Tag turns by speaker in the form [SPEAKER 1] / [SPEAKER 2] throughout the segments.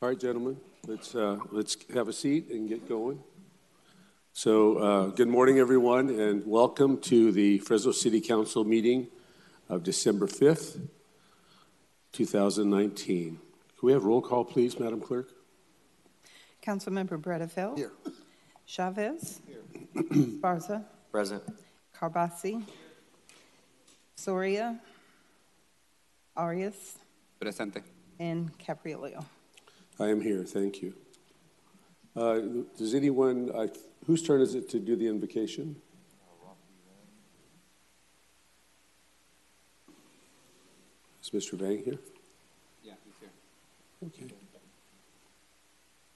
[SPEAKER 1] All right, gentlemen, let's have a seat and get going. So good morning, everyone, and welcome to the Fresno City Council meeting of December 5th, 2019. Can we have roll call, please, Madam Clerk?
[SPEAKER 2] Councilmember Bredefeld.
[SPEAKER 3] Here.
[SPEAKER 2] Chavez.
[SPEAKER 3] Here.
[SPEAKER 2] Barza.
[SPEAKER 3] Present.
[SPEAKER 2] Carbasi. Soria. Arias.
[SPEAKER 4] Presente.
[SPEAKER 2] And Caprillo.
[SPEAKER 1] I am here, thank you. Does anyone, whose turn is it to do the invocation? Is Mr. Vang here?
[SPEAKER 4] Yeah, he's here.
[SPEAKER 1] Okay.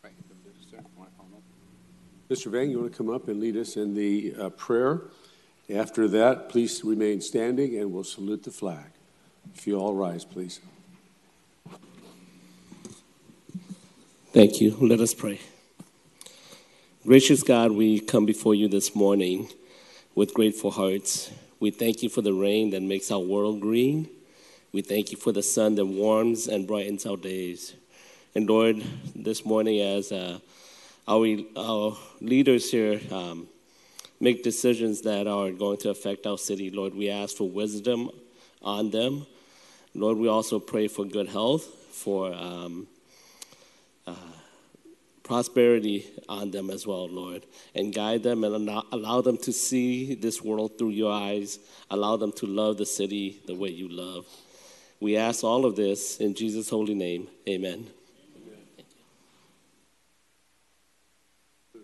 [SPEAKER 4] Right.
[SPEAKER 1] Mr. Vang, you want to come up and lead us in the prayer? After that, please remain standing and we'll salute the flag. If you all rise, please.
[SPEAKER 5] Thank you. Let us pray. Gracious God, we come before you this morning with grateful hearts. We thank you for the rain that makes our world green. We thank you for the sun that warms and brightens our days. And Lord, this morning as our leaders here make decisions that are going to affect our city, Lord, we ask for wisdom on them. Lord, we also pray for good health, for prosperity on them as well, Lord, and guide them and allow them to see this world through your eyes. Allow them to love the city the way you love. We ask all of this in Jesus' holy name. Amen. To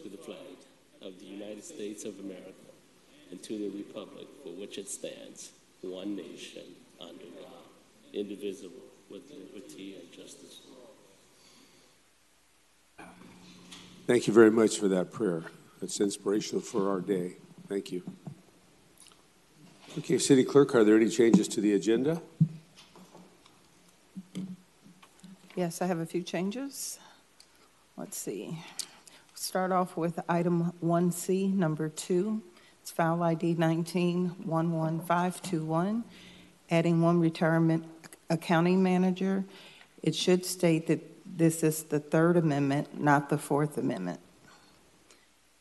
[SPEAKER 5] the flag of the United States of America and to the republic for which it stands, one nation, under God, indivisible, with liberty and justice for all.
[SPEAKER 1] Thank you very much for that prayer. That's inspirational for our day. Thank you. Okay, City Clerk, are there any changes to the agenda?
[SPEAKER 2] Yes, I have a few changes. Let's see. Start off with item 1C, number 2. It's file ID 19-11521, adding one retirement accounting manager. It should state that this is the third amendment, not the fourth amendment.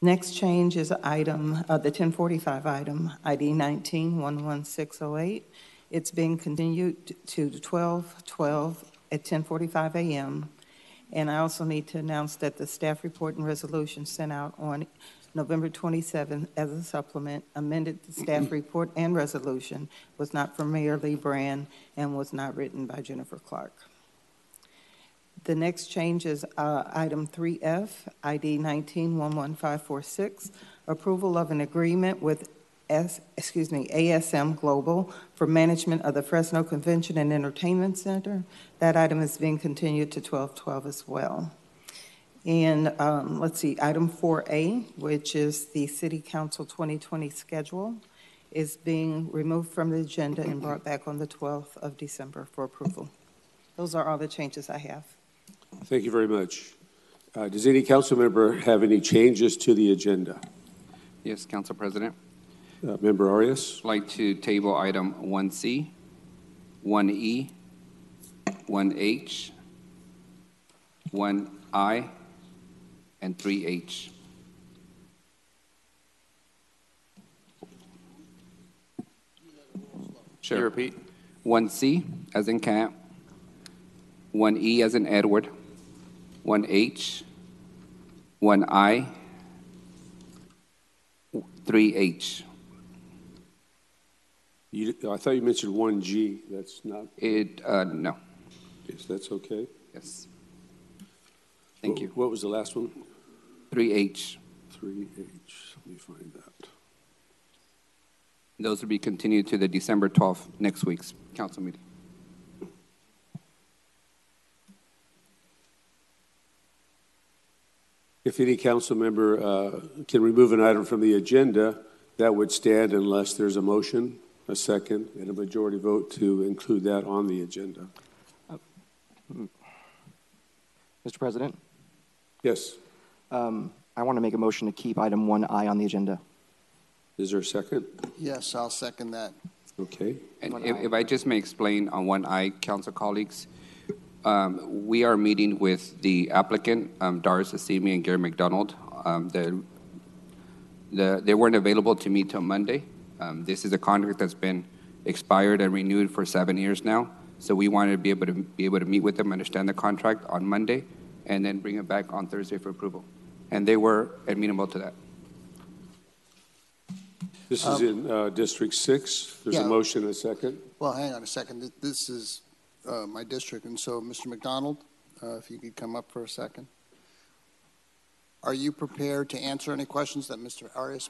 [SPEAKER 2] Next change is item, the 1045 item, ID 19-11608. It's being continued to 12/12 at 10:45 a.m. And I also need to announce that the staff report and resolution sent out on November 27th as a supplement amended the staff report and resolution was not from Mayor Lee Brand and was not written by Jennifer Clark. The next change is item 3F, ID 19-11546, approval of an agreement with ASM Global for management of the Fresno Convention and Entertainment Center. That item is being continued to 12/12 as well. And let's see, item 4A, which is the City Council 2020 schedule, is being removed from the agenda and brought back on the 12th of December for approval. Those are all the changes I have.
[SPEAKER 1] Thank you very much. Does any council member have any changes to the agenda?
[SPEAKER 4] Yes, Council President.
[SPEAKER 1] Member Arias?
[SPEAKER 4] I'd like to table item 1C, 1E, 1H, 1I, and 3H. Sure. Can you repeat? 1C, as in cat, 1E, as in Edward, 1H, 1I, 3H.
[SPEAKER 1] I thought you mentioned 1G. That's not...
[SPEAKER 4] No.
[SPEAKER 1] Yes, that's okay.
[SPEAKER 4] Yes. Thank you.
[SPEAKER 1] What was the last one?
[SPEAKER 4] 3H.
[SPEAKER 1] 3H. Let me find that.
[SPEAKER 4] Those will be continued to the December 12th, next week's council meeting.
[SPEAKER 1] If any council member can remove an item from the agenda, that would stand unless there's a motion, a second, and a majority vote to include that on the agenda.
[SPEAKER 3] Mr. President?
[SPEAKER 1] Yes.
[SPEAKER 3] I want to make a motion to keep item 1I on the agenda.
[SPEAKER 1] Is there a second?
[SPEAKER 6] Yes, I'll second that.
[SPEAKER 1] Okay.
[SPEAKER 4] And if I just may explain on 1I, council colleagues, We are meeting with the applicant, Doris Assimi and Gary McDonald. They weren't available to meet till Monday. This is a contract that's been expired and renewed for 7 years now. So we wanted to be able to meet with them, understand the contract on Monday, and then bring it back on Thursday for approval. And they were amenable to that.
[SPEAKER 1] This is in District 6. There's a
[SPEAKER 6] Yeah.
[SPEAKER 1] motion and a second.
[SPEAKER 6] Well, hang on a second. This is my district, and so, Mr. McDonald, if you could come up for a second. Are you prepared to answer any questions that Mr. Arias?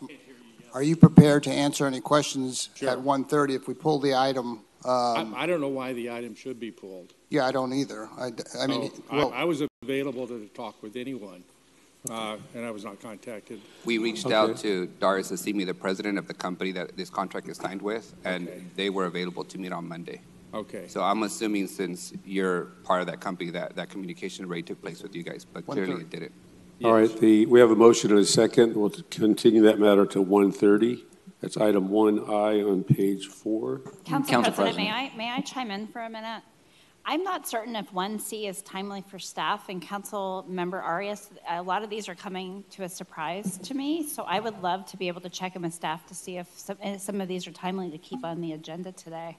[SPEAKER 6] Are you prepared to answer any questions at 1:30 if we pull the item?
[SPEAKER 7] I don't know why the item should be pulled.
[SPEAKER 6] Yeah, I don't either. I mean, well,
[SPEAKER 7] I was available to talk with anyone, and I was not contacted.
[SPEAKER 4] We reached out to Doris Assimi, the president of the company that this contract is signed with, and they were available to meet on Monday.
[SPEAKER 7] Okay.
[SPEAKER 4] So I'm assuming since you're part of that company, that communication already took place with you guys, but clearly it didn't.
[SPEAKER 1] All right, we have a motion and a second. We'll continue that matter to 1:30. That's item 1I on page 4.
[SPEAKER 8] Council President, may I chime in for a minute? I'm not certain if 1C is timely for staff, and Council Member Arias, a lot of these are coming to a surprise to me, so I would love to be able to check in with staff to see if some of these are timely to keep on the agenda today.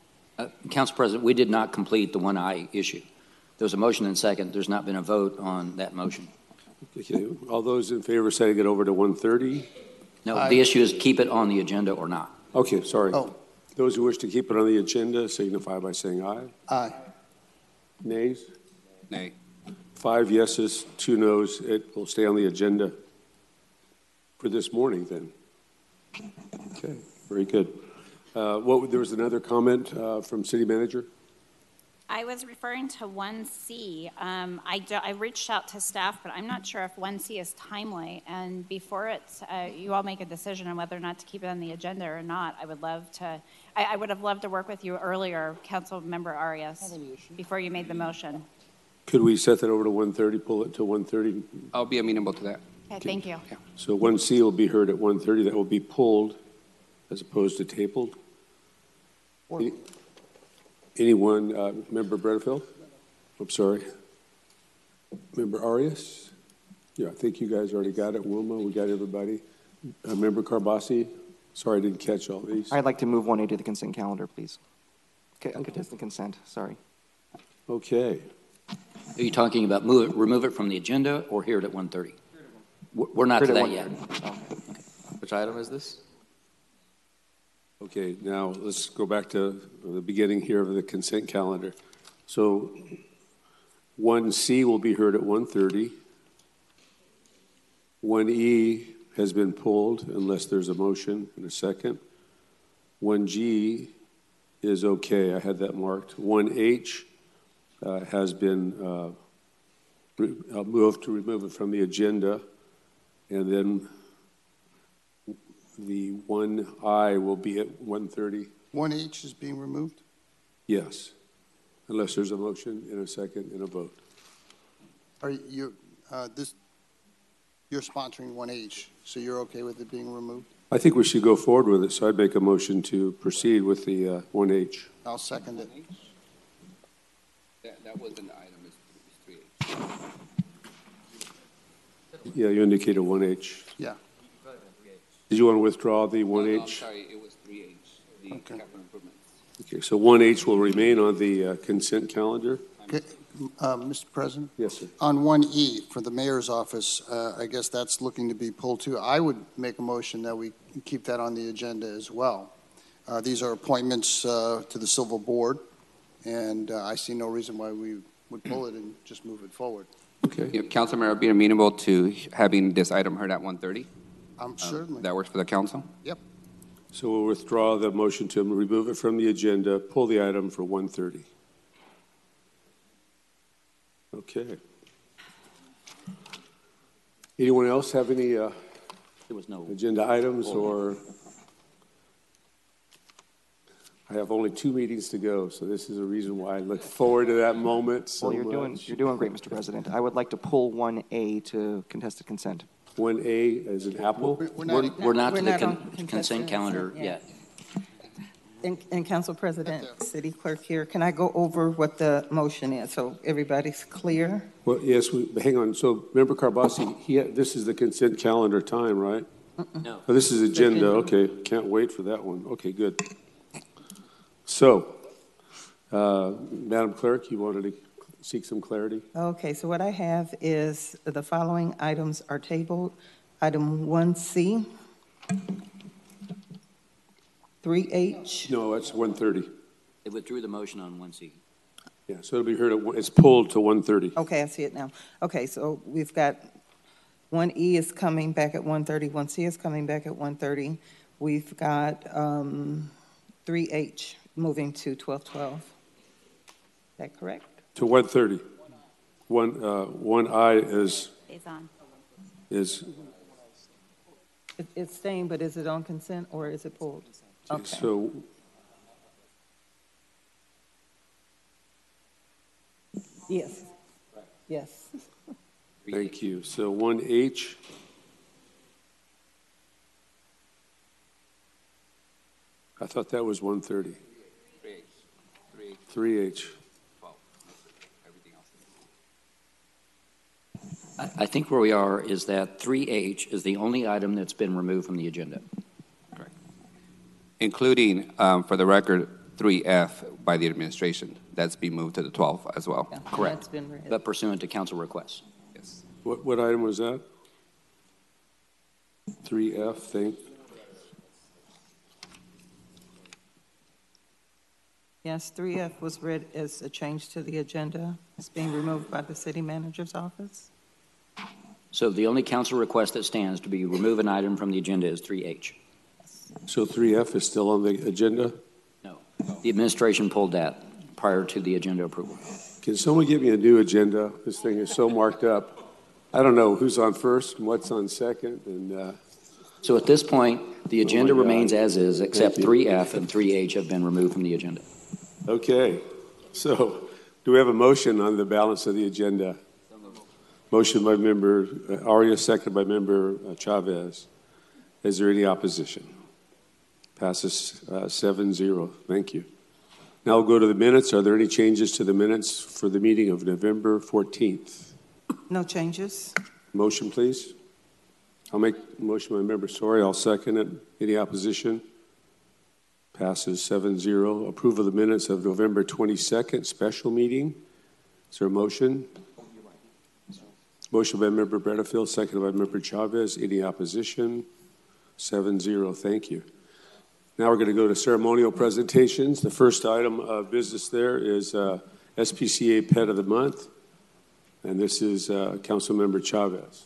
[SPEAKER 9] Council President, we did not complete the 1I issue. There was a motion and second. There's not been a vote on that motion.
[SPEAKER 1] Okay, all those in favor setting it over to 1:30?
[SPEAKER 9] No, the issue is keep it on the agenda or not.
[SPEAKER 1] Okay, sorry.
[SPEAKER 6] Oh.
[SPEAKER 1] Those who wish to keep it on the agenda signify by saying aye.
[SPEAKER 6] aye.
[SPEAKER 1] Nays?
[SPEAKER 4] Nay.
[SPEAKER 1] 5 yeses, 2 noes. It will stay on the agenda for this morning then. Okay, very good. There was another comment from City Manager?
[SPEAKER 8] I was referring to 1C. I reached out to staff, but I'm not sure if 1C is timely. And before you all make a decision on whether or not to keep it on the agenda or not, I would have loved to work with you earlier, Council Member Arias, before you made the motion.
[SPEAKER 1] Could we set that over to 1:30, pull it to 1:30?
[SPEAKER 4] I'll be amenable to that.
[SPEAKER 8] Okay, thank you.
[SPEAKER 4] Yeah.
[SPEAKER 1] So 1C will be heard at 1:30. That will be pulled as opposed to tabled. Anyone, Member Bredfield? I'm sorry. Member Arias? Yeah, I think you guys already got it. Wilma, we got everybody. Member Carbasi? Sorry, I didn't catch all these.
[SPEAKER 3] I'd like to move 1A to the consent calendar, please. Contested consent, sorry.
[SPEAKER 1] Okay.
[SPEAKER 9] Are you talking about remove it from the agenda or hear it at 1:30? We're not to that yet.
[SPEAKER 10] Which item is this?
[SPEAKER 1] Okay, now let's go back to the beginning here of the consent calendar. So 1C will be heard at 1:30. 1E has been pulled unless there's a motion in a second. 1G is okay. I had that marked. 1H has been moved to remove it from the agenda. And then the 1I will be at 1:30.
[SPEAKER 6] 1H is being removed?
[SPEAKER 1] Yes, unless there's a motion in a second and a vote.
[SPEAKER 6] Are you, you're sponsoring 1H, so you're okay with it being removed?
[SPEAKER 1] I think we should go forward with it, so I'd make a motion to proceed with the 1H.
[SPEAKER 6] I'll second it.
[SPEAKER 4] That was an item, it's 3H.
[SPEAKER 1] Yeah, you indicated 1H.
[SPEAKER 6] Yeah.
[SPEAKER 1] Did you want to withdraw the
[SPEAKER 4] No, I'm
[SPEAKER 1] 1H?
[SPEAKER 4] sorry, it was 3H, the
[SPEAKER 6] Okay.
[SPEAKER 4] capital improvements.
[SPEAKER 1] Okay, so 1H will remain on the consent calendar?
[SPEAKER 6] Okay, Mr. President?
[SPEAKER 1] Yes, sir.
[SPEAKER 6] On 1E for the mayor's office, I guess that's looking to be pulled too. I would make a motion that we keep that on the agenda as well. These are appointments to the civil board, and I see no reason why we would pull it and just move it forward.
[SPEAKER 1] Okay.
[SPEAKER 4] Yeah, Councilmember, I'll be amenable to having this item heard at 1:30.
[SPEAKER 6] Certainly.
[SPEAKER 4] That works for the council?
[SPEAKER 6] Yep.
[SPEAKER 1] So we'll withdraw the motion to remove it from the agenda, pull the item for 1:30. Okay. Anyone else have any
[SPEAKER 9] There was no.
[SPEAKER 1] agenda items, or? I have only 2 meetings to go, so this is a reason why I look forward to that moment so
[SPEAKER 3] Well, you're doing great, Mr. President. I would like to pull 1A to contested consent.
[SPEAKER 1] 1A as an apple?
[SPEAKER 6] We're not,
[SPEAKER 9] We're not
[SPEAKER 2] We're
[SPEAKER 9] to
[SPEAKER 2] not
[SPEAKER 9] the
[SPEAKER 2] on
[SPEAKER 9] consent
[SPEAKER 2] contested
[SPEAKER 9] calendar
[SPEAKER 2] consent
[SPEAKER 9] yet.
[SPEAKER 2] And Council President, City Clerk here, can I go over what the motion is so everybody's clear?
[SPEAKER 1] Well, yes, hang on. So Member Carbasi, this is the consent calendar time, right?
[SPEAKER 9] No.
[SPEAKER 1] Oh, this is agenda. Okay, can't wait for that one. Okay, good. So, Madam Clerk, you wanted to seek some clarity?
[SPEAKER 2] Okay, so what I have is the following items are tabled. Item 1C, 3H.
[SPEAKER 1] No, that's 1:30.
[SPEAKER 9] They withdrew the motion on 1C.
[SPEAKER 1] Yeah, so it'll be heard it's pulled to 1:30.
[SPEAKER 2] Okay, I see it now. Okay, so we've got 1E is coming back at 1:30, 1C is coming back at 1:30. We've got 3H moving to 12:12. Is that correct?
[SPEAKER 1] To 1:30. 1I is
[SPEAKER 8] Stays on.
[SPEAKER 2] It's staying, but is it on consent or is it pulled? Okay.
[SPEAKER 1] So
[SPEAKER 2] Yes. Yes.
[SPEAKER 1] thank you. So 1H. I thought that was 1:30. 3H.
[SPEAKER 9] I think where we are is that 3H is the only item that's been removed from the agenda.
[SPEAKER 4] Correct. Including, for the record, 3F by the administration. That's been moved to the 12th as well.
[SPEAKER 2] Yeah,
[SPEAKER 9] Correct.
[SPEAKER 2] That's been read.
[SPEAKER 9] But pursuant to council requests.
[SPEAKER 4] Yes.
[SPEAKER 1] What item was that? 3F,
[SPEAKER 2] Yes, 3F was read as a change to the agenda. It's being removed by the city manager's office.
[SPEAKER 9] So the only council request that stands to be remove an item from the agenda is 3H.
[SPEAKER 1] So 3F is still on the agenda?
[SPEAKER 9] No. The administration pulled that prior to the agenda approval.
[SPEAKER 1] Can someone give me a new agenda? This thing is so marked up. I don't know who's on first and what's on second. And
[SPEAKER 9] So at this point, the agenda
[SPEAKER 1] my God.
[SPEAKER 9] remains as is, except
[SPEAKER 1] Thank you.
[SPEAKER 9] 3F and 3H have been removed from the agenda.
[SPEAKER 1] okay, so do we have a motion on the balance of the agenda? Motion by Member Arias, seconded by Member Chavez. Is there any opposition? Passes 7-0. Thank you. Now we'll go to the minutes. Are there any changes to the minutes for the meeting of November 14th?
[SPEAKER 2] No changes.
[SPEAKER 1] Motion, please. I'll make a motion by Member Story. I'll second it. Any opposition? Passes 7-0. Approval of the minutes of November 22nd, special meeting. Is there a motion? Motion by Member Bredefeld, seconded by Member Chavez. Any opposition? 7-0. Thank you. Now we're going to go to ceremonial presentations. The first item of business there is SPCA Pet of the Month, and this is Councilmember Chavez.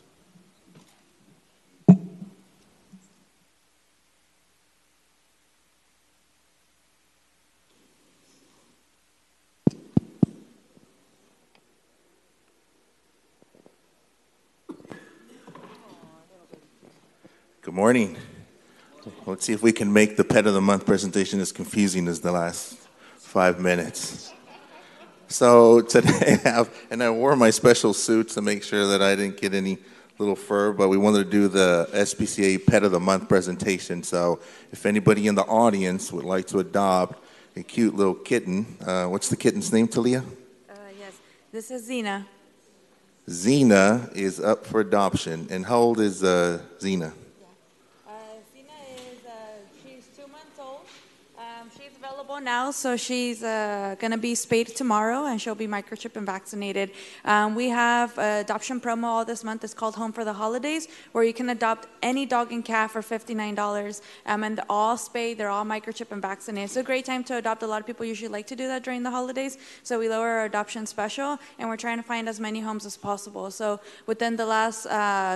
[SPEAKER 11] Good morning. Let's see if we can make the Pet of the Month presentation as confusing as the last 5 minutes. So today I wore my special suit to make sure that I didn't get any little fur, but we wanted to do the SPCA Pet of the Month presentation. So if anybody in the audience would like to adopt a cute little kitten, what's the kitten's name, Talia?
[SPEAKER 12] Yes, this is Zena.
[SPEAKER 11] Zena is up for adoption. And how old is Zena?
[SPEAKER 12] Zena is, she's 2 months old. She's available now, so she's going to be spayed tomorrow, and she'll be microchipped and vaccinated. We have an adoption promo all this month. It's called Home for the Holidays, where you can adopt any dog and cat for $59. And they're all spayed, they're all microchipped and vaccinated. It's a great time to adopt. A lot of people usually like to do that during the holidays, so we lower our adoption special, and we're trying to find as many homes as possible. So within the last,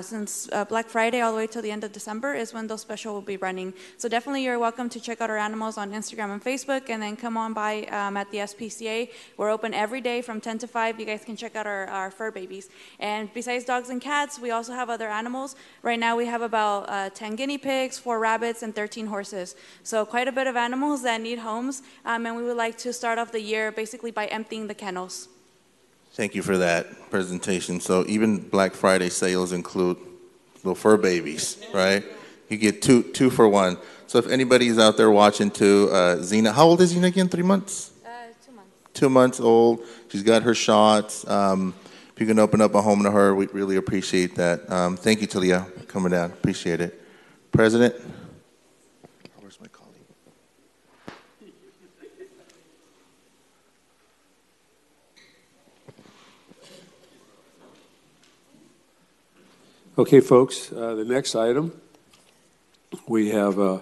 [SPEAKER 12] since Black Friday all the way till the end of December is when those special will be running. So definitely you're welcome to check out our animals on Instagram and Facebook, and then come on by at the SPCA. We're open every day from 10 to 5. You guys can check out our fur babies. And besides dogs and cats, we also have other animals. Right now we have about 10 guinea pigs, 4 rabbits, and 13 horses. So quite a bit of animals that need homes, and we would like to start off the year basically by emptying the kennels.
[SPEAKER 11] Thank you for that presentation. So even Black Friday sales include little fur babies, right? You get two for one. So if anybody's out there watching too, Zena, how old is Zena again? 3 months?
[SPEAKER 12] 2 months.
[SPEAKER 11] 2 months old. She's got her shots. If you can open up a home to her, we'd really appreciate that. Thank you, Talia, for coming down. Appreciate it. President? Where's my colleague?
[SPEAKER 1] Okay, folks, the next item, we have a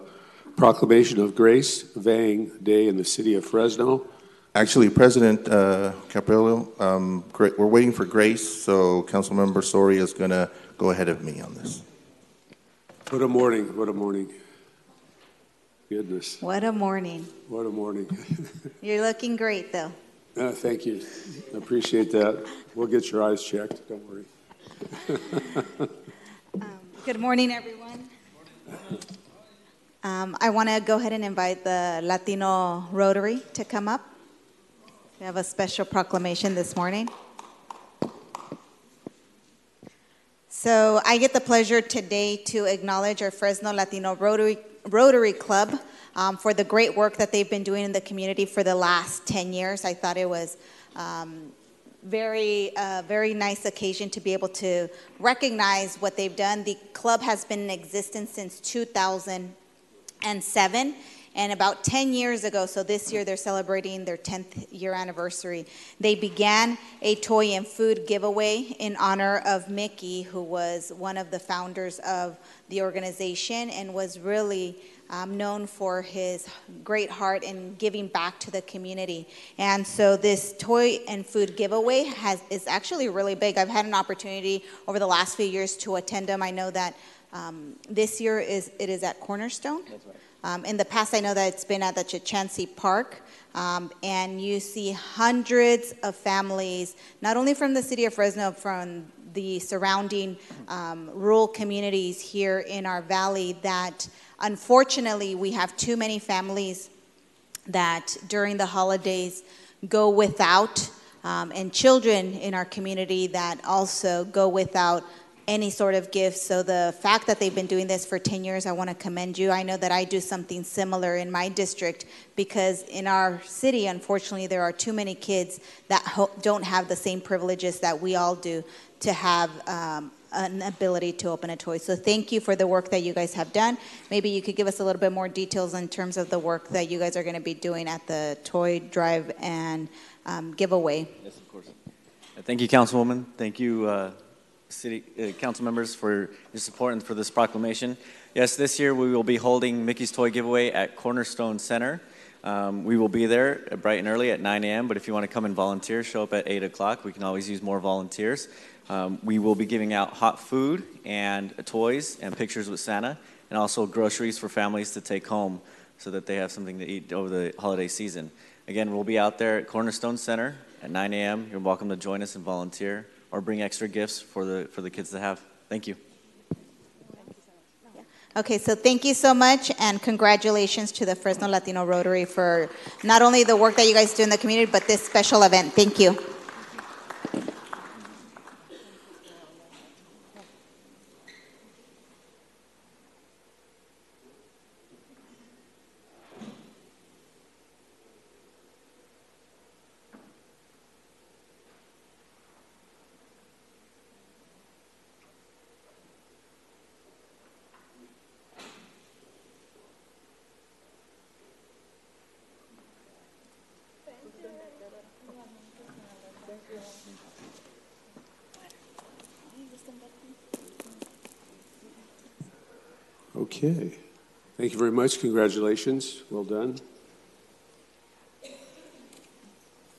[SPEAKER 1] proclamation of Grace Vang Day in the city of Fresno.
[SPEAKER 11] Actually, President Caprillo, we're waiting for Grace, so Councilmember Soria is going to go ahead of me on this.
[SPEAKER 1] What a morning, what a morning. Goodness.
[SPEAKER 13] What a morning.
[SPEAKER 1] What a morning.
[SPEAKER 13] You're looking great, though.
[SPEAKER 1] Thank you. I appreciate that. We'll get your eyes checked, don't worry.
[SPEAKER 13] Good morning, everyone. I want to go ahead and invite the Latino Rotary to come up. We have a special proclamation this morning. So I get the pleasure today to acknowledge our Fresno Latino Rotary Club for the great work that they've been doing in the community for the last 10 years. I thought it was very nice occasion to be able to recognize what they've done. The club has been in existence since 2007, and about 10 years ago, so this year they're celebrating their 10th year anniversary, they began a toy and food giveaway in honor of Mickey, who was one of the founders of the organization and was really known for his great heart in giving back to the community. And so this toy and food giveaway is actually really big. I've had an opportunity over the last few years to attend them. I know that this year it is at Cornerstone. That's right. In the past, I know that it's been at the Chachansey Park, and you see hundreds of families, not only from the city of Fresno, from the surrounding rural communities here in our valley, that unfortunately we have too many families that during the holidays go without, and children in our community that also go without any sort of gifts. So the fact that they've been doing this for 10 years, I want to commend you. I know that I do something similar in my district because in our city, unfortunately, there are too many kids that don't have the same privileges that we all do to have an ability to open a toy. So thank you for the work that you guys have done. Maybe you could give us a little bit more details in terms of the work that you guys are going to be doing at the toy drive and giveaway.
[SPEAKER 10] Yes, of course. Thank you, Councilwoman. Thank you, City Council members, for your support and for this proclamation. Yes, this year we will be holding Mickey's Toy Giveaway at Cornerstone Center. We will be there bright and early at 9 a.m., but if you want to come and volunteer, show up at 8 o'clock. We can always use more volunteers. We will be giving out hot food and toys and pictures with Santa, and also groceries for families to take home so that they have something to eat over the holiday season. Again, we'll be out there at Cornerstone Center at 9 a.m. You're welcome to join us and volunteer or bring extra gifts for the kids to have. Thank you.
[SPEAKER 13] Okay, so thank you so much, and congratulations to the Fresno Latino Rotary for not only the work that you guys do in the community, but this special event. Thank you.
[SPEAKER 1] Okay. Thank you very much. Congratulations. Well done.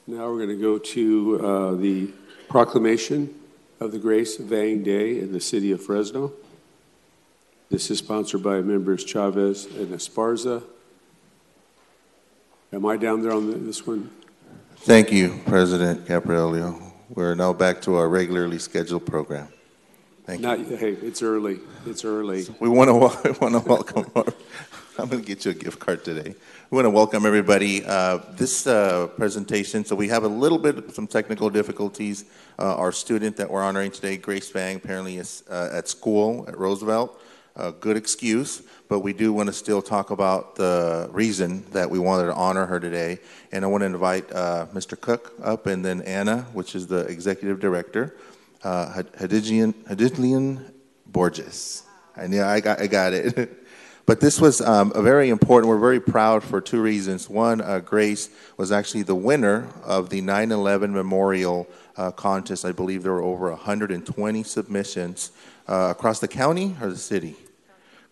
[SPEAKER 1] Now we're going to go to the proclamation of the Grace Vang Day in the city of Fresno. This is sponsored by members Chavez and Esparza. Am I down there on this one?
[SPEAKER 11] Thank you, President Caprillo. We're now back to our regularly scheduled program. Thank you.
[SPEAKER 1] Hey, it's early. It's early.
[SPEAKER 11] We want to welcome. I'm going to get you a gift card today. We want to welcome everybody. This presentation. So we have a little bit of some technical difficulties. Our student that we're honoring today, Grace Vang, apparently is at school at Roosevelt. a good excuse, but we do want to still talk about the reason that we wanted to honor her today. And I want to invite Mr. Cook up, and then Anna, which is the executive director, Hadidlian Borges. I got it. But this was a very important. We're very proud for two reasons. One, Grace was actually the winner of the 9/11 Memorial Contest. I believe there were over 120 submissions across the county or the city?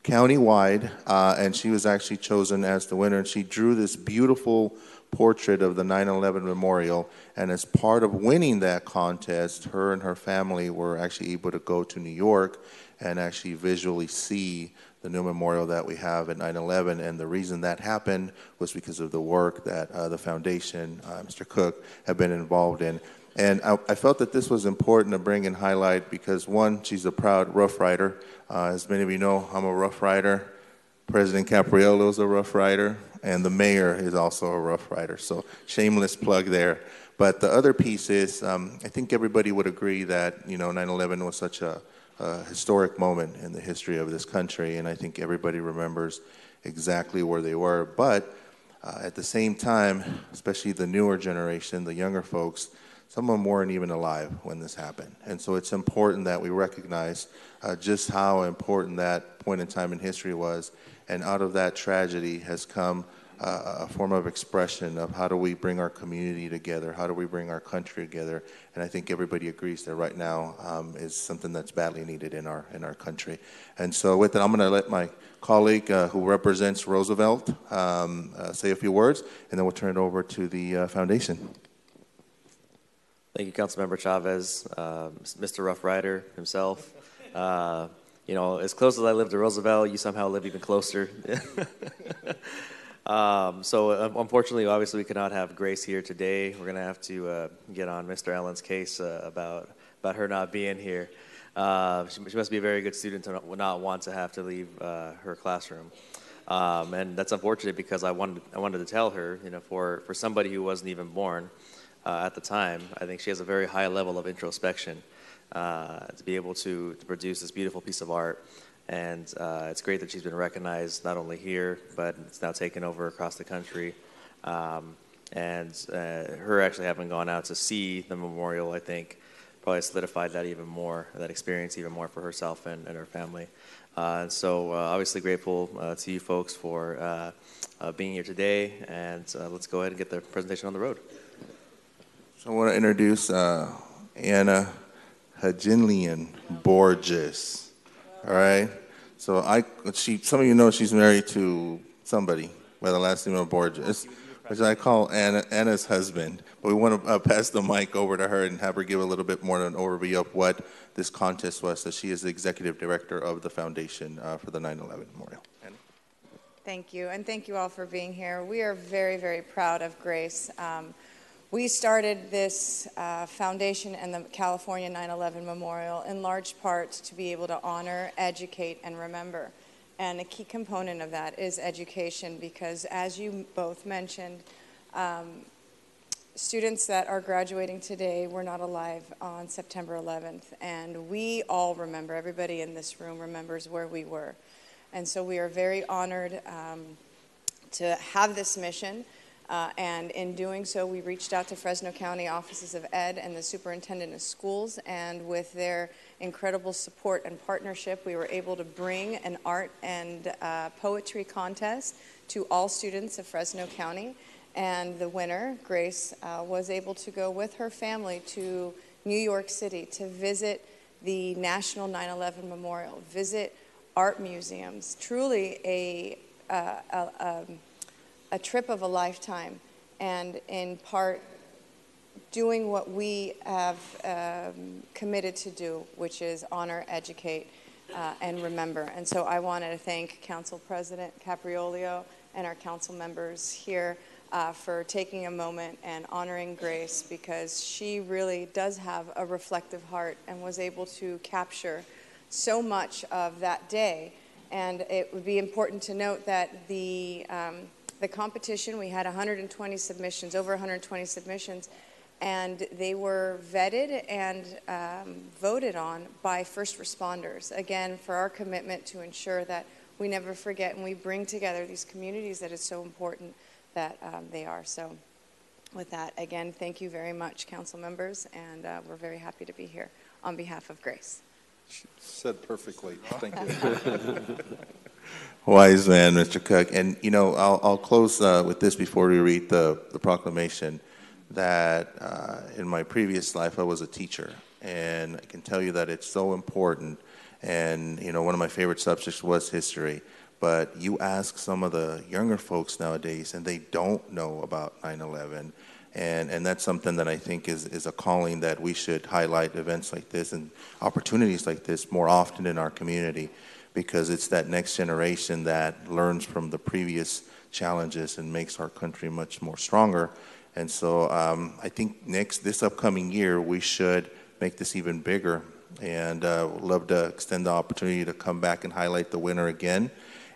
[SPEAKER 11] County-wide, and she was actually chosen as the winner. And she drew this beautiful portrait of the 9/11 Memorial. And as part of winning that contest, her and her family were actually able to go to New York and actually visually see the new memorial that we have at 9/11. And the reason that happened was because of the work that the foundation, Mr. Cook, have been involved in. And I felt that this was important to bring and highlight because, one, she's a proud Rough Rider. As many of you know, I'm a Rough Rider. President Capriolo is a Rough Rider, and the mayor is also a Rough Rider. So shameless plug there. But the other piece is, I think everybody would agree that 9/11 was such a historic moment in the history of this country, and I think everybody remembers exactly where they were. But at the same time, especially the newer generation, the younger folks, some of them weren't even alive when this happened. And so it's important that we recognize just how important that point in time in history was. And out of that tragedy has come a form of expression of how do we bring our community together, how do we bring our country together. And I think everybody agrees that right now is something that's badly needed in our country. And so with that, I'm going to let my colleague who represents Roosevelt say a few words, and then we'll turn it over to the foundation.
[SPEAKER 10] Thank you, Councilmember Chavez, Mr. Rough Rider himself. As close as I live to Roosevelt, you somehow live even closer. So unfortunately, obviously, we cannot have Grace here today. We're going to have to get on Mr. Allen's case about her not being here. She must be a very good student to not want to have to leave her classroom. And that's unfortunate because I wanted to tell her, for somebody who wasn't even born at the time, I think she has a very high level of introspection to be able to produce this beautiful piece of art. And it's great that she's been recognized not only here, but it's now taken over across the country. And her actually having gone out to see the memorial, I think, probably solidified that even more, that experience even more for herself and her family. And so obviously grateful to you folks for being here today. And let's go ahead and get the presentation on the road.
[SPEAKER 11] So I want to introduce Anna Hadidlian Borges. All right. So some of you know she's married to somebody by the last name of Borges, which I call Anna's husband. But we want to pass the mic over to her and have her give a little bit more of an overview of what this contest was. So she is the executive director of the foundation for the 9/11 Memorial. Anna?
[SPEAKER 14] Thank you, and thank you all for being here. We are very, very proud of Grace. We started this foundation and the California 9/11 Memorial in large part to be able to honor, educate, and remember. And a key component of that is education because, as you both mentioned, students that are graduating today were not alive on September 11th. And we all remember, everybody in this room remembers where we were. And so we are very honored to have this mission. And in doing so, we reached out to Fresno County Offices of Ed and the Superintendent of Schools, and with their incredible support and partnership, we were able to bring an art and poetry contest to all students of Fresno County. And the winner, Grace, was able to go with her family to New York City to visit the National 9/11 Memorial, visit art museums, truly a trip of a lifetime, and in part doing what we have committed to do, which is honor, educate, and remember. And so I wanted to thank Council President Capriolo and our council members here for taking a moment and honoring Grace, because she really does have a reflective heart and was able to capture so much of that day. And it would be important to note that the competition, we had 120 submissions, over 120 submissions, And they were vetted and voted on by first responders, again, for our commitment to ensure that we never forget and we bring together these communities that is so important that they are. So with that, again, thank you very much, council members, and we're very happy to be here on behalf of Grace.
[SPEAKER 11] Said perfectly. Thank you. Wise man, Mr. Cook. And, you know, I'll close with this before we read the proclamation, that in my previous life I was a teacher, and I can tell you that it's so important. And, you know, one of my favorite subjects was history. But you ask some of the younger folks nowadays, and they don't know about 9/11. And that's something that I think is a calling that we should highlight events like this and opportunities like this more often in our community, because it's that next generation that learns from the previous challenges and makes our country much more stronger. And so I think this upcoming year, we should make this even bigger. And would love to extend the opportunity to come back and highlight the winner again,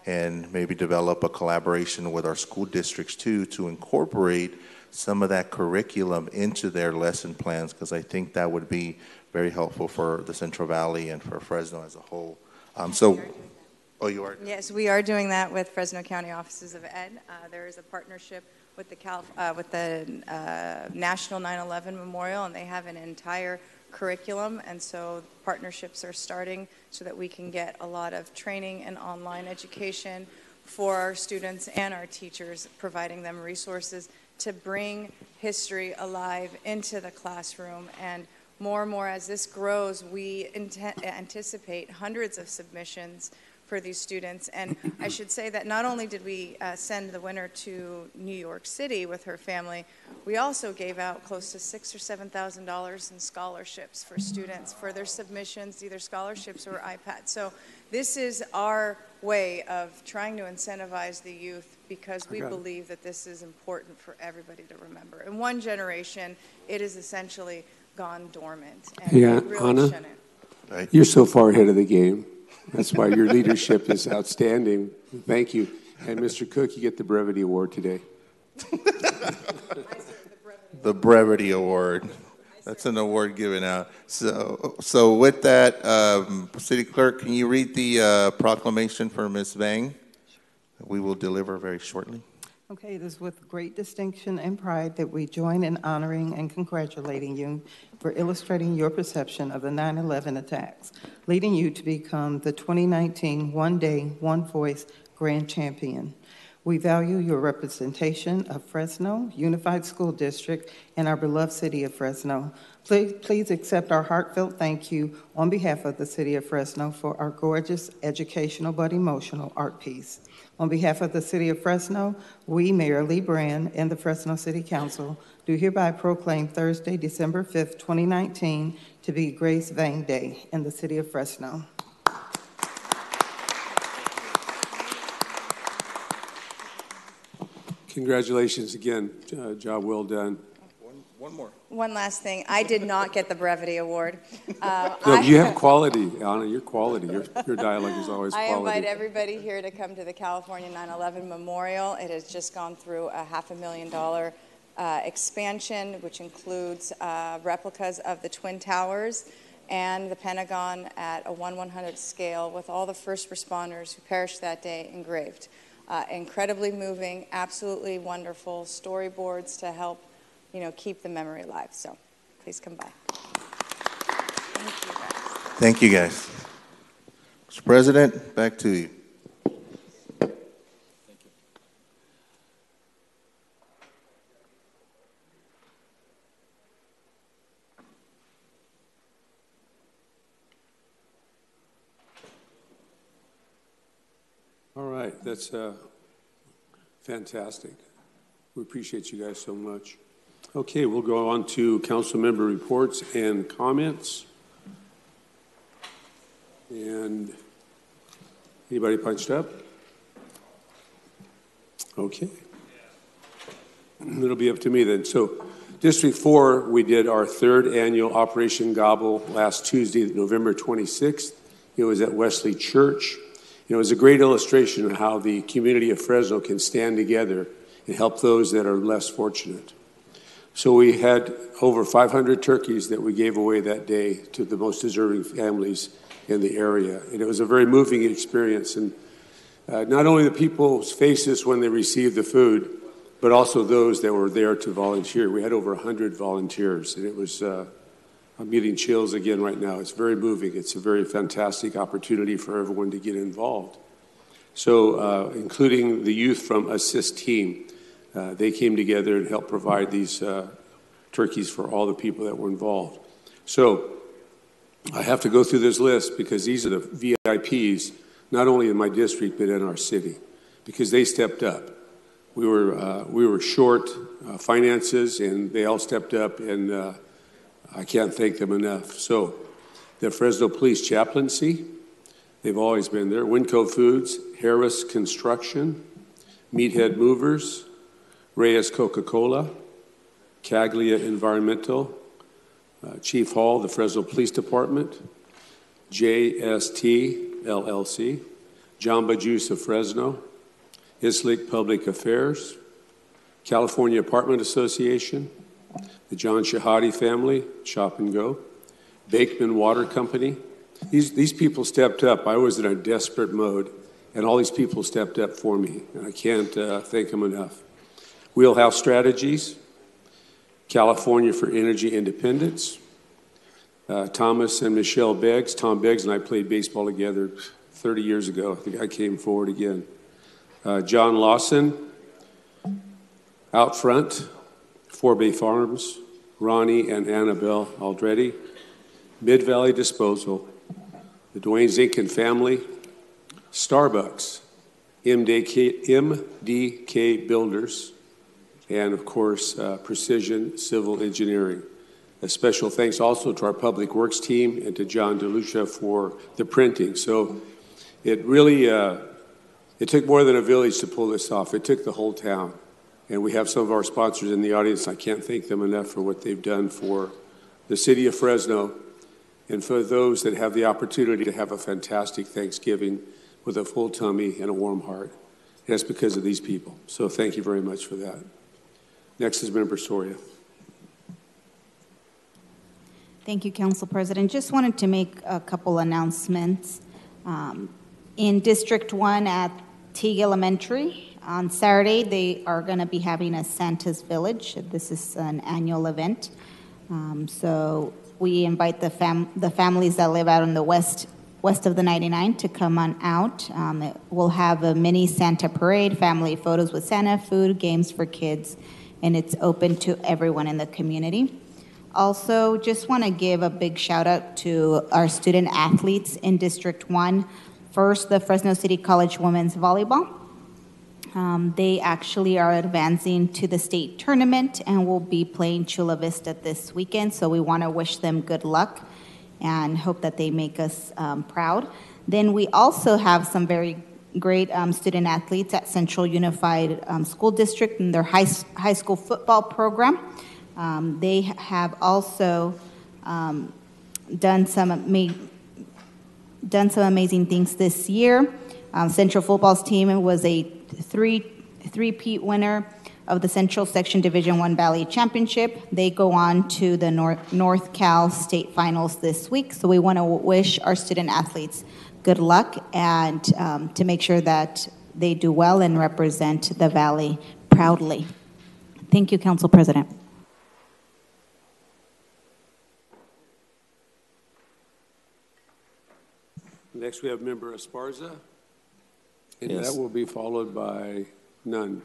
[SPEAKER 11] and maybe develop a collaboration with our school districts too, to incorporate some of that curriculum into their lesson plans, because I think that would be very helpful for the Central Valley and for Fresno as a whole. Oh, you are?
[SPEAKER 14] Yes, we are doing that with Fresno County Offices of Ed. There is a partnership with the National 9/11 Memorial, and they have an entire curriculum, and so partnerships are starting so that we can get a lot of training and online education for our students and our teachers, providing them resources to bring history alive into the classroom. And more and more as this grows, we anticipate hundreds of submissions for these students. And I should say that not only did we send the winner to New York City with her family, we also gave out close to $6,000 or $7,000 in scholarships for students for their submissions, either scholarships or iPads. So this is our way of trying to incentivize the youth, because we believe that this is important for everybody to remember. In one generation, it is essentially gone dormant, and
[SPEAKER 1] Yeah,
[SPEAKER 14] it really
[SPEAKER 1] Anna,
[SPEAKER 14] shouldn't.
[SPEAKER 1] you're so far ahead of the game. That's why your leadership is outstanding. Thank you. And Mr. Cook, you get the Brevity Award today.
[SPEAKER 11] The Brevity Award. That's an award given out. So with that, City Clerk, can you read the proclamation for Ms. Vang? We will deliver very shortly.
[SPEAKER 2] Okay, it is with great distinction and pride that we join in honoring and congratulating you for illustrating your perception of the 9/11 attacks, leading you to become the 2019 One Day, One Voice Grand Champion. We value your representation of Fresno Unified School District and our beloved city of Fresno. Please accept our heartfelt thank you on behalf of the city of Fresno for our gorgeous, educational but emotional art piece. On behalf of the city of Fresno, we, Mayor Lee Brand, and the Fresno City Council do hereby proclaim Thursday, December 5th, 2019 to be Grace Vang Day in the city of Fresno.
[SPEAKER 1] Congratulations again. Job well done.
[SPEAKER 11] One more.
[SPEAKER 14] One last thing. I did not get the Brevity Award.
[SPEAKER 1] No, you have quality, Anna. You're quality. Your dialogue is always
[SPEAKER 14] I
[SPEAKER 1] quality.
[SPEAKER 14] invite everybody here to come to the California 9/11 Memorial. It has just gone through a $500,000 expansion, which includes replicas of the Twin Towers and the Pentagon at a 1/100th scale, with all the first responders who perished that day engraved. Incredibly moving, absolutely wonderful storyboards to help, keep the memory alive. So please come by. Thank you, guys.
[SPEAKER 11] Thank you, guys. Mr. President, back to you.
[SPEAKER 1] All right, that's fantastic. We appreciate you guys so much. Okay, we'll go on to council member reports and comments. And anybody punched up? Okay. It'll be up to me then. So District 4, we did our third annual Operation Gobble last Tuesday, November 26th. It was at Wesley Church. It was a great illustration of how the community of Fresno can stand together and help those that are less fortunate. So we had over 500 turkeys that we gave away that day to the most deserving families in the area. And it was a very moving experience. And not only the people's faces when they received the food, but also those that were there to volunteer. We had over 100 volunteers, and it was, I'm getting chills again right now. It's very moving. It's a very fantastic opportunity for everyone to get involved. So, including the youth from Assist Team, they came together and helped provide these turkeys for all the people that were involved. So, I have to go through this list because these are the VIPs, not only in my district, but in our city, because they stepped up. We were short finances, and they all stepped up, and I can't thank them enough. So, the Fresno Police Chaplaincy, they've always been there. Winco Foods, Harris Construction, Meathead Movers, Reyes Coca-Cola, Caglia Environmental, Chief Hall, the Fresno Police Department, JST LLC, Jamba Juice of Fresno, Islick Public Affairs, California Apartment Association, the John Shahadi family, Shop and Go, Bakeman Water Company. These people stepped up. I was in a desperate mode, and all these people stepped up for me, and I can't thank them enough. Wheelhouse Strategies, California for Energy Independence, Thomas and Michelle Beggs. Tom Beggs and I played baseball together 30 years ago. I think I came forward again. John Lawson, Out Front, Forbay Farms, Ronnie and Annabelle Aldretti, Mid-Valley Disposal, the Dwayne Zinkin family, Starbucks, MDK Builders, and of course, Precision Civil Engineering. A special thanks also to our Public Works team and to John DeLucia for the printing. So it really, it took more than a village to pull this off. It took the whole town. And we have some of our sponsors in the audience. I can't thank them enough for what they've done for the city of Fresno and for those that have the opportunity to have a fantastic Thanksgiving with a full tummy and a warm heart. And that's because of these people. So thank you very much for that. Next is Member Soria.
[SPEAKER 13] Thank you, Council President. Just wanted to make a couple announcements. In District 1 at Teague Elementary, on Saturday, they are going to be having a Santa's Village. This is an annual event. So we invite the families that live out in the west of the 99 to come on out. We'll have a mini Santa parade, family photos with Santa, food, games for kids, and it's open to everyone in the community. Also, just want to give a big shout out to our student athletes in District 1. First, the Fresno City College Women's Volleyball. They actually are advancing to the state tournament and will be playing Chula Vista this weekend. So we want to wish them good luck and hope that they make us proud. Then we also have some very great student athletes at Central Unified School District in their high school football program. They have also done some amazing things this year. Central Football's team was a three-peat winner of the Central Section Division I Valley Championship. They go on to the North Cal State Finals this week. So we want to wish our student athletes good luck and to make sure that they do well and represent the Valley proudly. Thank you, Council President.
[SPEAKER 1] Next, we have Member Esparza, and
[SPEAKER 10] Yes.
[SPEAKER 1] that will be followed by none.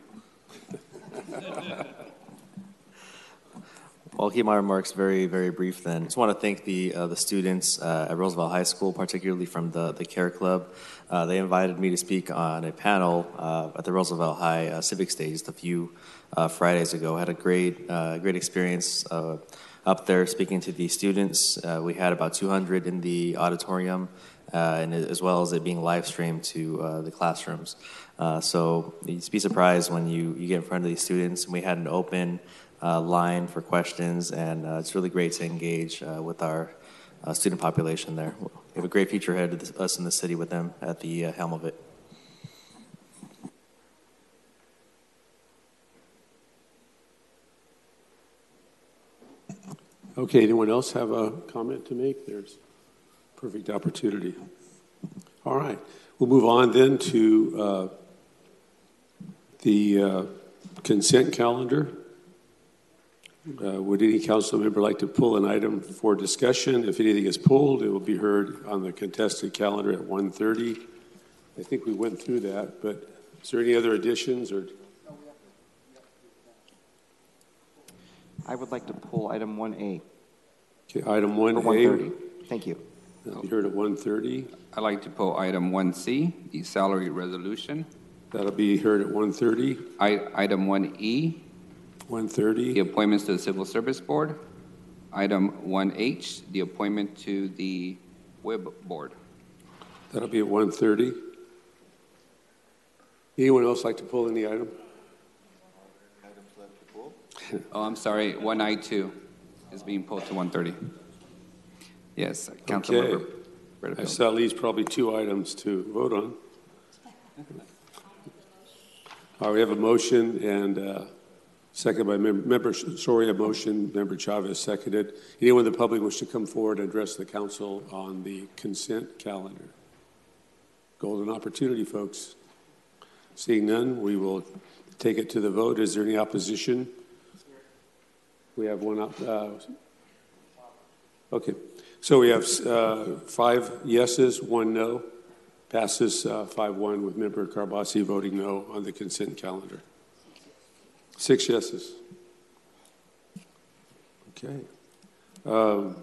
[SPEAKER 10] I'll keep my remarks very, very brief then. Just want to thank the students at Roosevelt High School, particularly from the CARE Club. They invited me to speak on a panel at the Roosevelt High Civic Stage just a few Fridays ago. I had a great experience up there speaking to the students. We had about 200 in the auditorium, and as well as it being live streamed to the classrooms. So you'd be surprised when you get in front of these students. And we had an open line for questions, and it's really great to engage with our student population there. We have a great future ahead of us in the city with them at the helm of it.
[SPEAKER 1] Okay, anyone else have a comment to make? There's perfect opportunity. All right, we'll move on then to the consent calendar. Would any council member like to pull an item for discussion? If anything is pulled, it will be heard on the contested calendar at 1:30. I think we went through that, but is there any other additions or?
[SPEAKER 3] I would like to pull item 1A.
[SPEAKER 1] Okay, item 1A.
[SPEAKER 3] For 1:30. Thank you.
[SPEAKER 1] That'll be heard at 1:30.
[SPEAKER 4] I'd like to pull item 1C, the salary resolution.
[SPEAKER 1] That'll be heard at 1:30.
[SPEAKER 4] Item 1E,
[SPEAKER 1] 1:30.
[SPEAKER 4] the appointments to the Civil Service Board. Item 1H, the appointment to the WIB Board.
[SPEAKER 1] That'll be at 1:30. Anyone else like to pull any item?
[SPEAKER 4] Oh, I'm sorry, 1I2 is being pulled to 1:30. Yes, Councilmember.
[SPEAKER 1] I saw at least probably 2 items to vote on. All right, we have a motion and second by member Soria, motion, member Chavez seconded. Anyone in the public wish to come forward and address the council on the consent calendar? Golden opportunity, folks. Seeing none, we will take it to the vote. Is there any opposition? We have one up. Okay, so we have 5 yeses, 1 no. Passes 5-1 with member Carbasi voting no on the consent calendar. 6 yeses. Okay. Now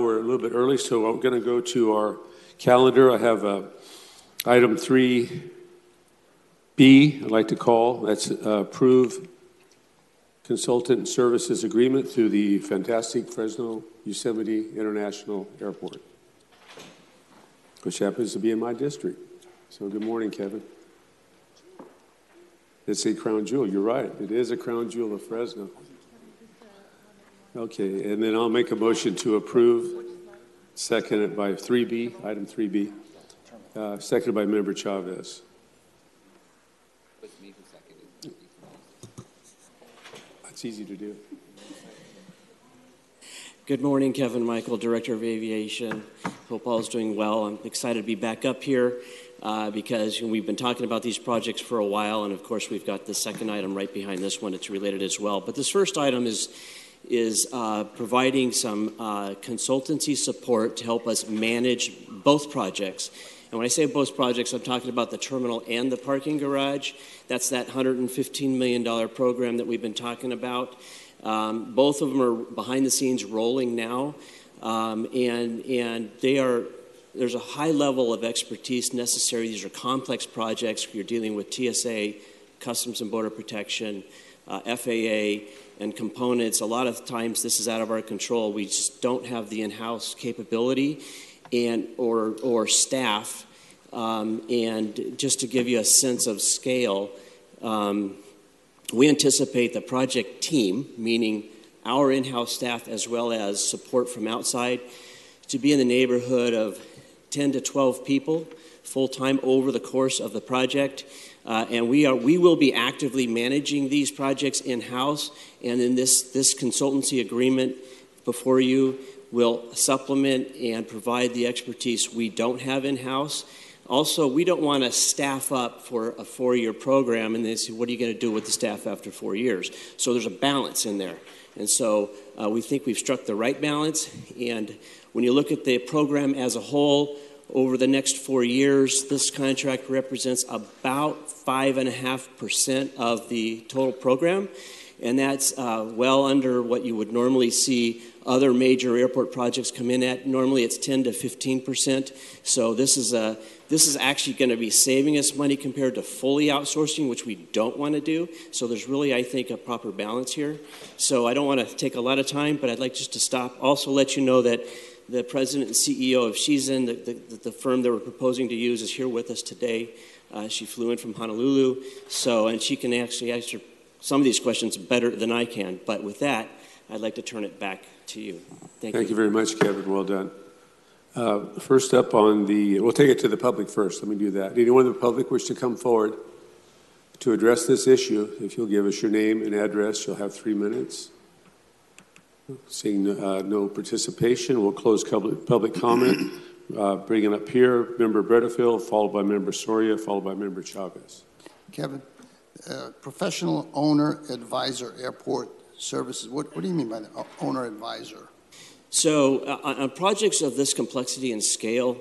[SPEAKER 1] we're a little bit early, so I'm going to go to our calendar. I have item 3B I'd like to call. That's approve consultant services agreement through the fantastic Fresno Yosemite International Airport, which happens to be in my district. So good morning, Kevin. It's a crown jewel. You're right. It is a crown jewel of Fresno. Okay, and then I'll make a motion to approve, seconded by 3B, item 3B, seconded by member Chavez. That's easy to do.
[SPEAKER 15] Good morning, Kevin Michael, Director of Aviation. Hope all is doing well. I'm excited to be back up here because we've been talking about these projects for a while, and of course we've got the second item right behind this one. It's related as well. But this first item is providing some consultancy support to help us manage both projects. And when I say both projects, I'm talking about the terminal and the parking garage. That's that $115 million program that we've been talking about. Both of them are behind the scenes rolling now, and there's a high level of expertise necessary. These are complex projects. You're dealing with TSA, Customs and Border Protection, FAA, and components. A lot of times this is out of our control. We just don't have the in-house capability or staff. And just to give you a sense of scale, we anticipate the project team, meaning our in-house staff as well as support from outside, to be in the neighborhood of 10 to 12 people full-time over the course of the project. And we will be actively managing these projects in-house, and in this consultancy agreement before you will supplement and provide the expertise we don't have in-house. Also, we don't want to staff up for a 4-year program and then say, what are you going to do with the staff after 4 years? So there's a balance in there. And so we think we've struck the right balance. And when you look at the program as a whole, over the next 4 years, this contract represents about 5.5% of the total program. And that's well under what you would normally see other major airport projects come in at. Normally it's 10 to 15%. So this is actually going to be saving us money compared to fully outsourcing, which we don't want to do. So there's really, I think, a proper balance here. So I don't want to take a lot of time, but I'd like just to stop. Also let you know that the president and CEO of Shenzhen, the firm that we're proposing to use, is here with us today. She flew in from Honolulu, and she can actually answer some of these questions better than I can. But with that, I'd like to turn it back to you. Thank you.
[SPEAKER 1] Thank you very much, Kevin. Well done. First up we'll take it to the public first. Let me do that. Anyone in the public wish to come forward to address this issue? If you'll give us your name and address, you'll have 3 minutes. Seeing no participation, we'll close public comment. Bringing up here, Member Bredefield, followed by Member Soria, followed by Member Chavez.
[SPEAKER 6] Kevin, professional owner advisor airport services. What do you mean by the owner advisor?
[SPEAKER 15] So on projects of this complexity and scale,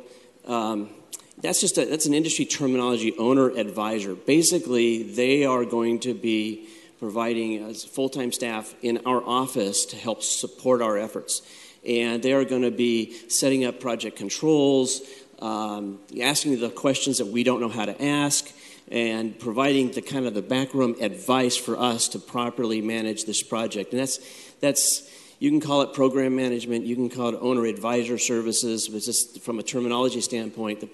[SPEAKER 15] that's an industry terminology, owner advisor. Basically, they are going to be providing as full-time staff in our office to help support our efforts. And they are going to be setting up project controls, asking the questions that we don't know how to ask, and providing the kind of the backroom advice for us to properly manage this project. And that's you can call it program management, you can call it owner advisor services, but just from a terminology standpoint,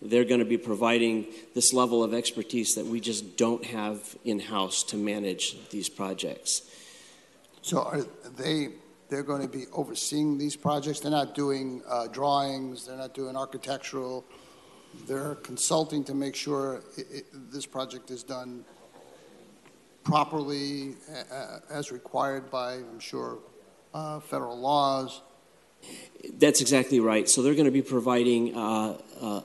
[SPEAKER 15] they're going to be providing this level of expertise that we just don't have in-house to manage these projects.
[SPEAKER 6] So are they're going to be overseeing these projects? They're not doing drawings, they're not doing architectural, they're consulting to make sure this project is done properly as required by, I'm sure, federal laws.
[SPEAKER 15] That's exactly right. So they're going to be providing,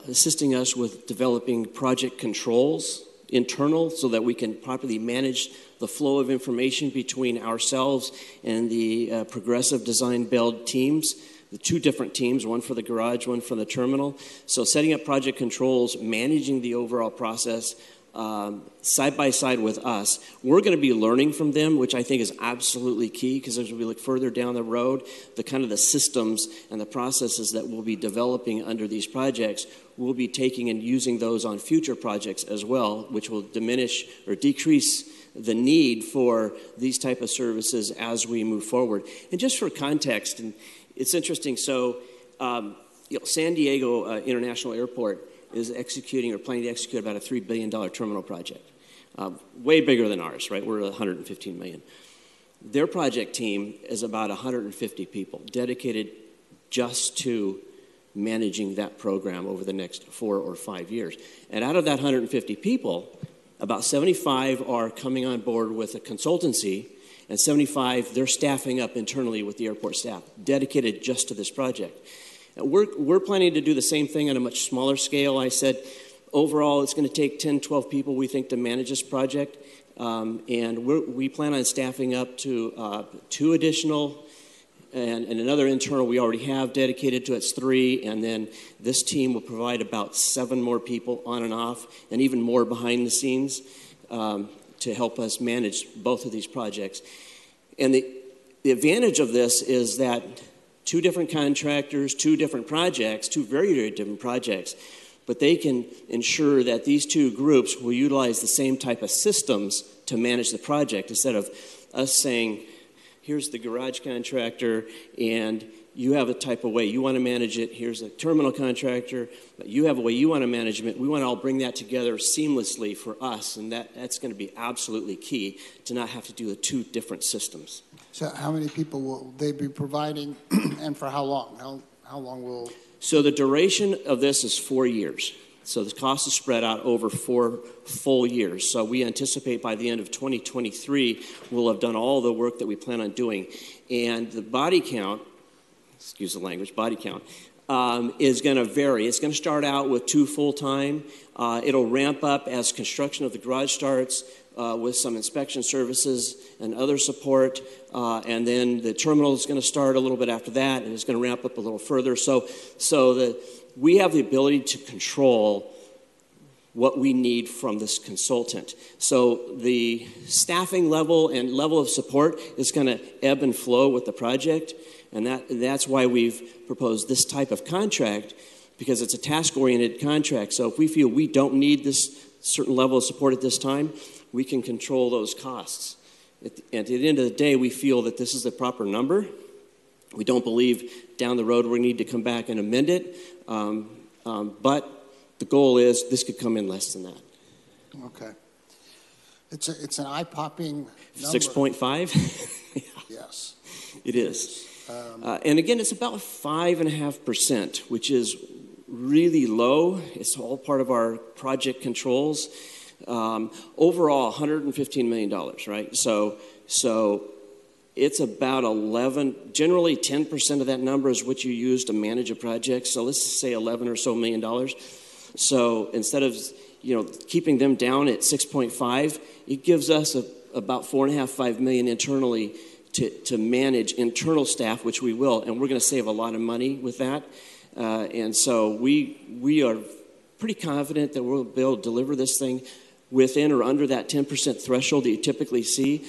[SPEAKER 15] assisting us with developing project controls, internal, so that we can properly manage the flow of information between ourselves and the Progressive Design Build teams, the two different teams, one for the garage, one for the terminal. So setting up project controls, managing the overall process, side by side with us. We're going to be learning from them, which I think is absolutely key, because as we look further down the road, the kind of the systems and the processes that we'll be developing under these projects, we'll be taking and using those on future projects as well, which will diminish or decrease the need for these type of services as we move forward. And just for context, and it's interesting, so San Diego International Airport is executing or planning to execute about a $3 billion terminal project. Way bigger than ours, right? We're $115 million. Their project team is about 150 people dedicated just to managing that program over the next 4 or 5 years. And out of that 150 people, about 75 are coming on board with a consultancy, and 75, they're staffing up internally with the airport staff, dedicated just to this project. We're planning to do the same thing on a much smaller scale. I said, overall, it's going to take 10, 12 people, we think, to manage this project. And we plan on staffing up to 2 additional, and another internal we already have dedicated to it's 3. And then this team will provide about 7 more people on and off, and even more behind the scenes to help us manage both of these projects. And the advantage of this is that 2 different contractors, 2 different projects, 2 very, very different projects, but they can ensure that these 2 groups will utilize the same type of systems to manage the project, instead of us saying, here's the garage contractor, and you have a type of way you want to manage it. Here's a terminal contractor, but you have a way you want to manage it. We want to all bring that together seamlessly for us, and that's going to be absolutely key to not have to do the 2 different systems.
[SPEAKER 6] So how many people will they be providing, and for how long? How long will...
[SPEAKER 15] So the duration of this is 4 years. So the cost is spread out over 4 full years. So we anticipate by the end of 2023, we'll have done all the work that we plan on doing. And the body count, excuse the language, body count, is going to vary. It's going to start out with 2 full-time. It'll ramp up as construction of the garage starts, with some inspection services and other support. And then the terminal is going to start a little bit after that, and it's going to ramp up a little further. So we have the ability to control what we need from this consultant. So the staffing level and level of support is going to ebb and flow with the project. And that's why we've proposed this type of contract, because it's a task-oriented contract. So if we feel we don't need this certain level of support at this time, we can control those costs. At the end of the day, we feel that this is the proper number. We don't believe down the road we need to come back and amend it. But the goal is this could come in less than that.
[SPEAKER 6] Okay. It's an eye-popping number.
[SPEAKER 15] 6.5?
[SPEAKER 6] Yes.
[SPEAKER 15] It is. And again, it's about 5.5%, which is really low. It's all part of our project controls. Overall, $115 million, right? So it's about 11, generally 10% of that number is what you use to manage a project. So let's just say $11 or so million. So instead of, keeping them down at 6.5, it gives us about $4.5 million internally to manage internal staff, which we will, and we're going to save a lot of money with that. And so we are pretty confident that we'll be able to deliver this thing within or under that 10% threshold that you typically see.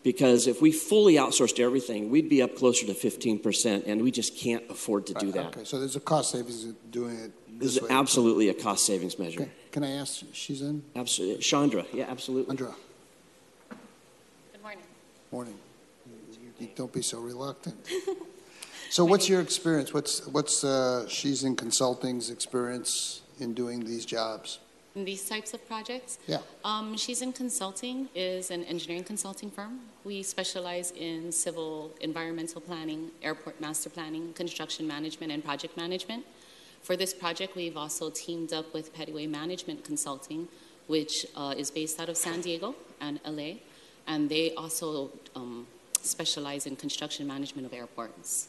[SPEAKER 15] Because if we fully outsourced everything, we'd be up closer to 15%, and we just can't afford to do that.
[SPEAKER 6] Okay, so there's a cost savings in doing it
[SPEAKER 15] This
[SPEAKER 6] this
[SPEAKER 15] is
[SPEAKER 6] way.
[SPEAKER 15] absolutely a cost savings measure.
[SPEAKER 6] Okay. Can I ask, she's in?
[SPEAKER 15] Absolutely. Chandra, yeah, absolutely.
[SPEAKER 6] Chandra,
[SPEAKER 16] Good morning.
[SPEAKER 6] morning. You don't be so reluctant. So what's your experience? What's she's in consulting's experience in doing these jobs?
[SPEAKER 16] In these types of projects?
[SPEAKER 6] Yeah.
[SPEAKER 16] She's in consulting, is an engineering consulting firm. We specialize in civil environmental planning, airport master planning, construction management, and project management. For this project, we've also teamed up with Pettyway Management Consulting, which is based out of San Diego and LA, and they also specialize in construction management of airports.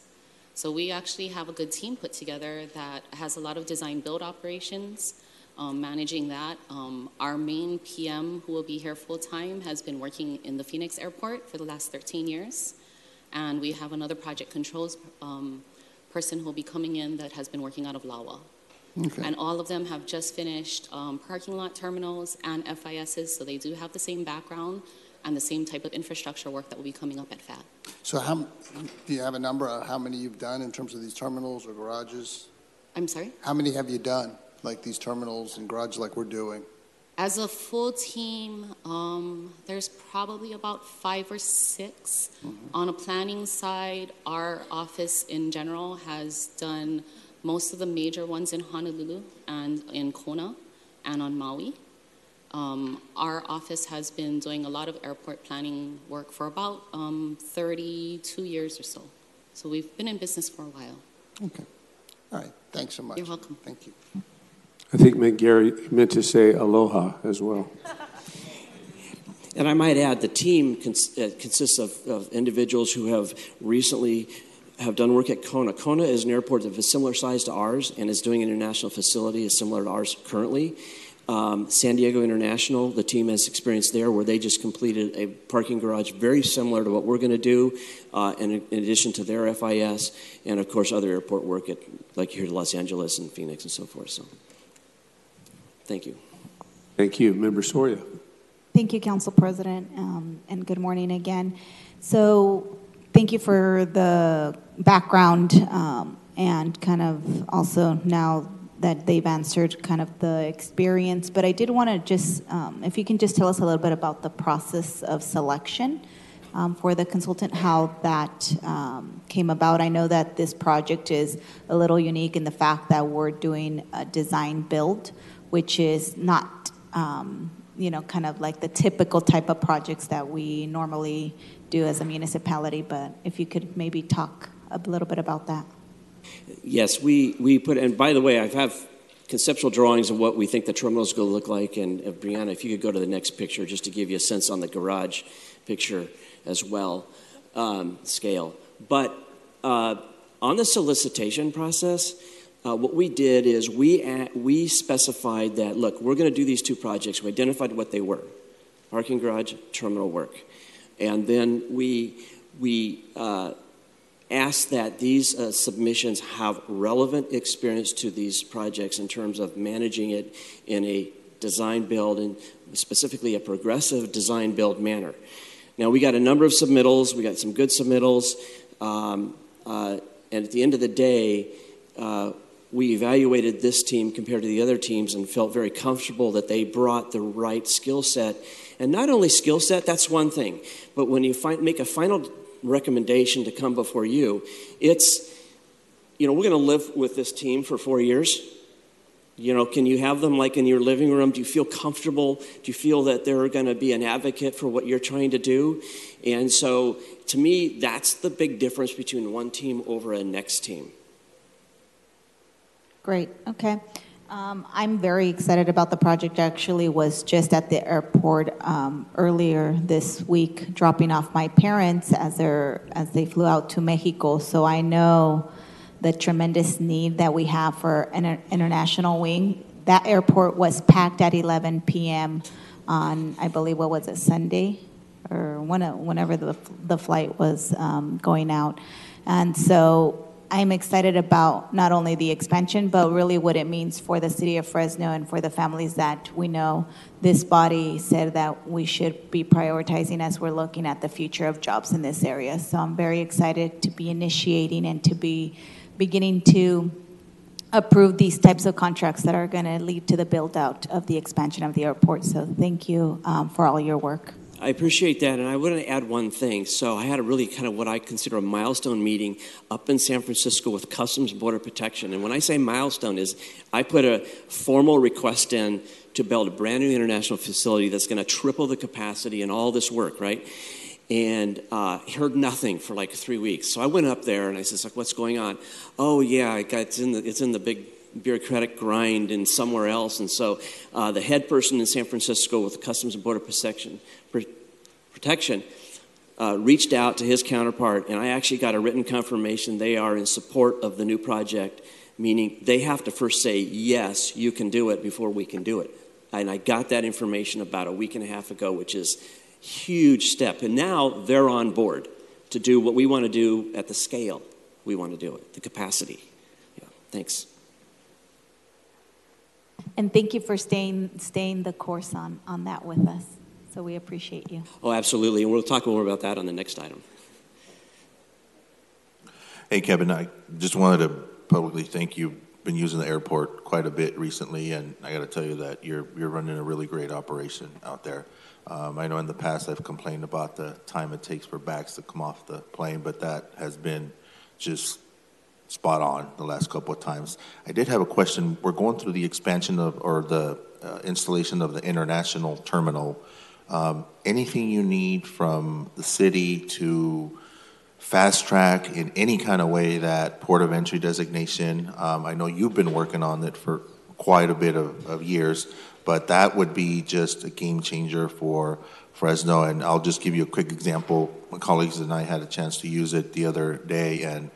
[SPEAKER 16] So we actually have a good team put together that has a lot of design build operations, managing that. Our main PM, who will be here full-time, has been working in the Phoenix airport for the last 13 years. And we have another project controls person who will be coming in that has been working out of LAWA.
[SPEAKER 6] Okay.
[SPEAKER 16] And all of them have just finished parking lot terminals and FISs, so they do have the same background and the same type of infrastructure work that will be coming up at FAT.
[SPEAKER 6] So do you have a number of how many you've done in terms of these terminals or garages?
[SPEAKER 16] I'm sorry?
[SPEAKER 6] How many have you done, like these terminals and garages like we're doing?
[SPEAKER 16] As a full team, there's probably about 5 or 6. On a planning side, our office in general has done most of the major ones in Honolulu and in Kona and on Maui. Our office has been doing a lot of airport planning work for about 32 years or so. So we've been in business for a while.
[SPEAKER 6] Okay. All right. Thanks so much.
[SPEAKER 16] You're welcome.
[SPEAKER 6] Thank you.
[SPEAKER 1] I think Gary meant to say aloha as well.
[SPEAKER 15] And I might add, the team consists of individuals who have recently have done work at Kona. Kona is an airport of a similar size to ours and is doing an international facility is similar to ours currently. San Diego International, the team has experience there where they just completed a parking garage very similar to what we're going to do, in addition to their FIS, and of course other airport work at, like here to Los Angeles and Phoenix and so forth. So, thank you.
[SPEAKER 1] Thank you. Member Soria.
[SPEAKER 13] Thank you, Council President, and good morning again. So thank you for the background and kind of also now that they've answered kind of the experience. But I did want to just, if you can just tell us a little bit about the process of selection for the consultant, how that came about. I know that this project is a little unique in the fact that we're doing a design build, which is not, kind of like the typical type of projects that we normally do as a municipality. But if you could maybe talk a little bit about that.
[SPEAKER 15] Yes, we put, and by the way, I have conceptual drawings of what we think the terminal is going to look like. And Brianna, if you could go to the next picture just to give you a sense on the garage picture as well, scale. But on the solicitation process, what we did is we specified that, look, we're going to do these 2 projects. We identified what they were, parking garage, terminal work. And then we asked that these submissions have relevant experience to these projects in terms of managing it in a design build and specifically a progressive design build manner. Now, we got a number of submittals. We got some good submittals. And at the end of the day, we evaluated this team compared to the other teams and felt very comfortable that they brought the right skill set. And not only skill set, that's one thing, but when you make a final recommendation to come before you, it's, we're going to live with this team for 4 years. Can you have them like in your living room? Do you feel comfortable? Do you feel that they're going to be an advocate for what you're trying to do? And so, to me, that's the big difference between one team over a next team.
[SPEAKER 13] Great. Okay. I'm very excited about the project. Actually, was just at the airport earlier this week, dropping off my parents as they flew out to Mexico. So I know the tremendous need that we have for an international wing. That airport was packed at 11 p.m. on, I believe, what was it, Sunday, or whenever the flight was going out, and so. I'm excited about not only the expansion, but really what it means for the city of Fresno and for the families that we know this body said that we should be prioritizing as we're looking at the future of jobs in this area. So I'm very excited to be initiating and to be beginning to approve these types of contracts that are going to lead to the build out of the expansion of the airport. So thank you for all your work.
[SPEAKER 15] I appreciate that, and I want to add one thing. So I had a really kind of what I consider a milestone meeting up in San Francisco with Customs and Border Protection. And when I say milestone is I put a formal request in to build a brand new international facility that's going to triple the capacity and all this work, right? And heard nothing for like 3 weeks. So I went up there and I said, like, what's going on? Oh, yeah, it's in the big bureaucratic grind and somewhere else. And so the head person in San Francisco with Customs and Border Protection reached out to his counterpart, and I actually got a written confirmation they are in support of the new project, meaning they have to first say, yes, you can do it before we can do it. And I got that information about a week and a half ago, which is a huge step. And now they're on board to do what we want to do at the scale we want to do it, the capacity. Yeah, thanks.
[SPEAKER 13] And thank you for staying the course on that with us. So we appreciate you.
[SPEAKER 15] Oh, absolutely. And we'll talk more about that on the next item.
[SPEAKER 11] Hey, Kevin, I just wanted to publicly thank you. Been using the airport quite a bit recently, and I got to tell you that you're running a really great operation out there. I know in the past I've complained about the time it takes for bags to come off the plane, but that has been just spot on the last couple of times. I did have a question. We're going through the expansion or the installation of the international terminal. Anything you need from the city to fast track in any kind of way that port of entry designation? I know you've been working on it for quite a bit of years, but that would be just a game changer for Fresno. And I'll just give you a quick example. My colleagues and I had a chance to use it the other day, and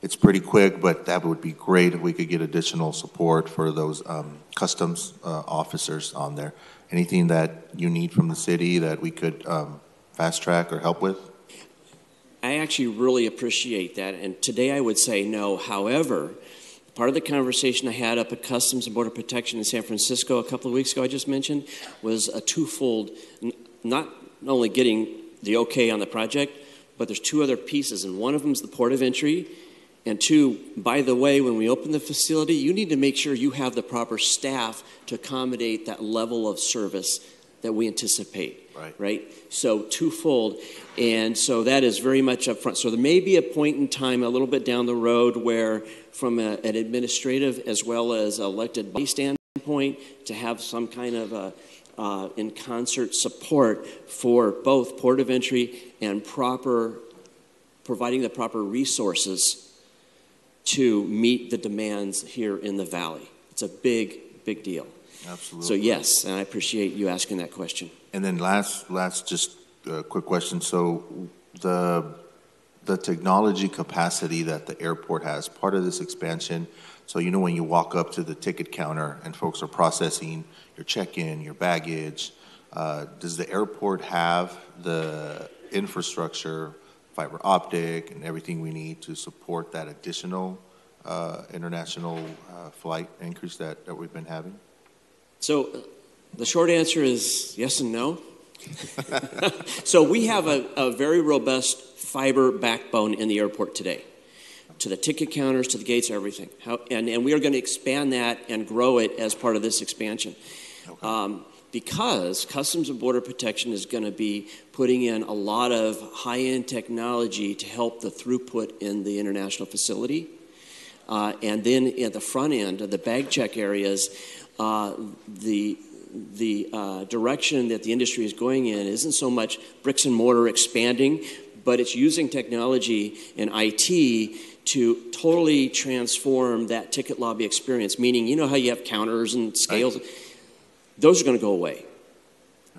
[SPEAKER 11] it's pretty quick, but that would be great if we could get additional support for those customs officers on there. Anything that you need from the city that we could fast track or help with?
[SPEAKER 15] I actually really appreciate that, and today I would say no. However, part of the conversation I had up at Customs and Border Protection in San Francisco a couple of weeks ago I just mentioned was a twofold, not only getting the okay on the project, but there's two other pieces, and one of them is the port of entry, and two, by the way, when we open the facility, you need to make sure you have the proper staff to accommodate that level of service that we anticipate, right? So twofold, and so that is very much up front. So there may be a point in time a little bit down the road where from an administrative as well as elected body standpoint to have some kind of a in concert support for both port of entry and providing the proper resources to meet the demands here in the valley. It's a big, big deal.
[SPEAKER 11] Absolutely.
[SPEAKER 15] So yes, and I appreciate you asking that question.
[SPEAKER 11] And then last just a quick question. So the technology capacity that the airport has, part of this expansion, so you know when you walk up to the ticket counter and folks are processing your check-in, your baggage, does the airport have the infrastructure, fiber optic, and everything we need to support that additional international flight increase that we've been having?
[SPEAKER 15] So the short answer is yes and no. So we have a very robust fiber backbone in the airport today, to the ticket counters, to the gates, everything. And we are going to expand that and grow it as part of this expansion. Okay. Because Customs and Border Protection is going to be putting in a lot of high-end technology to help the throughput in the international facility. And then at the front end of the bag check areas, the direction that the industry is going in isn't so much bricks and mortar expanding, but it's using technology and IT to totally transform that ticket lobby experience, meaning, you know how you have counters and scales? Those are going to go away.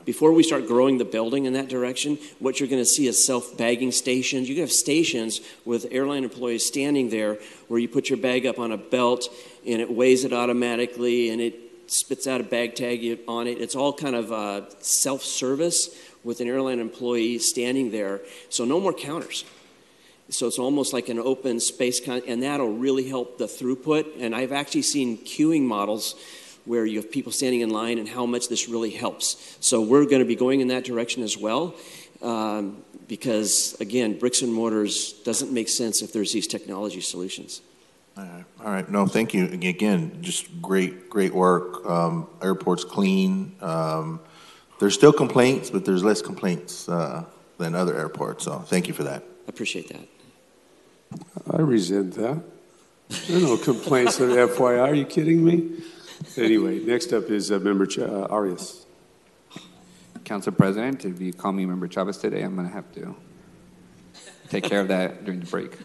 [SPEAKER 15] Before we start growing the building in that direction, what you're going to see is self-bagging stations. You can have stations with airline employees standing there where you put your bag up on a belt and it weighs it automatically and it spits out a bag tag on it. It's all kind of self-service with an airline employee standing there. So no more counters. So it's almost like an open space, and that'll really help the throughput. And I've actually seen queuing models where you have people standing in line and how much this really helps. So we're going to be going in that direction as well because, again, bricks and mortars doesn't make sense if there's these technology solutions.
[SPEAKER 11] All right. No, thank you. Again, just great work. Airport's clean. There's still complaints, but there's less complaints than other airports. So thank you for that.
[SPEAKER 15] I appreciate that.
[SPEAKER 1] I resent that. There are no complaints on FYI. Are you kidding me? Anyway, next up is Member Arias.
[SPEAKER 4] Council President, if you call me Member Chavez today, I'm going to have to take care of that during the break.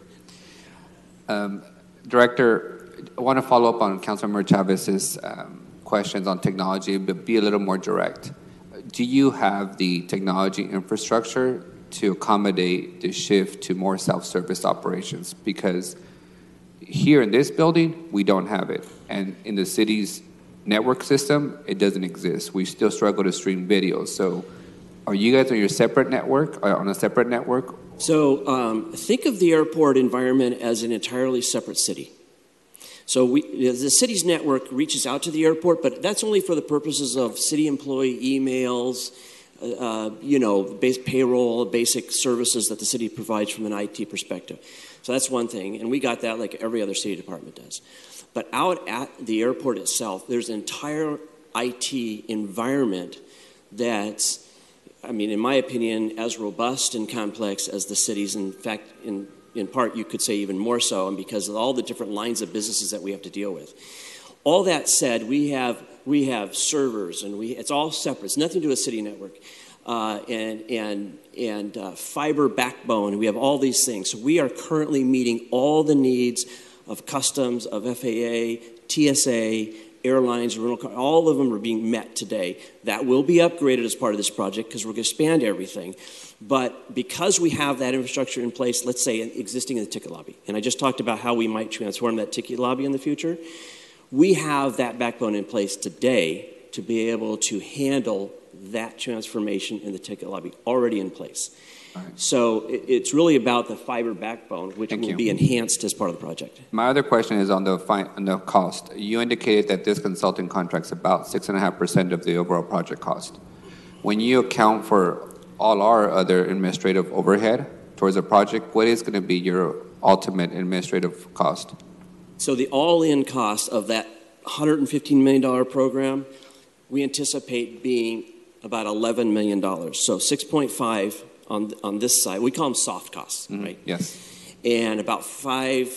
[SPEAKER 4] Director, I want to follow up on Councilmember Chavez's questions on technology, but be a little more direct. Do you have the technology infrastructure to accommodate the shift to more self-service operations? Because here in this building, we don't have it. And in the city's network system, it doesn't exist. We still struggle to stream videos. So are you guys on your separate network, on a separate network?
[SPEAKER 15] So think of the airport environment as an entirely separate city. So the city's network reaches out to the airport, but that's only for the purposes of city employee emails, payroll, basic services that the city provides from an IT perspective. So that's one thing, and we got that like every other city department does. But out at the airport itself, there's an entire IT environment that's, in my opinion, as robust and complex as the city's. In fact, in part, you could say even more so, and because of all the different lines of businesses that we have to deal with. All that said, we have servers, and it's all separate. It's nothing to do with city network, and fiber backbone. We have all these things. So we are currently meeting all the needs of customs, of FAA, TSA, airlines, rental car. All of them are being met today. That will be upgraded as part of this project because we're going to expand everything. But because we have that infrastructure in place, let's say existing in the ticket lobby, and I just talked about how we might transform that ticket lobby in the future, we have that backbone in place today to be able to handle that transformation in the ticket lobby already in place. Right. So it's really about the fiber backbone, which will be enhanced as part of the project.
[SPEAKER 4] My other question is on the cost. You indicated that this consulting contract is about 6.5% of the overall project cost. When you account for all our other administrative overhead towards a project, what is going to be your ultimate administrative cost?
[SPEAKER 15] So the all-in cost of that $115 million program, we anticipate being about $11 million. So 6.5 on this side. We call them soft costs, right?
[SPEAKER 4] Yes.
[SPEAKER 15] And about $5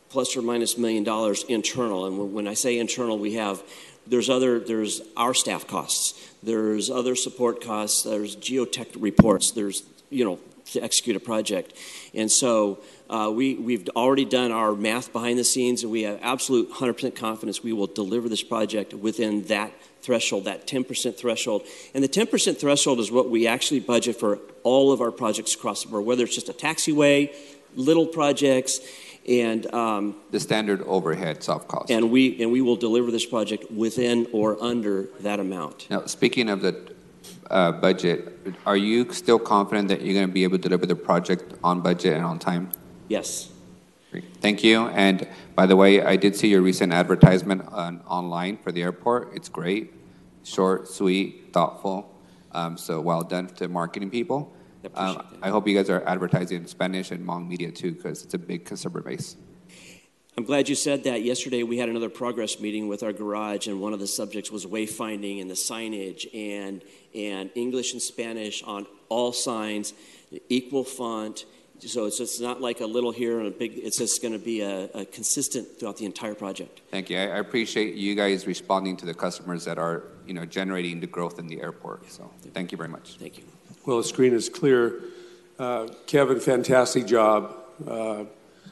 [SPEAKER 15] plus or minus $1 million internal. And when I say internal, there's our staff costs. There's other support costs. There's geotech reports. There's, to execute a project. And so we've already done our math behind the scenes, and we have absolute 100% confidence we will deliver this project within that threshold, that 10% threshold. And the 10% threshold is what we actually budget for all of our projects across the board, whether it's just a taxiway, little projects, and
[SPEAKER 4] the standard overhead soft cost.
[SPEAKER 15] And we will deliver this project within or under that amount.
[SPEAKER 4] Now, speaking of the budget, are you still confident that you're going to be able to deliver the project on budget and on time?
[SPEAKER 15] Yes.
[SPEAKER 4] Great. Thank you. And by the way, I did see your recent advertisement online for the airport. It's great. Short, sweet, thoughtful. So well done to marketing people. I hope you guys are advertising in Spanish and Hmong media too, because it's a big consumer base.
[SPEAKER 15] I'm glad you said that. Yesterday we had another progress meeting with our garage, and one of the subjects was wayfinding and the signage and English and Spanish on all signs, equal font. So it's not like a little here and a big, it's just going to be a consistent throughout the entire project.
[SPEAKER 4] Thank you. I appreciate you guys responding to the customers that are, generating the growth in the airport. So thank you very much.
[SPEAKER 15] Thank you.
[SPEAKER 1] Well, the screen is clear. Kevin, fantastic job.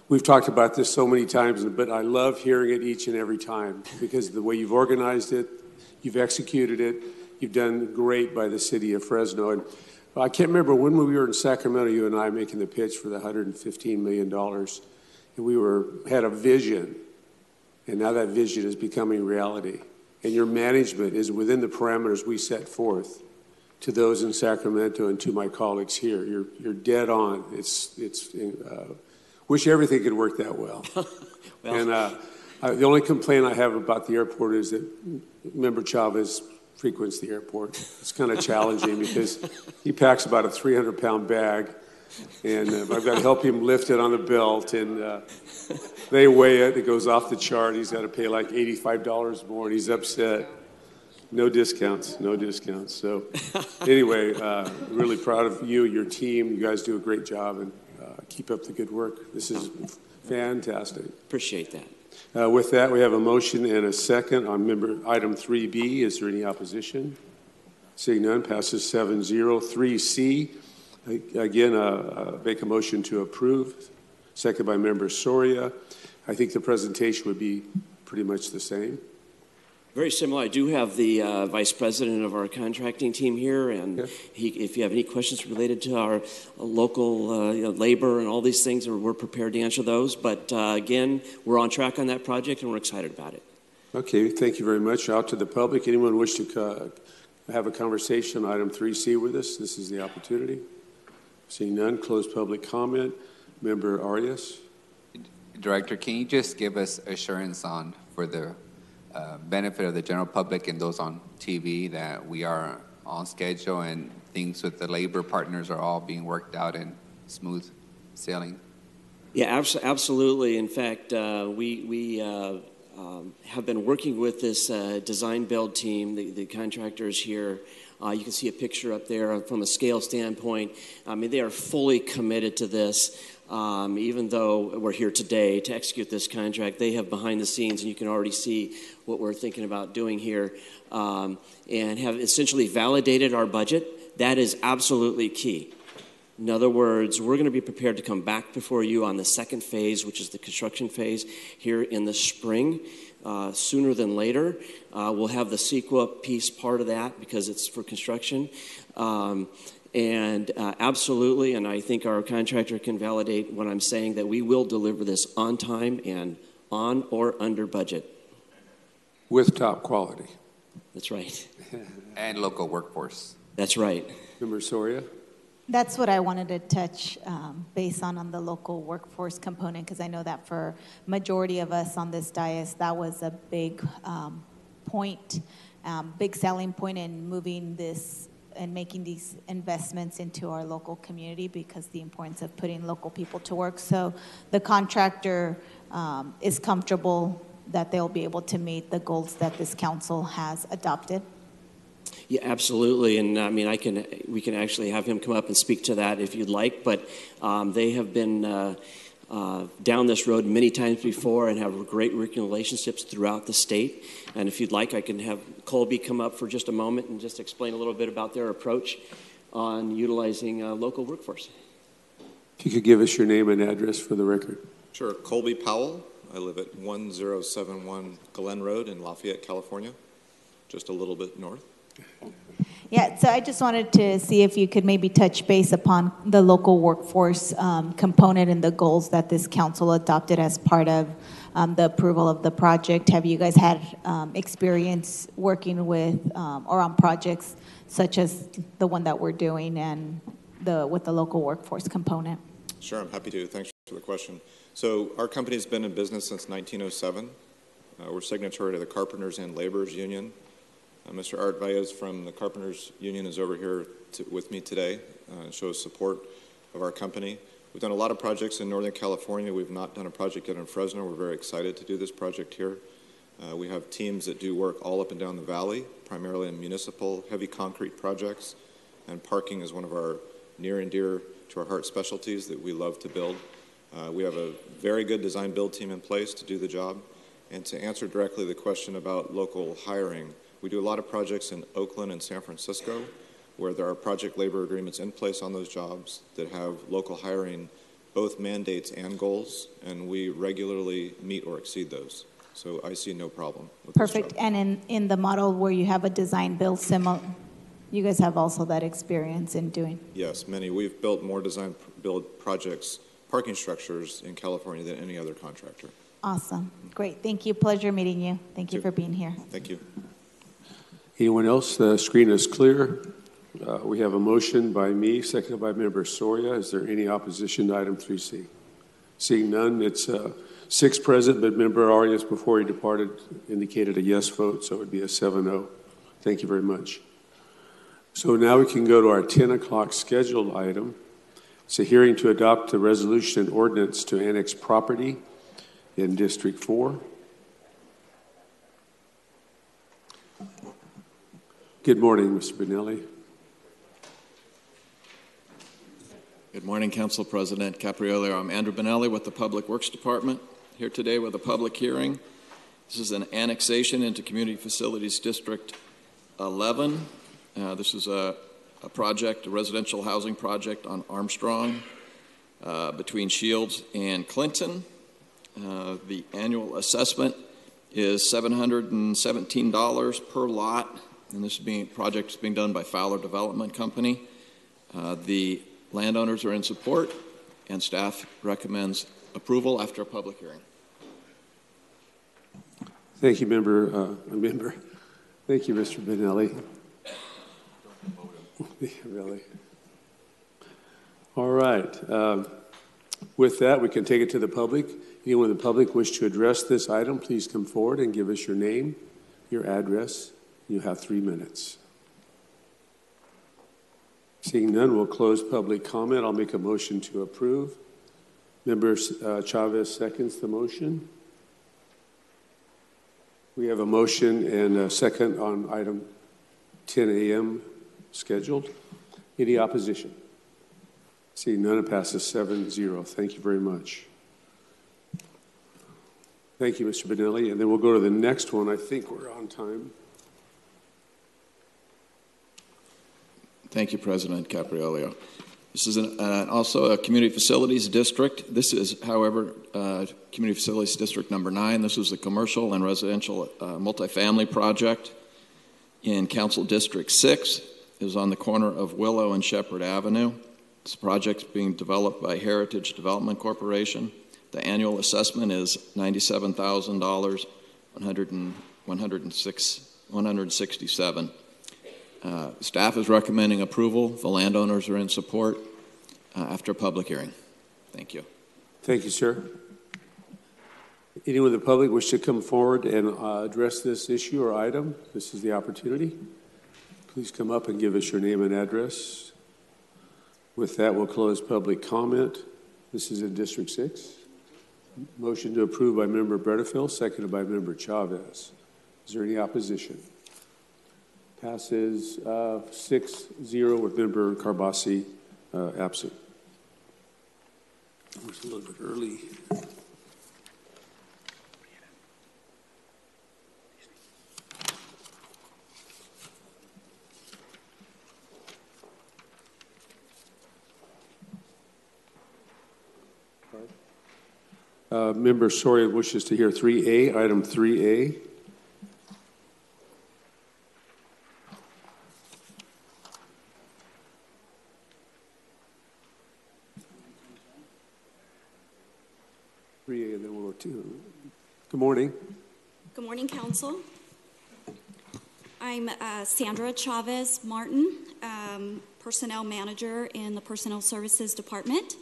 [SPEAKER 1] we've talked about this so many times, but I love hearing it each and every time because of the way you've organized it, you've executed it, you've done great by the city of Fresno. And I can't remember when we were in Sacramento, you and I making the pitch for the $115 million, and we had a vision, and now that vision is becoming reality. And your management is within the parameters we set forth to those in Sacramento and to my colleagues here. You're dead on. Wish everything could work that well. And the only complaint I have about the airport is that Member Chavez frequents the airport. It's kind of challenging because he packs about a 300-pound bag, and I've got to help him lift it on the belt, and they weigh it. It goes off the chart. He's got to pay like $85 more, and he's upset. No discounts, no discounts. So anyway, really proud of you, your team. You guys do a great job, and keep up the good work. This is fantastic.
[SPEAKER 15] Appreciate that.
[SPEAKER 1] With that, we have a motion and a second on item 3B. Is there any opposition? Seeing none, passes 7-0. 3C, again, make a motion to approve. Second by Member Soria. I think the presentation would be pretty much the same.
[SPEAKER 15] Very similar. I do have the vice president of our contracting team here, and if you have any questions related to our local labor and all these things, we're prepared to answer those. But again, we're on track on that project, and we're excited about it.
[SPEAKER 1] Okay, thank you very much. Out to the public, anyone wish to have a conversation on item 3C with us? This is the opportunity. Seeing none, close public comment. Member Arias.
[SPEAKER 4] Director, can you just give us assurance for the benefit of the general public and those on TV that we are on schedule and things with the labor partners are all being worked out and smooth sailing?
[SPEAKER 15] Yeah, absolutely. In fact, we have been working with this design build team, the contractors here. You can see a picture up there from a scale standpoint. I mean, they are fully committed to this. Even though we're here today to execute this contract, they have behind the scenes, and you can already see what we're thinking about doing here, and have essentially validated our budget. That is absolutely key. In other words, we're going to be prepared to come back before you on the second phase, which is the construction phase, here in the spring, sooner than later. We'll have the CEQA piece part of that because it's for construction. And absolutely, and I think our contractor can validate what I'm saying, that we will deliver this on time and on or under budget.
[SPEAKER 1] With top quality.
[SPEAKER 15] That's right.
[SPEAKER 4] And local workforce.
[SPEAKER 15] That's right.
[SPEAKER 1] Member Soria?
[SPEAKER 13] That's what I wanted to touch base on the local workforce component, because I know that for majority of us on this dais, that was a big point, big selling point in moving this and making these investments into our local community, because the importance of putting local people to work. So the contractor is comfortable that they'll be able to meet the goals that this council has adopted.
[SPEAKER 15] Yeah, absolutely. And I mean, we can actually have him come up and speak to that if you'd like. But they have been down this road many times before and have great working relationships throughout the state. And if you'd like, I can have Colby come up for just a moment and just explain a little bit about their approach on utilizing local workforce.
[SPEAKER 1] If you could give us your name and address for the record.
[SPEAKER 17] Sure. Colby Powell. I live at 1071 Glen Road in Lafayette, California, just a little bit north.
[SPEAKER 13] Yeah, so I just wanted to see if you could maybe touch base upon the local workforce component and the goals that this council adopted as part of the approval of the project. Have you guys had experience working with or on projects such as the one that we're doing and with the local workforce component?
[SPEAKER 17] Sure, I'm happy to. Thanks for the question. So our company has been in business since 1907. We're signatory to the Carpenters and Laborers Union. Mr. Art Valles from the Carpenters Union is over here with me today and shows support of our company. We've done a lot of projects in Northern California. We've not done a project yet in Fresno. We're very excited to do this project here. We have teams that do work all up and down the valley, primarily in municipal heavy concrete projects, and parking is one of our near and dear to our heart specialties that we love to build. We have a very good design build team in place to do the job. And to answer directly the question about local hiring, we do a lot of projects in Oakland and San Francisco where there are project labor agreements in place on those jobs that have local hiring both mandates and goals, and we regularly meet or exceed those. So I see no problem with
[SPEAKER 13] Perfect.
[SPEAKER 17] this job.
[SPEAKER 13] And in the model where you have a design build similar, you guys have also that experience in doing?
[SPEAKER 17] Yes, many. We've built more design build projects, parking structures in California than any other contractor.
[SPEAKER 13] Awesome. Great. Thank you. Pleasure meeting you. Thank you for being here.
[SPEAKER 17] Thank you.
[SPEAKER 1] Anyone else? The screen is clear. We have a motion by me, seconded by Member Soria. Is there any opposition to item 3C? Seeing none, it's 6 present, but Member Arias, before he departed, indicated a yes vote, so it would be a 7-0. Thank you very much. So now we can go to our 10 o'clock scheduled item. It's a hearing to adopt a resolution and ordinance to annex property in District 4. Good morning, Mr. Benelli.
[SPEAKER 18] Good morning, Council President Capriolio. I'm Andrew Benelli with the Public Works Department, here today with a public hearing. This is an annexation into Community Facilities District 11. This is a project, a residential housing project on Armstrong between Shields and Clinton. The annual assessment is $717 per lot, and this project is being done by Fowler Development Company. The landowners are in support, and staff recommends approval after a public hearing.
[SPEAKER 1] Thank you, member. Thank you, Mr. Benelli. Really? All right. With that, we can take it to the public. Anyone in the public wish to address this item, please come forward and give us your name, your address. You have 3 minutes. Seeing none, we'll close public comment. I'll make a motion to approve. Member Chavez seconds the motion. We have a motion and a second on item 10 a.m. scheduled. Any opposition? Seeing none, it passes 7-0. Thank you very much. Thank you, Mr. Benelli. And then we'll go to the next one. I think we're on time.
[SPEAKER 18] Thank you, President Capriolio. This is also a Community Facilities District. This is, however, Community Facilities District number 9. This is a commercial and residential multifamily project in Council District 6. It is on the corner of Willow and Shepherd Avenue. This project is being developed by Heritage Development Corporation. The annual assessment is $97,000, $167. Staff is recommending approval. The landowners are in support after a public hearing. Thank you.
[SPEAKER 1] Thank you, sir. Anyone in the public wish to come forward and address this issue or item? This is the opportunity. Please come up and give us your name and address. With that, we'll close public comment. This is in District 6. Motion to approve by Member Bredefield, seconded by Member Chavez. Is there any opposition? Passes 6-0 with Member Carbasi absent. It was a little bit early. Member Soria wishes to hear 3A, item 3A. And then we'll go to. Good morning.
[SPEAKER 19] Good morning, Council. I'm Sandra Chavez Martin, Personnel Manager in the Personnel Services Department.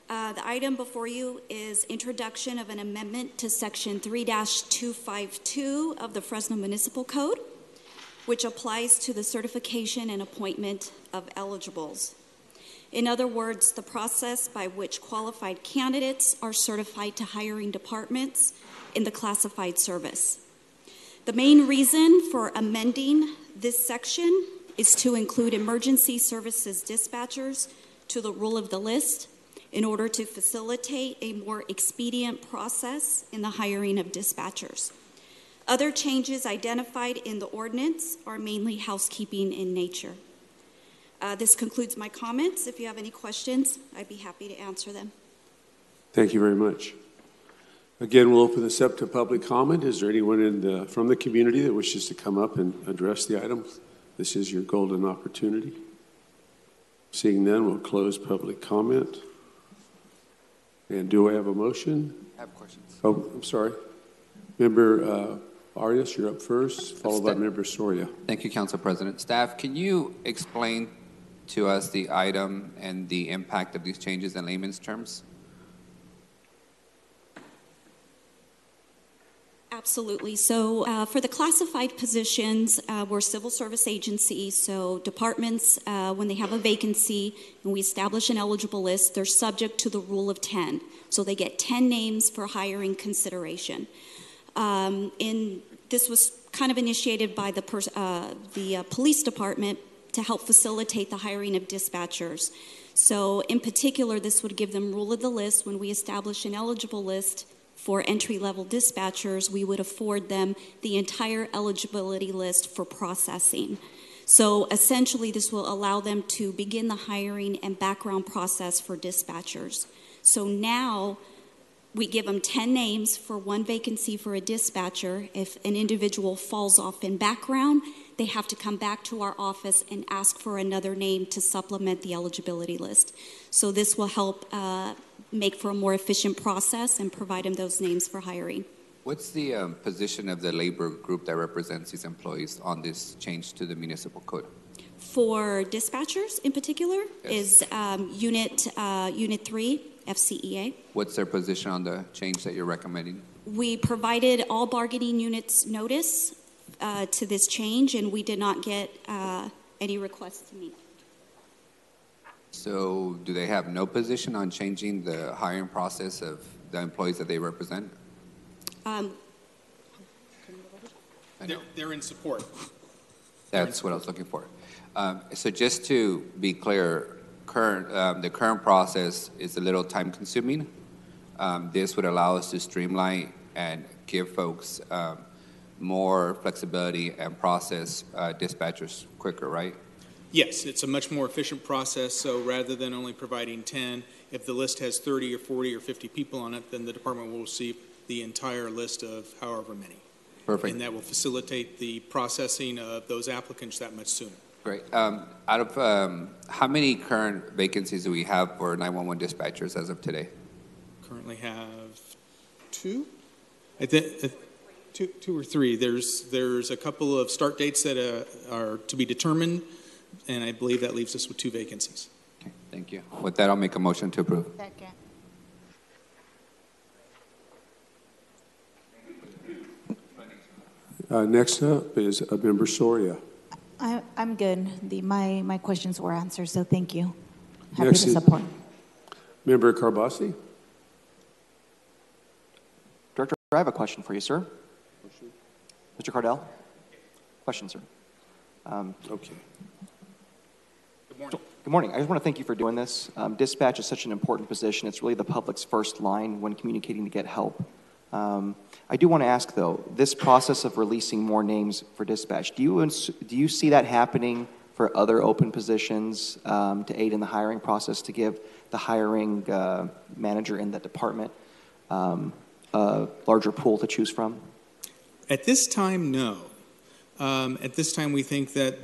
[SPEAKER 19] The item before you is introduction of an amendment to Section 3-252 of the Fresno Municipal Code, which applies to the certification and appointment of eligibles. In other words, the process by which qualified candidates are certified to hiring departments in the classified service. The main reason for amending this section is to include emergency services dispatchers to the rule of the list in order to facilitate a more expedient process in the hiring of dispatchers. Other changes identified in the ordinance are mainly housekeeping in nature. This concludes my comments. If you have any questions, I'd be happy to answer them.
[SPEAKER 1] Thank you very much. Again, we'll open this up to public comment. Is there anyone from the community that wishes to come up and address the item? This is your golden opportunity. Seeing none, we'll close public comment. And do I have a motion?
[SPEAKER 4] I have questions.
[SPEAKER 1] Oh, I'm sorry. Member Arias, you're up first, followed by Member Soria.
[SPEAKER 4] Thank you, Council President. Staff, can you explain to us the item and the impact of these changes in layman's terms?
[SPEAKER 19] Absolutely. So for the classified positions, we're civil service agencies, so departments, when they have a vacancy and we establish an eligible list, they're subject to the rule of 10. So they get 10 names for hiring consideration. This was kind of initiated by the police department to help facilitate the hiring of dispatchers. So in particular, this would give them rule of the list. When we establish an eligible list for entry-level dispatchers, we would afford them the entire eligibility list for processing. So essentially, this will allow them to begin the hiring and background process for dispatchers. So now we give them 10 names for one vacancy for a dispatcher. If an individual falls off in background, they have to come back to our office and ask for another name to supplement the eligibility list. So this will help make for a more efficient process and provide them those names for hiring.
[SPEAKER 4] What's the position of the labor group that represents these employees on this change to the municipal code?
[SPEAKER 19] For dispatchers in particular,
[SPEAKER 4] Yes.
[SPEAKER 19] is Unit 3, FCEA.
[SPEAKER 4] What's their position on the change that you're recommending?
[SPEAKER 19] We provided all bargaining units notice to this change, and we did not get any requests to meet.
[SPEAKER 4] So do they have no position on changing the hiring process of the employees that they represent?
[SPEAKER 20] They're in support.
[SPEAKER 4] That's what I was looking for. So just to be clear, the current process is a little time consuming. This would allow us to streamline and give folks more flexibility and process dispatchers quicker, right?
[SPEAKER 20] Yes, it's a much more efficient process, so rather than only providing 10, if the list has 30 or 40 or 50 people on it, then the department will receive the entire list of however many.
[SPEAKER 4] Perfect.
[SPEAKER 20] And that will facilitate the processing of those applicants that much sooner.
[SPEAKER 4] Great. Out of how many current vacancies do we have for 911 dispatchers as of today?
[SPEAKER 20] Currently have 2? I think two or 3. There's a couple of start dates that are to be determined, and I believe that leaves us with 2 vacancies.
[SPEAKER 4] Okay, thank you. With that, I'll make a motion to approve.
[SPEAKER 13] Second.
[SPEAKER 1] Next up is Member Soria.
[SPEAKER 21] I'm good. My questions were answered, so thank you. Happy
[SPEAKER 1] Next
[SPEAKER 21] to
[SPEAKER 1] is
[SPEAKER 21] support.
[SPEAKER 1] Member Carbasi.
[SPEAKER 3] Director, I have a question for you, sir. Mr. Cardell? Question, sir.
[SPEAKER 1] Okay.
[SPEAKER 20] Good morning.
[SPEAKER 3] Good morning. I just want to thank you for doing this. Dispatch is such an important position. It's really the public's first line when communicating to get help. I do want to ask, though, this process of releasing more names for dispatch, do you see that happening for other open positions to aid in the hiring process, to give the hiring manager in the department a larger pool to choose from?
[SPEAKER 20] At this time, no. At this time, we think that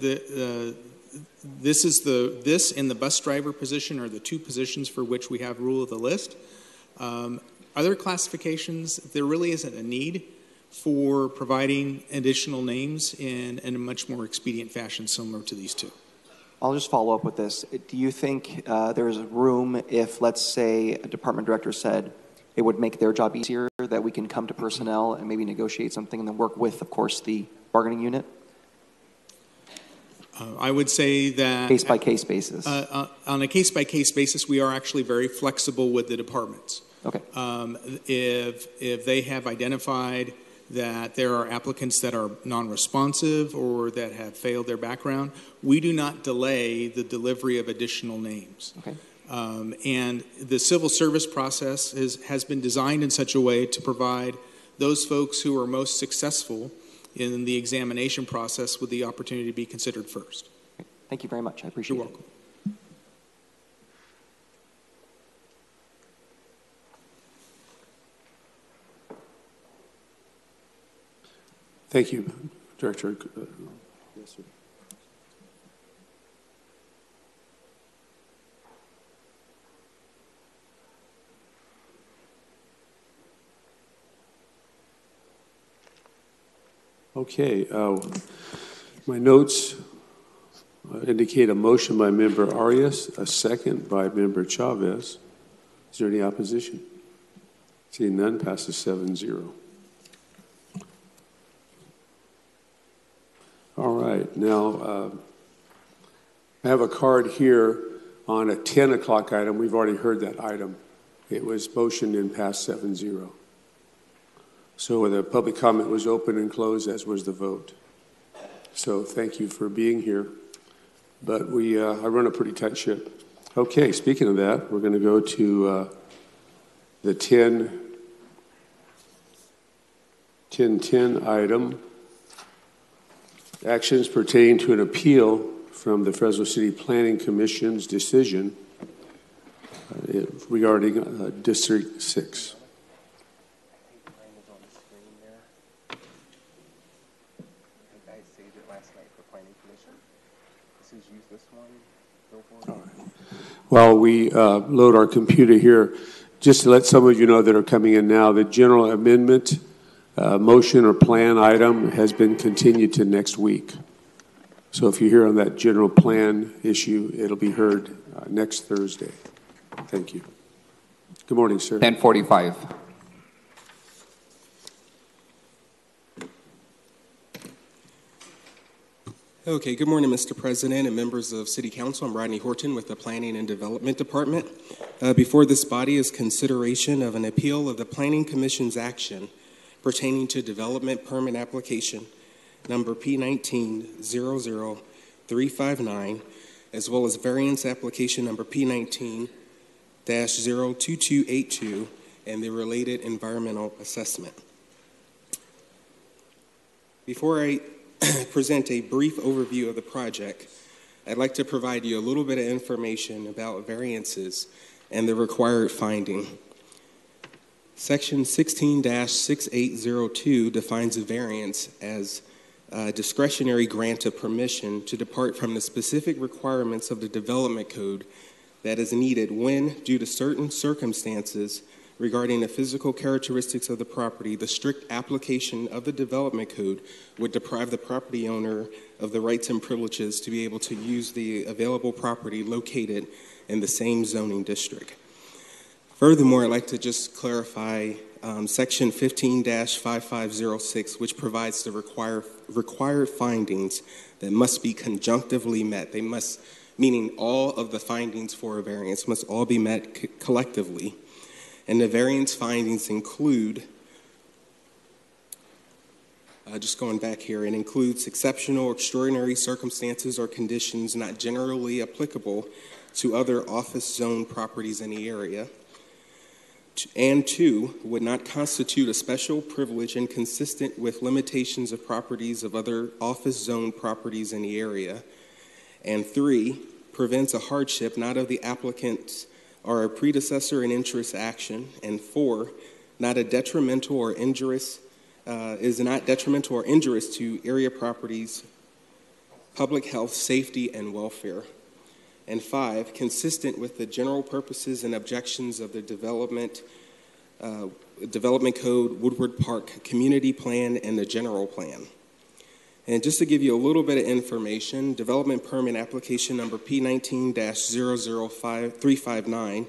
[SPEAKER 20] this and the bus driver position are the 2 positions for which we have rule of the list. Other classifications, there really isn't a need for providing additional names in a much more expedient fashion similar to these 2.
[SPEAKER 3] I'll just follow up with this. Do you think there's room if, let's say, a department director said it would make their job easier, that we can come to personnel and maybe negotiate something and then work with, of course, the bargaining unit?
[SPEAKER 20] I would say that
[SPEAKER 3] Case-by-case basis.
[SPEAKER 20] On a case-by-case basis, we are actually very flexible with the departments.
[SPEAKER 3] Okay.
[SPEAKER 20] If they have identified that there are applicants that are non-responsive or that have failed their background, we do not delay the delivery of additional names.
[SPEAKER 3] Okay.
[SPEAKER 20] And the civil service process has been designed in such a way to provide those folks who are most successful in the examination process with the opportunity to be considered first.
[SPEAKER 3] Thank you very much. I appreciate it.
[SPEAKER 20] You're welcome.
[SPEAKER 1] Thank you, Director. Yes, sir. Okay, my notes indicate a motion by Member Arias, a second by Member Chavez. Is there any opposition? Seeing none, passes 7-0. All right, now I have a card here on a 10 o'clock item. We've already heard that item. It was motioned and passed 7-0. So the public comment was open and closed, as was the vote. So thank you for being here. But I run a pretty tight ship. Okay, speaking of that, we're going to go to the 1010 item. Actions pertaining to an appeal from the Fresno City Planning Commission's decision regarding District 6. While we load our computer here, just to let some of you know that are coming in now, the general amendment motion or plan item has been continued to next week. So if you're here on that general plan issue, it'll be heard next Thursday. Thank you. Good morning, sir.
[SPEAKER 4] 10:45.
[SPEAKER 5] Okay, good morning, Mr. President and members of City Council. I'm Rodney Horton with the Planning and Development Department. Before this body is consideration of an appeal of the Planning Commission's action pertaining to development permit application number P19-00359, as well as variance application number P19-02282 and the related environmental assessment. Before I present a brief overview of the project, I'd like to provide you a little bit of information about variances and the required finding. Section 16-6802 defines a variance as a discretionary grant of permission to depart from the specific requirements of the development code that is needed when, due to certain circumstances regarding the physical characteristics of the property, the strict application of the development code would deprive the property owner of the rights and privileges to be able to use the available property located in the same zoning district. Furthermore, I'd like to just clarify Section 15-5506, which provides the required findings that must be conjunctively met. They must, meaning all of the findings for a variance must all be met collectively. And the variance findings include, just going back here, it includes exceptional or extraordinary circumstances or conditions not generally applicable to other office zone properties in the area. And 2, would not constitute a special privilege inconsistent with limitations of properties of other office zone properties in the area. And 3, prevents a hardship not of the applicant's or a predecessor in interest action. And 4, not a detrimental or injurious, is not detrimental or injurious to area properties, public health, safety, and welfare. And 5, consistent with the general purposes and objections of the development code, Woodward Park community plan, and the general plan. And just to give you a little bit of information, development permit application number P19-00359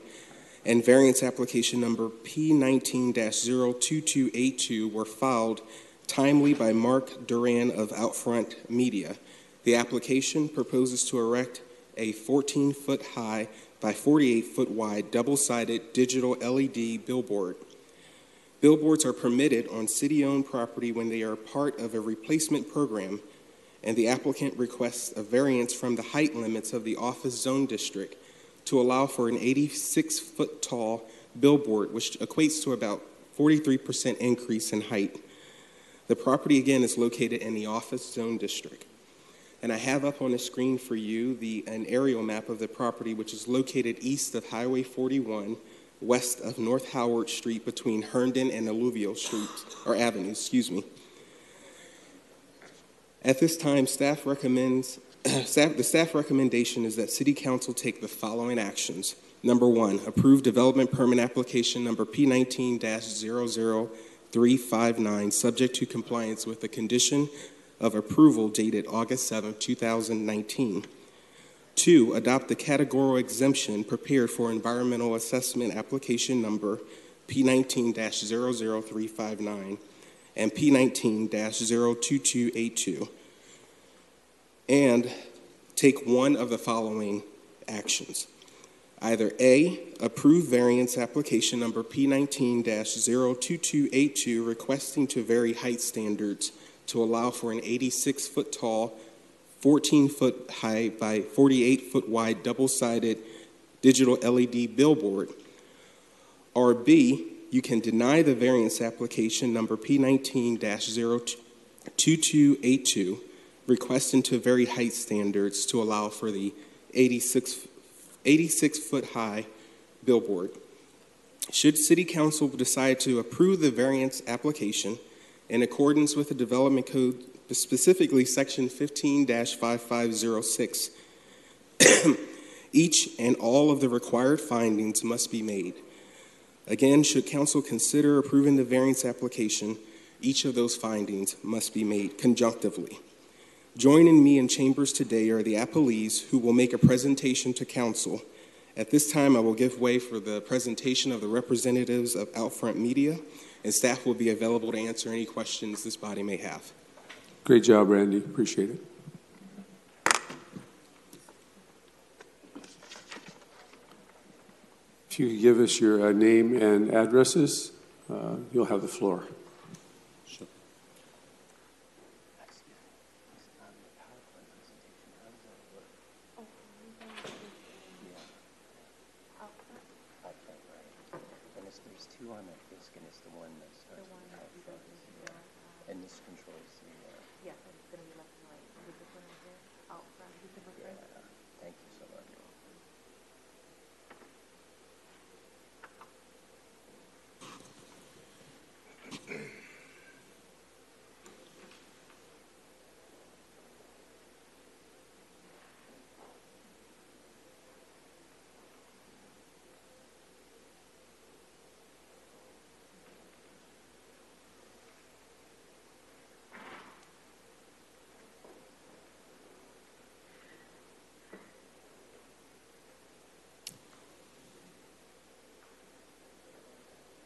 [SPEAKER 5] and variance application number P19-02282 were filed timely by Mark Duran of Outfront Media. The application proposes to erect a 14-foot high by 48-foot wide double-sided digital LED billboard. Billboards are permitted on city-owned property when they are part of a replacement program, and the applicant requests a variance from the height limits of the office zone district to allow for an 86-foot tall billboard, which equates to about 43% increase in height. The property, again, is located in the office zone district. And I have up on the screen for you an aerial map of the property, which is located east of Highway 41, west of North Howard Street, between Herndon and Alluvial Street, or Avenue, excuse me. At this time, the staff recommendation is that City Council take the following actions. Number 1, approve development permit application number P19-00359, subject to compliance with the condition of approval dated August 7, 2019. 2, adopt the categorical exemption prepared for environmental assessment application number P19-00359 and P19-02282, and take one of the following actions. Either A, approve variance application number P19-02282 requesting to vary height standards to allow for an 86-foot tall, 14-foot high by 48-foot wide double-sided digital LED billboard. Or B, you can deny the variance application number P19-02282 requesting to vary height standards to allow for the 86-foot high billboard. Should City Council decide to approve the variance application in accordance with the Development Code, specifically Section 15-5506, each and all of the required findings must be made. Again, should Council consider approving the variance application, each of those findings must be made conjunctively. Joining me in chambers today are the appellees who will make a presentation to Council. At this time, I will give way for the presentation of the representatives of Outfront Media, and staff will be available to answer any questions this body may have.
[SPEAKER 1] Great job, Randy. Appreciate it. If you could give us your name and addresses, you'll have the floor.
[SPEAKER 7] Sure. There's two on that disc, and it's the one that starts with out front. And this controls the... Yeah, it's going to be left and right. Is this one right here? Out front? Yeah. Thank you so much.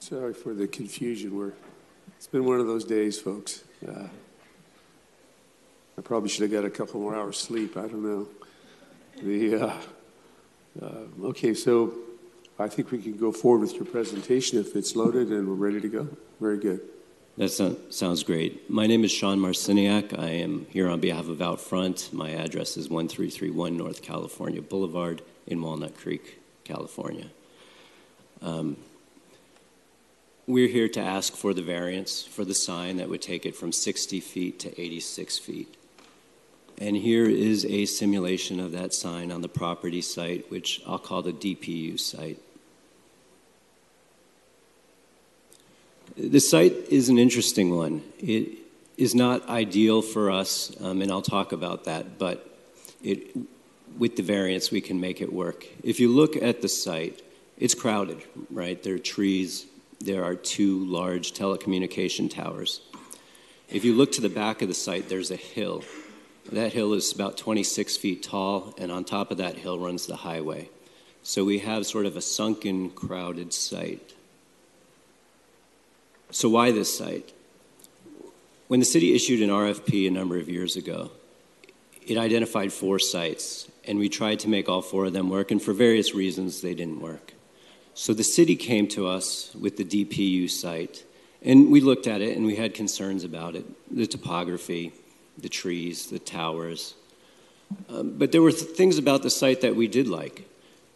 [SPEAKER 1] Sorry for the confusion. It's been one of those days, folks. I probably should have got a couple more hours sleep. I don't know. Okay, so I think we can go forward with your presentation if it's loaded and we're ready to go. Very good.
[SPEAKER 7] That sounds great. My name is Sean Marciniak. I am here on behalf of Outfront. My address is 1331 North California Boulevard in Walnut Creek, California. We're here to ask for the variance for the sign that would take it from 60 feet to 86 feet. And here is a simulation of that sign on the property site, which I'll call the DPU site. The site is an interesting one. It is not ideal for us, and I'll talk about that, but with the variance, we can make it work. If you look at the site, it's crowded, right? There are trees. There are two large telecommunication towers. If you look to the back of the site, there's a hill. That hill is about 26 feet tall, and on top of that hill runs the highway. So we have sort of a sunken, crowded site. So why this site? When the city issued an RFP a number of years ago, it identified 4 sites, and we tried to make all 4 of them work, and for various reasons, they didn't work. So the city came to us with the DPU site, and we looked at it, and we had concerns about it, the topography, the trees, the towers. But there were things about the site that we did like.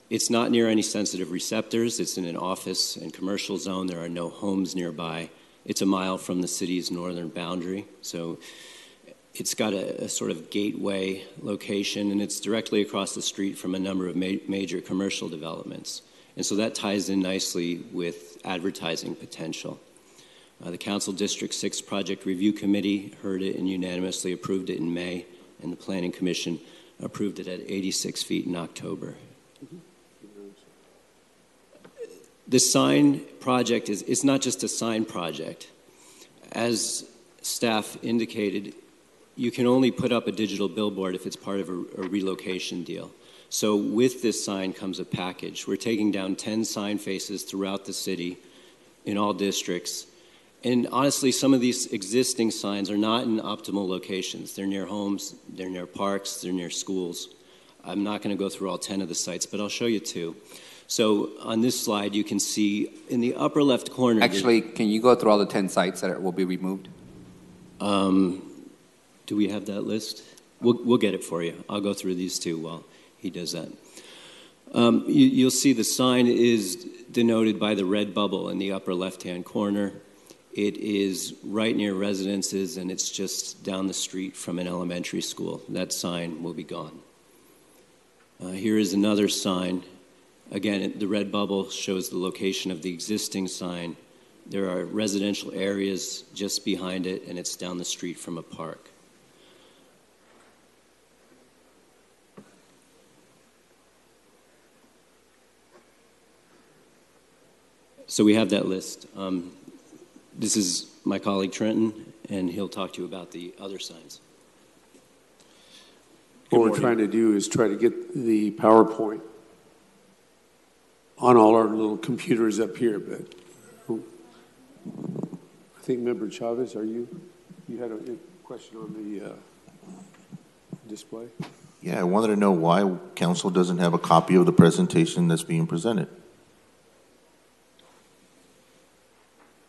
[SPEAKER 7] It's not near any sensitive receptors. It's in an office and commercial zone. There are no homes nearby. It's a mile from the city's northern boundary, so it's got a sort of gateway location, and it's directly across the street from a number of major commercial developments. And so that ties in nicely with advertising potential. The Council District 6 Project Review Committee heard it and unanimously approved it in May, and the Planning Commission approved it at 86 feet in October. The sign project it's not just a sign project. As staff indicated, you can only put up a digital billboard if it's part of a relocation deal. So with this sign comes a package. We're taking down 10 sign faces throughout the city in all districts. And honestly, some of these existing signs are not in optimal locations. They're near homes, they're near parks, they're near schools. I'm not going to go through all 10 of the sites, but I'll show you 2. So on this slide, you can see in the upper left corner.
[SPEAKER 4] Actually, can you go through all the 10 sites that will be removed?
[SPEAKER 7] Do we have that list? We'll get it for you. I'll go through these 2 while he does that. You'll see the sign is denoted by the red bubble in the upper left-hand corner. It is right near residences, and it's just down the street from an elementary school. That sign will be gone. Here is another sign. Again, the red bubble shows the location of the existing sign. There are residential areas just behind it, and it's down the street from a park. So we have that list. This is my colleague Trenton, and he'll talk to you about the other signs.
[SPEAKER 1] What we're trying to do is try to get the PowerPoint on all our little computers up here, but I think Member Chavez, you had a question on the display?
[SPEAKER 11] Yeah, I wanted to know why council doesn't have a copy of the presentation that's being presented.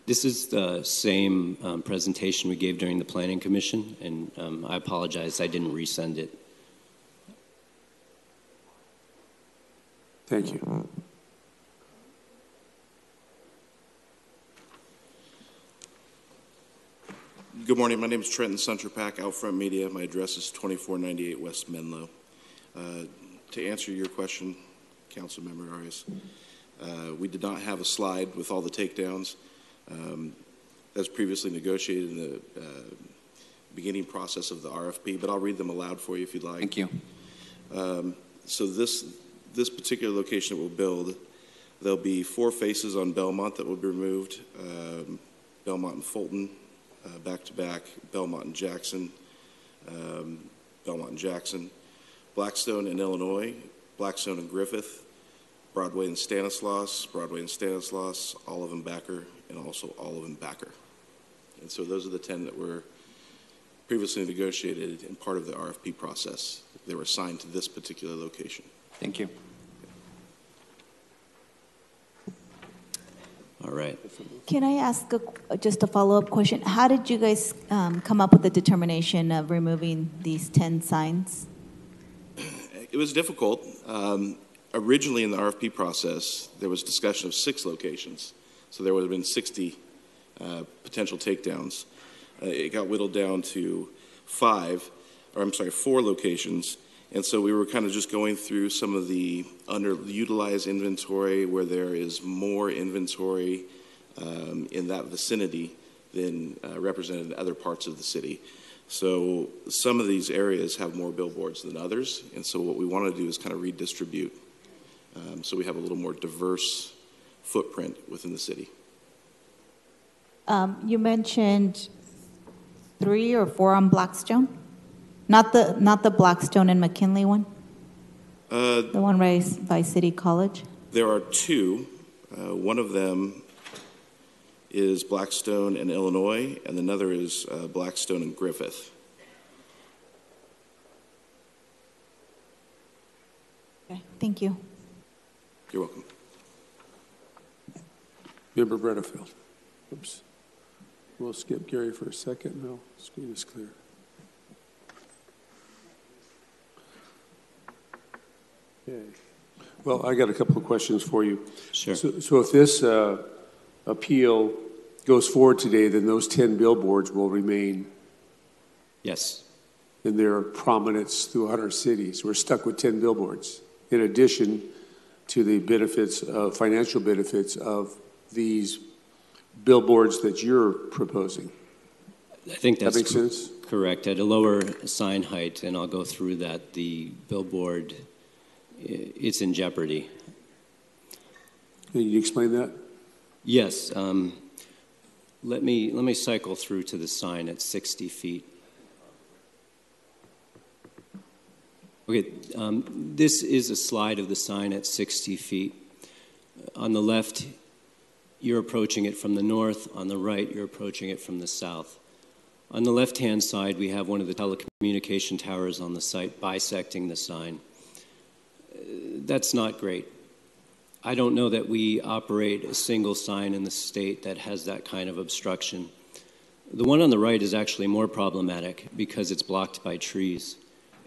[SPEAKER 7] This is the same presentation we gave during the Planning Commission, and I apologize, I didn't resend it.
[SPEAKER 1] Thank you.
[SPEAKER 8] Good morning. My name is Trenton Sunterpack, Outfront Media. My address is 2498 West Menlo. To answer your question, Councilmember Arias, we did not have a slide with all the takedowns. As previously negotiated in the beginning process of the RFP, but I'll read them aloud for you if you'd like.
[SPEAKER 4] Thank you.
[SPEAKER 8] So this particular location that we'll build, there'll be 4 faces on Belmont that will be removed, Belmont and Fulton, back-to-back, Belmont and Jackson, Blackstone and Illinois, Blackstone and Griffith, Broadway and Stanislaus, Olive and Backer, and also Olive and Backer. And so those are the 10 that were previously negotiated in part of the RFP process. They were assigned to this particular location.
[SPEAKER 4] Thank you.
[SPEAKER 7] All right.
[SPEAKER 21] Can I ask just a follow-up question? How did you guys come up with the determination of removing these 10 signs?
[SPEAKER 8] It was difficult. Originally in the RFP process, there was discussion of 6 locations. So there would have been 60 potential takedowns. It got whittled down to 4 locations. And so we were kind of just going through some of the underutilized inventory where there is more inventory in that vicinity than represented in other parts of the city. So some of these areas have more billboards than others. And so what we want to do is kind of redistribute so we have a little more diverse footprint within the city.
[SPEAKER 21] You mentioned 3 or 4 on Blackstone? Not the Blackstone and McKinley one? The one raised by City College?
[SPEAKER 8] There are 2. One of them is Blackstone and Illinois, and another is Blackstone and Griffith.
[SPEAKER 21] Okay, thank you.
[SPEAKER 8] You're welcome.
[SPEAKER 1] Member Bredefield. Oops. We'll skip Gary for a second. No, screen is clear. Okay. Well, I got a couple of questions for you.
[SPEAKER 7] Sure.
[SPEAKER 1] So if this appeal goes forward today, then those 10 billboards will remain.
[SPEAKER 7] Yes.
[SPEAKER 1] In their prominence throughout our cities. We're stuck with 10 billboards, in addition to the benefits, financial benefits of these billboards that you're proposing.
[SPEAKER 7] I think
[SPEAKER 1] That
[SPEAKER 7] that's
[SPEAKER 1] makes sense?
[SPEAKER 7] correct. At a lower sign height, and I'll go through that, the billboard, it's in jeopardy.
[SPEAKER 1] Can you explain that?
[SPEAKER 7] Yes. Let me cycle through to the sign at 60 feet. Okay, this is a slide of the sign at 60 feet. On the left, you're approaching it from the north. On the right, you're approaching it from the south. On the left-hand side, we have one of the telecommunication towers on the site bisecting the sign. That's not great. I don't know that we operate a single sign in the state that has that kind of obstruction. The one on the right is actually more problematic because it's blocked by trees.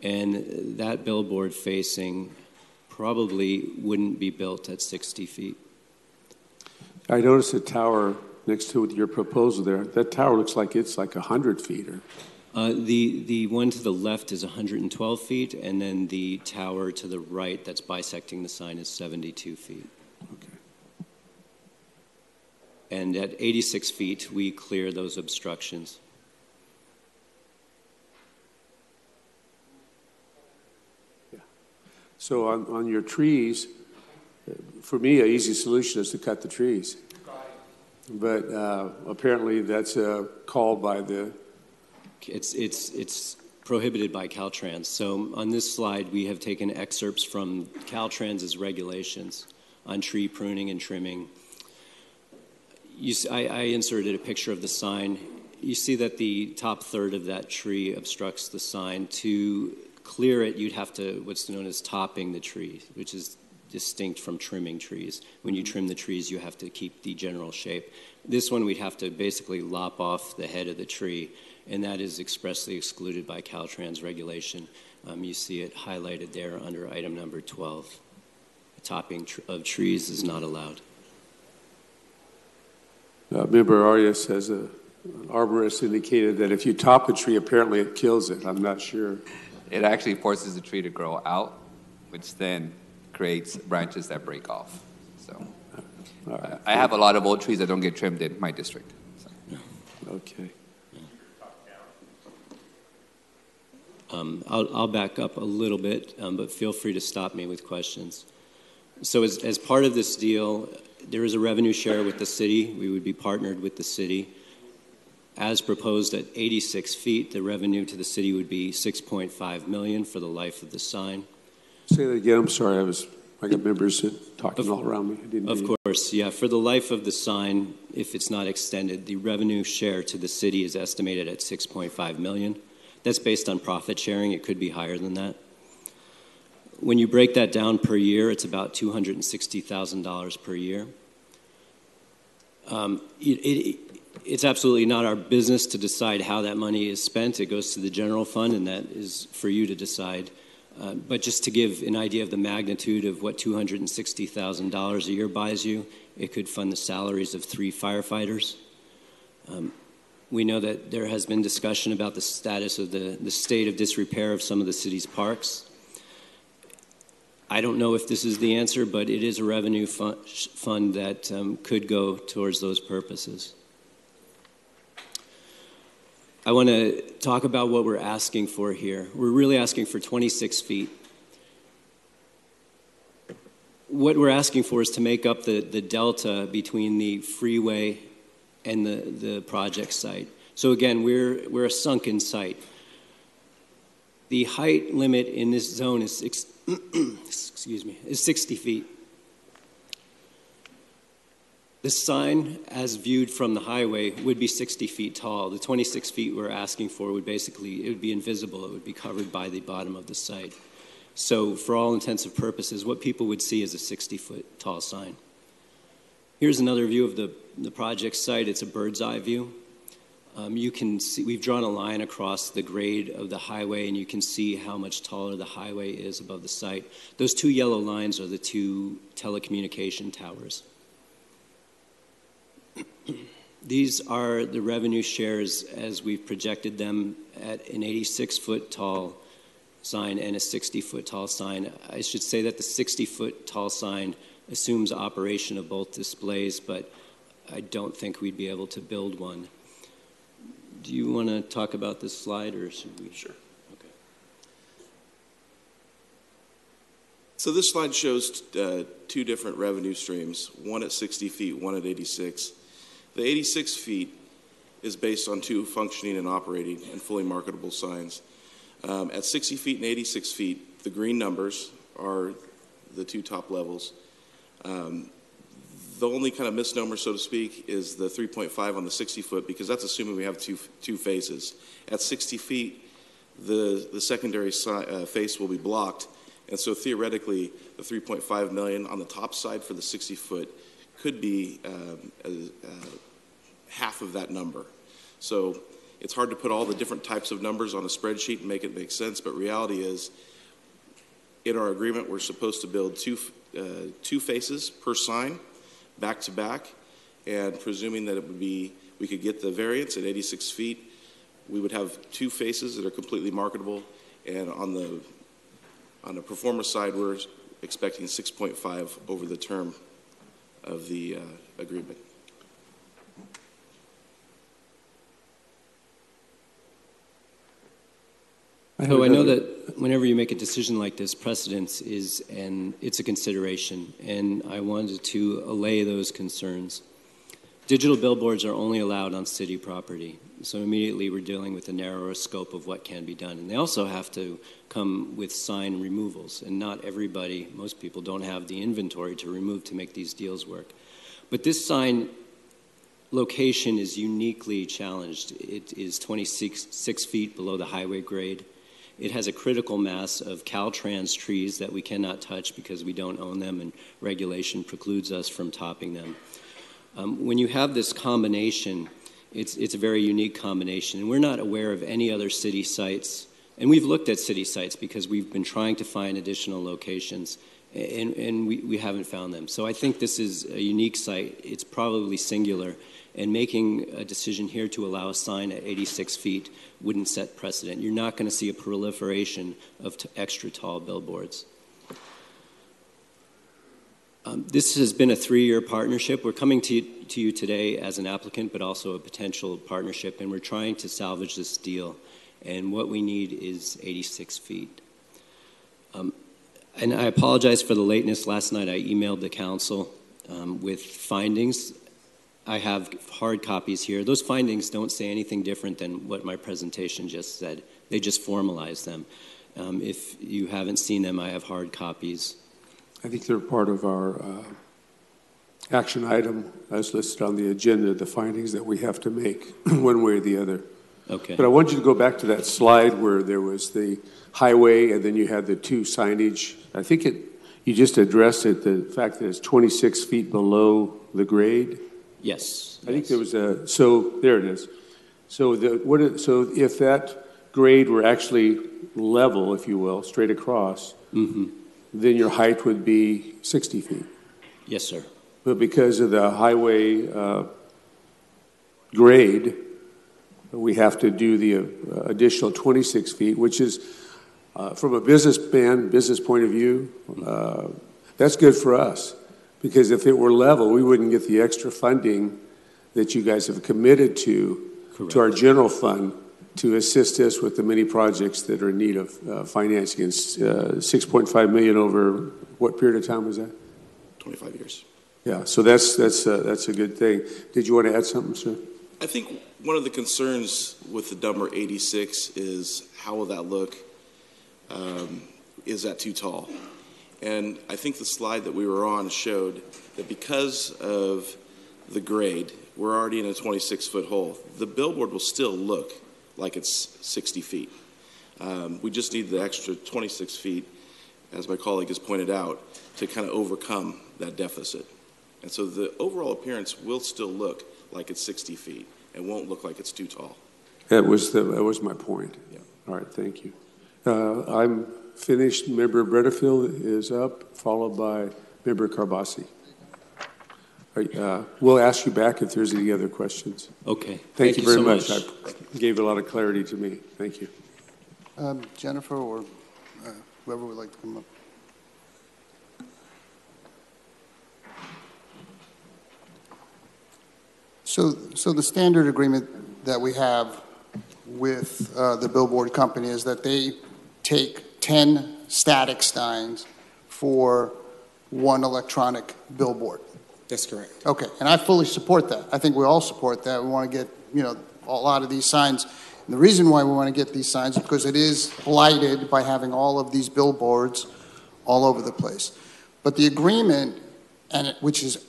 [SPEAKER 7] And that billboard facing probably wouldn't be built at 60 feet.
[SPEAKER 1] I noticed a tower next to your proposal there. That tower looks like it's like 100 feet.
[SPEAKER 7] The one to the left is 112 feet, and then the tower to the right that's bisecting the sign is 72 feet.
[SPEAKER 1] Okay.
[SPEAKER 7] And at 86 feet, we clear those obstructions.
[SPEAKER 1] So on your trees, for me, an easy solution is to cut the trees. But apparently that's called by the...
[SPEAKER 7] It's prohibited by Caltrans. So on this slide, we have taken excerpts from Caltrans's regulations on tree pruning and trimming. I inserted a picture of the sign. You see that the top third of that tree obstructs the sign. To clear it, you'd have to, what's known as topping the tree, which is distinct from trimming trees. When you trim the trees, you have to keep the general shape. This one, we'd have to basically lop off the head of the tree, and that is expressly excluded by Caltrans regulation. You see it highlighted there under item number 12. Topping of trees is not allowed.
[SPEAKER 1] Member Arias has an arborist indicated that if you top a tree, apparently it kills it. I'm not sure.
[SPEAKER 4] It actually forces the tree to grow out, which then creates branches that break off. So I have a lot of old trees that don't get trimmed in my district. So.
[SPEAKER 1] Okay.
[SPEAKER 7] I'll back up a little bit, but feel free to stop me with questions. So as part of this deal, there is a revenue share with the city. We would be partnered with the city. As proposed at 86 feet, the revenue to the city would be $6.5 million for the life of the sign.
[SPEAKER 1] Say that again. I'm sorry. I got members talking all around me. I didn't
[SPEAKER 7] Of course, yeah. For the life of the sign, if it's not extended, the revenue share to the city is estimated at $6.5 million. That's based on profit sharing. It could be higher than that. When you break that down per year, it's about $260,000 per year. It's absolutely not our business to decide how that money is spent. It goes to the general fund, and that is for you to decide. But just to give an idea of the magnitude of what $260,000 a year buys you, it could fund the salaries of 3 firefighters. We know that there has been discussion about the status of the state of disrepair of some of the city's parks. I don't know if this is the answer, but it is a revenue fund that could go towards those purposes. I want to talk about what we're asking for here. We're really asking for 26 feet. What we're asking for is to make up the delta between the freeway and the project site. So again, we're a sunken site. The height limit in this zone is is 60 feet. The sign, as viewed from the highway, would be 60 feet tall. The 26 feet we're asking for would basically, it would be invisible. It would be covered by the bottom of the site. So for all intents and purposes, what people would see is a 60-foot tall sign. Here's another view of the project site. It's a bird's eye view. You can see, we've drawn a line across the grade of the highway, and you can see how much taller the highway is above the site. Those 2 yellow lines are the 2 telecommunication towers. These are the revenue shares as we've projected them at an 86-foot tall sign and a 60-foot tall sign. I should say that the 60-foot tall sign assumes operation of both displays, but I don't think we'd be able to build one. Do you want to talk about this slide, or should we?
[SPEAKER 8] Sure. Okay. So this slide shows two different revenue streams, one at 60 feet, one at 86. The 86 feet is based on two functioning and operating and fully marketable signs. At 60 feet and 86 feet, the green numbers are the two top levels. The only kind of misnomer, so to speak, is the 3.5 on the 60 foot, because that's assuming we have two faces. At 60 feet, the secondary face will be blocked, and so theoretically, the 3.5 million on the top side for the 60 foot could be half of that number. So it's hard to put all the different types of numbers on a spreadsheet and make it make sense, but reality is, in our agreement, we're supposed to build two faces per sign, back to back, and presuming that we could get the variance at 86 feet, we would have two faces that are completely marketable, and on the performer side, we're expecting 6.5 over the term of the agreement.
[SPEAKER 7] So I know that whenever you make a decision like this, precedence is, and it's a consideration, and I wanted to allay those concerns. Digital billboards are only allowed on city property, so immediately we're dealing with a narrower scope of what can be done. And they also have to come with sign removals, and not everybody, most people don't have the inventory to remove to make these deals work. But this sign location is uniquely challenged. It is 26 feet below the highway grade. It has a critical mass of Caltrans trees that we cannot touch because we don't own them, and regulation precludes us from topping them. When you have this combination, it's a very unique combination, and we're not aware of any other city sites. And we've looked at city sites because we've been trying to find additional locations, and we haven't found them. So I think this is a unique site. It's probably singular, and making a decision here to allow a sign at 86 feet wouldn't set precedent. You're not going to see a proliferation of extra tall billboards. This has been a 3-year partnership. We're coming to you today as an applicant, but also a potential partnership, and we're trying to salvage this deal. And what we need is 86 feet. And I apologize for the lateness. Last night I emailed the council with findings. I have hard copies here. Those findings don't say anything different than what my presentation just said. They just formalize them. If you haven't seen them, I have hard copies.
[SPEAKER 1] I think they're part of our action item as listed on the agenda, the findings that we have to make one way or the other.
[SPEAKER 7] Okay.
[SPEAKER 1] But I want you to go back to that slide where there was the highway and then you had the two signage. I think you just addressed it, the fact that it's 26 feet below the grade.
[SPEAKER 7] Yes.
[SPEAKER 1] I think there was so there it is. So so if that grade were actually level, if you will, straight across, then your height would be 60 feet.
[SPEAKER 7] Yes, sir.
[SPEAKER 1] But because of the highway grade, we have to do the additional 26 feet, which is, from a business point of view, that's good for us. Because if it were level, we wouldn't get the extra funding that you guys have committed to our general fund to assist us with the many projects that are in need of financing. It's $6.5 million over what period of time was that?
[SPEAKER 8] 25 years.
[SPEAKER 1] Yeah, so that's a good thing. Did you want to add something, sir?
[SPEAKER 8] I think one of the concerns with the number 86 is how will that look? Is that too tall? And I think the slide that we were on showed that because of the grade, we're already in a 26-foot hole. The billboard will still look like it's 60 feet. We just need the extra 26 feet, as my colleague has pointed out, to kind of overcome that deficit. And so the overall appearance will still look like it's 60 feet and won't look like it's too tall.
[SPEAKER 1] That was my point.
[SPEAKER 8] Yeah.
[SPEAKER 1] All right, thank you. I'm finished. Member Bredefield is up, followed by Member Carbasi. We'll ask you back if there's any other questions.
[SPEAKER 7] Okay.
[SPEAKER 1] Thank you very
[SPEAKER 7] so
[SPEAKER 1] much. I gave a lot of clarity to me. Thank you.
[SPEAKER 6] Jennifer or whoever would like to come up. So the standard agreement that we have with the billboard company is that they take 10 static signs for one electronic billboard.
[SPEAKER 9] That's correct.
[SPEAKER 6] Okay, and I fully support that. I think we all support that. We want to get, a lot of these signs. And the reason why we want to get these signs is because it is blighted by having all of these billboards all over the place. But the agreement, which has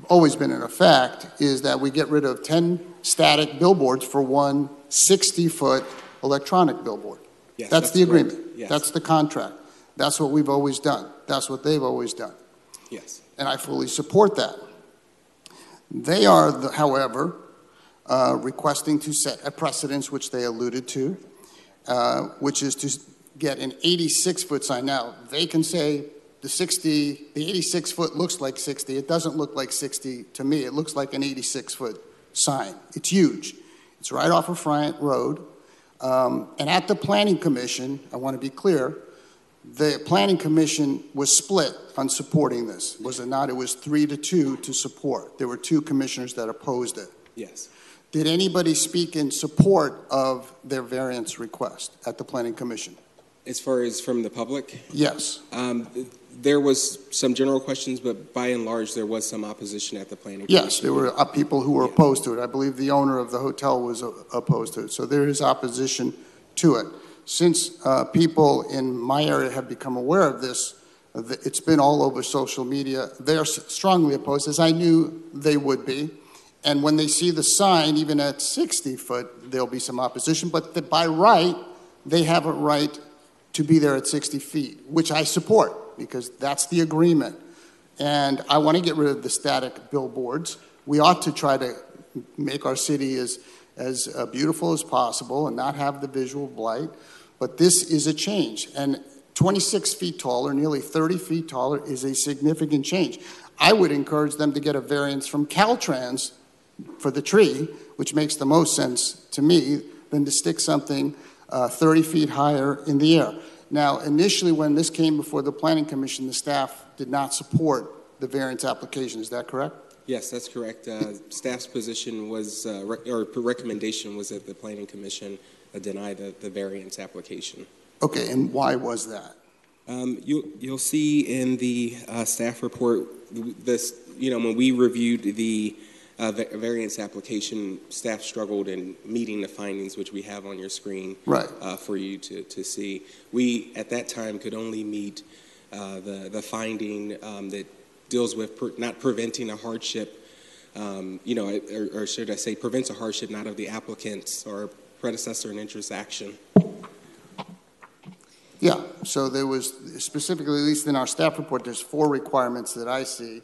[SPEAKER 6] always been in effect, is that we get rid of 10 static billboards for one 60-foot electronic billboard.
[SPEAKER 9] Yes,
[SPEAKER 6] that's the agreement.
[SPEAKER 9] correct. Yes.
[SPEAKER 6] That's the contract. That's what we've always done. That's what they've always done.
[SPEAKER 9] Yes.
[SPEAKER 6] And I fully support that. They are, however, requesting to set a precedence, which they alluded to, which is to get an 86-foot sign. Now, they can say the 86-foot looks like 60. It doesn't look like 60 to me. It looks like an 86-foot sign. It's huge. It's right off of Friant Road. And at the Planning Commission, I want to be clear, the Planning Commission was split on supporting this. Was it not? It was 3-2 to support. There were 2 commissioners that opposed it.
[SPEAKER 9] Yes.
[SPEAKER 6] Did anybody speak in support of their variance request at the Planning Commission?
[SPEAKER 9] As far as from the public?
[SPEAKER 6] Yes.
[SPEAKER 9] There was some general questions, but by and large, there was some opposition at the Planning Commission.
[SPEAKER 6] Yes, there were people who were opposed to it. I believe the owner of the hotel was opposed to it. So there is opposition to it. Since people in my area have become aware of this, it's been all over social media. They're strongly opposed, as I knew they would be. And when they see the sign, even at 60 foot, there'll be some opposition. But by right, they have a right to be there at 60 feet, which I support, because that's the agreement. And I want to get rid of the static billboards. We ought to try to make our city as beautiful as possible and not have the visual blight. But this is a change. And 26 feet taller, nearly 30 feet taller, is a significant change. I would encourage them to get a variance from Caltrans for the tree, which makes the most sense to me, than to stick something 30 feet higher in the air. Now, initially, when this came before the Planning Commission, the staff did not support the variance application. Is that correct?
[SPEAKER 9] Yes, that's correct. Staff's position was, or recommendation was that the Planning Commission deny the variance application.
[SPEAKER 6] Okay, and why was that?
[SPEAKER 9] You'll see in the staff report, this, when we reviewed the variance application, staff struggled in meeting the findings, which we have on your screen,
[SPEAKER 6] right,
[SPEAKER 9] for you to see. We, at that time, could only meet the finding that deals with not preventing a hardship, or should I say prevents a hardship not of the applicant's or predecessor in interest action.
[SPEAKER 6] Yeah, so there was specifically, at least in our staff report, there's 4 requirements that I see,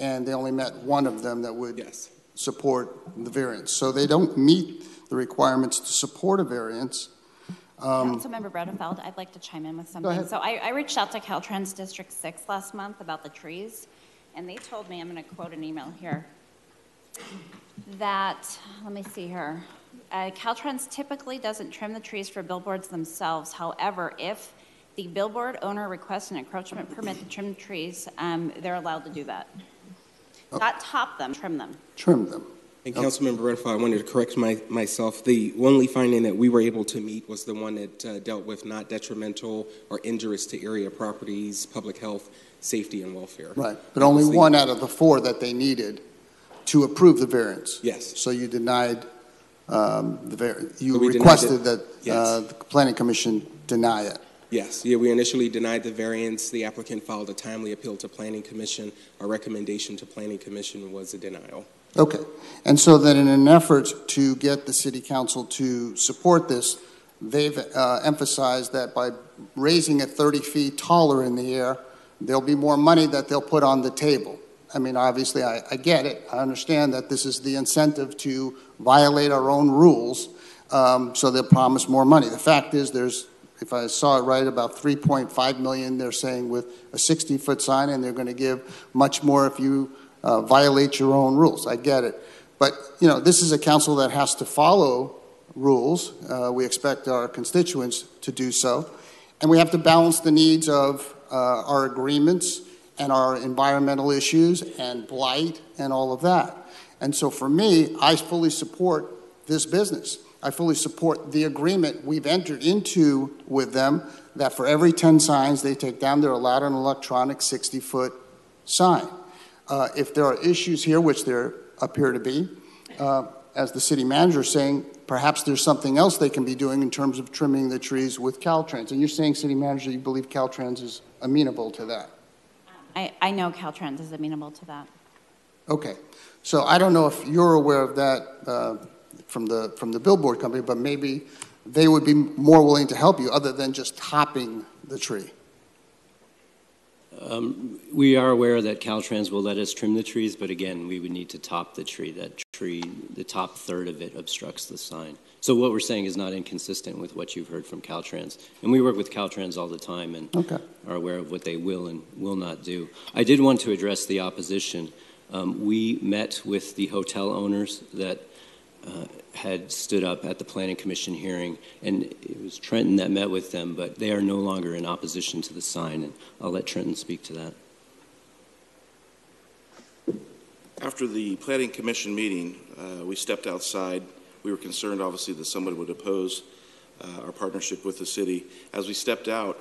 [SPEAKER 6] and they only met one of them that would support the variance. So they don't meet the requirements to support a variance.
[SPEAKER 22] Councilmember Bredefeld, I'd like to chime in with something.
[SPEAKER 6] ahead.
[SPEAKER 22] So I reached out to Caltrans District 6 last month about the trees, and they told me, I'm going to quote an email here, that, let me see here, Caltrans typically doesn't trim the trees for billboards themselves. However, if the billboard owner requests an encroachment permit to trim the trees, they're allowed to do that. Not top them, trim them.
[SPEAKER 6] Trim them.
[SPEAKER 9] And Councilmember Redfall, I wanted to correct myself. The only finding that we were able to meet was the one that dealt with not detrimental or injurious to area properties, public health, safety, and welfare.
[SPEAKER 6] Right, but only one out of the 4 that they needed to approve the variance.
[SPEAKER 9] Yes.
[SPEAKER 6] So you denied the variance. You requested that the Planning Commission deny it.
[SPEAKER 9] Yes, we initially denied the variance. The applicant filed a timely appeal to Planning Commission. Our recommendation to Planning Commission was a denial.
[SPEAKER 6] Okay, and so then in an effort to get the City Council to support this, they've emphasized that by raising it 30 feet taller in the air, there'll be more money that they'll put on the table. I mean, obviously, I get it. I understand that this is the incentive to violate our own rules, so they'll promise more money. The fact is, if I saw it right, about $3.5 million they're saying with a 60-foot sign, and they're going to give much more if you violate your own rules. I get it. But, this is a council that has to follow rules. We expect our constituents to do so. And we have to balance the needs of our agreements and our environmental issues and blight and all of that. And so for me, I fully support this business. I fully support the agreement we've entered into with them that for every 10 signs they take down, they're allowed an electronic 60-foot sign. If there are issues here, which there appear to be, as the city manager is saying, perhaps there's something else they can be doing in terms of trimming the trees with Caltrans. And you're saying, city manager, you believe Caltrans is amenable to that?
[SPEAKER 22] I know Caltrans is amenable to that.
[SPEAKER 6] Okay. So I don't know if you're aware of that from the billboard company, but maybe they would be more willing to help you other than just topping the tree.
[SPEAKER 7] We are aware that Caltrans will let us trim the trees, but again, we would need to top the tree. That tree, the top third of it obstructs the sign. So what we're saying is not inconsistent with what you've heard from Caltrans. And we work with Caltrans all the time and are aware of what they will and will not do. I did want to address the opposition. We met with the hotel owners that had stood up at the Planning Commission hearing, and it was Trenton that met with them, but they are no longer in opposition to the sign, and I'll let Trenton speak to that.
[SPEAKER 8] After the Planning Commission meeting, we stepped outside. We were concerned, obviously, that somebody would oppose our partnership with the city. As we stepped out,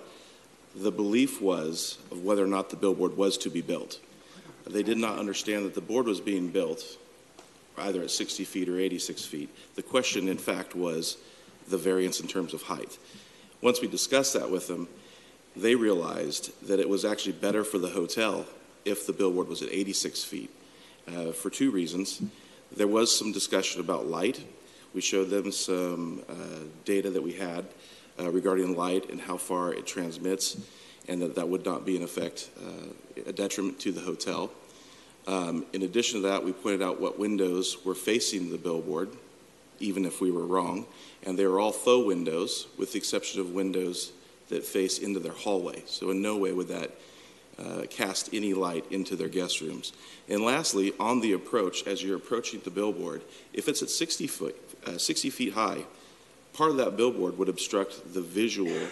[SPEAKER 8] the belief was of whether or not the billboard was to be built. They did not understand that the board was being built either at 60 feet or 86 feet. The question, in fact, was the variance in terms of height. Once we discussed that with them, they realized that it was actually better for the hotel if the billboard was at 86 feet for two reasons. There was some discussion about light. We showed them some data that we had regarding light and how far it transmits, and that would not be, in effect, a detriment to the hotel. In addition to that, we pointed out what windows were facing the billboard, even if we were wrong, and they were all faux windows, with the exception of windows that face into their hallway. So in no way would that cast any light into their guest rooms. And lastly, on the approach, as you're approaching the billboard, if it's at 60 feet high, part of that billboard would obstruct the visual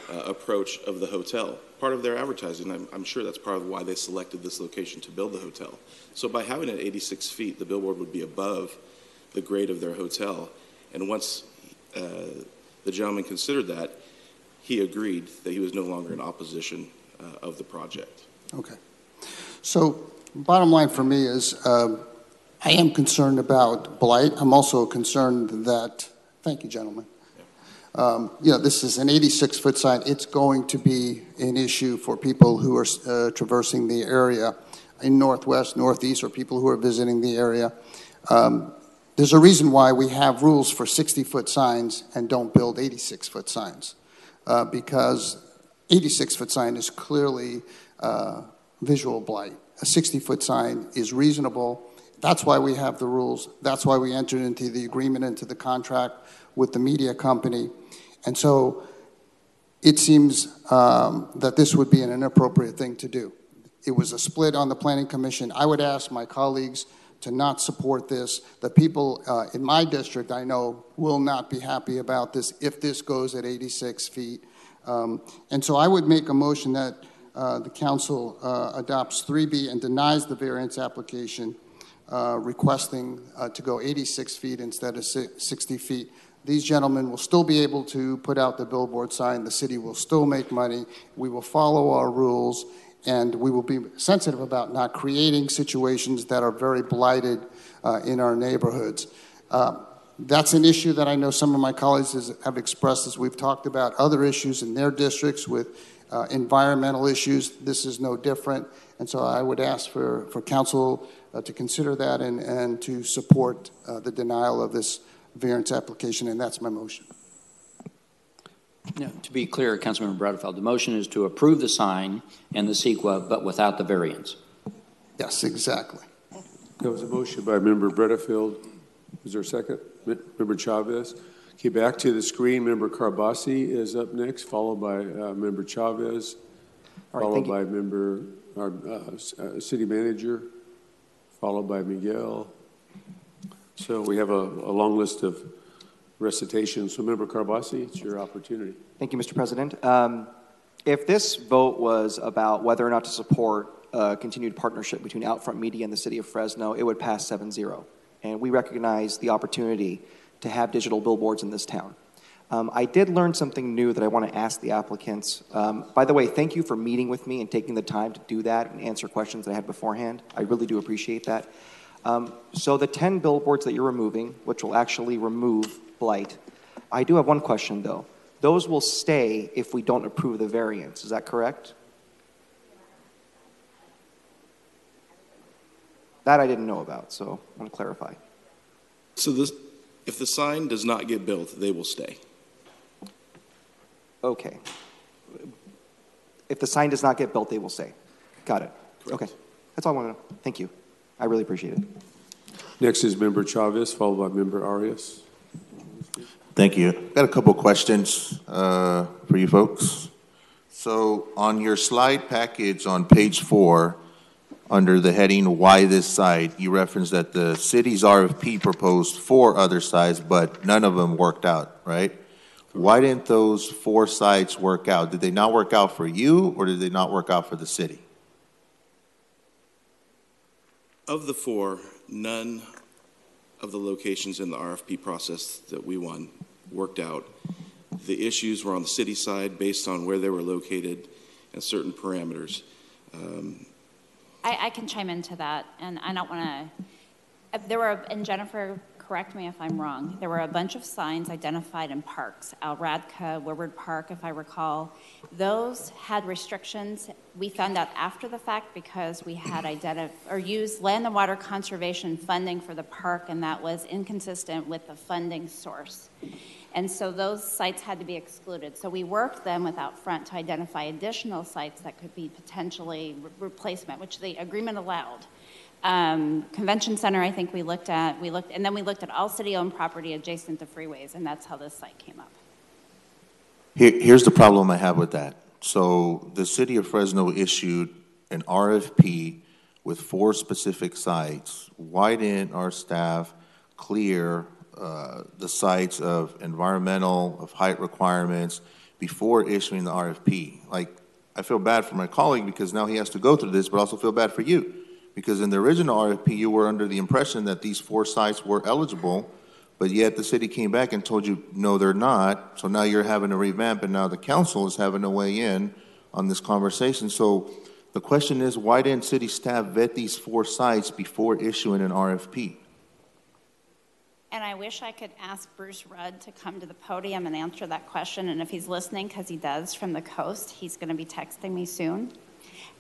[SPEAKER 8] approach of the hotel. Part of their advertising, I'm sure that's part of why they selected this location to build the hotel. So by having it at 86 feet, the billboard would be above the grade of their hotel. And once the gentleman considered that, he agreed that he was no longer in opposition of the project.
[SPEAKER 6] Okay. So bottom line for me is I am concerned about blight. I'm also concerned that, thank you, gentlemen. This is an 86-foot sign. It's going to be an issue for people who are traversing the area in Northwest, Northeast, or people who are visiting the area. There's a reason why we have rules for 60-foot signs and don't build 86-foot signs, because 86-foot sign is clearly visual blight. A 60-foot sign is reasonable. That's why we have the rules. That's why we entered into the agreement, into the contract with the media company. And so it seems that this would be an inappropriate thing to do. It was a split on the Planning Commission. I would ask my colleagues to not support this. The people in my district, I know, will not be happy about this if this goes at 86 feet. And so I would make a motion that the council adopts 3B and denies the variance application, requesting to go 86 feet instead of 60 feet. These gentlemen will still be able to put out the billboard sign. The city will still make money. We will follow our rules, and we will be sensitive about not creating situations that are very blighted in our neighborhoods. That's an issue that I know some of my colleagues have expressed as we've talked about other issues in their districts with environmental issues. This is no different. And so I would ask for council to consider that and to support the denial of this variance application, and that's my motion.
[SPEAKER 2] Yeah, to be clear, Councilmember Bradfeld, the motion is to approve the sign and the CEQA, but without the variance.
[SPEAKER 6] Yes, exactly.
[SPEAKER 1] There was a motion by Member Bredefeld. Is there a second? Member Chavez. Okay, back to the screen. Member Carbasi is up next, followed by Member Chavez, followed by Member City Manager, followed by Miguel. So we have a long list of recitations. So Member Carbasi, it's your opportunity.
[SPEAKER 3] Thank you, Mr. President. If this vote was about whether or not to support continued partnership between Outfront Media and the City of Fresno, it would pass 7-0. And we recognize the opportunity to have digital billboards in this town. I did learn something new that I want to ask the applicants. By the way, thank you for meeting with me and taking the time to do that and answer questions that I had beforehand. I really do appreciate that. So the 10 billboards that you're removing, which will actually remove blight, I do have one question though. Those will stay if we don't approve the variance, is that correct? That I didn't know about, so I want to clarify.
[SPEAKER 8] So if the sign does not get built, they will stay.
[SPEAKER 3] Okay. If the sign does not get built, they will stay. Got it.
[SPEAKER 8] Correct.
[SPEAKER 3] Okay. That's all I want to know. Thank you. I really appreciate it.
[SPEAKER 1] Next is Member Chavez, followed by Member Arias.
[SPEAKER 11] Thank you. Got a couple questions for you folks. So on your slide package on page 4, under the heading "Why this site," you referenced that the city's RFP proposed 4 other sites, but none of them worked out, right? Why didn't those 4 sites work out? Did they not work out for you, or did they not work out for the city?
[SPEAKER 8] Of the 4, none of the locations in the RFP process that we won worked out. The issues were on the city side based on where they were located and certain parameters.
[SPEAKER 22] I can chime into that, and I don't want to, and Jennifer, correct me if I'm wrong, there were a bunch of signs identified in parks, Alradka, Woodward Park, if I recall. Those had restrictions. We found out after the fact because we had used land and water conservation funding for the park, and that was inconsistent with the funding source. And so those sites had to be excluded. So we worked then with Outfront to identify additional sites that could be potentially replacement, which the agreement allowed. Convention Center, I think we looked at, and then we looked at all city-owned property adjacent to freeways, and that's how this site came up.
[SPEAKER 11] Here's the problem I have with that. So the city of Fresno issued an RFP with 4 specific sites. Why didn't our staff clear the sites of environmental, of height requirements before issuing the RFP? Like, I feel bad for my colleague because now he has to go through this, but also feel bad for you. Because in the original RFP, you were under the impression that these 4 sites were eligible, but yet the city came back and told you, no, they're not. So now you're having to revamp, and now the council is having to weigh in on this conversation. So the question is, why didn't city staff vet these 4 sites before issuing an RFP?
[SPEAKER 22] And I wish I could ask Bruce Rudd to come to the podium and answer that question. And if he's listening, because he does from the coast, he's going to be texting me soon.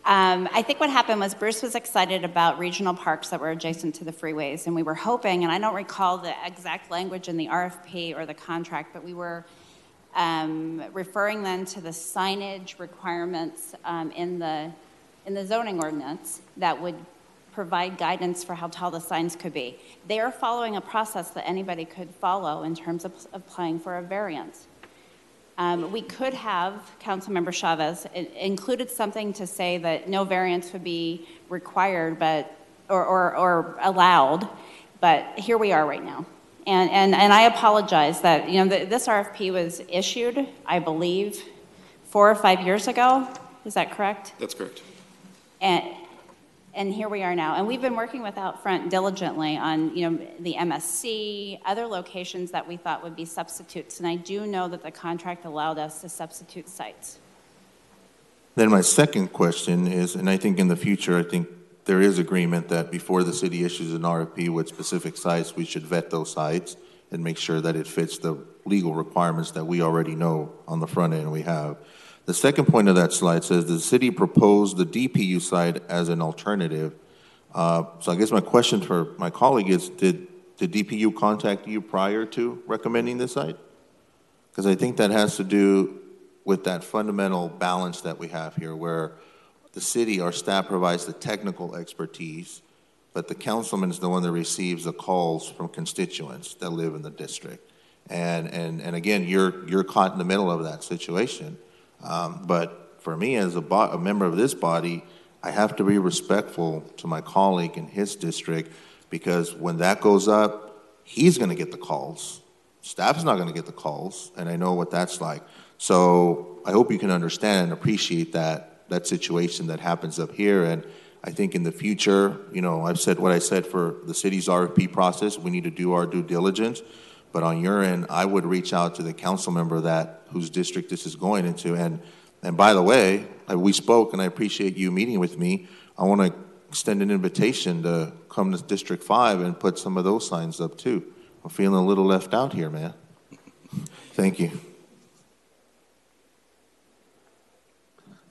[SPEAKER 22] I think what happened was Bruce was excited about regional parks that were adjacent to the freeways, and we were hoping, and I don't recall the exact language in the RFP or the contract, but we were referring then to the signage requirements in the zoning ordinance that would provide guidance for how tall the signs could be. They are following a process that anybody could follow in terms of applying for a variance. We could have, Councilmember Chavez, included something to say that no variance would be required or allowed, but here we are right now. And I apologize that, this RFP was issued, I believe, 4 or 5 years ago. Is that correct?
[SPEAKER 8] That's correct.
[SPEAKER 22] And here we are now. And we've been working with Outfront diligently on, the MSC, other locations that we thought would be substitutes. And I do know that the contract allowed us to substitute sites.
[SPEAKER 11] Then my second question is, and I think in the future, I think there is agreement that before the city issues an RFP with specific sites, we should vet those sites and make sure that it fits the legal requirements that we already know on the front end we have. The second point of that slide says the city proposed the DPU site as an alternative. So I guess my question for my colleague is, did DPU contact you prior to recommending this site? Because I think that has to do with that fundamental balance that we have here, where the city, our staff, provides the technical expertise, but the councilman is the one that receives the calls from constituents that live in the district. And again, you're caught in the middle of that situation. But for me, as a member of this body, I have to be respectful to my colleague in his district, because when that goes up, he's going to get the calls. Staff's not going to get the calls, and I know what that's like. So I hope you can understand and appreciate that situation that happens up here. And I think in the future, I've said what I said for the city's RFP process. We need to do our due diligence. But on your end, I would reach out to the council member whose district this is going into. And by the way, we spoke, and I appreciate you meeting with me. I want to extend an invitation to come to District 5 and put some of those signs up too. I'm feeling a little left out here, man. Thank you.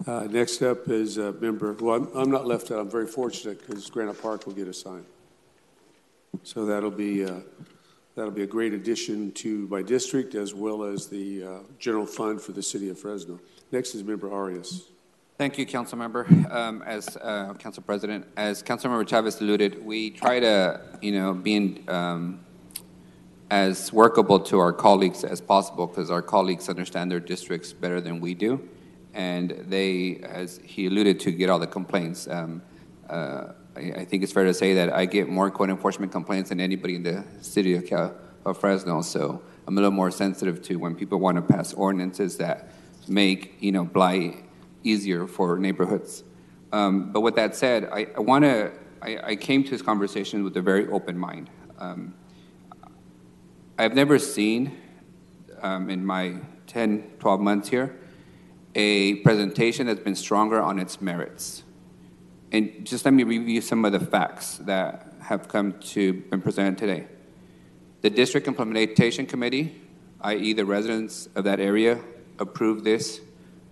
[SPEAKER 1] Next up is a member. Well, I'm not left out. I'm very fortunate because Granite Park will get a sign. So that'll be a great addition to my district as well as the general fund for the city of Fresno. Next is Member Arias.
[SPEAKER 4] Thank you, Council Member. As Council President, as Councilmember Chavez alluded, we try to, be as workable to our colleagues as possible because our colleagues understand their districts better than we do, and they, as he alluded to, get all the complaints. I think it's fair to say that I get more code enforcement complaints than anybody in the city of Fresno, so I'm a little more sensitive to when people want to pass ordinances that make, blight easier for neighborhoods. But with that said, I came to this conversation with a very open mind. I've never seen, in my 10, 12 months here, a presentation that's been stronger on its merits. And just let me review some of the facts that have been presented today. The District Implementation Committee, i.e. the residents of that area, approved this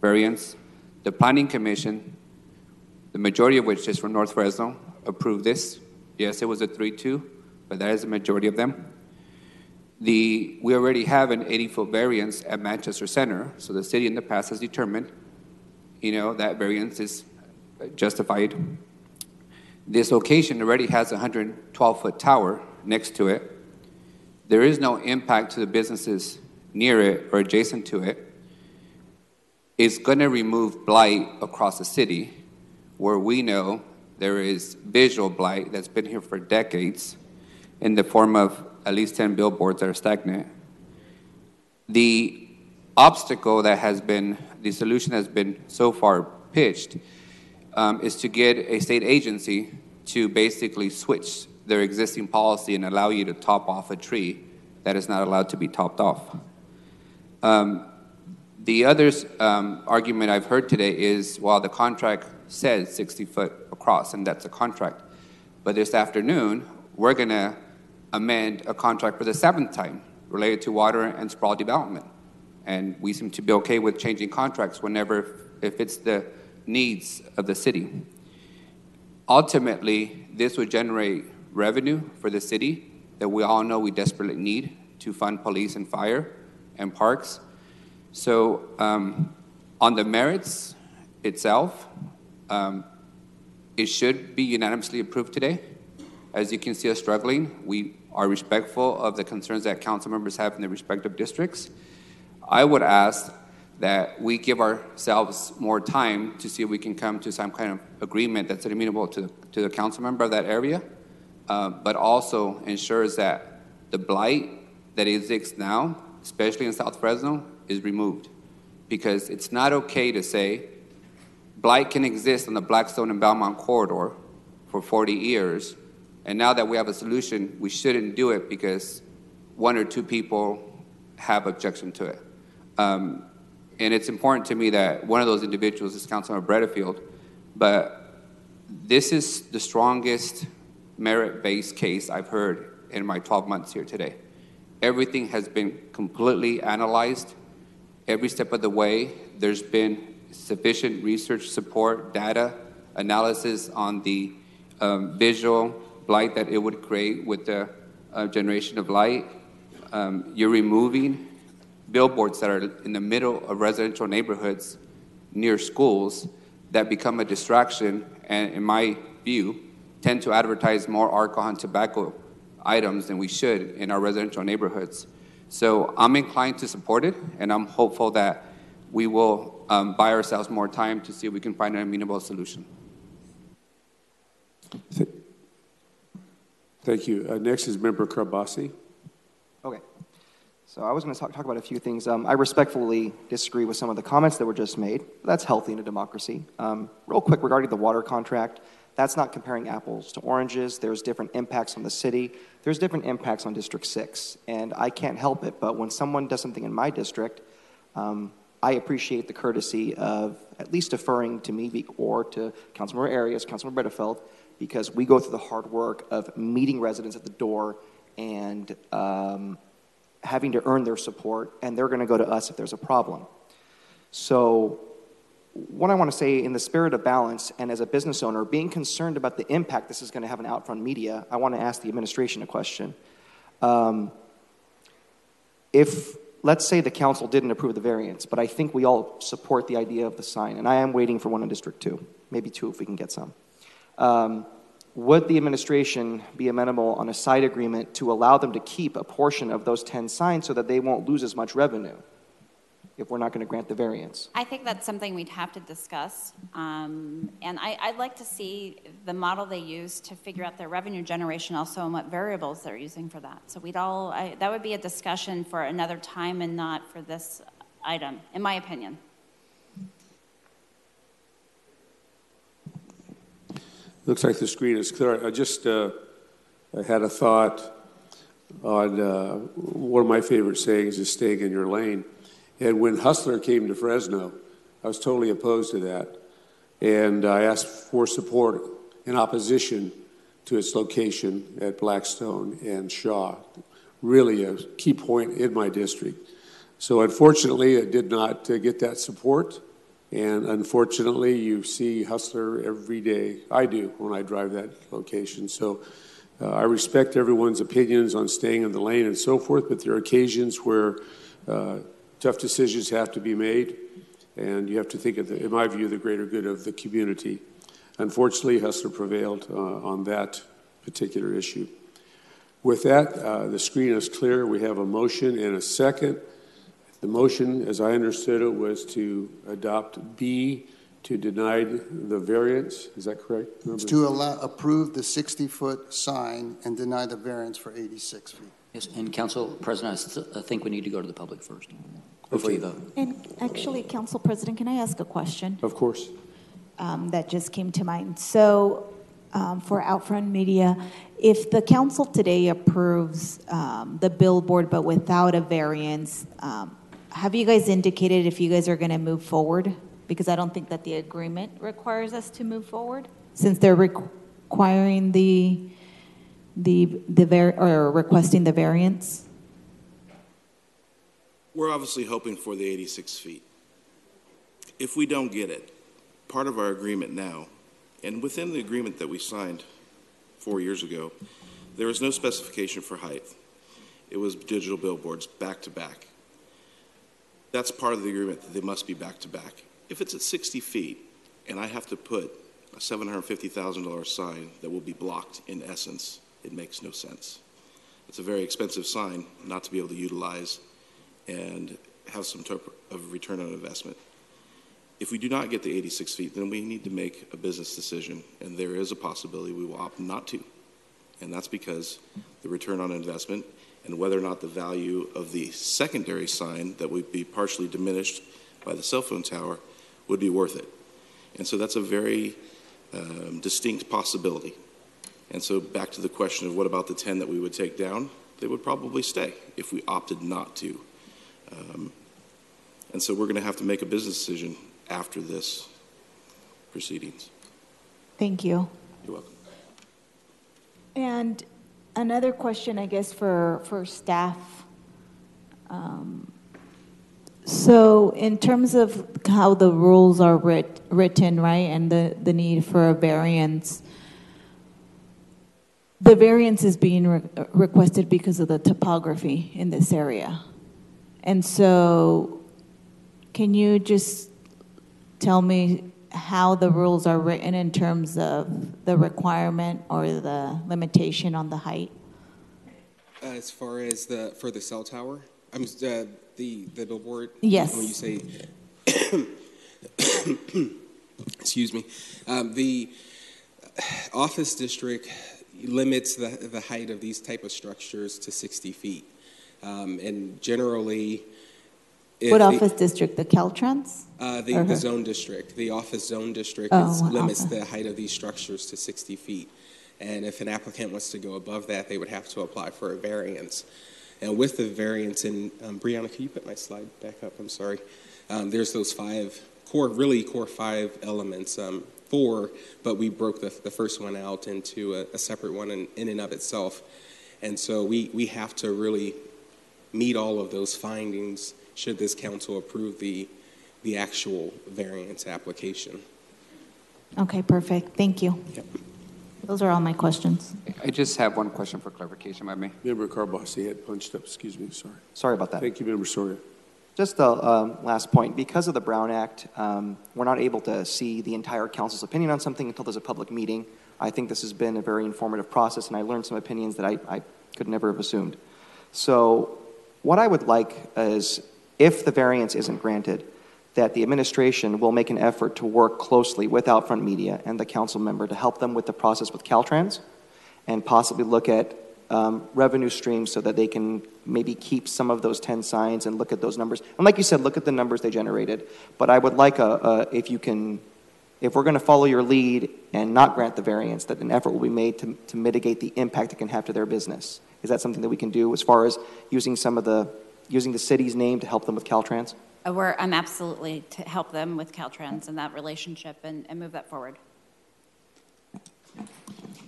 [SPEAKER 4] variance. The Planning Commission, the majority of which is from North Fresno, approved this. Yes, it was a 3-2, but that is the majority of them. We already have an 80-foot variance at Manchester Center, so the city in the past has determined, that variance is justified. This location already has a 112-foot tower next to it. There is no impact to the businesses near it or adjacent to it. It's going to remove blight across the city, where we know there is visual blight that's been here for decades in the form of at least 10 billboards that are stagnant. The obstacle that has been, the solution has been so far pitched is to get a state agency to basically switch their existing policy and allow you to top off a tree that is not allowed to be topped off. The other argument I've heard today is, while the contract says 60 foot across, and that's a contract, but this afternoon, we're going to amend a contract for the 7th time related to water and sprawl development. And we seem to be okay with changing contracts if it's the needs of the city. Ultimately, this would generate revenue for the city that we all know we desperately need to fund police and fire and parks. So on the merits itself, it should be unanimously approved today. As you can see us struggling, we are respectful of the concerns that council members have in their respective districts. I would ask that we give ourselves more time to see if we can come to some kind of agreement that's amenable to the council member of that area, but also ensures that the blight that exists now, especially in South Fresno, is removed. Because it's not okay to say blight can exist on the Blackstone and Belmont corridor for 40 years, and now that we have a solution, we shouldn't do it because 1 or 2 people have objection to it. And it's important to me that one of those individuals is Councilmember Bredefield, but this is the strongest merit-based case I've heard in my 12 months here today. Everything has been completely analyzed. Every step of the way, there's been sufficient research support, data, analysis on the visual blight that it would create with the generation of light. You're removing billboards that are in the middle of residential neighborhoods near schools that become a distraction and, in my view, tend to advertise more alcohol and tobacco items than we should in our residential neighborhoods. So I'm inclined to support it, and I'm hopeful that we will buy ourselves more time to see if we can find an amenable solution.
[SPEAKER 1] Thank you. Next is Member Krabasi.
[SPEAKER 3] Okay. So I was going to talk about a few things. I respectfully disagree with some of the comments that were just made. That's healthy in a democracy. Real quick regarding the water contract, That's not comparing apples to oranges. There's different impacts on the city. There's different impacts on District 6. And I can't help it, but when someone does something in my district, I appreciate the courtesy of at least deferring to me or to Councilmember Arias, Councilmember Bredefeld, because we go through the hard work of meeting residents at the door and having to earn their support, and they're going to go to us if there's a problem. So what I want to say, in the spirit of balance and as a business owner, being concerned about the impact this is going to have on Outfront Media, I want to ask the administration a question. If, let's say the council didn't approve the variance, but I think we all support the idea of the sign, and I am waiting for one in District 2, maybe 2 if we can get some. Would the administration be amenable on a side agreement to allow them to keep a portion of those 10 signs so that they won't lose as much revenue if we're not going to grant the variance?
[SPEAKER 22] I think that's something we'd have to discuss. And I'd like to see the model they use to figure out their revenue generation also and what variables they're using for that. So that would be a discussion for another time and not for this item, in my opinion.
[SPEAKER 1] Looks like the screen is clear. I had a thought on one of my favorite sayings is staying in your lane. And when Hustler came to Fresno, I was totally opposed to that. And I asked for support in opposition to its location at Blackstone and Shaw. Really a key point in my district. So unfortunately, it did not get that support. And unfortunately, you see Hustler every day. I do when I drive that location. So I respect everyone's opinions on staying in the lane and so forth, but there are occasions where tough decisions have to be made, and you have to think of, in my view, the greater good of the community. Unfortunately, Hustler prevailed on that particular issue. With that, the screen is clear. We have a motion and a second. The motion, as I understood it, was to adopt B, to deny the variance. Is that correct?
[SPEAKER 6] It's to approve the 60-foot sign and deny the variance for 86 feet.
[SPEAKER 2] Yes, and Council President, I think we need to go to the public first before you vote.
[SPEAKER 21] And actually, Council President, can I ask a question?
[SPEAKER 1] Of course.
[SPEAKER 21] That just came to mind. So for Outfront Media, if the council today approves the billboard but without a variance, have you guys indicated if you guys are going to move forward? Because I don't think that the agreement requires us to move forward, since they're requiring or requesting the variance.
[SPEAKER 8] We're obviously hoping for the 86 feet. If we don't get it, part of our agreement now, and within the agreement that we signed 4 years ago, there was no specification for height. It was digital billboards back to back. That's part of the agreement, that they must be back to back. If it's at 60 feet and I have to put a $750,000 sign that will be blocked in essence, it makes no sense. It's a very expensive sign not to be able to utilize and have some type of return on investment. If we do not get the 86 feet, then we need to make a business decision, and there is a possibility we will opt not to. And that's because the return on investment and whether or not the value of the secondary sign that would be partially diminished by the cell phone tower would be worth it. And so that's a very distinct possibility. And so back to the question of what about the 10 that we would take down, they would probably stay if we opted not to. And so we're going to have to make a business decision after this proceedings.
[SPEAKER 21] Thank you.
[SPEAKER 8] You're welcome.
[SPEAKER 21] And another question, I guess, for staff. So in terms of how the rules are written, right, and the need for a variance, the variance is being requested because of the topography in this area. And so can you just tell me how the rules are written in terms of the requirement or the limitation on the height?
[SPEAKER 5] As far as for the cell tower, the billboard.
[SPEAKER 21] Yes.
[SPEAKER 5] When you say, excuse me, the office district limits the height of these type of structures to 60 feet, and generally,
[SPEAKER 21] What office district? The Caltrans?
[SPEAKER 9] The zone district. The office zone district limits the height of these structures to 60 feet. And if an applicant wants to go above that, they would have to apply for a variance. And with the variance, and Brianna, can you put my slide back up? I'm sorry. There's those core five elements. Four, but we broke the first one out into a separate one in and of itself. And so we have to really meet all of those findings should this council approve the actual variance application.
[SPEAKER 21] Okay, perfect. Thank you.
[SPEAKER 9] Yep.
[SPEAKER 21] Those are all my questions.
[SPEAKER 4] I just have one question for clarification, by me.
[SPEAKER 1] Member Carbasi had punched up. Excuse me. Sorry.
[SPEAKER 3] Sorry about that.
[SPEAKER 1] Thank you, Member Soria.
[SPEAKER 3] Just the last point. Because of the Brown Act, we're not able to see the entire council's opinion on something until there's a public meeting. I think this has been a very informative process, and I learned some opinions that I could never have assumed. So what I would like is, if the variance isn't granted, that the administration will make an effort to work closely with Outfront Media and the council member to help them with the process with Caltrans, and possibly look at revenue streams so that they can maybe keep some of those 10 signs and look at those numbers. And like you said, look at the numbers they generated. But I would like if we're going to follow your lead and not grant the variance, that an effort will be made to mitigate the impact it can have to their business. Is that something that we can do as far as using the city's name to help them with Caltrans?
[SPEAKER 22] I'm absolutely to help them with Caltrans and that relationship and move that forward.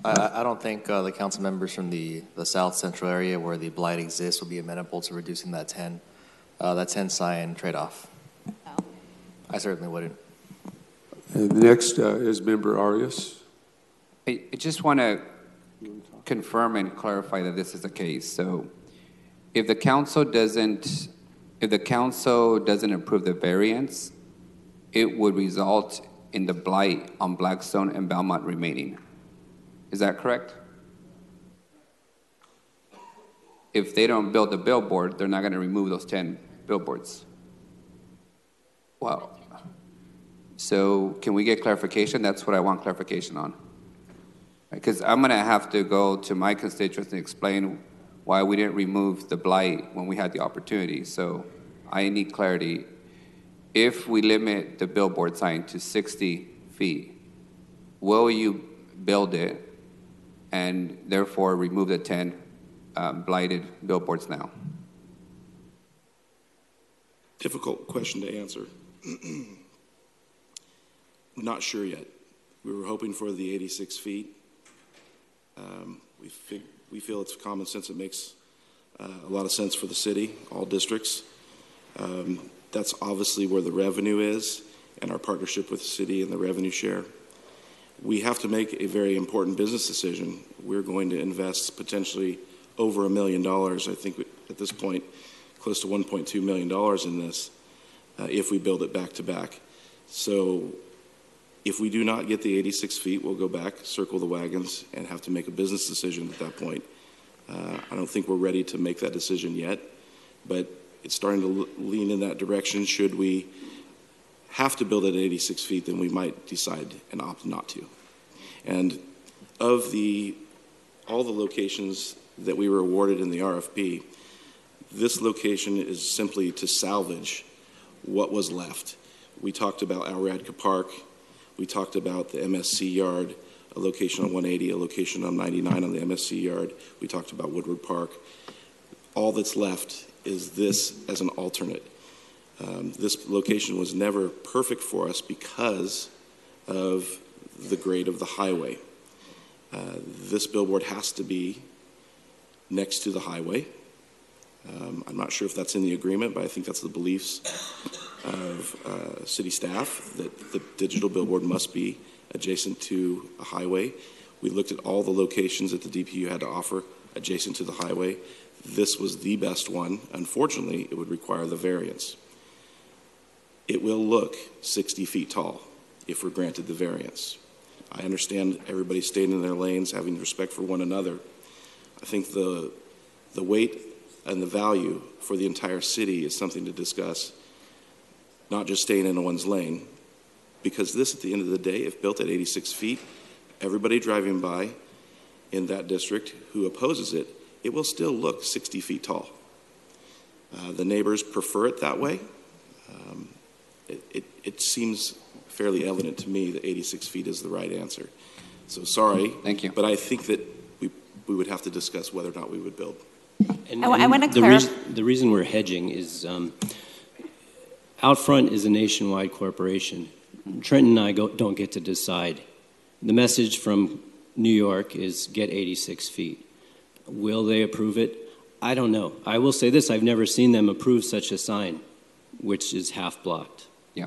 [SPEAKER 12] I don't think the council members from the South Central area where the blight exists will be amenable to reducing that 10 sign trade-off.
[SPEAKER 22] No.
[SPEAKER 12] I certainly wouldn't.
[SPEAKER 1] And next is Member Arias.
[SPEAKER 4] I just want to confirm and clarify that this is the case. So if the council doesn't approve the variance, it would result in the blight on Blackstone and Belmont remaining. Is that correct? If they don't build the billboard, they're not going to remove those 10 billboards. Wow. So can we get clarification? That's what I want clarification on. Because I'm going to have to go to my constituents and explain why we didn't remove the blight when we had the opportunity. So I need clarity. If we limit the billboard sign to 60 feet, will you build it and therefore remove the 10 blighted billboards now?
[SPEAKER 8] Difficult question to answer. Not sure yet. We were hoping for the 86 feet. We feel it's common sense. It makes a lot of sense for the city, all districts. That's obviously where the revenue is and our partnership with the city and the revenue share. We have to make a very important business decision. We're going to invest potentially over $1 million, I think at this point, close to $1.2 million in this, if we build it back to back. So if we do not get the 86 feet, we'll go back, circle the wagons, and have to make a business decision at that point. I don't think we're ready to make that decision yet, but it's starting to lean in that direction. Should we have to build at 86 feet, then we might decide and opt not to. And of all the locations that we were awarded in the RFP, this location is simply to salvage what was left. We talked about Al Radka Park. We talked about the MSC yard, a location on 180, a location on 99 on the MSC yard. We talked about Woodward Park. All that's left is this as an alternate. This location was never perfect for us because of the grade of the highway. This billboard has to be next to the highway. I'm not sure if that's in the agreement, but I think that's the beliefs of city staff, that the digital billboard must be adjacent to a highway. We looked at all the locations that the DPU had to offer adjacent to the highway. This was the best one. Unfortunately, it would require the variance. It will look 60 feet tall if we're granted the variance. I understand everybody staying in their lanes, having respect for one another. I think the weight and the value for the entire city is something to discuss, not just staying in one's lane, because this, at the end of the day, if built at 86 feet, everybody driving by in that district who opposes it, it will still look 60 feet tall. The neighbors prefer it that way. it seems fairly evident to me that 86 feet is the right answer. So sorry.
[SPEAKER 4] Thank you.
[SPEAKER 8] But I think that we would have to discuss whether or not we would build.
[SPEAKER 22] I want to clarify.
[SPEAKER 7] The reason we're hedging is Outfront is a nationwide corporation. Trenton and I don't get to decide. The message from New York is get 86 feet. Will they approve it? I don't know. I will say this, I've never seen them approve such a sign, which is half blocked.
[SPEAKER 4] Yeah.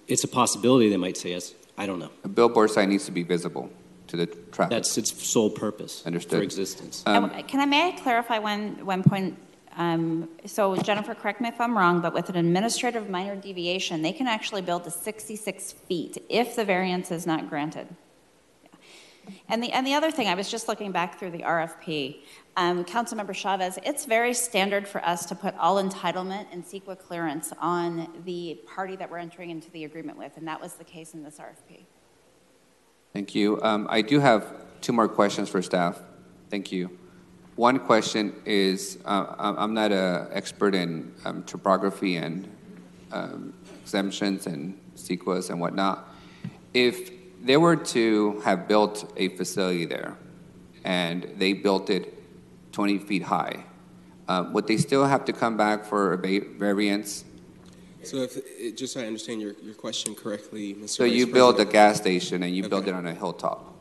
[SPEAKER 7] It's a possibility they might say yes. I don't know.
[SPEAKER 4] A billboard sign needs to be visible to the traffic.
[SPEAKER 7] That's its sole purpose.
[SPEAKER 4] Understood.
[SPEAKER 7] For existence.
[SPEAKER 22] May I clarify one point? So Jennifer, correct me if I'm wrong, but with an administrative minor deviation, they can actually build to 66 feet if the variance is not granted. And the other thing, I was just looking back through the RFP, Councilmember Chavez, it's very standard for us to put all entitlement and CEQA clearance on the party that we're entering into the agreement with, and that was the case in this RFP.
[SPEAKER 4] Thank you. I do have 2 more questions for staff. Thank you. One question is, I'm not an expert in topography and exemptions and CEQAs and whatnot. If they were to have built a facility there and they built it 20 feet high, would they still have to come back for a variance?
[SPEAKER 9] So just so I understand your question correctly, Mr.
[SPEAKER 4] So
[SPEAKER 9] Vice
[SPEAKER 4] you build a
[SPEAKER 9] President.
[SPEAKER 4] gas station and you build it on a hilltop,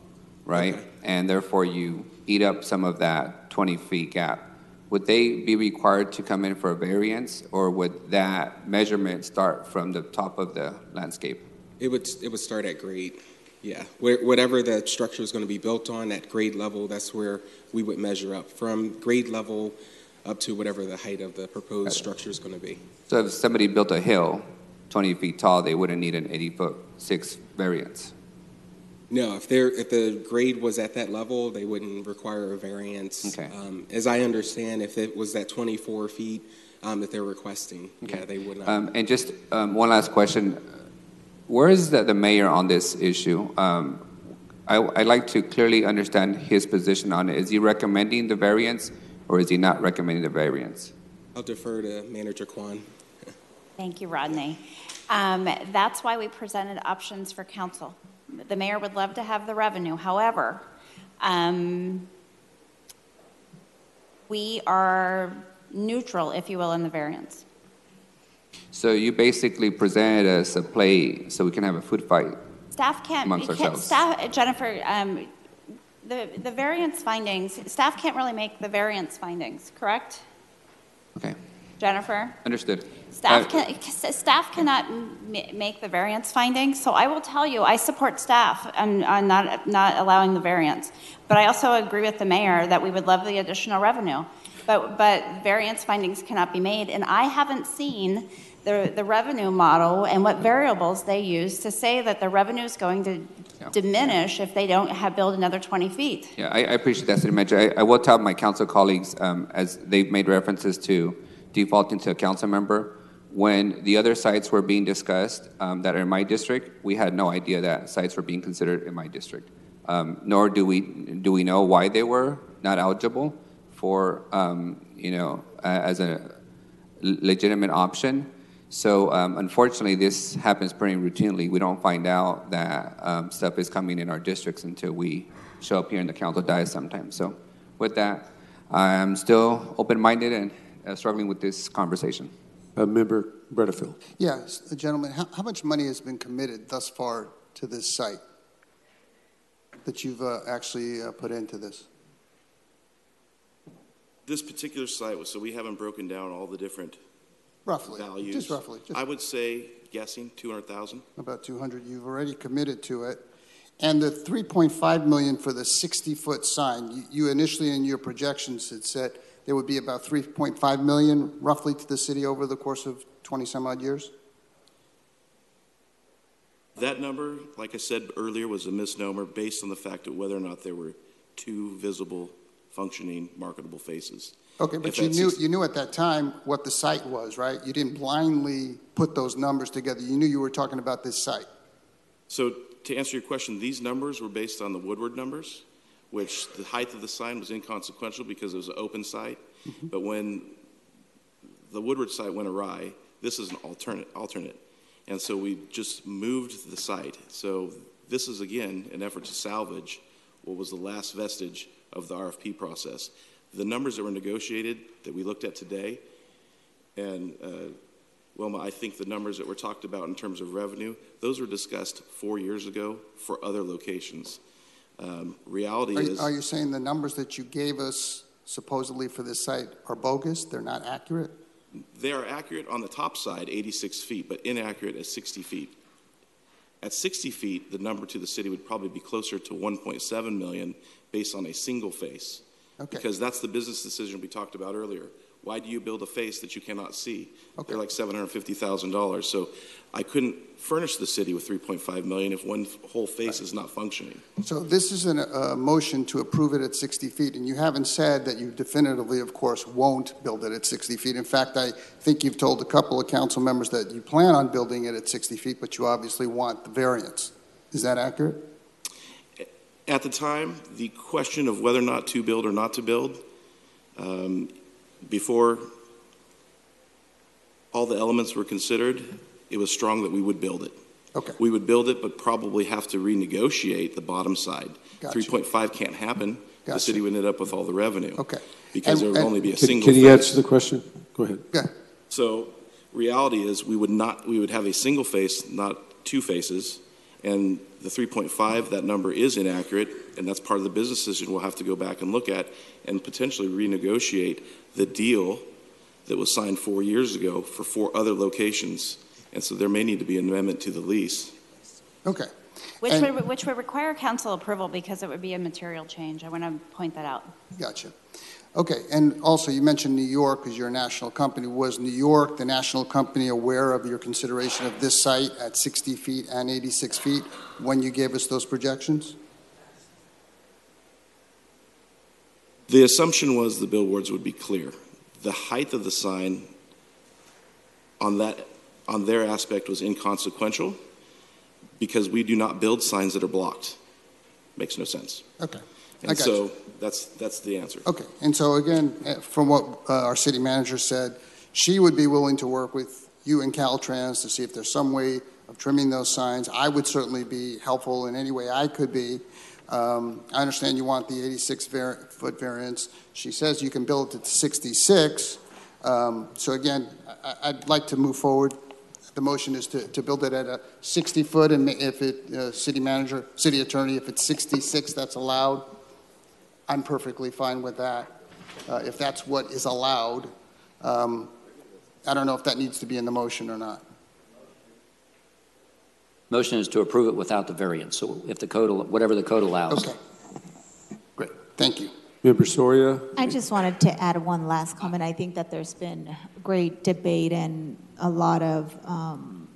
[SPEAKER 4] right?
[SPEAKER 9] Okay.
[SPEAKER 4] And therefore you eat up some of that 20 feet gap. Would they be required to come in for a variance, or would that measurement start from the top of the landscape?
[SPEAKER 9] It would start at grade. Yeah, whatever the structure is going to be built on at grade level, that's where we would measure up from grade level up to whatever the height of the proposed structure is going to be.
[SPEAKER 4] So if somebody built a hill 20 feet tall, they wouldn't need an 80-foot-6 variance.
[SPEAKER 9] No, if the grade was at that level, they wouldn't require a variance.
[SPEAKER 4] Okay.
[SPEAKER 9] As I understand, if it was that 24 feet that they're requesting, yeah, they would not.
[SPEAKER 4] And just one last question. Where is the mayor on this issue? I'd like to clearly understand his position on it. Is he recommending the variance, or is he not recommending the variance?
[SPEAKER 9] I'll defer to Manager Kwan.
[SPEAKER 22] Thank you, Rodney. That's why we presented options for council. The mayor would love to have the revenue. However, we are neutral, if you will, in the variance.
[SPEAKER 4] So you basically presented us a play so we can have a food fight amongst ourselves.
[SPEAKER 22] Jennifer, the variance findings, staff can't really make the variance findings, correct?
[SPEAKER 4] Okay.
[SPEAKER 22] Jennifer?
[SPEAKER 4] Understood.
[SPEAKER 22] Staff cannot make the variance findings, so I will tell you, I support staff on not allowing the variance. But I also agree with the mayor that we would love the additional revenue. But variance findings cannot be made, and I haven't seen the revenue model and what variables they use to say that the revenue is going to diminish if they don't build another 20 feet.
[SPEAKER 4] Yeah, I appreciate that, City Manager. I will tell my council colleagues, as they've made references to defaulting to a council member, when the other sites were being discussed that are in my district, we had no idea that sites were being considered in my district. Nor do we know why they were not eligible for, as a legitimate option. So unfortunately, this happens pretty routinely. We don't find out that stuff is coming in our districts until we show up here in the council dais sometimes. So with that, I'm still open-minded and struggling with this conversation.
[SPEAKER 1] Member Bredefield.
[SPEAKER 6] Yes, gentlemen, how much money has been committed thus far to this site that you've actually put into this?
[SPEAKER 8] This particular site, so we haven't broken down all the different
[SPEAKER 6] Roughly,
[SPEAKER 8] values.
[SPEAKER 6] just roughly.
[SPEAKER 8] I would say, guessing, 200,000.
[SPEAKER 6] About 200. You've already committed to it. And the $3.5 million for the 60-foot sign, you initially in your projections had said there would be about $3.5 million roughly to the city over the course of 20-some-odd years?
[SPEAKER 8] That number, like I said earlier, was a misnomer based on the fact of whether or not there were 2 visible, functioning, marketable faces.
[SPEAKER 6] Okay, but you knew at that time what the site was, right? You didn't blindly put those numbers together. You knew you were talking about this site.
[SPEAKER 8] So to answer your question, these numbers were based on the Woodward numbers, which the height of the sign was inconsequential because it was an open site. But when the Woodward site went awry, This is an alternate. And so we just moved the site. So this is, again, an effort to salvage what was the last vestige of the RFP process. The numbers that were negotiated that we looked at today, and Wilma, I think the numbers that were talked about in terms of revenue, those were discussed 4 years ago for other locations. Reality is...
[SPEAKER 6] Are you saying the numbers that you gave us supposedly for this site are bogus? They're not accurate?
[SPEAKER 8] They are accurate on the top side, 86 feet, but inaccurate at 60 feet. At 60 feet, the number to the city would probably be closer to 1.7 million based on a single face.
[SPEAKER 6] Okay.
[SPEAKER 8] Because that's the business decision we talked about earlier. Why do you build a face that you cannot see?
[SPEAKER 6] Okay.
[SPEAKER 8] They're like $750,000. So I couldn't furnish the city with $3.5 million if one whole face is not functioning.
[SPEAKER 6] So this is a motion to approve it at 60 feet, and you haven't said that you definitively, of course, won't build it at 60 feet. In fact, I think you've told a couple of council members that you plan on building it at 60 feet, but you obviously want the variance. Is that accurate?
[SPEAKER 8] At the time, the question of whether or not to build or not to build, before all the elements were considered, it was strong that we would build it.
[SPEAKER 6] Okay.
[SPEAKER 8] We would build it, but probably have to renegotiate the bottom side.
[SPEAKER 6] Gotcha.
[SPEAKER 8] 3.5 can't happen.
[SPEAKER 6] Gotcha.
[SPEAKER 8] The city would end up with all the revenue.
[SPEAKER 6] Okay.
[SPEAKER 8] Because there would only be a single
[SPEAKER 1] Can you
[SPEAKER 8] face.
[SPEAKER 1] answer the question? Go ahead.
[SPEAKER 6] Yeah.
[SPEAKER 8] So reality is we would have a single face, not two faces, and the 3.5, that number is inaccurate, and that's part of the business decision we'll have to go back and look at and potentially renegotiate the deal that was signed 4 years ago for 4 other locations. And so there may need to be an amendment to the lease.
[SPEAKER 6] Okay.
[SPEAKER 22] Which would require council approval because it would be a material change. I want to point that out.
[SPEAKER 6] Gotcha. Okay, and also you mentioned New York because you're a national company. Was New York, the national company, aware of your consideration of this site at 60 feet and 86 feet when you gave us those projections?
[SPEAKER 8] The assumption was the billboards would be clear. The height of the sign on their aspect was inconsequential because we do not build signs that are blocked. Makes no sense.
[SPEAKER 6] Okay.
[SPEAKER 8] And so that's the answer.
[SPEAKER 6] Okay, and so again, from what our city manager said, she would be willing to work with you and Caltrans to see if there's some way of trimming those signs. I would certainly be helpful in any way I could be. I understand you want the 86-foot variance. She says you can build it to 66. So again, I'd like to move forward. The motion is to build it at a 60-foot, and if it, city manager, city attorney, if it's 66, that's allowed. I'm perfectly fine with that. If that's what is allowed, I don't know if that needs to be in the motion or not.
[SPEAKER 2] Motion is to approve it without the variance. So if the code, whatever the code allows.
[SPEAKER 6] Okay. Great. Thank you.
[SPEAKER 1] Member Soria?
[SPEAKER 21] I just wanted to add one last comment. I think that there's been great debate and a lot of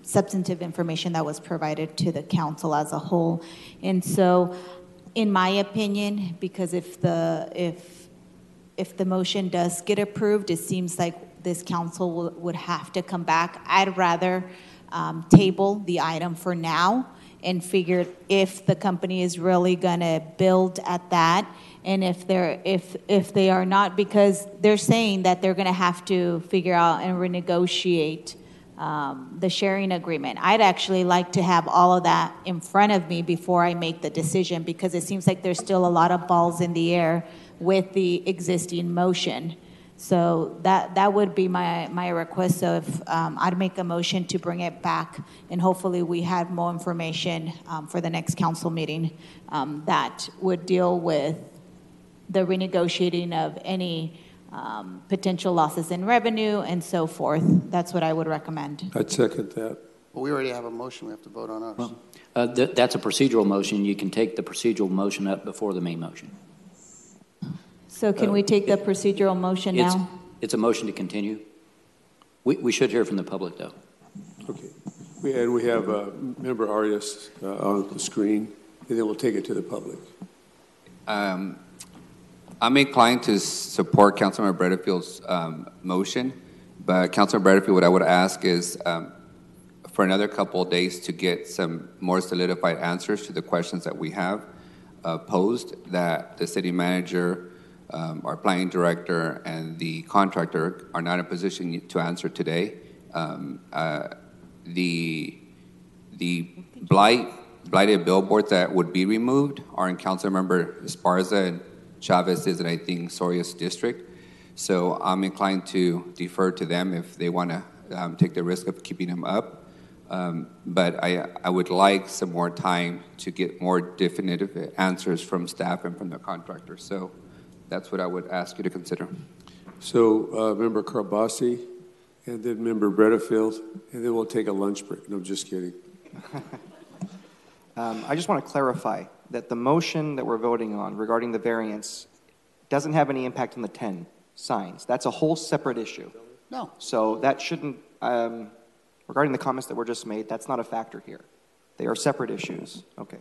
[SPEAKER 21] substantive information that was provided to the council as a whole. And so, in my opinion, because if the motion does get approved, it seems like this council would have to come back. I'd rather table the item for now and figure if the company is really going to build at that, and if they are not, because they're saying that they're going to have to figure out and renegotiate the sharing agreement. I'd actually like to have all of that in front of me before I make the decision, because it seems like there's still a lot of balls in the air with the existing motion. So that would be my request. So if I'd make a motion to bring it back, and hopefully we have more information for the next council meeting that would deal with the renegotiating of any potential losses in revenue and so forth. That's what I would recommend.
[SPEAKER 1] I'd second that.
[SPEAKER 6] Well, we already have a motion. We have to vote on ours.
[SPEAKER 2] Well, that's a procedural motion. You can take the procedural motion up before the main motion.
[SPEAKER 21] So can we take the procedural motion now?
[SPEAKER 2] It's a motion to continue. We should hear from the public, though.
[SPEAKER 1] Okay. And we have Member Arias on the screen, and then we'll take it to the public.
[SPEAKER 4] I'm inclined to support Councilmember Bredefield's motion, but Councilmember Bredefield, what I would ask is for another couple of days to get some more solidified answers to the questions that we have posed, that the city manager, our planning director, and the contractor are not in a position to answer today, The blighted billboards that would be removed are in Councilmember Esparza and Chavez's, and I think Soria's district. So I'm inclined to defer to them if they want to take the risk of keeping them up. But I would like some more time to get more definitive answers from staff and from the contractor. So that's what I would ask you to consider.
[SPEAKER 1] So Member Carbasi, and then Member Bredefield, and then we'll take a lunch break. No, I'm just kidding.
[SPEAKER 3] I just want to clarify that the motion that we're voting on regarding the variance doesn't have any impact on the 10 signs. That's a whole separate issue.
[SPEAKER 6] No.
[SPEAKER 3] So that shouldn't, regarding the comments that were just made, that's not a factor here. They are separate issues. Okay.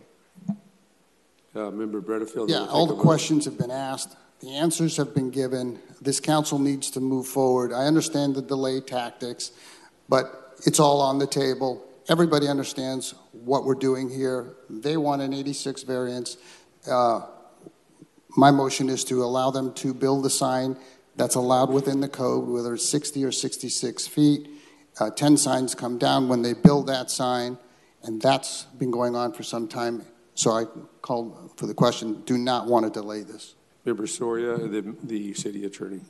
[SPEAKER 1] Member Bredefield.
[SPEAKER 6] Yeah, all the questions have been asked. The answers have been given. This council needs to move forward. I understand the delay tactics, but it's all on the table. Everybody understands what we're doing here. They want an 86 variance. My motion is to allow them to build the sign that's allowed within the code, whether it's 60 or 66 feet. 10 signs come down when they build that sign, and that's been going on for some time. So I called for the question, do not want to delay this.
[SPEAKER 1] Member Soria, and then the city attorney.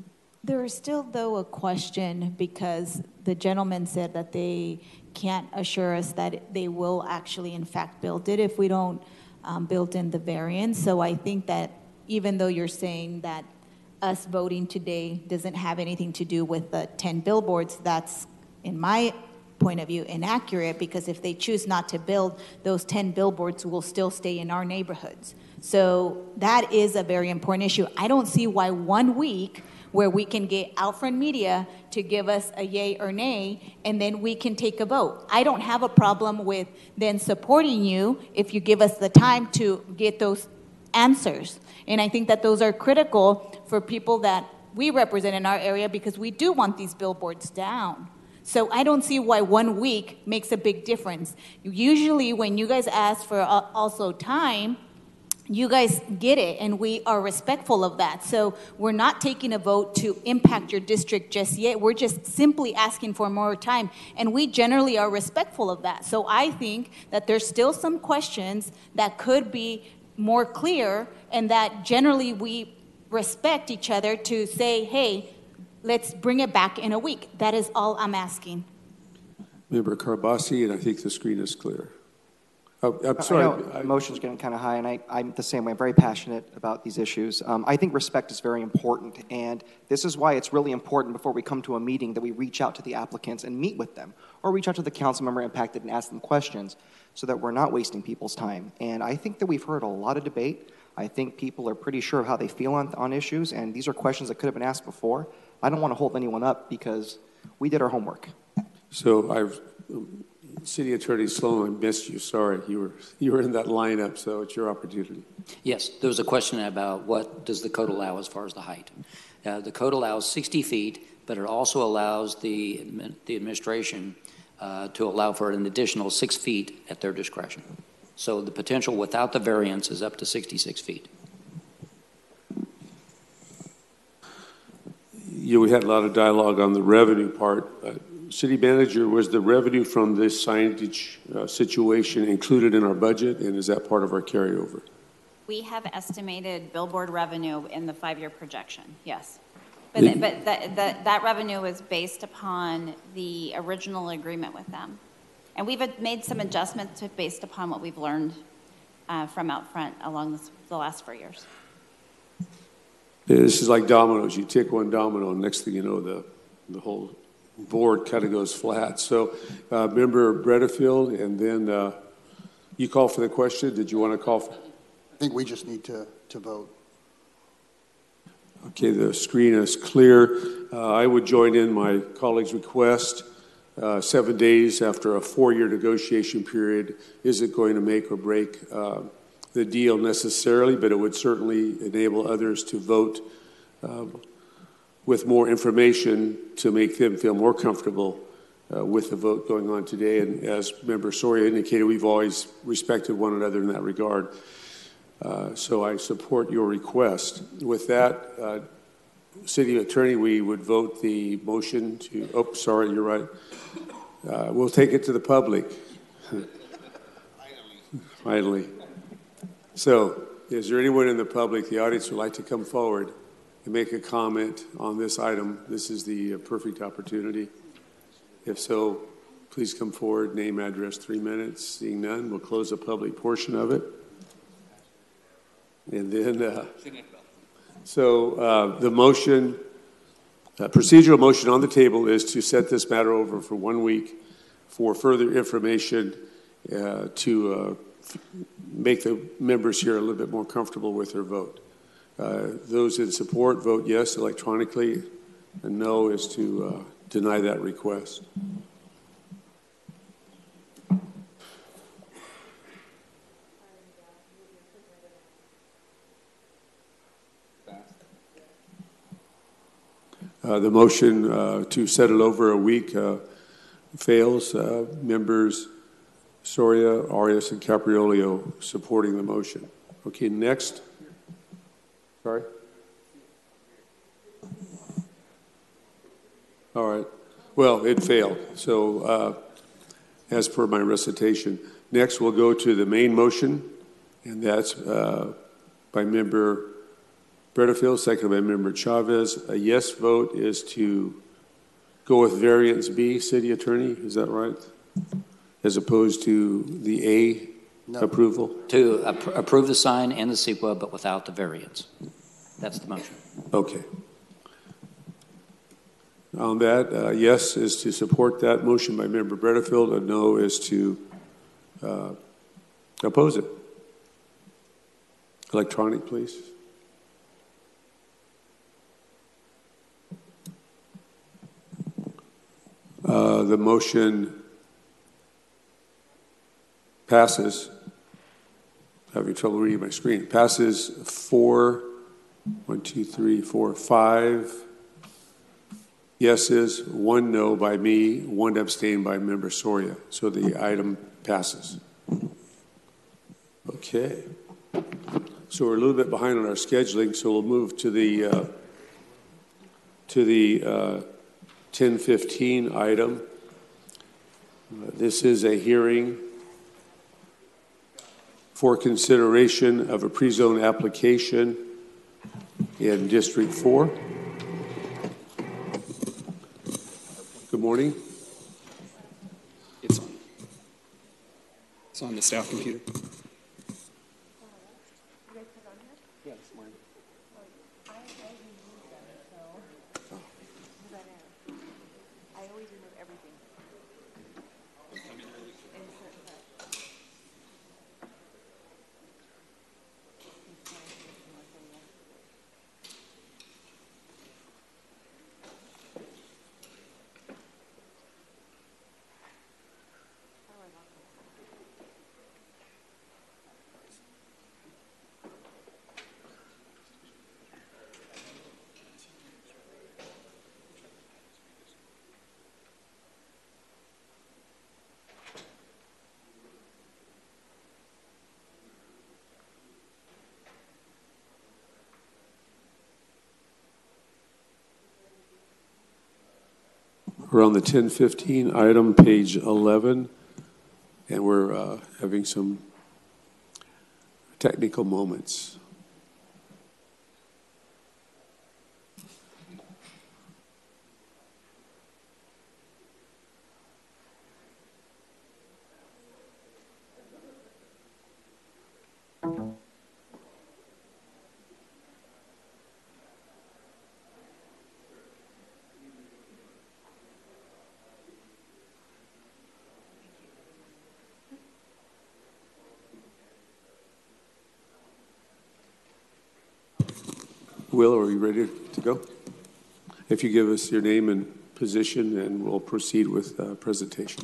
[SPEAKER 21] There is still, though, a question because the gentleman said that they can't assure us that they will actually, in fact, build it if we don't build in the variance. So I think that even though you're saying that us voting today doesn't have anything to do with the 10 billboards, that's, in my point of view, inaccurate, because if they choose not to build, those 10 billboards will still stay in our neighborhoods. So that is a very important issue. I don't see why 1 week where we can get Outfront Media to give us a yay or nay, and then we can take a vote. I don't have a problem with then supporting you if you give us the time to get those answers. And I think that those are critical for people that we represent in our area because we do want these billboards down. So I don't see why 1 week makes a big difference. Usually when you guys ask for also time, you guys get it, and we are respectful of that. So we're not taking a vote to impact your district just yet. We're just simply asking for more time, and we generally are respectful of that. So I think that there's still some questions that could be more clear, and that generally we respect each other to say, hey, let's bring it back in a week. That is all I'm asking.
[SPEAKER 1] Member Carbasi, and I think the screen is clear. Oh, I'm sorry.
[SPEAKER 3] Emotions getting kind of high, and I'm the same way. I'm very passionate about these issues. I think respect is very important, and this is why it's really important before we come to a meeting that we reach out to the applicants and meet with them, or reach out to the council member impacted and ask them questions so that we're not wasting people's time. And I think that we've heard a lot of debate. I think people are pretty sure of how they feel on issues, and these are questions that could have been asked before. I don't want to hold anyone up because we did our homework.
[SPEAKER 1] So City Attorney Sloan, I missed you. Sorry, you were in that lineup, so it's your opportunity.
[SPEAKER 2] Yes, there was a question about what does the code allow as far as the height. The code allows 60 feet, but it also allows the administration to allow for an additional 6 feet at their discretion. So the potential without the variance is up to 66 feet.
[SPEAKER 1] Yeah, we had a lot of dialogue on the revenue part. City Manager, was the revenue from this signage situation included in our budget, and is that part of our carryover?
[SPEAKER 22] We have estimated billboard revenue in the 5-year projection, yes. But that revenue is based upon the original agreement with them. And we've made some adjustments based upon what we've learned from Outfront along the last 4 years.
[SPEAKER 1] This is like dominoes. You tick one domino, and next thing you know, the whole board kind of goes flat. So, Member Bredefield, and then you call for the question. Did you want to call for?
[SPEAKER 6] I think we just need to vote.
[SPEAKER 1] Okay, the screen is clear. I would join in my colleague's request. 7 days after a 4-year negotiation period isn't going to make or break the deal necessarily, but it would certainly enable others to vote with more information to make them feel more comfortable with the vote going on today. And as Member Soria indicated, we've always respected one another in that regard. So I support your request. With that, City Attorney, we would vote the motion to, oh, sorry, you're right. We'll take it to the public. Finally. So, is there anyone in the public, the audience, who would like to come forward and make a comment on this item? This is the perfect opportunity. If so, please come forward, name, address, 3 minutes. Seeing none, we'll close the public portion of it. And then, the motion, procedural motion on the table is to set this matter over for 1 week for further information to make the members here a little bit more comfortable with their vote. Those in support vote yes electronically, and no is to deny that request. The motion to set it over a week fails. Members Soria, Arias, and Capriolio supporting the motion. Okay, next. Sorry? All right. Well, it failed. So as per my recitation, next we'll go to the main motion, and that's by member Bredefield, seconded by member Chavez. A yes vote is to go with variance B, City Attorney, is that right? As opposed to the A approval?
[SPEAKER 2] To approve the sign and the CEQA, but without the variance. That's the motion.
[SPEAKER 1] Okay. On that, yes is to support that motion by member Bredefield, and no is to oppose it. Electronic, please. The motion passes. Having trouble reading my screen. Passes 5 yeses, 1 no by me, 1 abstain by member Soria. So the item passes. Okay. So we're a little bit behind on our scheduling, so we'll move to the 10:15 item. This is a hearing for consideration of a pre-zone application in District 4. Good morning.
[SPEAKER 10] It's on the staff computer.
[SPEAKER 1] We're on the 10:15 item, page 11, and we're having some technical moments. Will, are you ready to go? If you give us your name and position, and we'll proceed with presentation.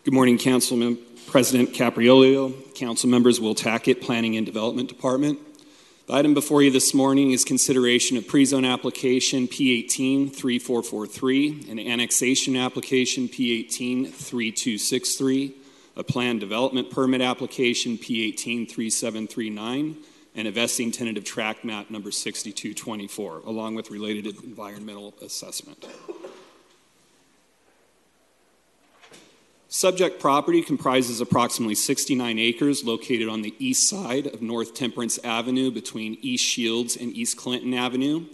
[SPEAKER 10] Good morning, Councilman President Capriolio, Council members Will Tackett, Planning and Development Department. The item before you this morning is consideration of pre-zone application P18-3443, an annexation application P18-3263, a planned development permit application P18-3739, and a vesting tentative tract map number 6224, along with related environmental assessment. Subject property comprises approximately 69 acres located on the east side of North Temperance Avenue between East Shields and East Clinton Avenue.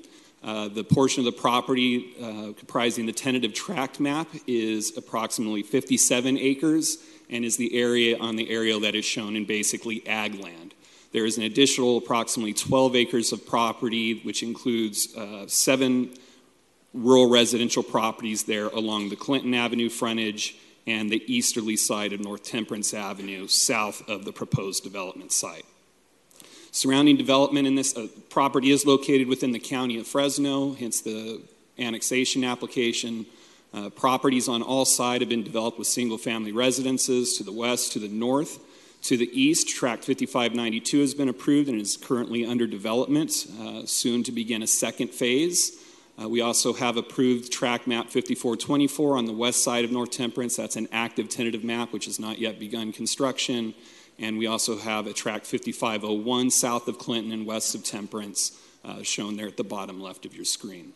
[SPEAKER 10] The portion of the property comprising the tentative tract map is approximately 57 acres and is the area on the aerial that is shown in basically ag land. There is an additional approximately 12 acres of property, which includes 7 rural residential properties there along the Clinton Avenue frontage and the easterly side of North Temperance Avenue, south of the proposed development site. Surrounding development in this property is located within the county of Fresno, hence the annexation application. Properties on all sides have been developed with single-family residences to the west, to the north. To the east, Tract 5592 has been approved and is currently under development, soon to begin a second phase. We also have approved tract map 5424 on the west side of North Temperance. That's an active tentative map which has not yet begun construction. And we also have a tract 5501 south of Clinton and west of Temperance, shown there at the bottom left of your screen.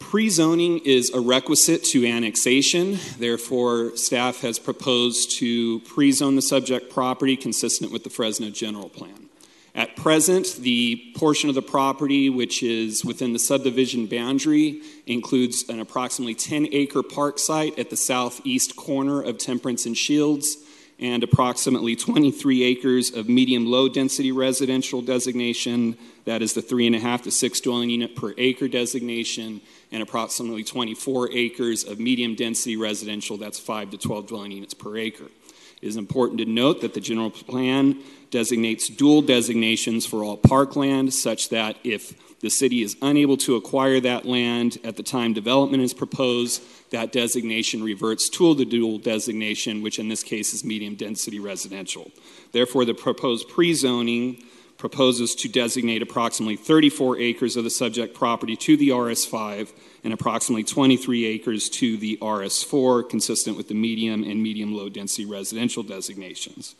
[SPEAKER 10] Pre-zoning is a requisite to annexation. Therefore, staff has proposed to pre-zone the subject property consistent with the Fresno General Plan. At present, the portion of the property which is within the subdivision boundary includes an approximately 10-acre park site at the southeast corner of Temperance and Shields and approximately 23 acres of medium-low density residential designation. That is the 3.5 to 6 dwelling unit per acre designation, and approximately 24 acres of medium density residential. That's 5 to 12 dwelling units per acre. It is important to note that the general plan designates dual designations for all parkland, such that if the city is unable to acquire that land at the time development is proposed, that designation reverts to the dual designation, which in this case is medium density residential. Therefore, the proposed pre-zoning proposes to designate approximately 34 acres of the subject property to the RS5 and approximately 23 acres to the RS4, consistent with the medium and medium-low density residential designations.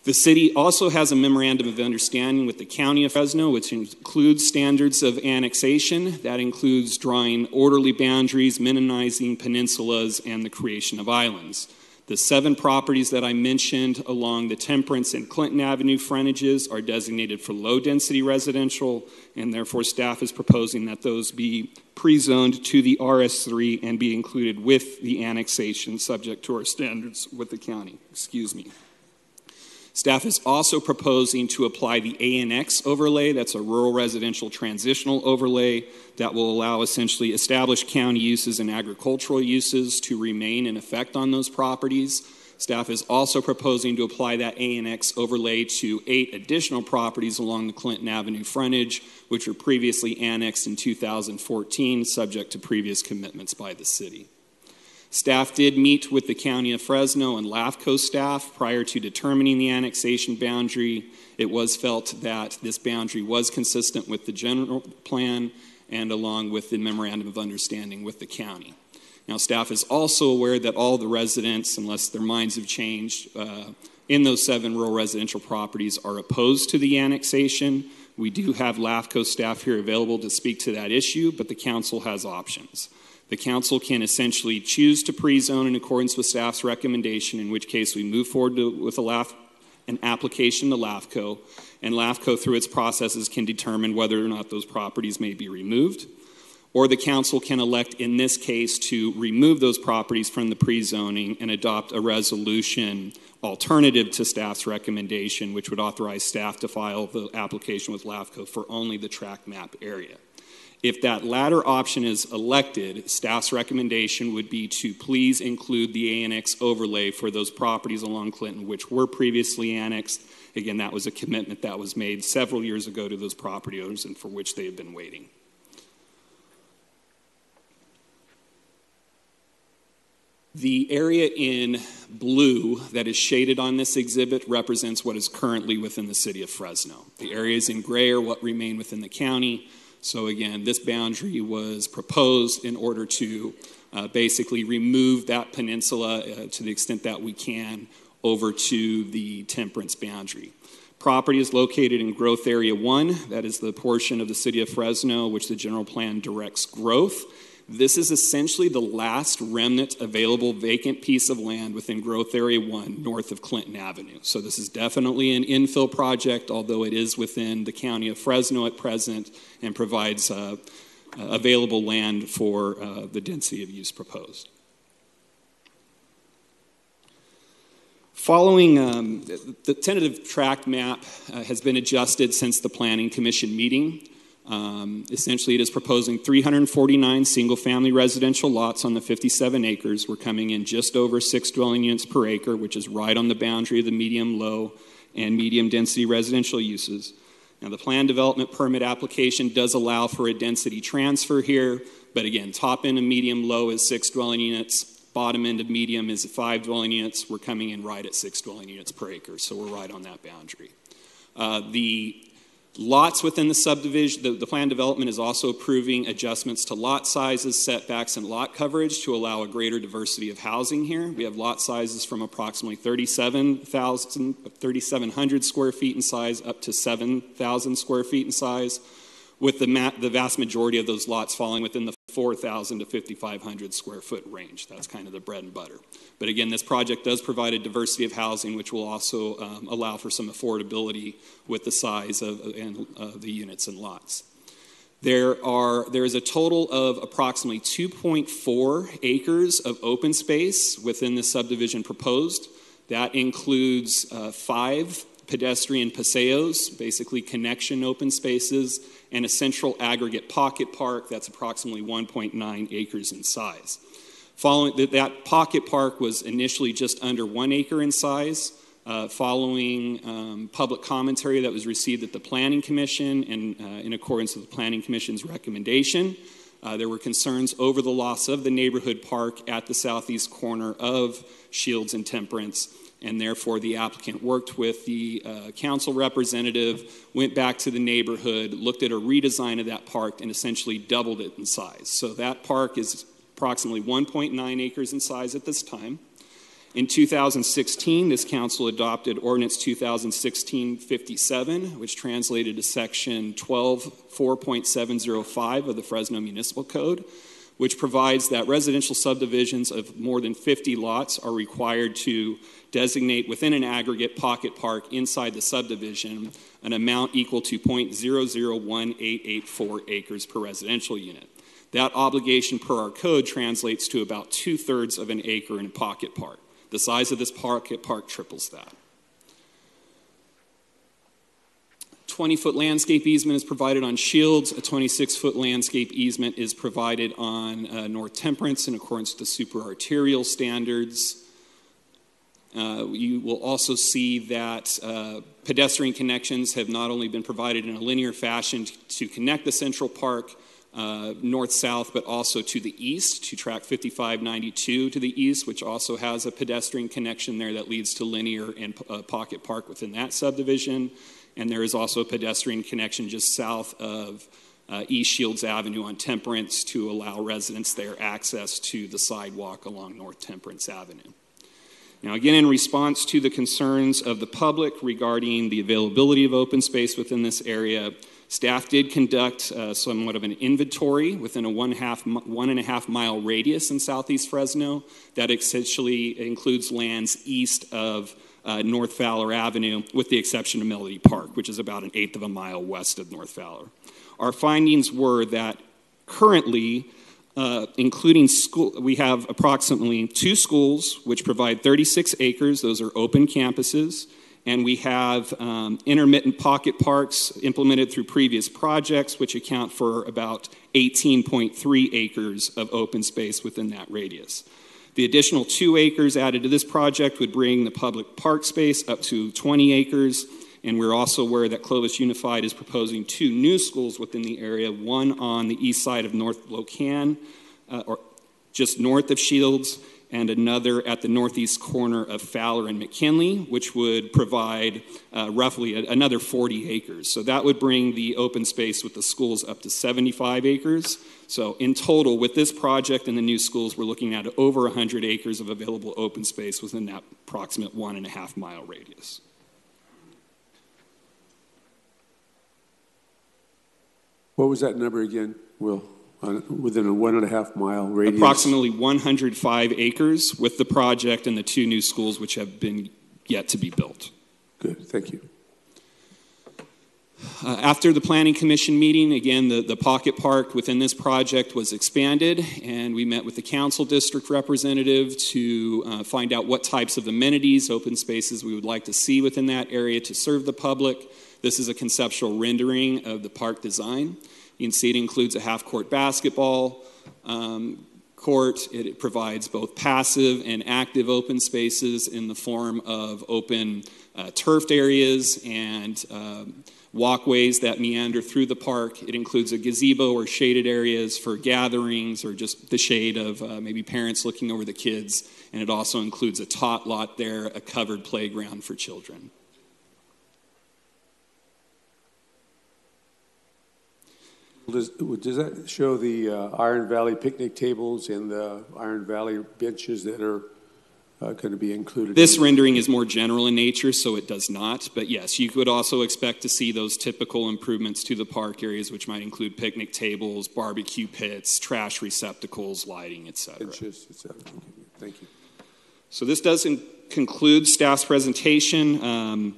[SPEAKER 10] The city also has a memorandum of understanding with the County of Fresno, which includes standards of annexation. That includes drawing orderly boundaries, minimizing peninsulas, and the creation of islands. The 7 properties that I mentioned along the Temperance and Clinton Avenue frontages are designated for low-density residential, and therefore staff is proposing that those be pre-zoned to the RS3 and be included with the annexation subject to our standards with the county. Staff is also proposing to apply the ANX overlay. That's a rural residential transitional overlay that will allow essentially established county uses and agricultural uses to remain in effect on those properties. Staff is also proposing to apply that ANX overlay to 8 additional properties along the Clinton Avenue frontage, which were previously annexed in 2014, subject to previous commitments by the city. Staff did meet with the County of Fresno and LAFCO staff prior to determining the annexation boundary. It was felt that this boundary was consistent with the general plan and along with the memorandum of understanding with the county. Now, staff is also aware that all the residents, unless their minds have changed, in those 7 rural residential properties are opposed to the annexation. We do have LAFCO staff here available to speak to that issue, but the council has options. The council can essentially choose to pre-zone in accordance with staff's recommendation, in which case we move forward with an application to LAFCO, and LAFCO through its processes can determine whether or not those properties may be removed. Or the council can elect in this case to remove those properties from the pre-zoning and adopt a resolution alternative to staff's recommendation, which would authorize staff to file the application with LAFCO for only the tract map area. If that latter option is elected, staff's recommendation would be to please include the ANX overlay for those properties along Clinton which were previously annexed. Again, that was a commitment that was made several years ago to those property owners and for which they have been waiting. The area in blue that is shaded on this exhibit represents what is currently within the city of Fresno. The areas in gray are what remain within the county. So again, this boundary was proposed in order to basically remove that peninsula to the extent that we can over to the Temperance boundary. Property is located in Growth Area 1. That is the portion of the city of Fresno which the general plan directs growth. This is essentially the last remnant available vacant piece of land within Growth Area 1 north of Clinton Avenue. So this is definitely an infill project, although it is within the county of Fresno at present and provides available land for the density of use proposed. Following the tentative tract map has been adjusted since the Planning Commission meeting. Essentially, it is proposing 349 single-family residential lots on the 57 acres. We're coming in just over 6 dwelling units per acre, which is right on the boundary of the medium, low, and medium-density residential uses. Now, the plan development permit application does allow for a density transfer here, but again, top end of medium, low is 6 dwelling units. Bottom end of medium is 5 dwelling units. We're coming in right at 6 dwelling units per acre, so we're right on that boundary. The lots within the subdivision, the plan development is also approving adjustments to lot sizes, setbacks, and lot coverage to allow a greater diversity of housing here. We have lot sizes from approximately 3,700 square feet in size up to 7,000 square feet in size, with the vast majority of those lots falling within the 4,000 to 5,500 square foot range. That's kind of the bread and butter. But again, this project does provide a diversity of housing, which will also allow for some affordability with the size of the units and lots. There is a total of approximately 2.4 acres of open space within the subdivision proposed. That includes 5 pedestrian paseos, basically connection open spaces, and a central aggregate pocket park that's approximately 1.9 acres in size. Following that pocket park was initially just under 1 acre in size. Following public commentary that was received at the Planning Commission and in accordance with the Planning Commission's recommendation, there were concerns over the loss of the neighborhood park at the southeast corner of Shields and Temperance, and therefore the applicant worked with the council representative, went back to the neighborhood, looked at a redesign of that park, and essentially doubled it in size. So that park is approximately 1.9 acres in size at this time. In 2016, this council adopted Ordinance 2016-57, which translated to Section 12.4.705 of the Fresno Municipal Code, which provides that residential subdivisions of more than 50 lots are required to designate within an aggregate pocket park inside the subdivision an amount equal to 0.001884 acres per residential unit. That obligation per our code translates to about 2/3 of an acre in a pocket park. The size of this pocket park triples that. 20-foot landscape easement is provided on Shields. A 26-foot landscape easement is provided on North Temperance in accordance with the super-arterial standards. You will also see that pedestrian connections have not only been provided in a linear fashion to connect the Central Park north-south, but also to the east, to track 5592 to the east, which also has a pedestrian connection there that leads to linear and pocket park within that subdivision. And there is also a pedestrian connection just south of East Shields Avenue on Temperance to allow residents there access to the sidewalk along North Temperance Avenue. Now, again, in response to the concerns of the public regarding the availability of open space within this area, staff did conduct somewhat of an inventory within a 1.5 mile radius in southeast Fresno that essentially includes lands east of North Fowler Avenue, with the exception of Melody Park, which is about 1/8 of a mile west of North Fowler. Our findings were that currently, including school, we have approximately 2 schools which provide 36 acres. Those are open campuses. And we have intermittent pocket parks implemented through previous projects, which account for about 18.3 acres of open space within that radius. The additional 2 acres added to this project would bring the public park space up to 20 acres. And we're also aware that Clovis Unified is proposing 2 new schools within the area, one on the east side of North Locan, or just north of Shields, and another at the northeast corner of Fowler and McKinley, which would provide roughly another 40 acres. So that would bring the open space with the schools up to 75 acres. So in total, with this project and the new schools, we're looking at over 100 acres of available open space within that approximate 1.5 mile radius.
[SPEAKER 1] What was that number again, Will? Within a 1.5 mile radius?
[SPEAKER 10] Approximately 105 acres with the project and the 2 new schools which have been yet to be built.
[SPEAKER 1] Good, thank you.
[SPEAKER 10] After the Planning Commission meeting, again, the pocket park within this project was expanded, and we met with the council district representative to find out what types of amenities, open spaces we would like to see within that area to serve the public. This is a conceptual rendering of the park design. You can see it includes a half-court basketball court. It provides both passive and active open spaces in the form of open turfed areas and walkways that meander through the park. It includes a gazebo or shaded areas for gatherings or just the shade of maybe parents looking over the kids. And it also includes a tot lot there, a covered playground for children.
[SPEAKER 1] Does that show the Iron Valley picnic tables and the Iron Valley benches that are going to be included?
[SPEAKER 10] This rendering is more general in nature, so it does not. But yes, you could also expect to see those typical improvements to the park areas, which might include picnic tables, barbecue pits, trash receptacles, lighting, etc.
[SPEAKER 1] Benches, etc. Thank you.
[SPEAKER 10] So this does conclude staff's presentation.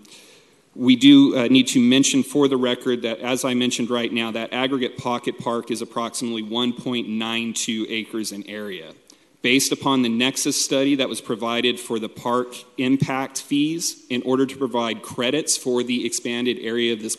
[SPEAKER 10] We do need to mention for the record that, as I mentioned right now, that aggregate pocket park is approximately 1.92 acres in area. Based upon the Nexus study that was provided for the park impact fees, in order to provide credits for the expanded area of this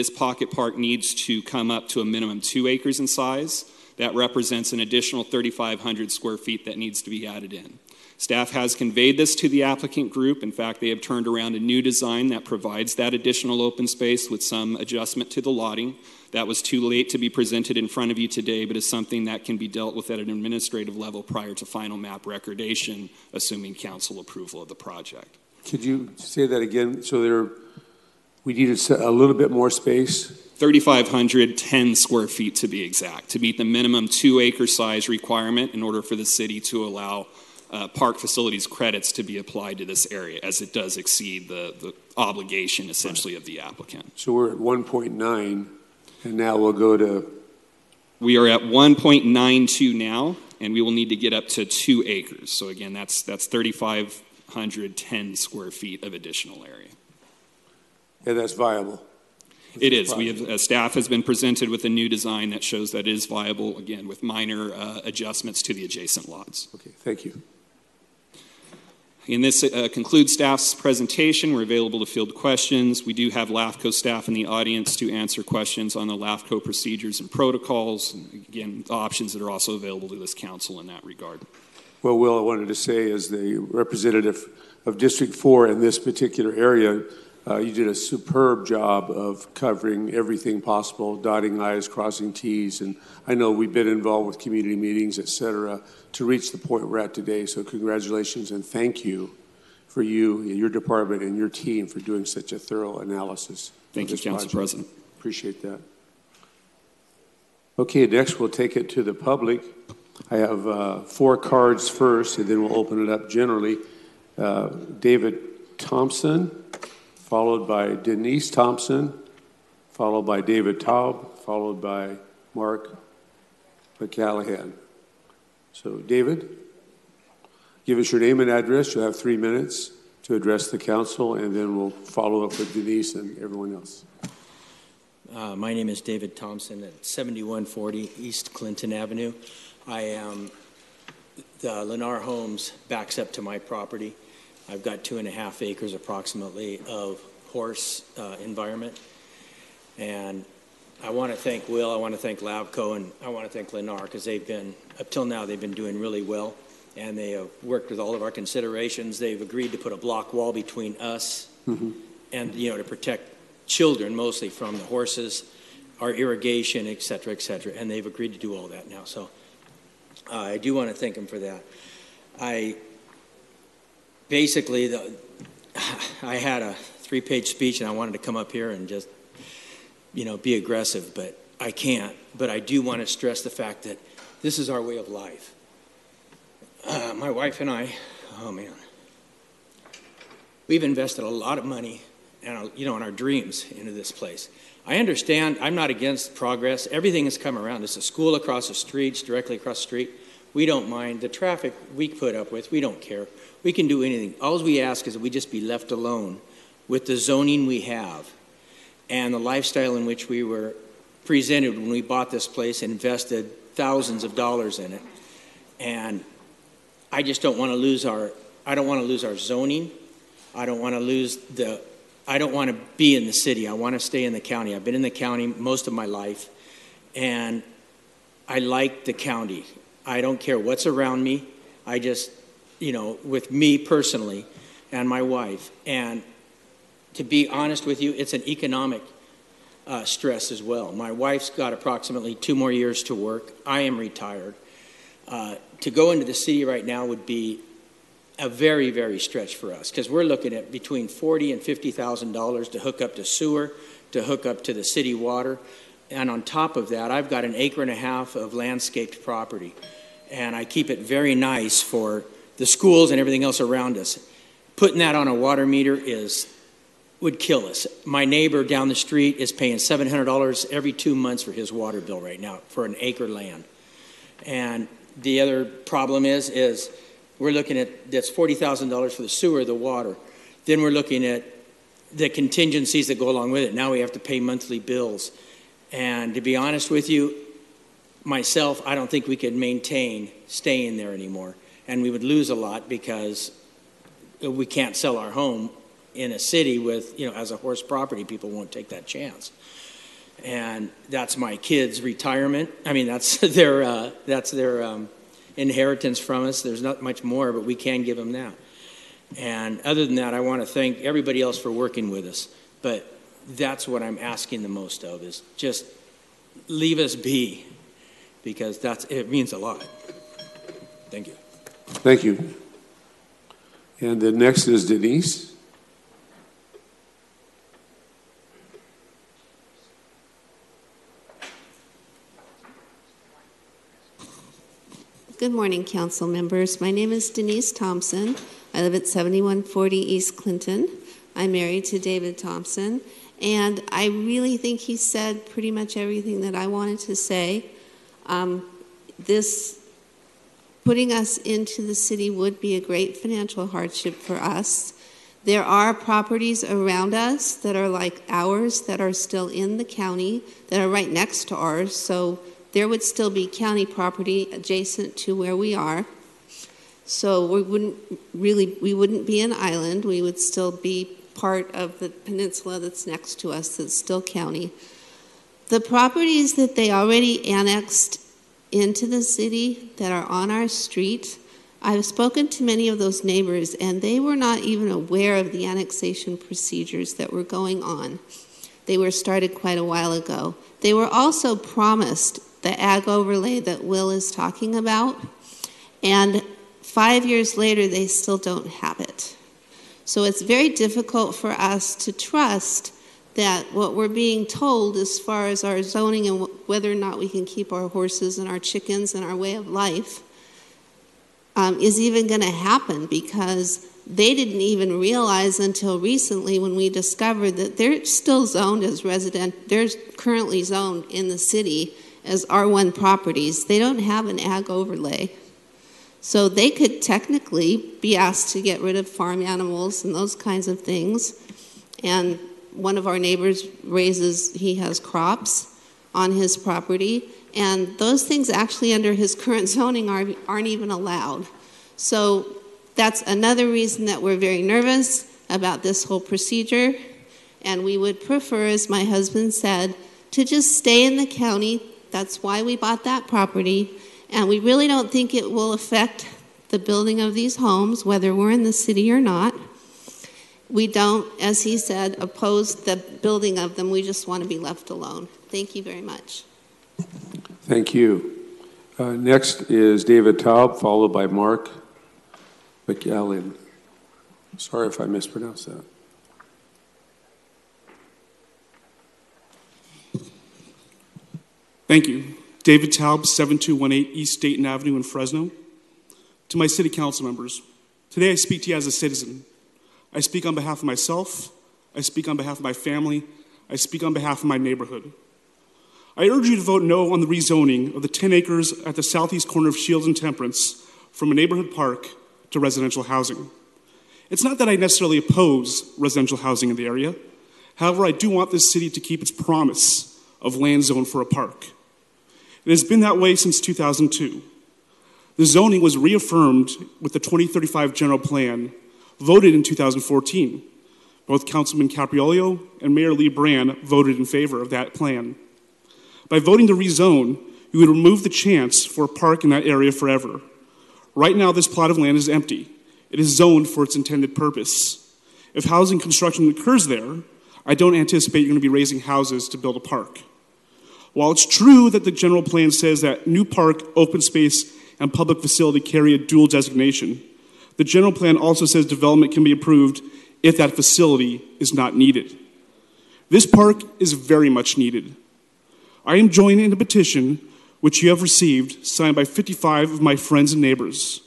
[SPEAKER 10] pocket park needs to come up to a minimum 2 acres in size. That represents an additional 3,500 square feet that needs to be added in. Staff has conveyed this to the applicant group. In fact, they have turned around a new design that provides that additional open space with some adjustment to the lotting. That was too late to be presented in front of you today, but is something that can be dealt with at an administrative level prior to final map recordation, assuming council approval of the project.
[SPEAKER 1] Could you say that again? So we needed a little bit more space?
[SPEAKER 10] 3,510 square feet to be exact, to meet the minimum 2 acre size requirement in order for the city to allow park facilities credits to be applied to this area, as it does exceed the obligation essentially of the applicant.
[SPEAKER 1] So we're at 1.9 and now we'll go to?
[SPEAKER 10] We are at 1.92 now, and we will need to get up to 2 acres. So again, that's 3,510 square feet of additional area.
[SPEAKER 1] Yeah, that's viable.
[SPEAKER 10] It is. We have, staff has been presented with a new design that shows that it is viable, again, with minor adjustments to the adjacent lots.
[SPEAKER 1] Okay, thank you.
[SPEAKER 10] And this concludes staff's presentation. We're available to field questions. We do have LAFCO staff in the audience to answer questions on the LAFCO procedures and protocols. And again, the options that are also available to this council in that regard.
[SPEAKER 1] Well, Will, I wanted to say, as the representative of District 4 in this particular area, you did a superb job of covering everything possible, dotting I's, crossing T's, and I know we've been involved with community meetings, et cetera, to reach the point we're at today. So congratulations and thank you for you, your department, and your team for doing such a thorough analysis.
[SPEAKER 10] Thank you, Council President.
[SPEAKER 1] Appreciate that. Okay, next we'll take it to the public. I have 4 cards first, and then we'll open it up generally. David Thompson, followed by Denise Thompson, followed by David Taub, followed by Mark McCallahan. So, David, give us your name and address. You'll have 3 minutes to address the council, and then we'll follow up with Denise and everyone else.
[SPEAKER 14] My name is David Thompson at 7140 East Clinton Avenue. The Lennar Homes backs up to my property. I've got 2.5 acres approximately of horse environment. And I want to thank Will, I want to thank LAFCO, and I want to thank Lennar, because they've been, up till now, they've been doing really well. And they have worked with all of our considerations. They've agreed to put a block wall between us and, to protect children, mostly from the horses, our irrigation, et cetera, et cetera. And they've agreed to do all that now. So I do want to thank them for that. basically, I had a 3-page speech and I wanted to come up here and just, be aggressive, but I can't. But I do want to stress the fact that this is our way of life. My wife and I, oh man, we've invested a lot of money and, in our dreams into this place. I understand, I'm not against progress. Everything has come around. There's a school across the street, directly across the street. We don't mind. The traffic we put up with, we don't care. We can do anything. All we ask is that we just be left alone with the zoning we have and the lifestyle in which we were presented when we bought this place and invested thousands of dollars in it. And I just don't want to lose our zoning. I don't want to be in the city. I want to stay in the county. I've been in the county most of my life, and I like the county. I don't care what's around me. I just, with me personally and my wife. And to be honest with you, it's an economic stress as well. My wife's got approximately 2 more years to work. I am retired. To go into the city right now would be a very, very stretch for us because we're looking at between $40,000 and $50,000 to hook up to sewer, to hook up to the city water. And on top of that, I've got an 1.5 acres of landscaped property. And I keep it very nice for the schools and everything else around us. Putting that on a water meter would kill us. My neighbor down the street is paying $700 every 2 months for his water bill right now for an acre land. And the other problem is we're looking at, that's $40,000 for the sewer, the water. Then we're looking at the contingencies that go along with it. Now we have to pay monthly bills. And to be honest with you, myself, I don't think we could maintain staying there anymore. And we would lose a lot because we can't sell our home in a city with, as a horse property. People won't take that chance. And that's my kids' retirement. I mean, that's their inheritance from us. There's not much more, but we can give them that. And other than that, I want to thank everybody else for working with us. But that's what I'm asking the most of, is just leave us be, because it means a lot. Thank you.
[SPEAKER 1] Thank you. And the next is Denise.
[SPEAKER 15] Good morning, council members. My name is Denise Thompson. I live at 7140 East Clinton. I'm married to David Thompson, and I really think he said pretty much everything that I wanted to say. This putting us into the city would be a great financial hardship for us. There are properties around us that are like ours that are still in the county, that are right next to ours, so there would still be county property adjacent to where we are. So we wouldn't be an island. We would still be part of the peninsula that's next to us that's still county. The properties that they already annexed into the city that are on our street, I've spoken to many of those neighbors, and they were not even aware of the annexation procedures that were going on. They were started quite a while ago. They were also promised the ag overlay that Will is talking about, and 5 years later, they still don't have it. So it's very difficult for us to trust that what we're being told as far as our zoning and whether or not we can keep our horses and our chickens and our way of life is even going to happen, because they didn't even realize until recently when we discovered that they're still zoned as they're currently zoned in the city as R1 properties. They don't have an ag overlay. So they could technically be asked to get rid of farm animals and those kinds of things. And one of our neighbors he has crops on his property, and those things actually under his current zoning aren't even allowed. So that's another reason that we're very nervous about this whole procedure, and we would prefer, as my husband said, to just stay in the county. That's why we bought that property, and we really don't think it will affect the building of these homes, whether we're in the city or not. We don't, as he said, oppose the building of them. We just want to be left alone. Thank you very much.
[SPEAKER 1] Thank you. Next is David Taub, followed by Mark McAllen. Sorry if I mispronounced that.
[SPEAKER 16] Thank you. David Taub, 7218 East Dayton Avenue in Fresno. To my city council members, today I speak to you as a citizen. I speak on behalf of myself, I speak on behalf of my family, I speak on behalf of my neighborhood. I urge you to vote no on the rezoning of the 10 acres at the southeast corner of Shields and Temperance from a neighborhood park to residential housing. It's not that I necessarily oppose residential housing in the area. However, I do want this city to keep its promise of land zoned for a park. It has been that way since 2002. The zoning was reaffirmed with the 2035 general plan, voted in 2014. Both Councilman Capriolio and Mayor Lee Brand voted in favor of that plan. By voting to rezone, you would remove the chance for a park in that area forever. Right now, this plot of land is empty. It is zoned for its intended purpose. If housing construction occurs there, I don't anticipate you're going to be raising houses to build a park. While it's true that the general plan says that new park, open space, and public facility carry a dual designation, the general plan also says development can be approved if that facility is not needed. This park is very much needed. I am joining in a petition which you have received, signed by 55 of my friends and neighbors.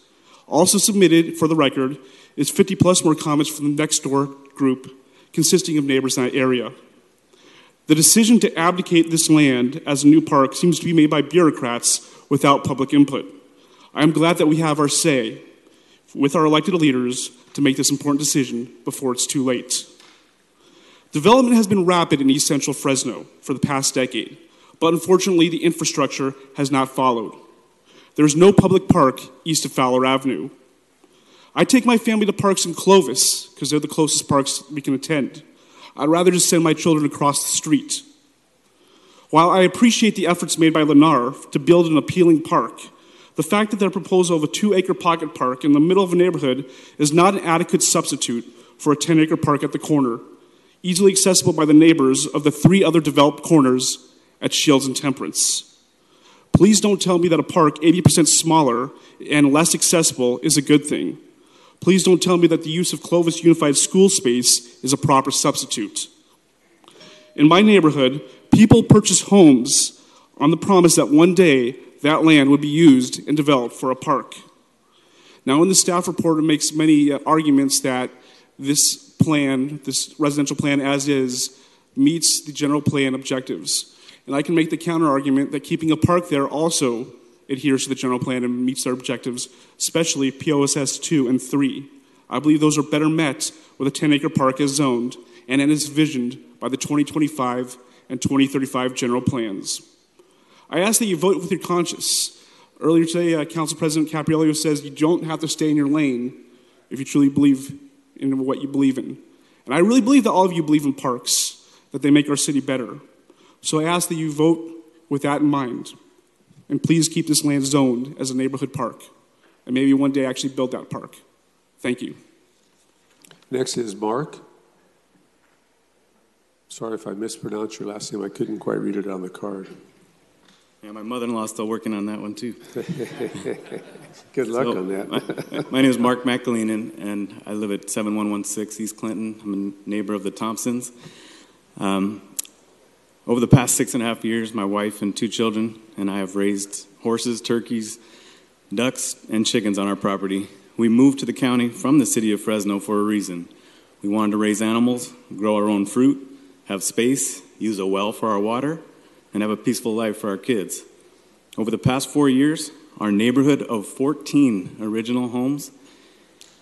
[SPEAKER 16] Also submitted, for the record, is 50 plus more comments from the next door group, consisting of neighbors in that area. The decision to abdicate this land as a new park seems to be made by bureaucrats without public input. I am glad that we have our say with our elected leaders to make this important decision before it's too late. Development has been rapid in East Central Fresno for the past decade, but unfortunately the infrastructure has not followed. There is no public park east of Fowler Avenue. I take my family to parks in Clovis because they're the closest parks we can attend. I'd rather just send my children across the street. While I appreciate the efforts made by Lennar to build an appealing park, the fact that their proposal of a 2-acre pocket park in the middle of a neighborhood is not an adequate substitute for a 10-acre park at the corner, easily accessible by the neighbors of the 3 other developed corners at Shields and Temperance. Please don't tell me that a park 80% smaller and less accessible is a good thing. Please don't tell me that the use of Clovis Unified School space is a proper substitute. In my neighborhood, people purchase homes on the promise that one day that land would be used and developed for a park. Now, in the staff report, it makes many arguments that this plan, this residential plan as is, meets the general plan objectives. And I can make the counter argument that keeping a park there also adheres to the general plan and meets their objectives, especially POSS 2 and 3. I believe those are better met with a 10-acre park as zoned and as envisioned by the 2025 and 2035 general plans. I ask that you vote with your conscience. Earlier today, Council President Capriolio says you don't have to stay in your lane if you truly believe in what you believe in. And I really believe that all of you believe in parks, that they make our city better. So I ask that you vote with that in mind. And please keep this land zoned as a neighborhood park. And maybe one day actually build that park. Thank you.
[SPEAKER 1] Next is Mark. Sorry if I mispronounced your last name. I couldn't quite read it on the card.
[SPEAKER 17] Yeah, my mother-in-law's still working on that one, too.
[SPEAKER 1] Good luck on that.
[SPEAKER 17] My name is Mark McAleenan, and I live at 7116 East Clinton. I'm a neighbor of the Thompsons. Over the past 6.5 years, my wife and 2 children and I have raised horses, turkeys, ducks, and chickens on our property. We moved to the county from the city of Fresno for a reason. We wanted to raise animals, grow our own fruit, have space, use a well for our water, and have a peaceful life for our kids. Over the past 4 years, our neighborhood of 14 original homes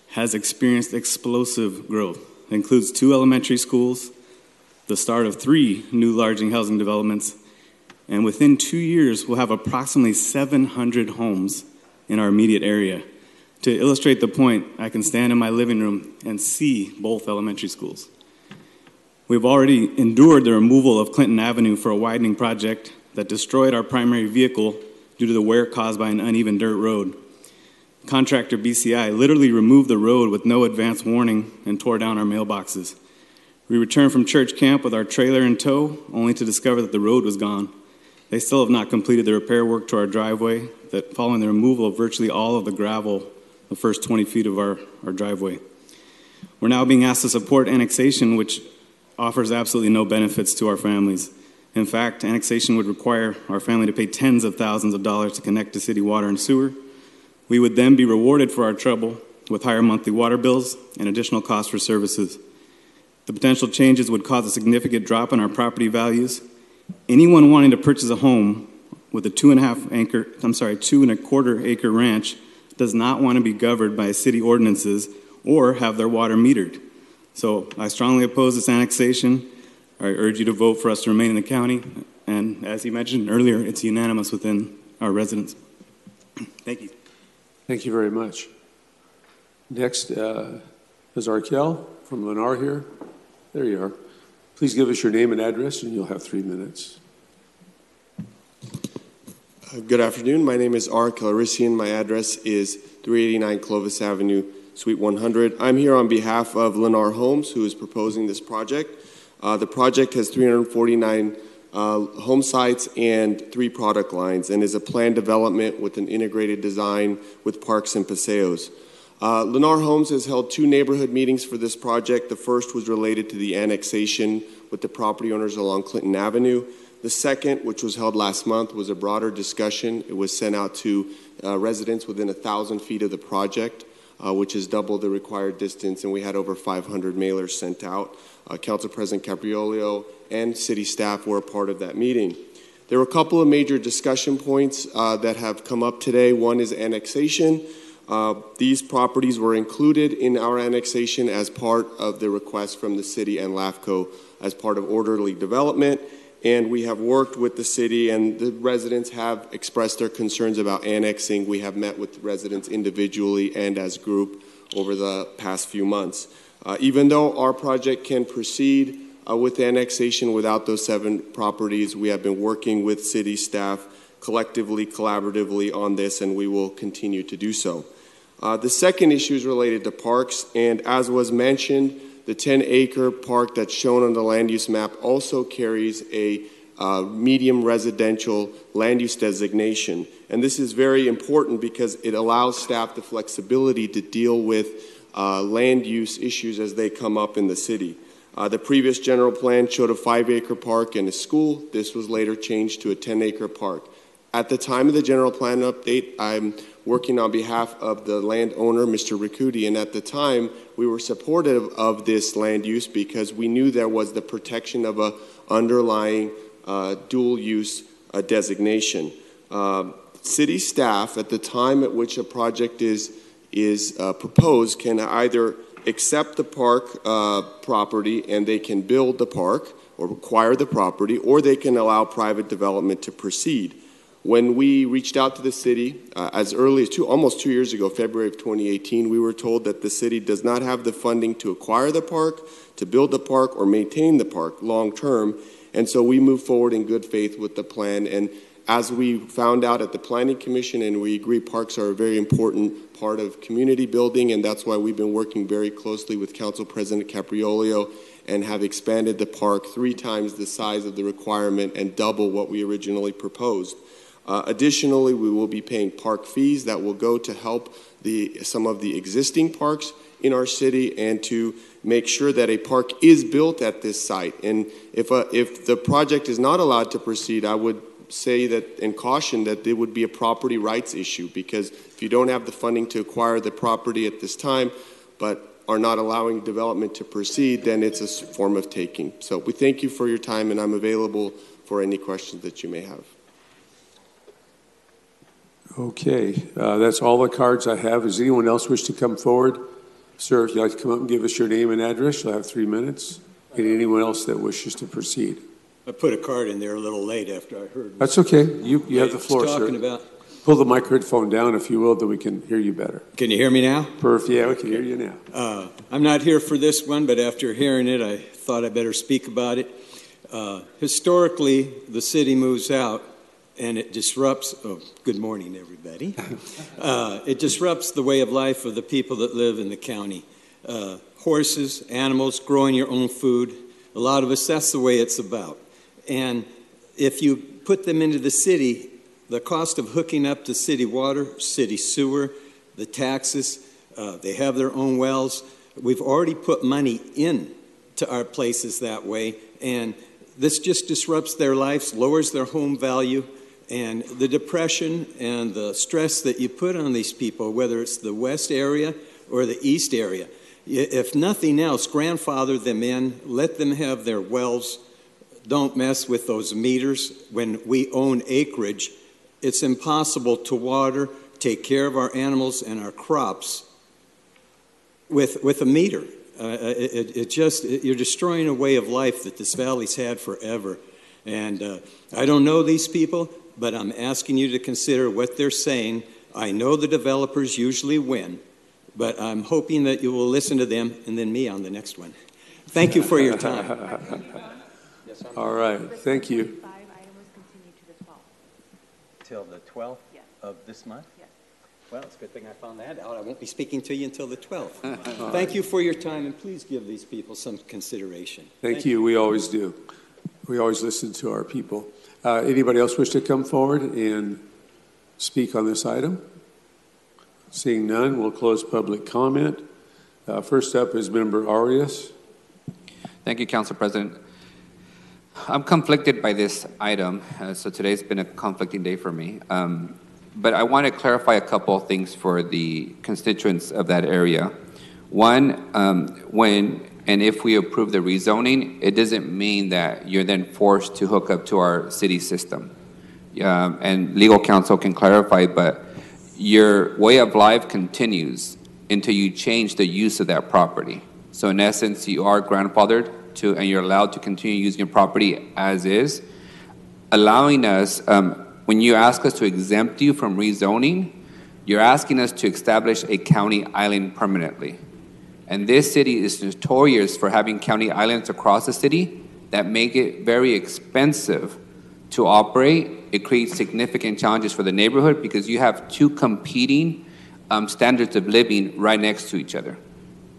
[SPEAKER 17] has experienced explosive growth. It includes 2 elementary schools, the start of 3 new large housing developments, and within 2 years, we'll have approximately 700 homes in our immediate area. To illustrate the point, I can stand in my living room and see both elementary schools. We've already endured the removal of Clinton Avenue for a widening project that destroyed our primary vehicle due to the wear caused by an uneven dirt road. Contractor BCI literally removed the road with no advance warning and tore down our mailboxes. We returned from church camp with our trailer in tow, only to discover that the road was gone. They still have not completed the repair work to our driveway, that following the removal of virtually all of the gravel the first 20 feet of our driveway. We're now being asked to support annexation, which offers absolutely no benefits to our families. In fact, annexation would require our family to pay tens of thousands of dollars to connect to city water and sewer. We would then be rewarded for our trouble with higher monthly water bills and additional costs for services. The potential changes would cause a significant drop in our property values. Anyone wanting to purchase a home with a 2.25 acre ranch does not want to be governed by city ordinances or have their water metered. So I strongly oppose this annexation. I urge you to vote for us to remain in the county. And as he mentioned earlier, it's unanimous within our residents. Thank you.
[SPEAKER 1] Thank you very much. Next is Arkell from Lennar here. There you are. Please give us your name and address, and you'll have 3 minutes.
[SPEAKER 18] Good afternoon. My name is R. Calrissian. My address is 389 Clovis Avenue, Suite 100. I'm here on behalf of Lennar Homes, who is proposing this project. The project has 349 home sites and 3 product lines and is a planned development with an integrated design with parks and paseos. Lennar Homes has held 2 neighborhood meetings for this project. The first was related to the annexation with the property owners along Clinton Avenue. The second, which was held last month, was a broader discussion. It was sent out to residents within 1,000 feet of the project, which is double the required distance, and we had over 500 mailers sent out. Council President Capriolio and city staff were a part of that meeting. There were a couple of major discussion points that have come up today. One is annexation. These properties were included in our annexation as part of the request from the city and LAFCO as part of orderly development. And we have worked with the city, and the residents have expressed their concerns about annexing. We have met with residents individually and as a group over the past few months. Even though our project can proceed with annexation without those 7 properties, we have been working with city staff collectively, collaboratively on this, and we will continue to do so. The second issue is related to parks, and as was mentioned, the 10-acre park that's shown on the land use map also carries a medium residential land use designation. And this is very important because it allows staff the flexibility to deal with land use issues as they come up in the city. The previous general plan showed a 5-acre park and a school. This was later changed to a 10-acre park. At the time of the general plan update, I'm working on behalf of the landowner, Mr. Riccuti, and at the time, we were supportive of this land use because we knew there was the protection of a underlying dual use designation. City staff, at the time at which a project is proposed, can either accept the park property and they can build the park or acquire the property, or they can allow private development to proceed. When we reached out to the city as early as almost 2 years ago, February of 2018, we were told that the city does not have the funding to acquire the park, to build the park, or maintain the park long term. And so we moved forward in good faith with the plan. And as we found out at the Planning Commission, and we agree parks are a very important part of community building, and that's why we've been working very closely with Council President Capriolio and have expanded the park 3 times the size of the requirement and double what we originally proposed. Additionally, we will be paying park fees that will go to help some of the existing parks in our city and to make sure that a park is built at this site. And if the project is not allowed to proceed, I would say that and caution that it would be a property rights issue, because if you don't have the funding to acquire the property at this time but are not allowing development to proceed, then it's a form of taking. So we thank you for your time, and I'm available for any questions that you may have.
[SPEAKER 1] Okay, that's all the cards I have. Does anyone else wish to come forward? Sir, if you'd like to come up and give us your name and address, you'll have 3 minutes. And anyone else that wishes to proceed.
[SPEAKER 19] I put a card in there a little late after I heard.
[SPEAKER 1] That's okay. You have the floor, sir.
[SPEAKER 19] About.
[SPEAKER 1] Pull the microphone down, if you will, then we can hear you better.
[SPEAKER 19] Can you hear me now?
[SPEAKER 1] Perfect. Yeah, we can hear you now.
[SPEAKER 19] I'm not here for this one, but after hearing it, I thought I better speak about it. Historically, the city moves out, and it disrupts. Oh, good morning, everybody. It disrupts the way of life of the people that live in the county. Horses, animals, growing your own food. A lot of us, that's the way it's about. And if you put them into the city, the cost of hooking up to city water, city sewer, the taxes. They have their own wells. We've already put money in to our places that way, and this just disrupts their lives, lowers their home value, and the depression and the stress that you put on these people, whether it's the west area or the east area. If nothing else, grandfather them in, let them have their wells. Don't mess with those meters. When we own acreage, it's impossible to water, take care of our animals and our crops with a meter. You're destroying a way of life that this valley's had forever. And I don't know these people, but I'm asking you to consider what they're saying. I know the developers usually win, but I'm hoping that you will listen to them and then me on the next one. Thank you for your time.
[SPEAKER 1] All right, thank you.
[SPEAKER 19] Till the 12th of this month? Yes. Well, it's a good thing I found that out. I won't be speaking to you until the 12th. Thank you for your time, and please give these people some consideration.
[SPEAKER 1] Thank you. We always do. We always listen to our people. Anybody else wish to come forward and speak on this item? Seeing none, we'll close public comment. First up is Member Arias.
[SPEAKER 4] Thank you, Council President. I'm conflicted by this item, so today's been a conflicting day for me. But I want to clarify a couple of things for the constituents of that area. One, when and if we approve the rezoning, it doesn't mean that you're then forced to hook up to our city system. And legal counsel can clarify, but your way of life continues until you change the use of that property. So in essence, you are grandfathered to, and you're allowed to continue using your property as is, allowing us, when you ask us to exempt you from rezoning, you're asking us to establish a county island permanently. And this city is notorious for having county islands across the city that make it very expensive to operate. It creates significant challenges for the neighborhood because you have two competing standards of living right next to each other.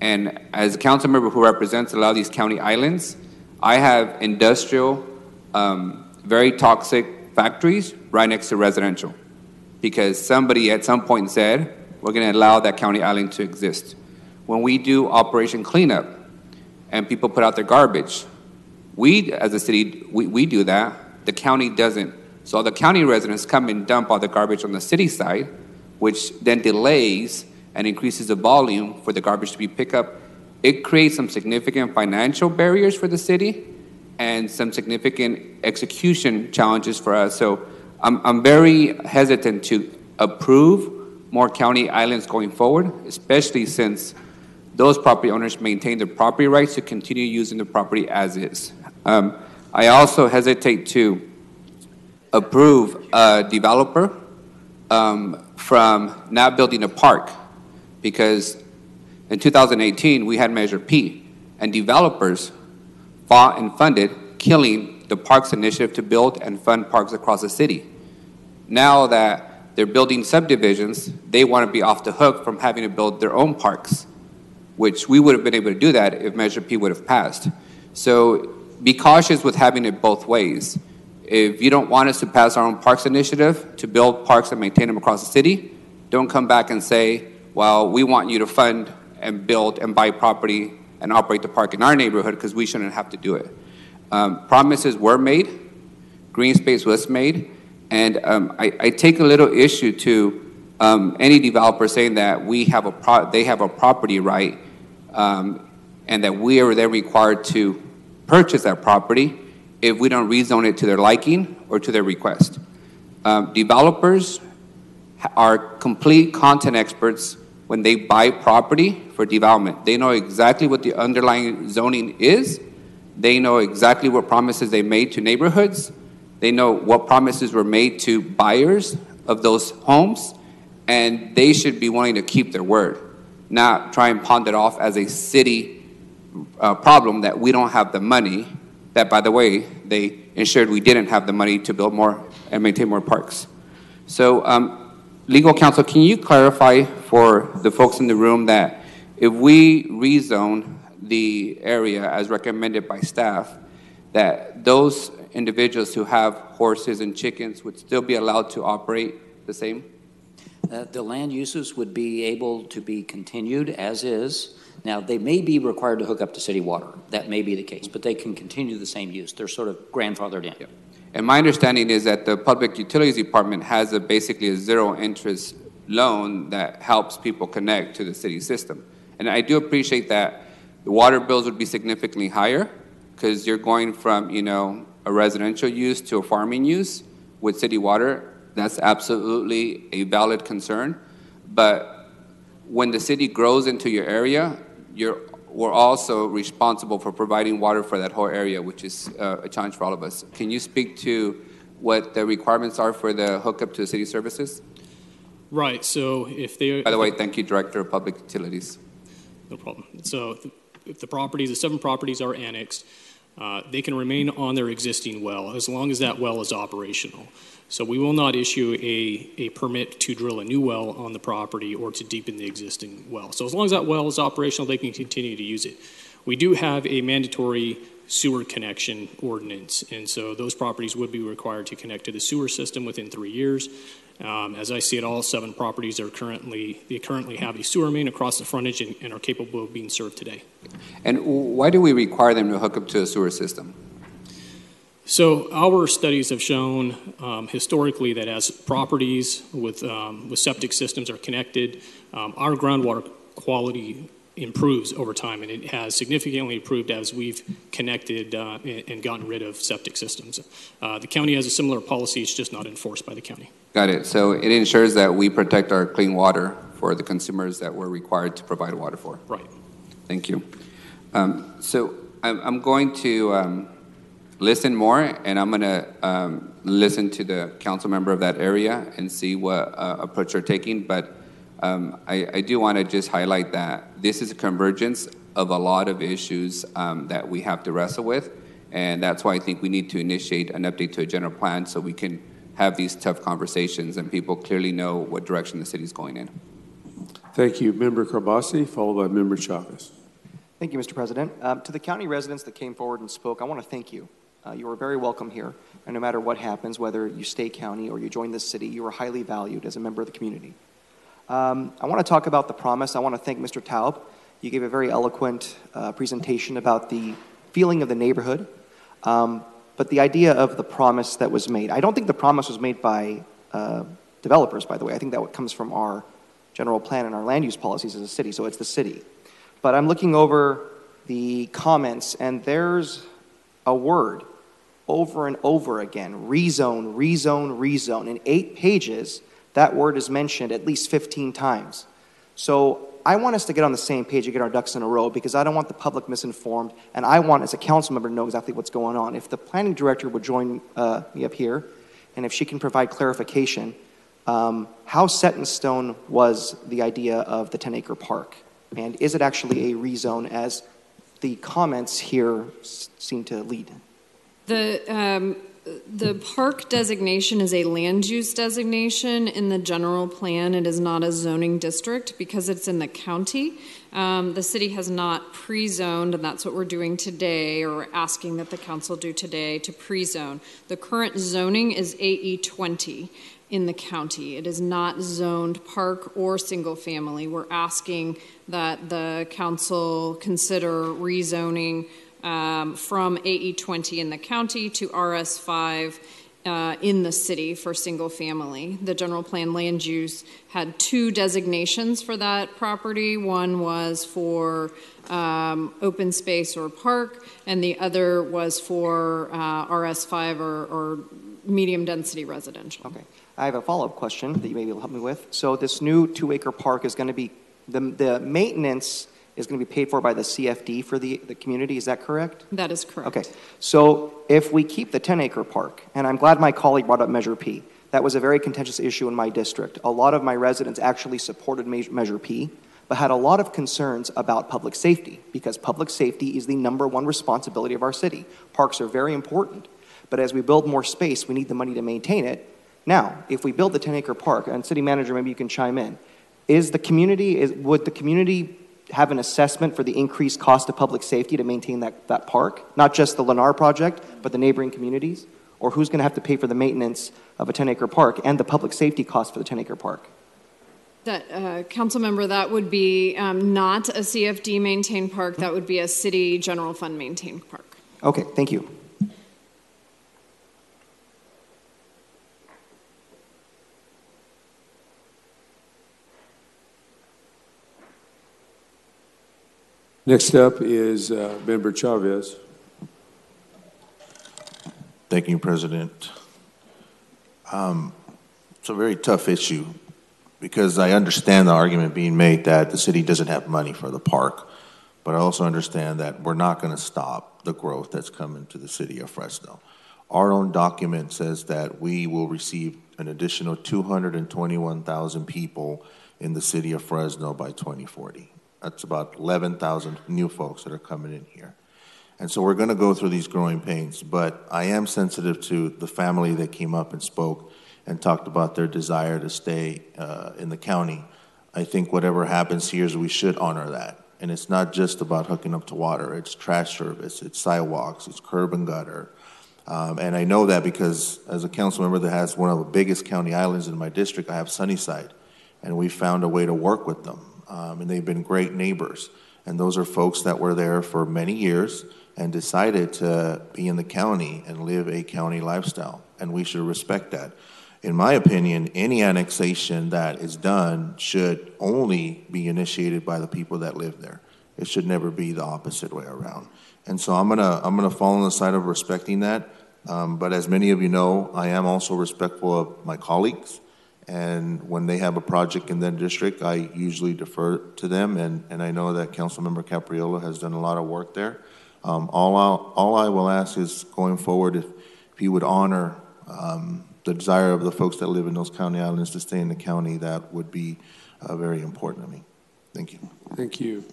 [SPEAKER 4] And as a council member who represents a lot of these county islands, I have industrial, very toxic factories right next to residential because somebody at some point said, we're going to allow that county island to exist. When we do Operation Cleanup and people put out their garbage, we as a city, we do that. The county doesn't. So the county residents come and dump all the garbage on the city side, which then delays and increases the volume for the garbage to be picked up. It creates some significant financial barriers for the city and some significant execution challenges for us. So I'm very hesitant to approve more county islands going forward, especially since those property owners maintain their property rights to continue using the property as is. I also hesitate to approve a developer from not building a park because in 2018 we had Measure P and developers fought and funded killing the Parks Initiative to build and fund parks across the city. Now that they're building subdivisions, they want to be off the hook from having to build their own parks, which we would have been able to do that if Measure P would have passed. So be cautious with having it both ways. If you don't want us to pass our own parks initiative to build parks and maintain them across the city, don't come back and say, well, we want you to fund and build and buy property and operate the park in our neighborhood because we shouldn't have to do it. Promises were made, green space was made, and I take a little issue to any developer saying that they have a property right and that we are then required to purchase that property if we don't rezone it to their liking or to their request. Developers are complete content experts when they buy property for development. They know exactly what the underlying zoning is. They know exactly what promises they made to neighborhoods. They know what promises were made to buyers of those homes, and they should be willing to keep their word, not try and pawn it off as a city problem that we don't have the money, that, by the way, they ensured we didn't have the money to build more and maintain more parks. So legal counsel, can you clarify for the folks in the room that if we rezone the area as recommended by staff, that those individuals who have horses and chickens would still be allowed to operate the same?
[SPEAKER 2] The land uses would be able to be continued as is. Now, they may be required to hook up to city water. That may be the case, but they can continue the same use. They're sort of grandfathered in.
[SPEAKER 4] And my understanding is that the Public Utilities Department has basically a zero interest loan that helps people connect to the city system. And I do appreciate that the water bills would be significantly higher because you're going from, a residential use to a farming use with city water. That's absolutely a valid concern. But when the city grows into your area, we're also responsible for providing water for that whole area, which is a challenge for all of us. Can you speak to what the requirements are for the hookup to the city services?
[SPEAKER 13] Right, so if they...
[SPEAKER 4] By the way, thank you, Director of Public Utilities.
[SPEAKER 13] No problem. So if the 7 properties are annexed, they can remain on their existing well as long as that well is operational. So we will not issue a permit to drill a new well on the property or to deepen the existing well. So as long as that well is operational, they can continue to use it. We do have a mandatory sewer connection ordinance, and so those properties would be required to connect to the sewer system within 3 years. As I see it, all 7 properties currently have a sewer main across the frontage and are capable of being served today.
[SPEAKER 4] And why do we require them to hook up to a sewer system?
[SPEAKER 13] So our studies have shown historically that as properties with septic systems are connected, our groundwater quality improves over time, and it has significantly improved as we've connected and gotten rid of septic systems. The county has a similar policy, it's just not enforced by the county.
[SPEAKER 4] Got it. So it ensures that we protect our clean water for the consumers that we're required to provide water for.
[SPEAKER 13] Right.
[SPEAKER 4] Thank you. So I'm going to listen more, and I'm going to listen to the council member of that area and see what approach they're taking. But I do want to just highlight that this is a convergence of a lot of issues that we have to wrestle with, and that's why I think we need to initiate an update to a general plan so we can have these tough conversations and people clearly know what direction the city's going in.
[SPEAKER 1] Thank you. Member Carbasi, followed by Member Chavez.
[SPEAKER 3] Thank you, Mr. President. To the county residents that came forward and spoke, I want to thank you. You are very welcome here, and no matter what happens, whether you stay county or you join this city, you are highly valued as a member of the community. I want to talk about the promise. I want to thank Mr. Taub. You gave a very eloquent presentation about the feeling of the neighborhood, but the idea of the promise that was made. I don't think the promise was made by developers, by the way. I think that comes from our general plan and our land use policies as a city, so it's the city. But I'm looking over the comments, and there's a word over and over again, rezone, rezone, rezone. In 8 pages, that word is mentioned at least 15 times. So I want us to get on the same page and get our ducks in a row because I don't want the public misinformed, and I want, as a council member, to know exactly what's going on. If the planning director would join me up here, and if she can provide clarification, how set in stone was the idea of the 10-acre park? And is it actually a rezone as the comments here seem to lead?
[SPEAKER 20] The park designation is a land use designation in the general plan. It is not a zoning district because it's in the county. The city has not pre-zoned, and that's what we're doing today, or asking that the council do today to pre-zone. The current zoning is AE 20 in the county. It is not zoned park or single family. We're asking that the council consider rezoning from AE 20 in the county to RS 5 in the city for single family. The general plan land use had 2 designations for that property. One was for open space or park, and the other was for RS 5 or medium density residential.
[SPEAKER 3] Okay. I have a follow-up question that you may be able to help me with. So this new 2-acre park is going to be, the maintenance is going to be paid for by the CFD for the community, is that correct?
[SPEAKER 20] That is correct.
[SPEAKER 3] Okay, so if we keep the 10-acre park, and I'm glad my colleague brought up Measure P, that was a very contentious issue in my district. A lot of my residents actually supported Measure P, but had a lot of concerns about public safety, because public safety is the #1 responsibility of our city. Parks are very important, but as we build more space, we need the money to maintain it. Now, if we build the 10-acre park, and city manager, maybe you can chime in, would the community have an assessment for the increased cost of public safety to maintain that park? Not just the Lennar project, but the neighboring communities? Or who's going to have to pay for the maintenance of a 10-acre park and the public safety cost for the 10-acre park?
[SPEAKER 20] That, council member, that would be not a CFD maintained park. That would be a city general fund maintained park.
[SPEAKER 3] Okay, thank you.
[SPEAKER 1] Next up is Member Chavez.
[SPEAKER 5] Thank you, President. It's a very tough issue because I understand the argument being made that the city doesn't have money for the park, but I also understand that we're not going to stop the growth that's coming to the city of Fresno. Our own document says that we will receive an additional 221,000 people in the city of Fresno by 2040. That's about 11,000 new folks that are coming in here. And so we're going to go through these growing pains, but I am sensitive to the family that came up and spoke and talked about their desire to stay in the county. I think whatever happens here is we should honor that. And it's not just about hooking up to water. It's trash service, it's sidewalks, it's curb and gutter. And I know that because as a council member that has one of the biggest county islands in my district, I have Sunnyside. And we found a way to work with them. And they've been great neighbors. And those are folks that were there for many years and decided to be in the county and live a county lifestyle. And we should respect that. In my opinion, any annexation that is done should only be initiated by the people that live there. It should never be the opposite way around. And so I'm gonna fall on the side of respecting that. But as many of you know, I am also respectful of my colleagues. And when they have a project in their district, I usually defer to them. And I know that Councilmember Capriola has done a lot of work there. All I will ask is going forward, if you would honor the desire of the folks that live in those county islands to stay in the county, that would be very important to me. Thank you.
[SPEAKER 1] Thank you.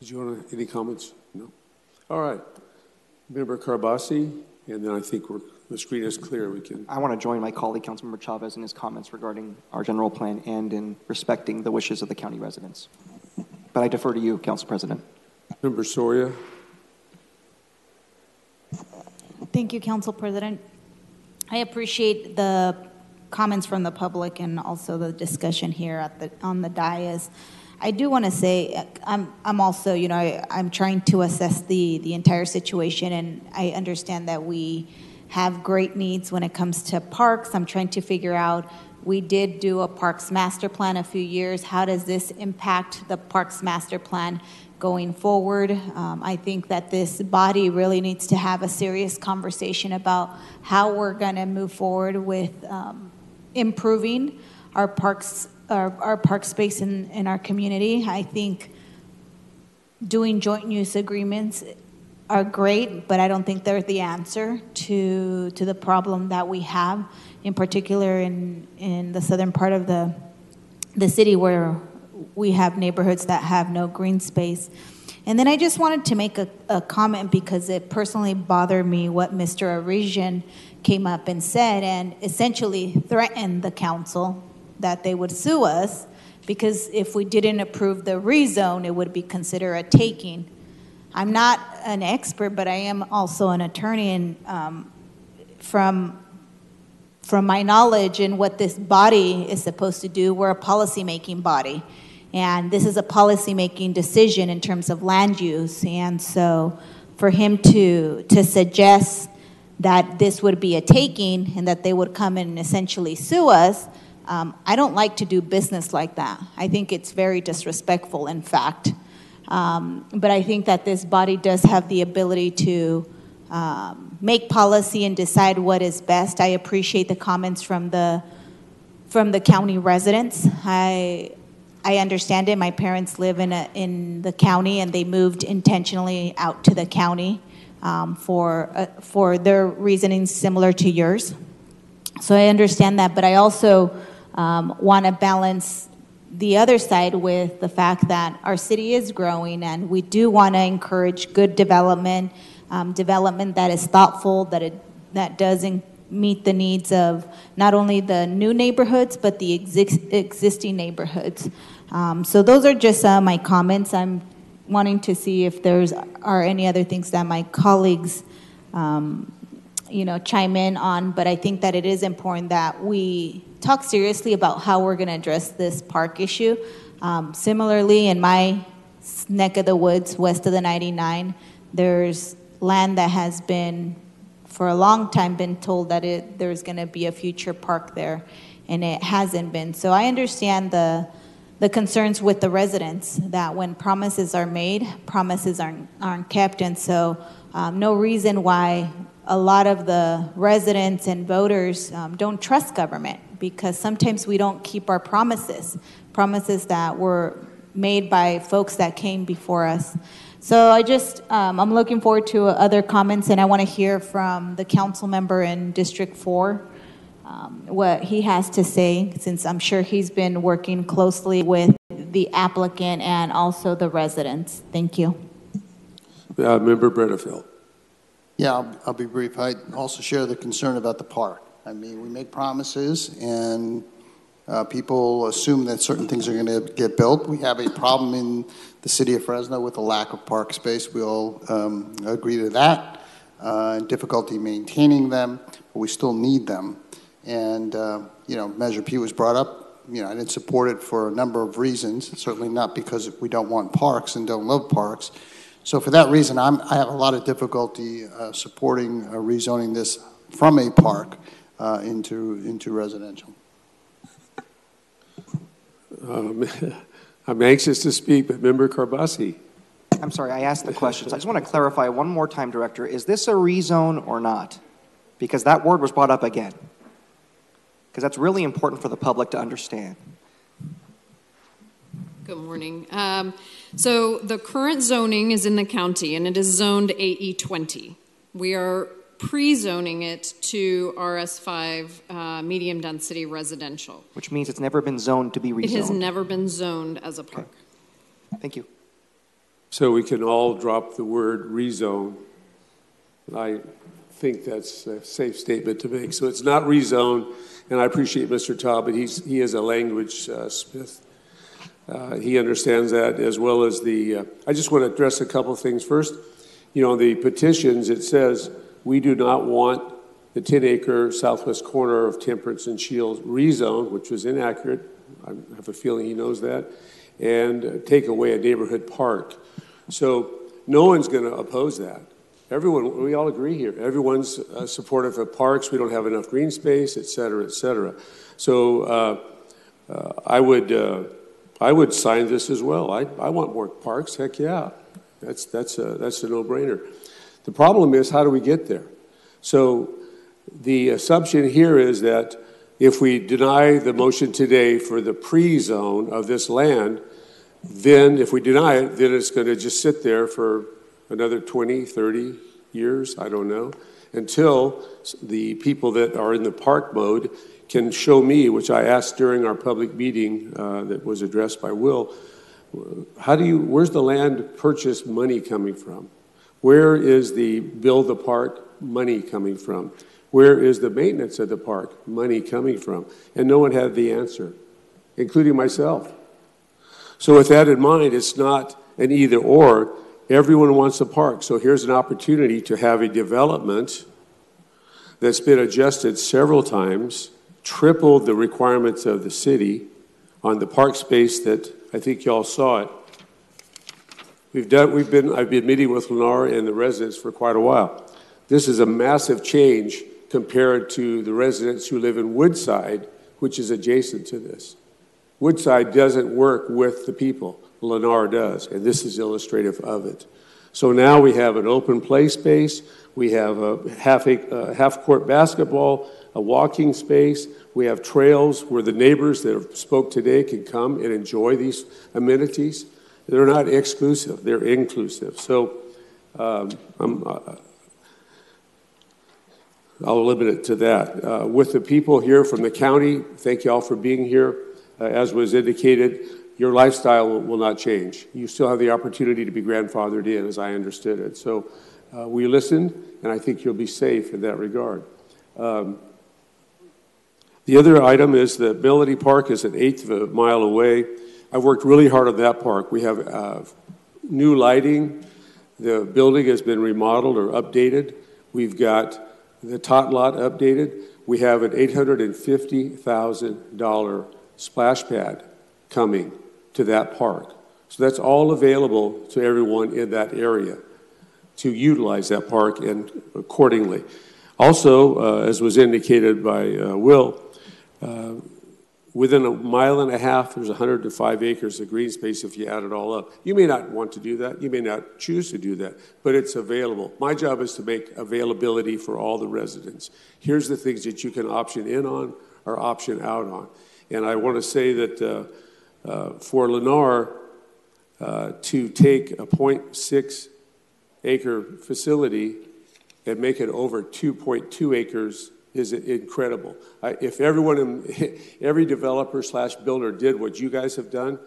[SPEAKER 1] Did you want any comments? No? All right. Member Carbasi, and then I think the screen is clear. We can.
[SPEAKER 3] I want to join my colleague, Councilmember Chavez, in his comments regarding our general plan and in respecting the wishes of the county residents. But I defer to you, Council President.
[SPEAKER 1] Member Soria.
[SPEAKER 21] Thank you, Council President. I appreciate the comments from the public and also the discussion here on the dais. I do want to say I'm also, I'm trying to assess the entire situation, and I understand that we have great needs when it comes to parks. I'm trying to figure out, we did do a parks master plan a few years. How does this impact the parks master plan going forward? I think that this body really needs to have a serious conversation about how we're going to move forward with improving our parks, our park space in our community. I think doing joint use agreements are great, but I don't think they're the answer to the problem that we have, in particular in the southern part of the city where we have neighborhoods that have no green space. And then I just wanted to make a comment because it personally bothered me what Mr. Arizian came up and said and essentially threatened the council that they would sue us because if we didn't approve the rezone, it would be considered a taking. I'm not an expert, but I am also an attorney, and from my knowledge and what this body is supposed to do, we're a policy-making body. And this is a policy-making decision in terms of land use. And so for him to suggest that this would be a taking and that they would come and essentially sue us, I don't like to do business like that. I think it's very disrespectful, in fact. But I think that this body does have the ability to make policy and decide what is best. I appreciate the comments from the county residents. I understand it. My parents live in the county, and they moved intentionally out to the county for their reasonings similar to yours. So I understand that, but I also want to balance the other side with the fact that our city is growing, and we do want to encourage good development, development that is thoughtful, that does meet the needs of not only the new neighborhoods but the existing neighborhoods. So those are just my comments. I'm wanting to see if are any other things that my colleagues chime in on, but I think that it is important that we talk seriously about how we're going to address this park issue. Similarly, in my neck of the woods, west of the 99, there's land that has been, for a long time, been told that there's going to be a future park there, and it hasn't been. So I understand the concerns with the residents that when promises are made, promises aren't kept, and so no reason why a lot of the residents and voters don't trust government, because sometimes we don't keep our promises that were made by folks that came before us. So I'm looking forward to other comments, and I want to hear from the council member in District 4 what he has to say, since I'm sure he's been working closely with the applicant and also the residents. Thank you.
[SPEAKER 1] Member Bredefeld.
[SPEAKER 6] Yeah, I'll be brief. I also share the concern about the park. I mean, we make promises, and people assume that certain things are going to get built. We have a problem in the city of Fresno with a lack of park space. We all agree to that, and difficulty maintaining them, but we still need them. And, Measure P was brought up. I didn't support it for a number of reasons, certainly not because we don't want parks and don't love parks. So for that reason, I have a lot of difficulty supporting rezoning this from a park into residential.
[SPEAKER 1] I'm anxious to speak, but Member Carbasi.
[SPEAKER 3] I'm sorry, I asked the questions. I just want to clarify one more time, Director. Is this a rezone or not? Because that word was brought up again. Because that's really important for the public to understand.
[SPEAKER 20] Good morning. So the current zoning is in the county, and it is zoned AE20. We are pre-zoning it to RS5 medium density residential.
[SPEAKER 3] Which means it's never been zoned to be rezoned.
[SPEAKER 20] It has never been zoned as a park.
[SPEAKER 3] Okay. Thank you.
[SPEAKER 1] So we can all drop the word rezone. I think that's a safe statement to make. So it's not rezone, and I appreciate Mr. Taub, but he is a language smith. He understands that, as well as I just want to address a couple of things. First, the petitions, it says we do not want the 10-acre southwest corner of Temperance and Shields rezoned, which was inaccurate. I have a feeling he knows that, and take away a neighborhood park. So no one's going to oppose that. Everyone, we all agree here. Everyone's supportive of parks. We don't have enough green space, et cetera, et cetera. So I would sign this as well. I want more parks. Heck yeah, that's a no-brainer. The problem is, how do we get there? So the assumption here is that if we deny the motion today for the pre-zone of this land, then if we deny it, then it's going to just sit there for another 20, 30 years, I don't know, until the people that are in the park mode can show me, which I asked during our public meeting that was addressed by Will, where's the land purchase money coming from? Where is the build the park money coming from? Where is the maintenance of the park money coming from? And no one had the answer, including myself. So with that in mind, it's not an either or. Everyone wants a park. So here's an opportunity to have a development that's been adjusted several times, tripled the requirements of the city on the park space that I think y'all saw it. I've been meeting with Lennar and the residents for quite a while. This is a massive change compared to the residents who live in Woodside, which is adjacent to this. Woodside doesn't work with the people. Lennar does, and this is illustrative of it. So now we have an open play space. We have a half-court basketball, a walking space. We have trails where the neighbors that spoke today can come and enjoy these amenities. They're not exclusive, they're inclusive. So I'll limit it to that. With the people here from the county, thank you all for being here. As was indicated, your lifestyle will not change. You still have the opportunity to be grandfathered in, as I understood it. So we listened, and I think you'll be safe in that regard. The other item is that Melody Park is an eighth of a mile away. I've worked really hard on that park. We have new lighting. The building has been remodeled or updated. We've got the tot lot updated, we have an $850,000 splash pad coming to that park. So that's all available to everyone in that area to utilize that park and accordingly. Also, as was indicated by Will, within 1.5 miles, there's 105 acres of green space if you add it all up. You may not want to do that. You may not choose to do that, but it's available. My job is to make availability for all the residents. Here's the things that you can option in on or option out on. And I want to say that for Lennar to take a 0.6 acre facility and make it over 2.2 acres is incredible. If every developer / builder did what you guys have done,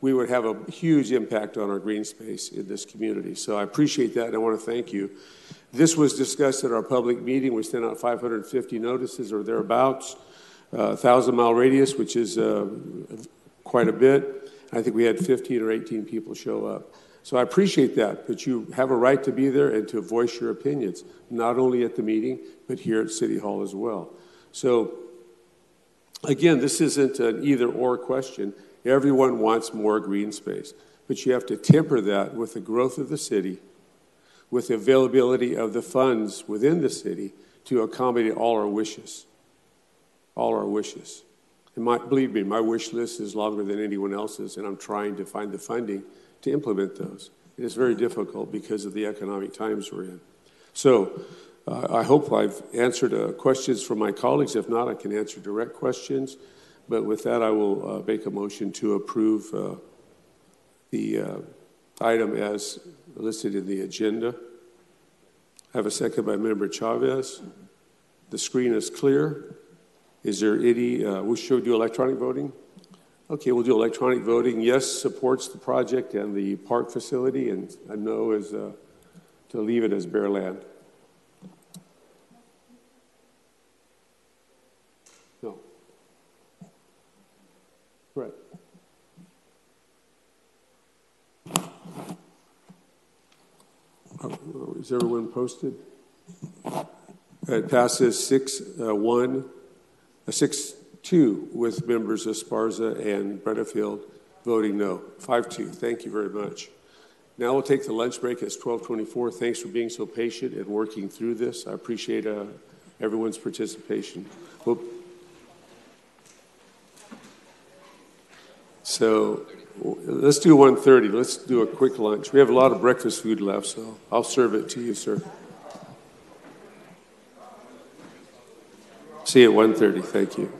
[SPEAKER 1] we would have a huge impact on our green space in this community. So I appreciate that, and I want to thank you. This was discussed at our public meeting. We sent out 550 notices or thereabouts, 1,000-mile radius, which is quite a bit. I think we had 15 or 18 people show up. So I appreciate that, but you have a right to be there and to voice your opinions, not only at the meeting, but here at City Hall as well. So, again, this isn't an either-or question. Everyone wants more green space, but you have to temper that with the growth of the city, with the availability of the funds within the city to accommodate all our wishes. All our wishes. And believe me, my wish list is longer than anyone else's, and I'm trying to find the funding to implement those. It is very difficult because of the economic times we're in. So I hope I've answered questions from my colleagues. If not, I can answer direct questions. But with that, I will make a motion to approve the item as listed in the agenda. I have a second by Member Chavez. The screen is clear. Is there any, should we do electronic voting? Okay, we'll do electronic voting. Yes supports the project and the park facility, and a no is to leave it as bare land. No. Right. Is everyone posted? It passes 6-2 with members of Esparza and Brennefield voting no. 5-2. Thank you very much. Now we'll take the lunch break. It's 12:24. Thanks for being so patient and working through this. I appreciate everyone's participation. So let's do 1:30. Let's do a quick lunch. We have a lot of breakfast food left, so I'll serve it to you, sir. See you at 1:30. Thank you.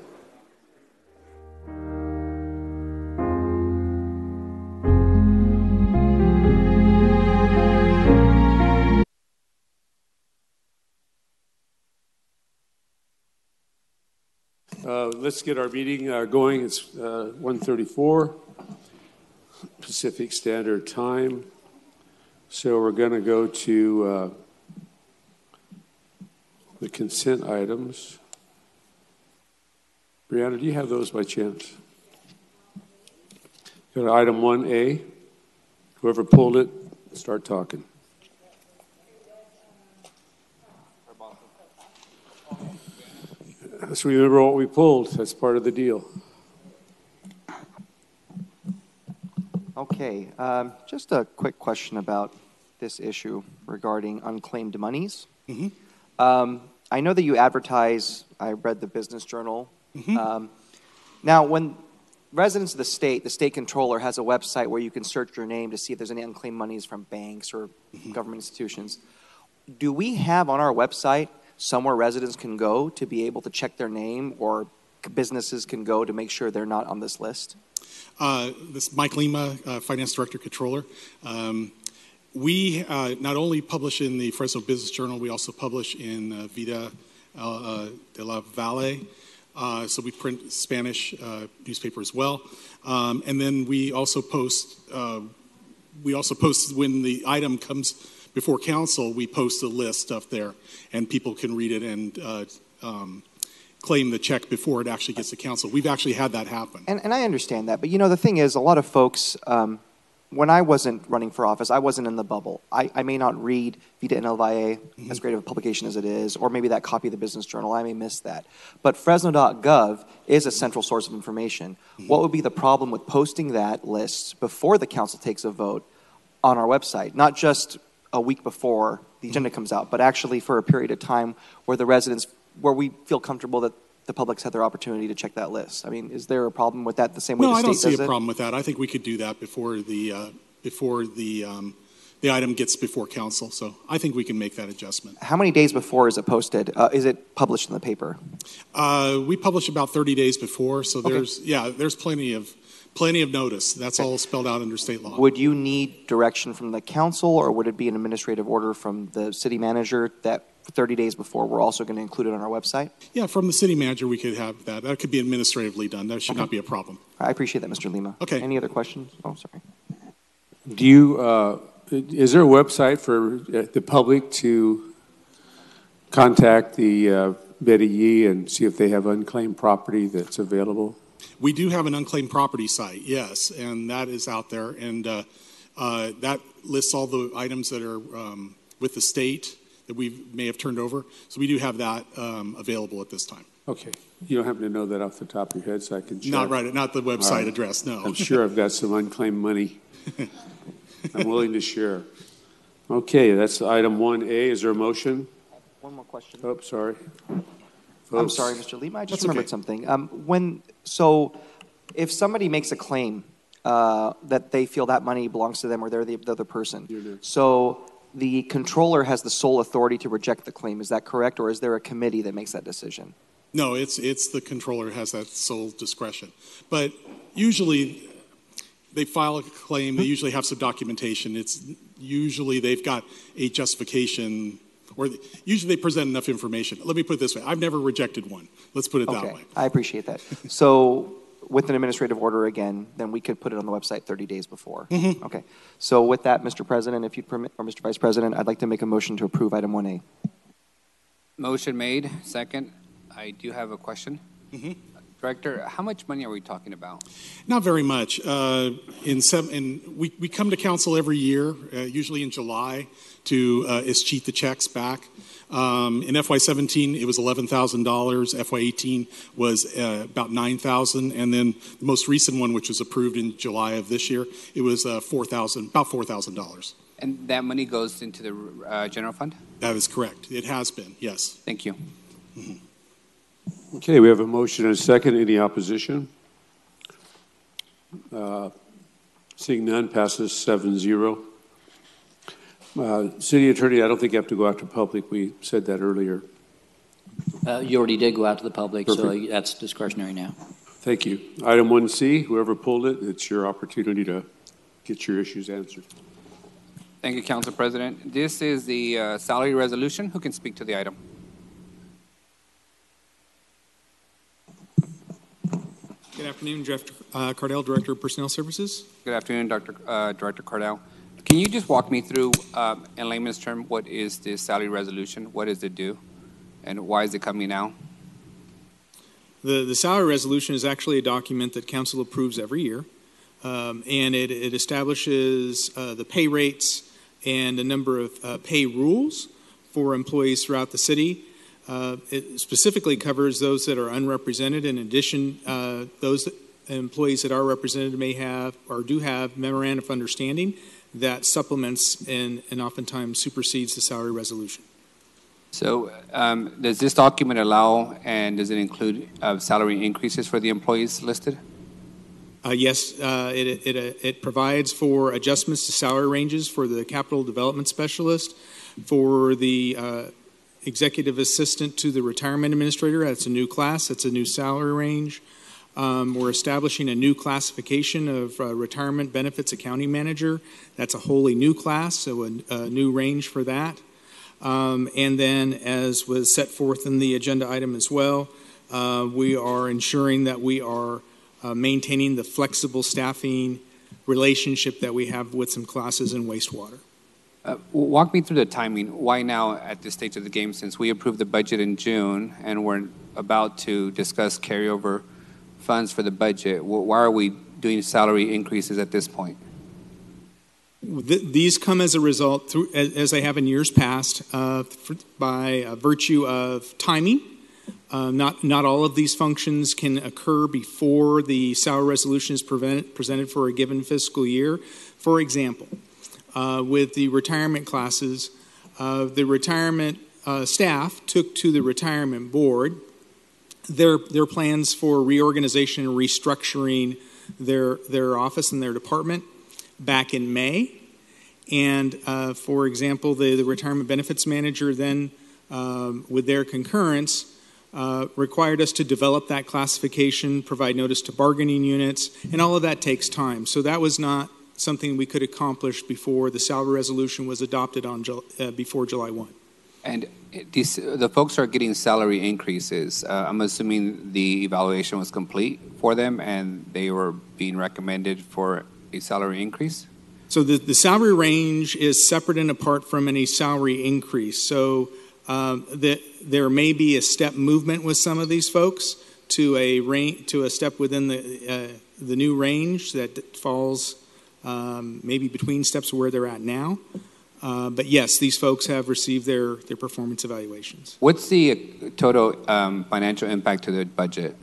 [SPEAKER 1] Let's get our meeting going. It's 1:34 Pacific Standard Time. So we're going to go to the consent items. Brianna, do you have those by chance? Go to item 1A. Whoever pulled it, start talking. Let's remember what we pulled. That's part of the deal.
[SPEAKER 3] Okay, just a quick question about this issue regarding unclaimed monies. I know that you advertise, I read the Business Journal. Now, when residents of the state controller has a website where you can search your name to see if there's any unclaimed monies from banks or government institutions. Do we have on our website somewhere residents can go to be able to check their name, or businesses can go to make sure they're not on this list?
[SPEAKER 11] This is Mike Lima, Finance Director, Controller. We not only publish in the Fresno Business Journal, we also publish in Vida de la Valle. So we print Spanish newspaper as well. And then we also post when the item comes before council, we post a list up there, and people can read it and claim the check before it actually gets to council. We've actually had that happen.
[SPEAKER 3] And I understand that, but you know, the thing is, a lot of folks when I wasn't running for office, I wasn't in the bubble. I may not read Vida en el Valle, as great of a publication as it is, or maybe that copy of the Business Journal. I may miss that. But Fresno.gov is a central source of information. What would be the problem with posting that list before the council takes a vote on our website? Not just a week before the agenda comes out, but actually for a period of time where the residents, where we feel comfortable that the public's had their opportunity to check that list. I mean, is there a problem with that the same way the state does it?
[SPEAKER 11] No, I don't see a problem with that. I think we could do that before the item gets before council. So I think we can make that adjustment.
[SPEAKER 3] How many days before is it posted? Is it published in the paper?
[SPEAKER 11] We publish about 30 days before, so
[SPEAKER 3] Okay.
[SPEAKER 11] there's plenty of notice. That's all spelled out under state law.
[SPEAKER 3] Would you need direction from the council, or would it be an administrative order from the city manager that 30 days before we're also going to include it on our website?
[SPEAKER 11] Yeah, from the city manager, we could have that. That could be administratively done. That should not be a problem.
[SPEAKER 3] I appreciate that, Mr. Lima.
[SPEAKER 11] Okay.
[SPEAKER 3] Any other questions? Oh, sorry.
[SPEAKER 1] Do you, is there a website for the public to contact the Betty Yee and see if they have unclaimed property that's available?
[SPEAKER 11] We do have an unclaimed property site, yes, and that is out there. And that lists all the items that are with the state that we may have turned over. So we do have that available at this time.
[SPEAKER 1] Okay. You don't happen to know that off the top of your head so I can check?
[SPEAKER 11] Not right, not the website
[SPEAKER 1] All right.
[SPEAKER 11] address, no.
[SPEAKER 1] I'm sure I've got some unclaimed money I'm willing to share. Okay, that's item 1A. Is there a motion?
[SPEAKER 3] One more question.
[SPEAKER 1] Oh, sorry.
[SPEAKER 3] I'm
[SPEAKER 1] Folks.
[SPEAKER 3] sorry, Mr. Lima. I just
[SPEAKER 11] That's
[SPEAKER 3] remembered
[SPEAKER 11] okay.
[SPEAKER 3] something. So if somebody makes a claim that they feel that money belongs to them or they're the other person, so the controller has the sole authority to reject the claim. Is that correct, or is there a committee that makes that decision?
[SPEAKER 11] No, it's the controller has that sole discretion. But usually they file a claim, they usually have some documentation. It's usually they've got a justification, or usually they present enough information. Let me put it this way. I've never rejected one. Let's put it that way.
[SPEAKER 3] I appreciate that. So with an administrative order again, then we could put it on the website 30 days before. Okay. So with that, Mr. President, if you'd permit, or Mr. Vice President, I'd like to make a motion to approve item 1A.
[SPEAKER 4] Motion made. Second. I do have a question. Director, how much money are we talking about?
[SPEAKER 11] Not very much. We come to council every year, usually in July, to escheat the checks back. In FY17, it was $11,000. FY18 was about $9,000, and then the most recent one, which was approved in July of this year, it was about $4,000.
[SPEAKER 4] And that money goes into the general fund?
[SPEAKER 11] That is correct. It has been, yes.
[SPEAKER 4] Thank you.
[SPEAKER 1] Okay, we have a motion and a second. Any opposition? Seeing none, passes 7-0. City Attorney, I don't think you have to go out to public. We said that earlier.
[SPEAKER 2] You already did go out to the public, so
[SPEAKER 1] Perfect.
[SPEAKER 2] that's discretionary now.
[SPEAKER 1] Thank you. Item 1C, whoever pulled it, it's your opportunity to get your issues answered.
[SPEAKER 4] Thank you, Council President. This is the salary resolution. Who can speak to the item?
[SPEAKER 7] Good afternoon, Jeff Cardell, Director of Personnel Services.
[SPEAKER 4] Good afternoon, Director Cardell. Can you just walk me through, in layman's term, what is this salary resolution? What does it do? And why is it coming now?
[SPEAKER 7] The salary resolution is actually a document that Council approves every year, and it establishes the pay rates and a number of pay rules for employees throughout the city. It specifically covers those that are unrepresented. In addition, those employees that are represented may have or do have memorandum of understanding that supplements and oftentimes supersedes the salary resolution.
[SPEAKER 4] So does this document allow and does it include salary increases for the employees listed?
[SPEAKER 7] Yes, it provides for adjustments to salary ranges for the capital development specialist, for the executive assistant to the retirement administrator. That's a new class. That's a new salary range. We're establishing a new classification of retirement benefits accounting manager. That's a wholly new class, so a new range for that. And then, as was set forth in the agenda item as well, we are ensuring that we are maintaining the flexible staffing relationship that we have with some classes in wastewater.
[SPEAKER 4] Walk me through the timing. Why now at this stage of the game, since we approved the budget in June and we're about to discuss carryover funds for the budget? Why are we doing salary increases at this point?
[SPEAKER 7] These come as a result, as they have in years past, by virtue of timing. Not all of these functions can occur before the salary resolution is presented for a given fiscal year. For example, with the retirement classes, the retirement staff took to the retirement board their plans for reorganization and restructuring their office and their department back in May. And for example, the retirement benefits manager then, with their concurrence, required us to develop that classification, provide notice to bargaining units, and all of that takes time. So that was not something we could accomplish before the salary resolution was adopted on before July 1.
[SPEAKER 4] And the folks are getting salary increases. I'm assuming the evaluation was complete for them and they were being recommended for a salary increase?
[SPEAKER 7] So the salary range is separate and apart from any salary increase. So there may be a step movement with some of these folks to a step within the new range that falls maybe between steps where they're at now. But yes, these folks have received their performance evaluations.
[SPEAKER 4] What's the total financial impact to the budget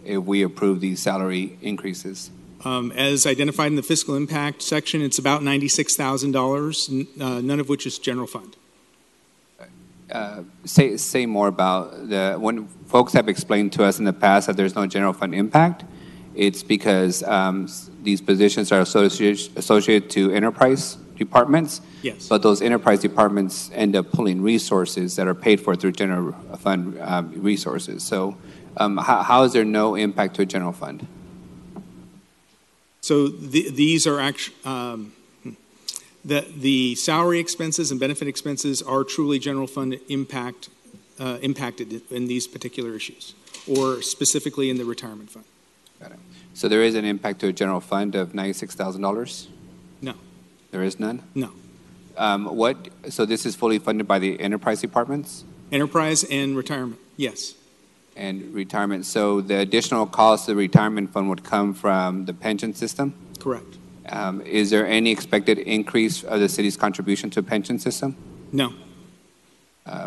[SPEAKER 4] if we approve these salary increases?
[SPEAKER 7] As identified in the fiscal impact section, it's about $96,000, none of which is general fund.
[SPEAKER 4] Say more about when folks have explained to us in the past that there's no general fund impact. It's because these positions are associated to enterprise departments.
[SPEAKER 7] Yes.
[SPEAKER 4] But those enterprise departments end up pulling resources that are paid for through general fund resources. So how is there no impact to a general fund?
[SPEAKER 7] So these are actually, the salary expenses and benefit expenses are truly general fund impacted in these particular issues, or specifically in the retirement fund.
[SPEAKER 4] Got it. So there is an impact to a general fund of $96,000?
[SPEAKER 7] No.
[SPEAKER 4] There is none?
[SPEAKER 7] No.
[SPEAKER 4] So this is fully funded by the enterprise departments?
[SPEAKER 7] Enterprise and retirement, yes.
[SPEAKER 4] And retirement. So the additional cost of the retirement fund would come from the pension system?
[SPEAKER 7] Correct.
[SPEAKER 4] Is there any expected increase of the city's contribution to the pension system?
[SPEAKER 7] No.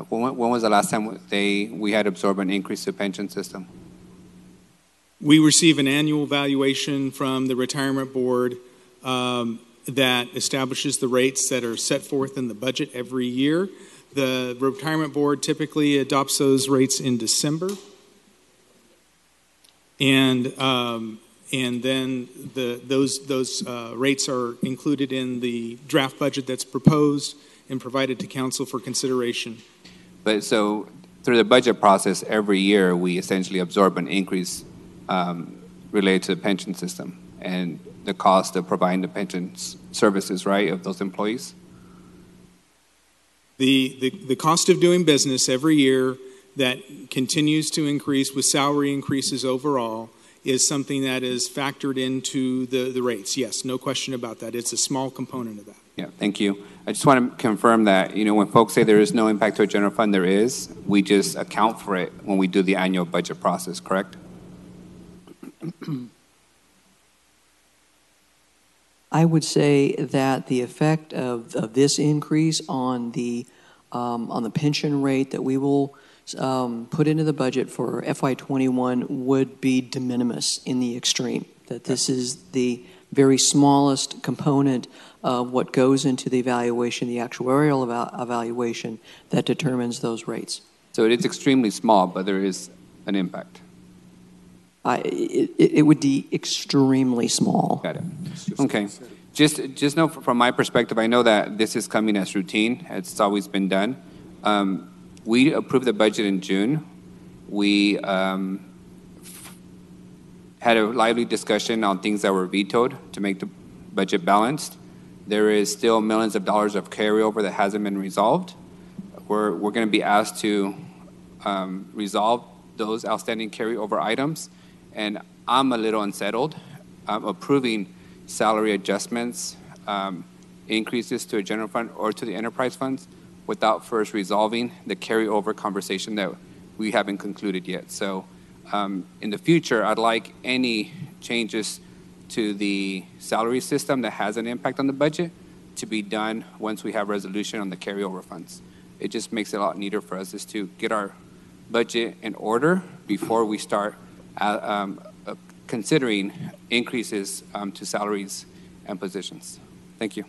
[SPEAKER 4] When was the last time we had absorbed an increase to the pension system?
[SPEAKER 7] We receive an annual valuation from the retirement board that establishes the rates that are set forth in the budget every year. The retirement board typically adopts those rates in December. And then those rates are included in the draft budget that's proposed and provided to council for consideration.
[SPEAKER 4] But so through the budget process, every year we essentially absorb an increase related to the pension system and the cost of providing the pension services, right, of those employees?
[SPEAKER 7] The cost of doing business every year that continues to increase with salary increases overall is something that is factored into the rates. Yes, no question about that. It's a small component of that.
[SPEAKER 4] Yeah, thank you. I just want to confirm that, when folks say there is no impact to a general fund, there is. We just account for it when we do the annual budget process, correct?
[SPEAKER 9] I would say that the effect of this increase on the pension rate that we will put into the budget for FY21 would be de minimis in the extreme. That this is the very smallest component of what goes into the evaluation, the actuarial evaluation that determines those rates.
[SPEAKER 4] So it is extremely small, but there is an impact.
[SPEAKER 9] It would be extremely small.
[SPEAKER 4] Got it. Okay. Just know from my perspective, I know that this is coming as routine. It's always been done. We approved the budget in June. We had a lively discussion on things that were vetoed to make the budget balanced. There is still millions of dollars of carryover that hasn't been resolved. We're going to be asked to resolve those outstanding carryover items, and I'm a little unsettled. Approving salary adjustments, increases to a general fund or to the enterprise funds without first resolving the carryover conversation that we haven't concluded yet. So in the future, I'd like any changes to the salary system that has an impact on the budget to be done once we have resolution on the carryover funds. It just makes it a lot neater for us is to get our budget in order before we start considering increases to salaries and positions. Thank you.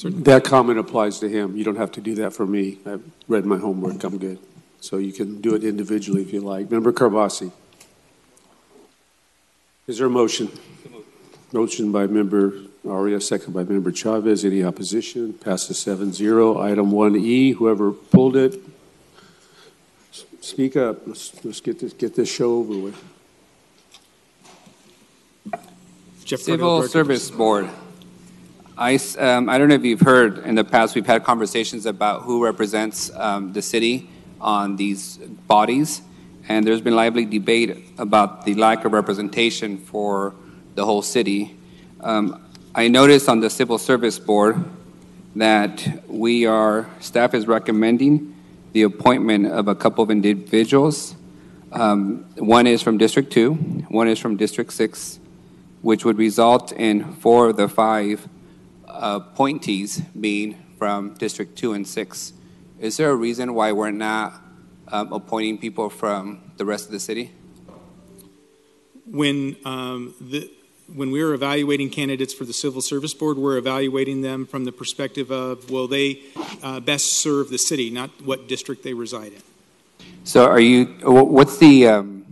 [SPEAKER 1] That comment applies to him. You don't have to do that for me. I've read my homework. I'm good. So you can do it individually if you like. Member Carbasi. Is there a motion? Motion by Member Aria, second by Member Chavez. Any opposition? Passes 7-0. Item 1E, whoever pulled it, speak up. Let's get this show over with.
[SPEAKER 4] Civil Service Board. I don't know if you've heard in the past, we've had conversations about who represents the city on these bodies, and there's been lively debate about the lack of representation for the whole city. I noticed on the Civil Service Board that staff is recommending the appointment of a couple of individuals. One is from District 2, one is from District 6, which would result in 4 of the 5 appointees being from District 2 and 6. Is there a reason why we're not appointing people from the rest of the city?
[SPEAKER 7] When we were evaluating candidates for the Civil Service Board, we're evaluating them from the perspective of, will they best serve the city, not what district they reside in.
[SPEAKER 4] So what's the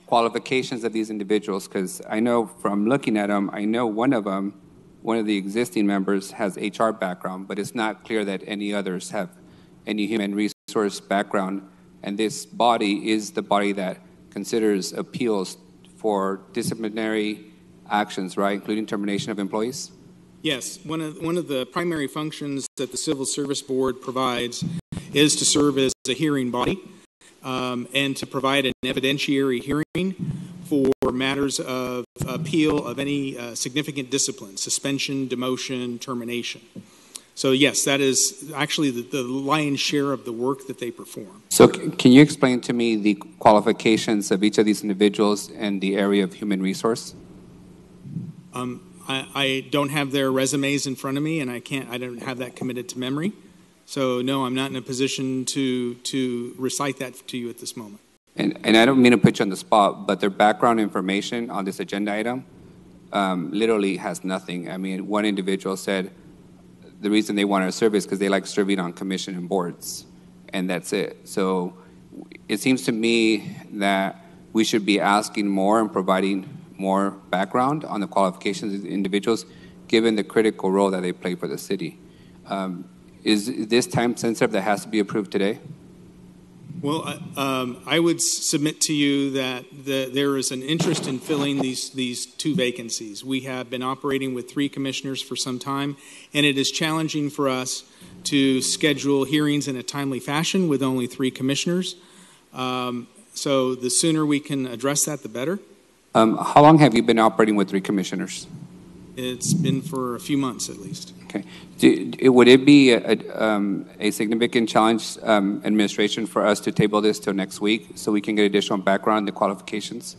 [SPEAKER 4] qualifications of these individuals? Because I know from looking at them, I know one of the existing members has HR background, but it's not clear that any others have any human resource background. And this body is the body that considers appeals for disciplinary actions, right, including termination of employees?
[SPEAKER 7] Yes, one of the primary functions that the Civil Service Board provides is to serve as a hearing body and to provide an evidentiary hearing for matters of appeal of any significant discipline, suspension, demotion, termination. So yes, that is actually the lion's share of the work that they perform.
[SPEAKER 4] So can you explain to me the qualifications of each of these individuals in the area of human resource?
[SPEAKER 7] I don't have their resumes in front of me, and I don't have that committed to memory. So no, I'm not in a position to recite that to you at this moment.
[SPEAKER 4] And I don't mean to put you on the spot, but their background information on this agenda item literally has nothing. I mean, one individual said the reason they wanted to serve is because they like serving on commission and boards, and that's it. So it seems to me that we should be asking more and providing more background on the qualifications of the individuals, given the critical role that they play for the city. Is this time sensitive that has to be approved today?
[SPEAKER 7] Well, I would submit to you that there is an interest in filling these 2 vacancies. We have been operating with 3 commissioners for some time, and it is challenging for us to schedule hearings in a timely fashion with only 3 commissioners. So the sooner we can address that, the better.
[SPEAKER 4] How long have you been operating with 3 commissioners?
[SPEAKER 7] It's been for a few months at least.
[SPEAKER 4] Okay. Would it be a significant challenge, administration, for us to table this till next week so we can get additional background on the qualifications?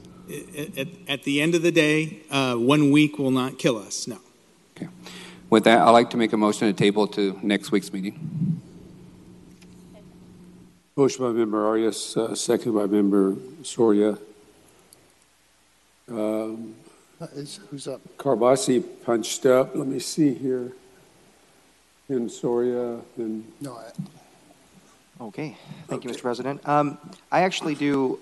[SPEAKER 7] At the end of the day, 1 week will not kill us, no.
[SPEAKER 4] Okay. With that, I'd like to make a motion to table to next week's meeting.
[SPEAKER 1] Motion by Member Arias, second by Member Soria.
[SPEAKER 6] Who's up?
[SPEAKER 1] Carbasi punched up. Let me see here. And Soria, then.
[SPEAKER 6] No.
[SPEAKER 3] Okay. Thank you, Mr. President. I actually do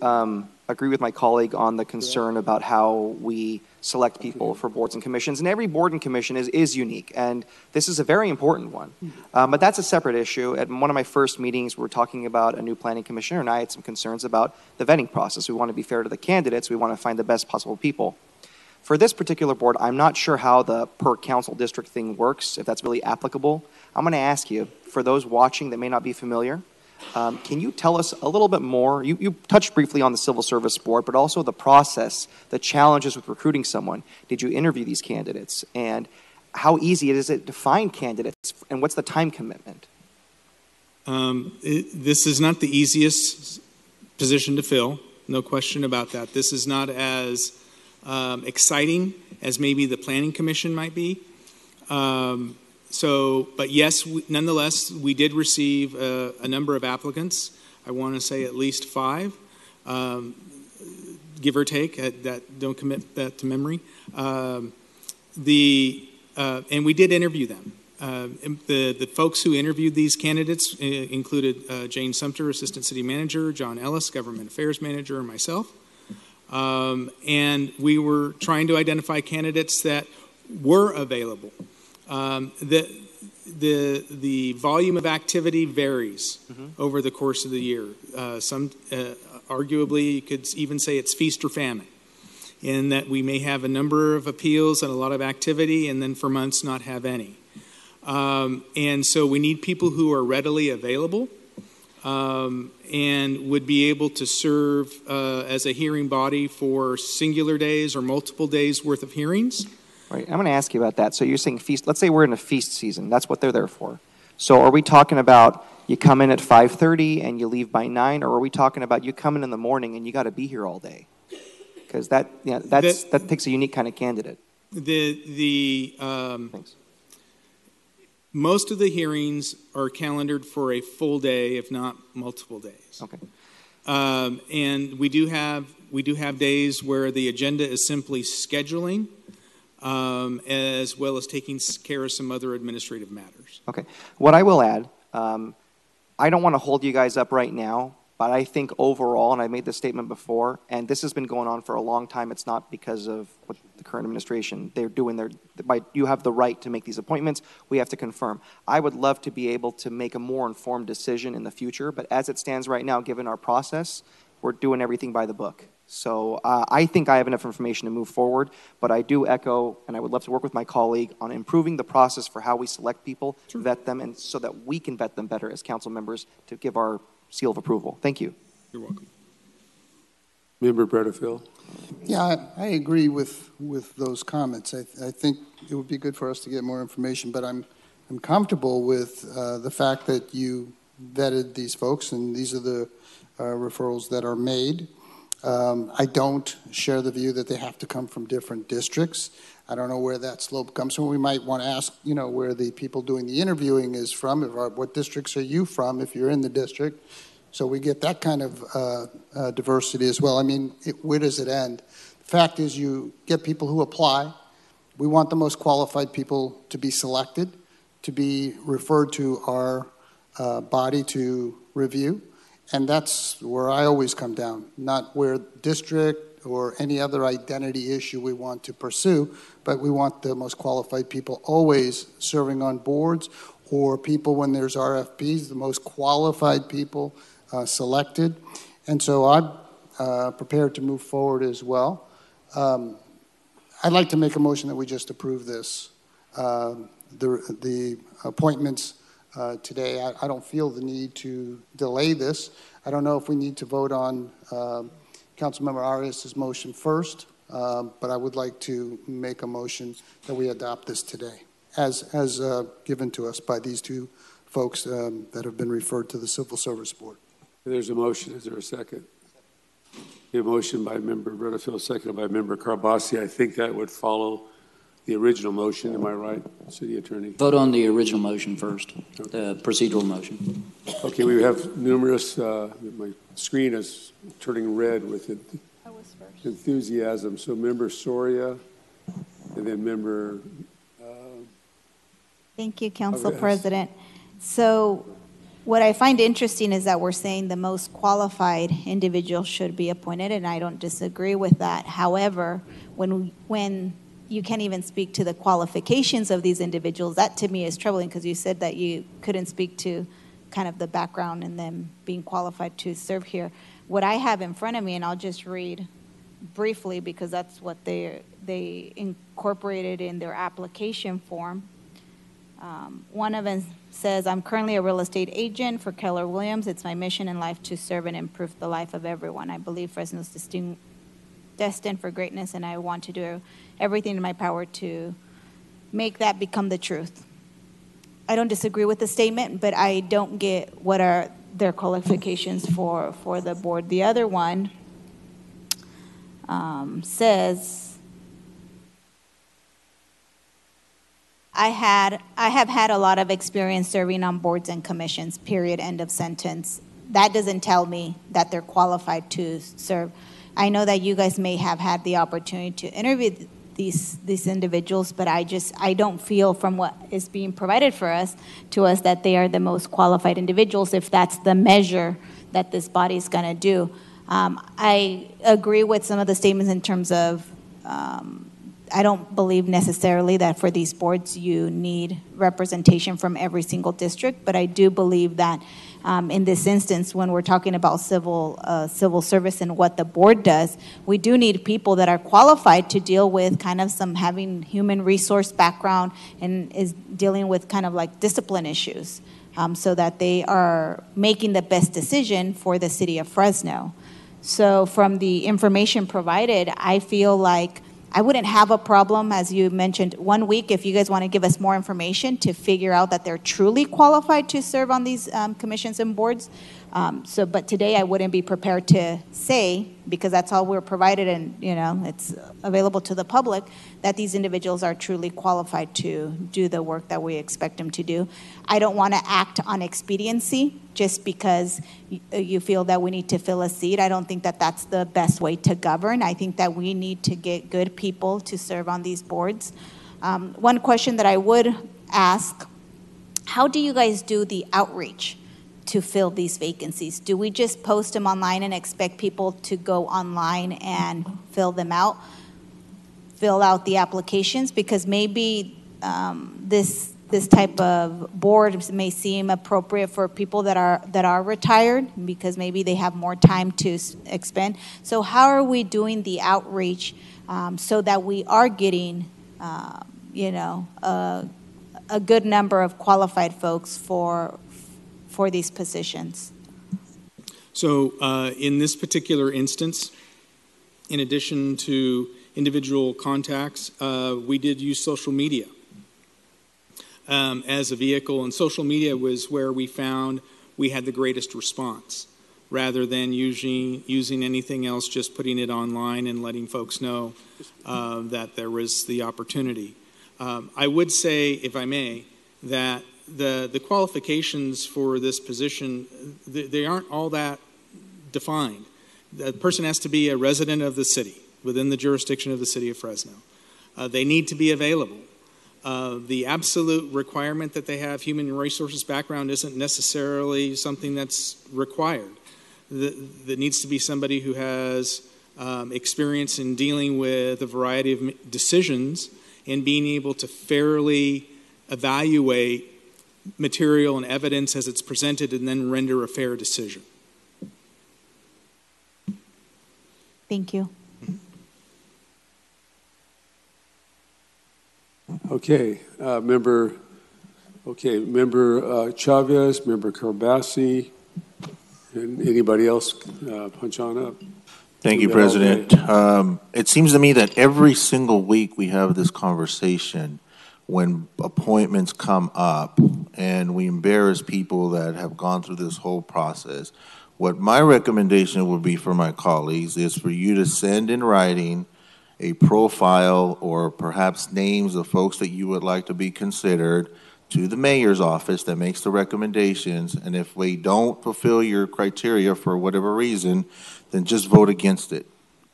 [SPEAKER 3] agree with my colleague on the concern about how we select people for boards and commissions. And every board and commission is unique, and this is a very important one. But that's a separate issue. At one of my first meetings, we were talking about a new planning commissioner, and I had some concerns about the vetting process. We want to be fair to the candidates. We want to find the best possible people. For this particular board, I'm not sure how the per council district thing works, if that's really applicable. I'm going to ask you, for those watching that may not be familiar, can you tell us a little bit more? You touched briefly on the Civil Service Board, but also the process, the challenges with recruiting someone. Did you interview these candidates? And how easy is it to find candidates? And what's the time commitment?
[SPEAKER 7] This is not the easiest position to fill, no question about that. This is not as exciting as maybe the Planning Commission might be. But yes, nonetheless, we did receive a number of applicants. I want to say at least 5, give or take. Don't commit that to memory. And we did interview them. The folks who interviewed these candidates included Jane Sumter, Assistant City Manager, John Ellis, Government Affairs Manager, and myself. And we were trying to identify candidates that were available. The volume of activity varies over the course of the year. Arguably, you could even say it's feast or famine, in that we may have a number of appeals and a lot of activity, and then for months not have any. And so we need people who are readily available and would be able to serve as a hearing body for singular days or multiple days worth of hearings.
[SPEAKER 3] Right. I'm going to ask you about that. So you're saying feast. Let's say we're in a feast season. That's what they're there for. So are we talking about you come in at 5:30 and you leave by 9, or are we talking about you come in the morning and you got to be here all day? Because that takes a unique kind of candidate.
[SPEAKER 7] Most of the hearings are calendared for a full day, if not multiple days.
[SPEAKER 3] Okay.
[SPEAKER 7] And we do have days where the agenda is simply scheduling, as well as taking care of some other administrative matters.
[SPEAKER 3] Okay. What I will add, I don't want to hold you guys up right now, but I think overall, and I made this statement before, and this has been going on for a long time. It's not because of what the current administration, they're doing you have the right to make these appointments. We have to confirm. I would love to be able to make a more informed decision in the future, but as it stands right now, given our process, we're doing everything by the book. So I think I have enough information to move forward, but I do echo, and I would love to work with my colleague on improving the process for how we select people, vet them, and so that we can vet them better as council members to give our seal of approval. Thank you.
[SPEAKER 7] You're welcome.
[SPEAKER 1] Member Bredefield.
[SPEAKER 6] Yeah, I agree with those comments. I think it would be good for us to get more information, but I'm comfortable with the fact that you vetted these folks, and these are the referrals that are made. I don't share the view that they have to come from different districts. I don't know where that slope comes from. We might want to ask, where the people doing the interviewing is from. What districts are you from if you're in the district? So we get that kind of diversity as well. I mean, where does it end? The fact is you get people who apply. We want the most qualified people to be selected, to be referred to our body to review. And that's where I always come down, not where district or any other identity issue we want to pursue, but we want the most qualified people always serving on boards, or people when there's RFPs, the most qualified people selected. And so I'm prepared to move forward as well. I'd like to make a motion that we just approve this, the appointments today. I don't feel the need to delay this. I don't know if we need to vote on Councilmember Arias' motion first, but I would like to make a motion that we adopt this today, as given to us by these two folks that have been referred to the Civil Service Board.
[SPEAKER 1] There's a motion. Is there a second? A motion by Member Bredefield, seconded by Member Carbasi. I think that would follow the original motion. Am I right, City Attorney?
[SPEAKER 2] Vote on the original motion first, the procedural motion.
[SPEAKER 1] Okay, we have numerous, my screen is turning red with enthusiasm. So Member Soria, and then Member...
[SPEAKER 21] Thank you, Council President. So what I find interesting is that we're saying the most qualified individual should be appointed, and I don't disagree with that. However, when you can't even speak to the qualifications of these individuals, that to me is troubling, because you said that you couldn't speak to kind of the background and them being qualified to serve here. What I have in front of me, and I'll just read briefly because that's what they incorporated in their application form. One of them says, I'm currently a real estate agent for Keller Williams. It's my mission in life to serve and improve the life of everyone. I believe Fresno's destined for greatness, and I want to do everything in my power to make that become the truth. I don't disagree with the statement, but I don't get what are their qualifications for the board. The other one says, I have had a lot of experience serving on boards and commissions, period, end of sentence. That doesn't tell me that they're qualified to serve. I know that you guys may have had the opportunity to interview these individuals, but I don't feel from what is being provided to us that they are the most qualified individuals, if that's the measure that this body is going to do. I agree with some of the statements in terms of I don't believe necessarily that for these boards you need representation from every single district, but I do believe that in this instance, when we're talking about civil service and what the board does, we do need people that are qualified to deal with kind of some having human resource background and is dealing with kind of like discipline issues, so that they are making the best decision for the city of Fresno. So from the information provided, I feel like I wouldn't have a problem, as you mentioned, 1 week if you guys want to give us more information to figure out that they're truly qualified to serve on these commissions and boards. But today I wouldn't be prepared to say, because that's all we're provided and it's available to the public, that these individuals are truly qualified to do the work that we expect them to do. I don't want to act on expediency just because you feel that we need to fill a seat. I don't think that that's the best way to govern. I think that we need to get good people to serve on these boards. One question that I would ask, how do you guys do the outreach to fill these vacancies? Do we just post them online and expect people to go online and fill out the applications? Because maybe this type of board may seem appropriate for people that are retired, because maybe they have more time to expend. So how are we doing the outreach so that we are getting a good number of qualified folks for these positions?
[SPEAKER 7] So in this particular instance, in addition to individual contacts, we did use social media as a vehicle, and social media was where we found we had the greatest response, rather than using anything else, just putting it online and letting folks know that there was the opportunity. I would say, if I may, that the qualifications for this position, they aren't all that defined. The person has to be a resident of the city, within the jurisdiction of the city of Fresno. They need to be available. The absolute requirement that they have human resources background isn't necessarily something that's required. There needs to be somebody who has experience in dealing with a variety of decisions and being able to fairly evaluate material and evidence as it's presented and then render a fair decision.
[SPEAKER 21] Thank you.
[SPEAKER 1] Okay, member Chavez, member Carbassi, and anybody else punch on up.
[SPEAKER 5] Thank you, President. It seems to me that every single week we have this conversation when appointments come up and we embarrass people that have gone through this whole process. What my recommendation would be for my colleagues is for you to send in writing a profile or perhaps names of folks that you would like to be considered to the mayor's office that makes the recommendations, and if we don't fulfill your criteria for whatever reason, then just vote against it.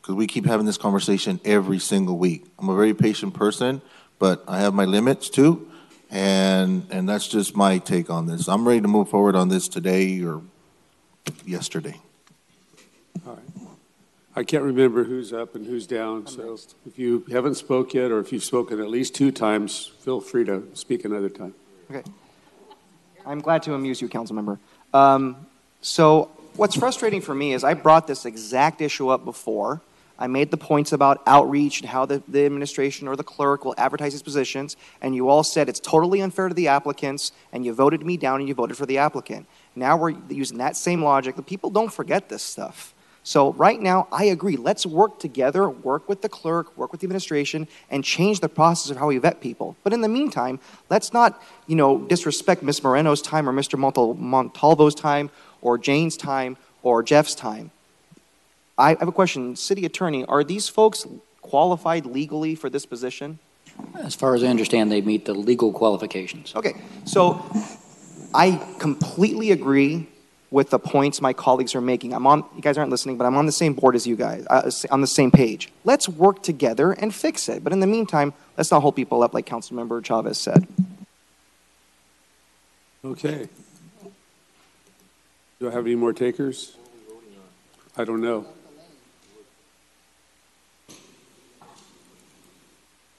[SPEAKER 5] Because we keep having this conversation every single week. I'm a very patient person, but I have my limits too, and that's just my take on this. I'm ready to move forward on this today or yesterday.
[SPEAKER 1] All right. I can't remember who's up and who's down, so if you haven't spoke yet, or if you've spoken at least 2 times, feel free to speak another time.
[SPEAKER 3] Okay. I'm glad to amuse you, council member. So what's frustrating for me is I brought this exact issue up before. I made the points about outreach and how the administration or the clerk will advertise these positions, and you all said it's totally unfair to the applicants, and you voted me down and you voted for the applicant. Now we're using that same logic. The people don't forget this stuff. So right now, I agree. Let's work together, work with the clerk, work with the administration, and change the process of how we vet people. But in the meantime, let's not, disrespect Ms. Moreno's time or Mr. Montalvo's time or Jane's time or Jeff's time. I have a question. City Attorney, are these folks qualified legally for this position?
[SPEAKER 2] As far as I understand, they meet the legal qualifications.
[SPEAKER 3] Okay, so I completely agree with the points my colleagues are making. You guys aren't listening, but I'm on the same board as you guys, on the same page. Let's work together and fix it. But in the meantime, let's not hold people up like Councilmember Chavez said.
[SPEAKER 1] Okay. Do I have any more takers? I don't know.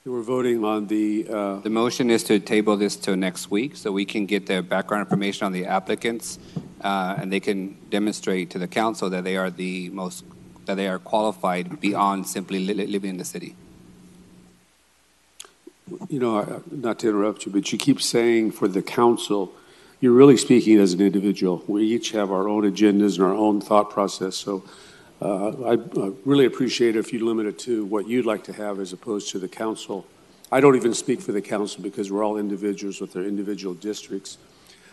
[SPEAKER 1] We're voting on the...
[SPEAKER 4] The motion is to table this till next week so we can get the background information on the applicants and they can demonstrate to the council that they are qualified beyond simply living in the city.
[SPEAKER 1] You know, not to interrupt you, but you keep saying for the council, you're really speaking as an individual. We each have our own agendas and our own thought process. So I really appreciate it if you limit it to what you'd like to have as opposed to the council. I don't even speak for the council because we're all individuals with their individual districts.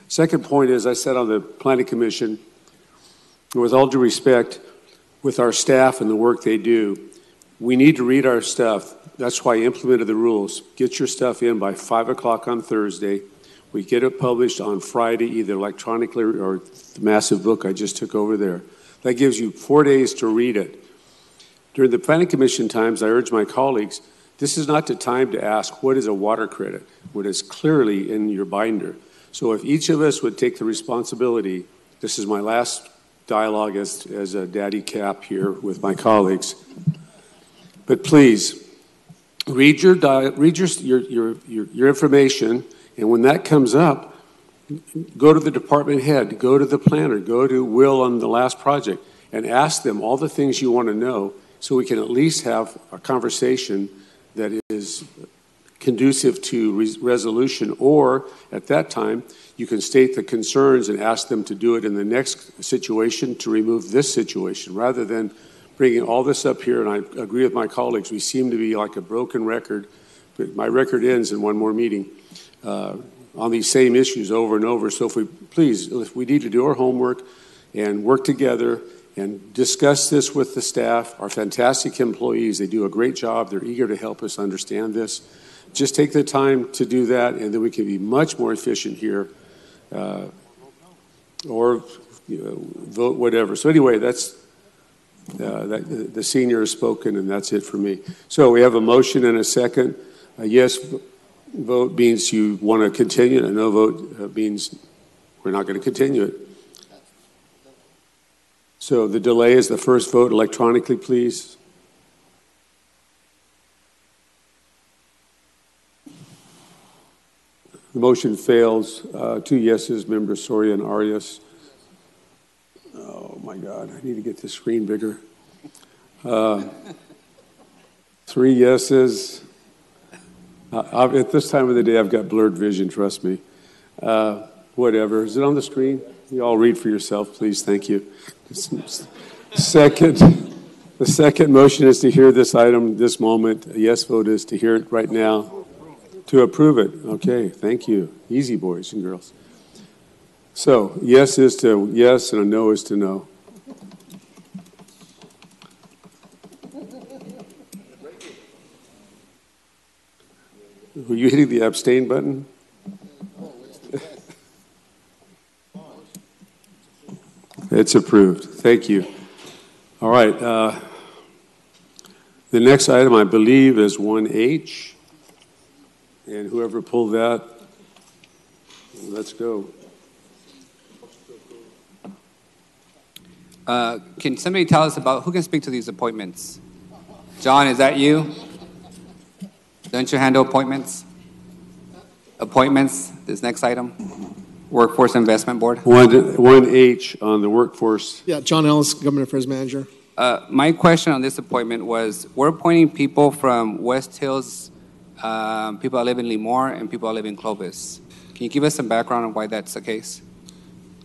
[SPEAKER 1] Second point is I sat on the Planning Commission, and with all due respect, with our staff and the work they do, we need to read our stuff. That's why I implemented the rules. Get your stuff in by 5 o'clock on Thursday. We get it published on Friday, either electronically or the massive book I just took over there. That gives you 4 days to read it. During the Planning Commission times, I urge my colleagues, this is not the time to ask, what is a water credit? What is clearly in your binder. So if each of us would take the responsibility, this is my last dialogue as a daddy cap here with my colleagues, but please, read your information, and when that comes up, go to the department head, go to the planner, go to Will on the last project, and ask them all the things you want to know so we can at least have a conversation that is conducive to resolution, or at that time, you can state the concerns and ask them to do it in the next situation to remove this situation, rather than bringing all this up here. And I agree with my colleagues, we seem to be like a broken record, but my record ends in one more meeting on these same issues over and over. So if we need to do our homework and work together and discuss this with the staff, our fantastic employees, they do a great job, they're eager to help us understand this. Just take the time to do that, and then we can be much more efficient here, or vote whatever. So anyway, that's the senior has spoken, and that's it for me. So we have a motion and a second. A yes vote means you want to continue, and a no vote means we're not going to continue it. So the delay is the first vote electronically, please. The motion fails. 2 yeses, members Soria and Arias. Oh my God, I need to get the screen bigger. 3 yeses. At this time of the day, I've got blurred vision, trust me. Whatever. Is it on the screen? You all read for yourself, please. Thank you. The second motion is to hear this item this moment. A yes vote is to hear it right now. To approve it. Okay, thank you. Easy, boys and girls. So, yes is to yes, and a no is to no. Were you hitting the abstain button? It's approved. Thank you. All right. The next item, I believe, is 1H. And whoever pulled that, let's go.
[SPEAKER 4] Can somebody tell us about who can speak to these appointments? John, is that you? Don't you handle appointments? Appointments, this next item? Workforce Investment Board?
[SPEAKER 1] 1H on the workforce.
[SPEAKER 8] Yeah, John Ellis, Government Affairs Manager.
[SPEAKER 4] My question on this appointment was, we're appointing people from West Hills, people that live in Lemoore, and people that live in Clovis. Can you give us some background on why that's the case?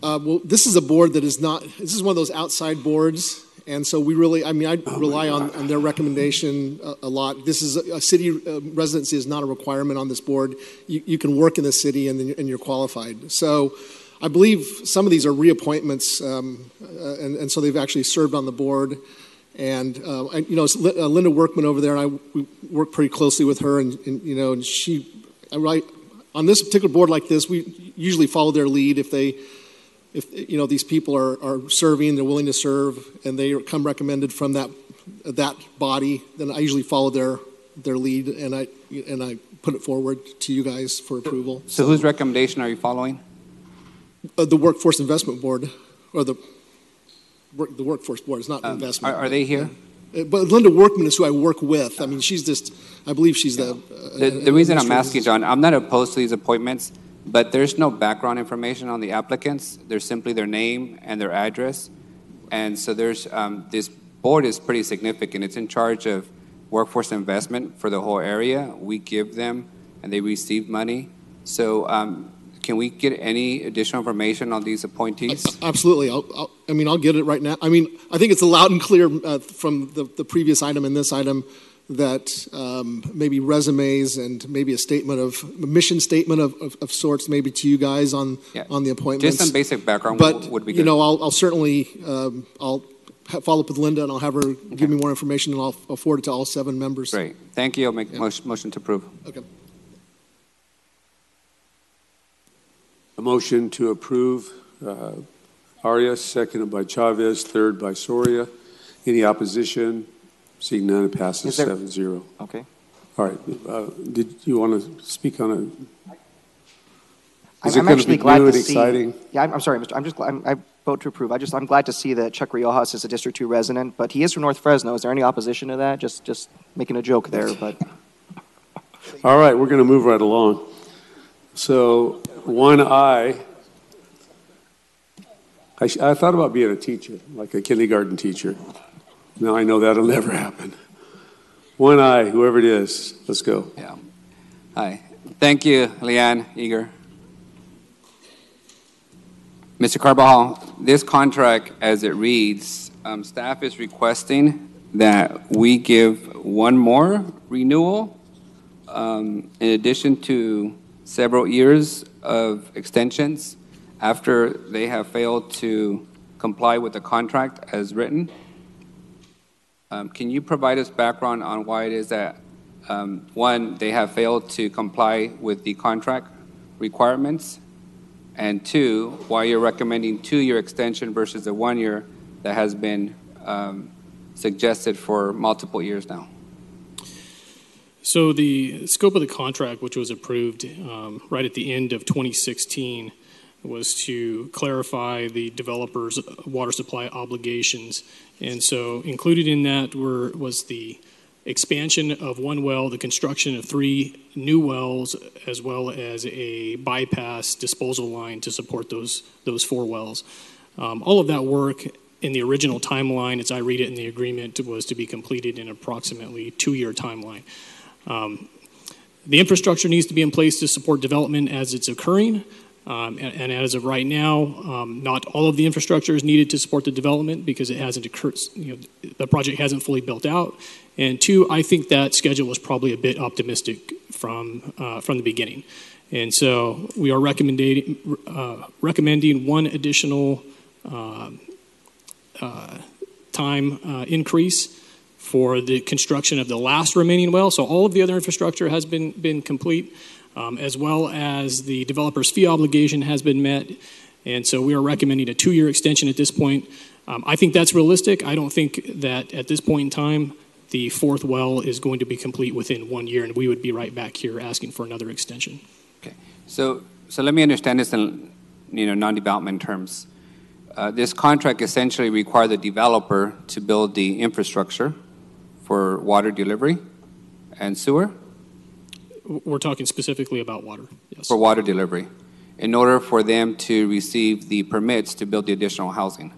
[SPEAKER 8] Well, this is a board that is not, this is one of those outside boards, and so we really, I rely on their recommendation a lot. This is a city residency is not a requirement on this board. You can work in the city and you're qualified. So I believe some of these are reappointments, and so they've actually served on the board. And it's Linda Workman over there, and we work pretty closely with her, and she, on this particular board like this, we usually follow their lead. If these people are serving, they're willing to serve, and they come recommended from that body, then I usually follow their lead, and I put it forward to you guys for approval.
[SPEAKER 4] So whose recommendation are you following?
[SPEAKER 8] The Workforce Investment Board, or the Workforce Board. It's not investment.
[SPEAKER 4] Are they here?
[SPEAKER 8] But Linda Workman is who I work with. I mean, I believe she's the
[SPEAKER 4] reason I'm asking, John, I'm not opposed to these appointments, but there's no background information on the applicants. There's simply their name and their address. And so there's, this board is pretty significant. It's in charge of workforce investment for the whole area. We give them, and they receive money. So can we get any additional information on these appointees?
[SPEAKER 8] Absolutely. I'll get it right now. I mean, I think it's loud and clear from the previous item and this item that maybe resumes and maybe a mission statement of sorts, maybe to you guys on the appointments.
[SPEAKER 4] Just some basic background would be good.
[SPEAKER 8] I'll certainly I'll follow up with Linda, and I'll have her give me more information, and I'll forward it to all 7 members.
[SPEAKER 4] Great. Thank you. I'll make motion to approve.
[SPEAKER 8] Okay.
[SPEAKER 1] A motion to approve Arias, seconded by Chavez, third by Soria. Any opposition? Seeing none, it passes 7-0.
[SPEAKER 3] Okay.
[SPEAKER 1] All right. Did you want to speak on it? Is
[SPEAKER 3] I'm
[SPEAKER 1] it going to
[SPEAKER 3] actually
[SPEAKER 1] be
[SPEAKER 3] glad
[SPEAKER 1] new
[SPEAKER 3] to
[SPEAKER 1] and exciting?
[SPEAKER 3] see. Yeah, I'm sorry, Mr. I'm just glad. I vote to approve. I'm glad to see that Chuck Riojas is a District 2 resident, but he is from North Fresno. Is there any opposition to that? Just making a joke there, but.
[SPEAKER 1] All right, we're going to move right along. So 1I. I thought about being a teacher, like a kindergarten teacher. Now I know that'll never happen. 1I, whoever it is, let's go.
[SPEAKER 4] Yeah. Hi. Thank you, Leanne Eager. Mr. Carbajal, this contract, as it reads, staff is requesting that we give one more renewal in addition to several years of extensions after they have failed to comply with the contract as written. Can you provide us background on why it is that, one, they have failed to comply with the contract requirements, and 2, why you're recommending 2-year extension versus a 1-year that has been suggested for multiple years now?
[SPEAKER 13] So the scope of the contract, which was approved right at the end of 2016, was to clarify the developer's water supply obligations. And so included in that was the expansion of one well, the construction of 3 new wells, as well as a bypass disposal line to support those 4 wells. All of that work in the original timeline, as I read it in the agreement, was to be completed in approximately 2-year timeline. The infrastructure needs to be in place to support development as it's occurring. And as of right now, not all of the infrastructure is needed to support the development because it hasn't occurred, the project hasn't fully built out. And 2, I think that schedule was probably a bit optimistic from the beginning. And so we are recommending one additional time increase for the construction of the last remaining well. So all of the other infrastructure has been complete. As well as the developer's fee obligation has been met. And so we are recommending a 2-year extension at this point. I think that's realistic. I don't think that at this point in time, the 4th well is going to be complete within 1 year, and we would be right back here asking for another extension.
[SPEAKER 4] Okay. So let me understand this in non-development terms. This contract essentially requires the developer to build the infrastructure for water delivery and sewer?
[SPEAKER 13] We're talking specifically about water, yes.
[SPEAKER 4] For water delivery, in order for them to receive the permits to build the additional housing.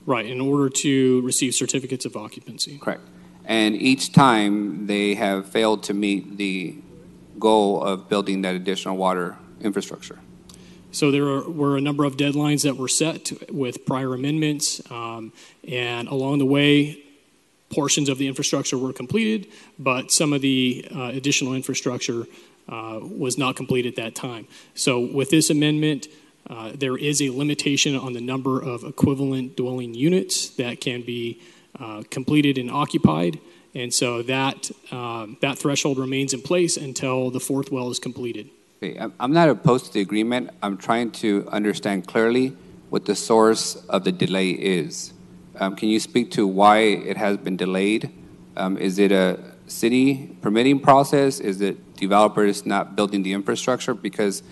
[SPEAKER 13] Right, in order to receive certificates of occupancy.
[SPEAKER 4] Correct. And each time they have failed to meet the goal of building that additional water infrastructure.
[SPEAKER 13] So there were a number of deadlines that were set with prior amendments, and along the way, portions of the infrastructure were completed, but some of the additional infrastructure was not complete at that time. So with this amendment, there is a limitation on the number of equivalent dwelling units that can be completed and occupied. And so that threshold remains in place until the fourth well is completed.
[SPEAKER 4] Okay, I'm not opposed to the agreement. I'm trying to understand clearly what the source of the delay is. Can you speak to why it has been delayed? Is it a city permitting process? Is it developers not building the infrastructure? Because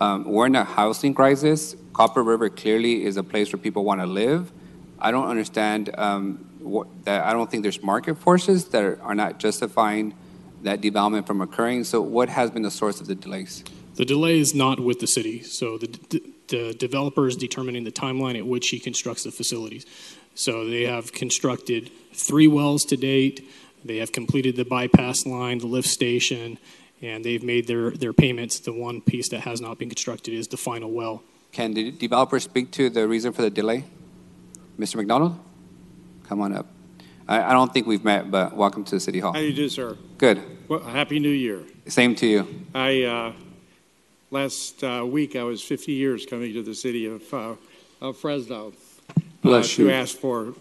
[SPEAKER 4] we're in a housing crisis. Copper River clearly is a place where people want to live. I don't understand that. I don't think there's market forces that are not justifying that development from occurring. So what has been the source of the delays?
[SPEAKER 13] The delay is not with the city. So the developer is determining the timeline at which he constructs the facilities. So they have constructed 3 wells to date. They have completed the bypass line, the lift station, and they've made their payments. The one piece that has not been constructed is the final well.
[SPEAKER 4] Can the developer speak to the reason for the delay? Mr. McDonald? Come on up. I don't think we've met, but welcome to City Hall.
[SPEAKER 12] How do you do, sir?
[SPEAKER 4] Good.
[SPEAKER 12] Well, Happy New Year.
[SPEAKER 4] Same to you.
[SPEAKER 12] Last week I was 50 years coming to the city of Fresno
[SPEAKER 1] Bless you.
[SPEAKER 12] to ask for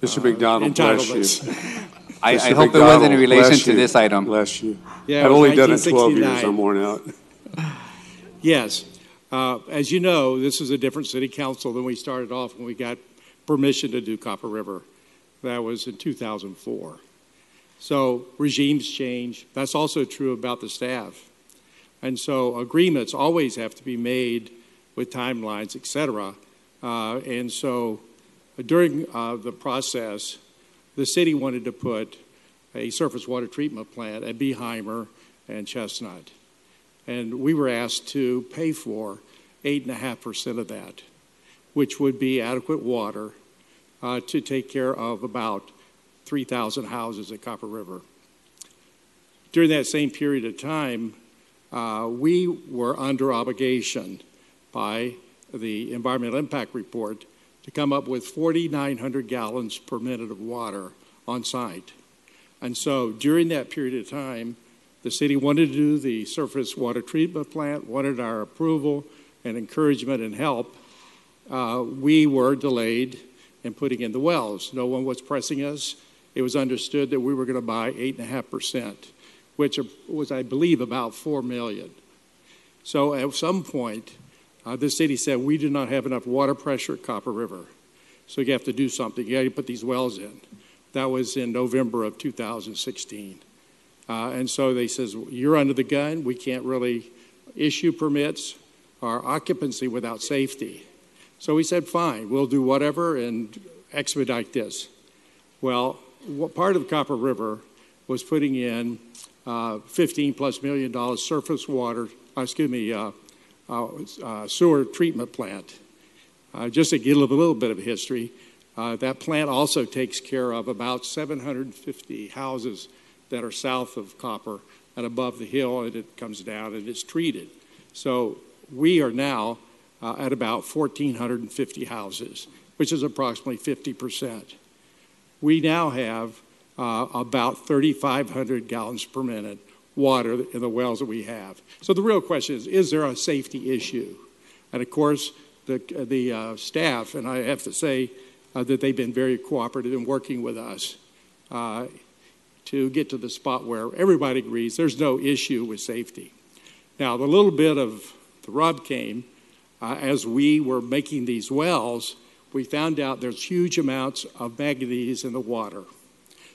[SPEAKER 1] Mr. McDonald, bless
[SPEAKER 12] entitlements.
[SPEAKER 1] you.
[SPEAKER 4] I hope it wasn't in relation to this item.
[SPEAKER 1] Bless you.
[SPEAKER 12] Yeah,
[SPEAKER 1] I've only done it 12
[SPEAKER 12] 1969.
[SPEAKER 1] years. I'm worn out.
[SPEAKER 12] Yes. As you know, this is a different city council than we started off when we got permission to do Copper River. That was in 2004. So regimes change. That's also true about the staff. And so agreements always have to be made with timelines, et cetera. And so during the process, the city wanted to put a surface water treatment plant at Beeheimer and Chestnut. And we were asked to pay for 8.5% of that, which would be adequate water to take care of about 3,000 houses at Copper River. During that same period of time, we were under obligation by the Environmental Impact Report to come up with 4,900 gallons per minute of water on site. And so during that period of time, the city wanted to do the surface water treatment plant, wanted our approval and encouragement and help. We were delayed in putting in the wells. No one was pressing us. It was understood that we were going to buy 8.5%, which was, I believe, about $4 million. So at some point, the city said, we do not have enough water pressure at Copper River. So you have to do something. You got to put these wells in. That was in November of 2016. And so they says, you're under the gun. We can't really issue permits or occupancy without safety. So we said, fine, we'll do whatever and expedite this. Well, part of Copper River was putting in $15+ million surface water, sewer treatment plant. Just to give a little bit of history, that plant also takes care of about 750 houses that are south of Copper and above the hill, and it comes down and it's treated. So we are now at about 1,450 houses, which is approximately 50%. We now have about 3,500 gallons per minute water in the wells that we have. So the real question is there a safety issue? And of course, the staff, and I have to say that they've been very cooperative in working with us to get to the spot where everybody agrees there's no issue with safety. Now, the little bit of the rub came as we were making these wells, we found out there's huge amounts of manganese in the water.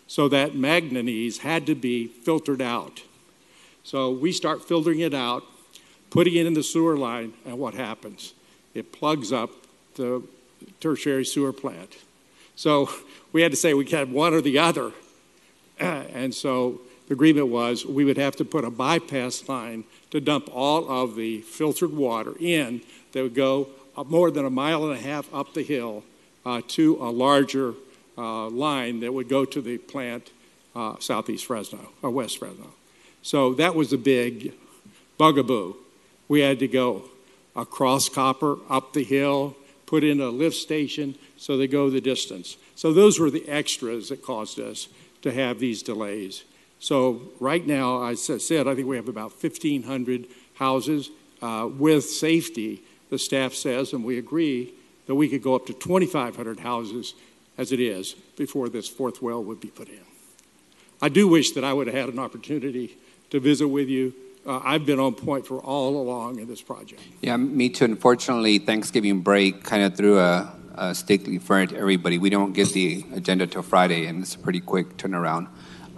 [SPEAKER 12] So that manganese had to be filtered out. So we start filtering it out, putting it in the sewer line, and what happens? It plugs up the tertiary sewer plant. So we had to say we had one or the other. And so the agreement was we would have to put a bypass line to dump all of the filtered water in that would go more than 1.5 miles up the hill to a larger line that would go to the plant southeast Fresno or west Fresno. So that was a big bugaboo. We had to go across Copper, up the hill, put in a lift station so they go the distance. So those were the extras that caused us to have these delays. So right now, as I said, I think we have about 1,500 houses with safety. The staff says, and we agree, that we could go up to 2,500 houses as it is before this fourth well would be put in. I do wish that I would have had an opportunity to visit with you. I've been on point for all along in this project.
[SPEAKER 4] Yeah, me too. Unfortunately, Thanksgiving break kind of threw a sticky for everybody. We don't get the agenda till Friday, and it's a pretty quick turnaround.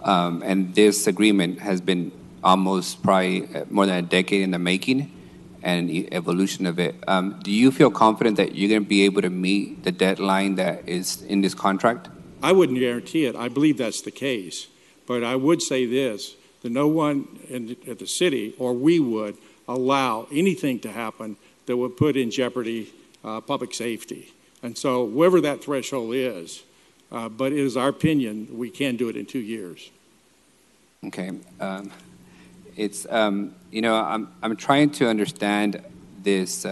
[SPEAKER 4] And this agreement has been almost probably more than a decade in the making, and the evolution of it. Do you feel confident that you're going to be able to meet the deadline that is in this contract?
[SPEAKER 12] I wouldn't guarantee it. I believe that's the case. But I would say this, that no one at the city, or we would, allow anything to happen that would put in jeopardy public safety. And so wherever that threshold is, but it is our opinion we can do it in 2 years.
[SPEAKER 4] Okay. It's, you know, I'm trying to understand this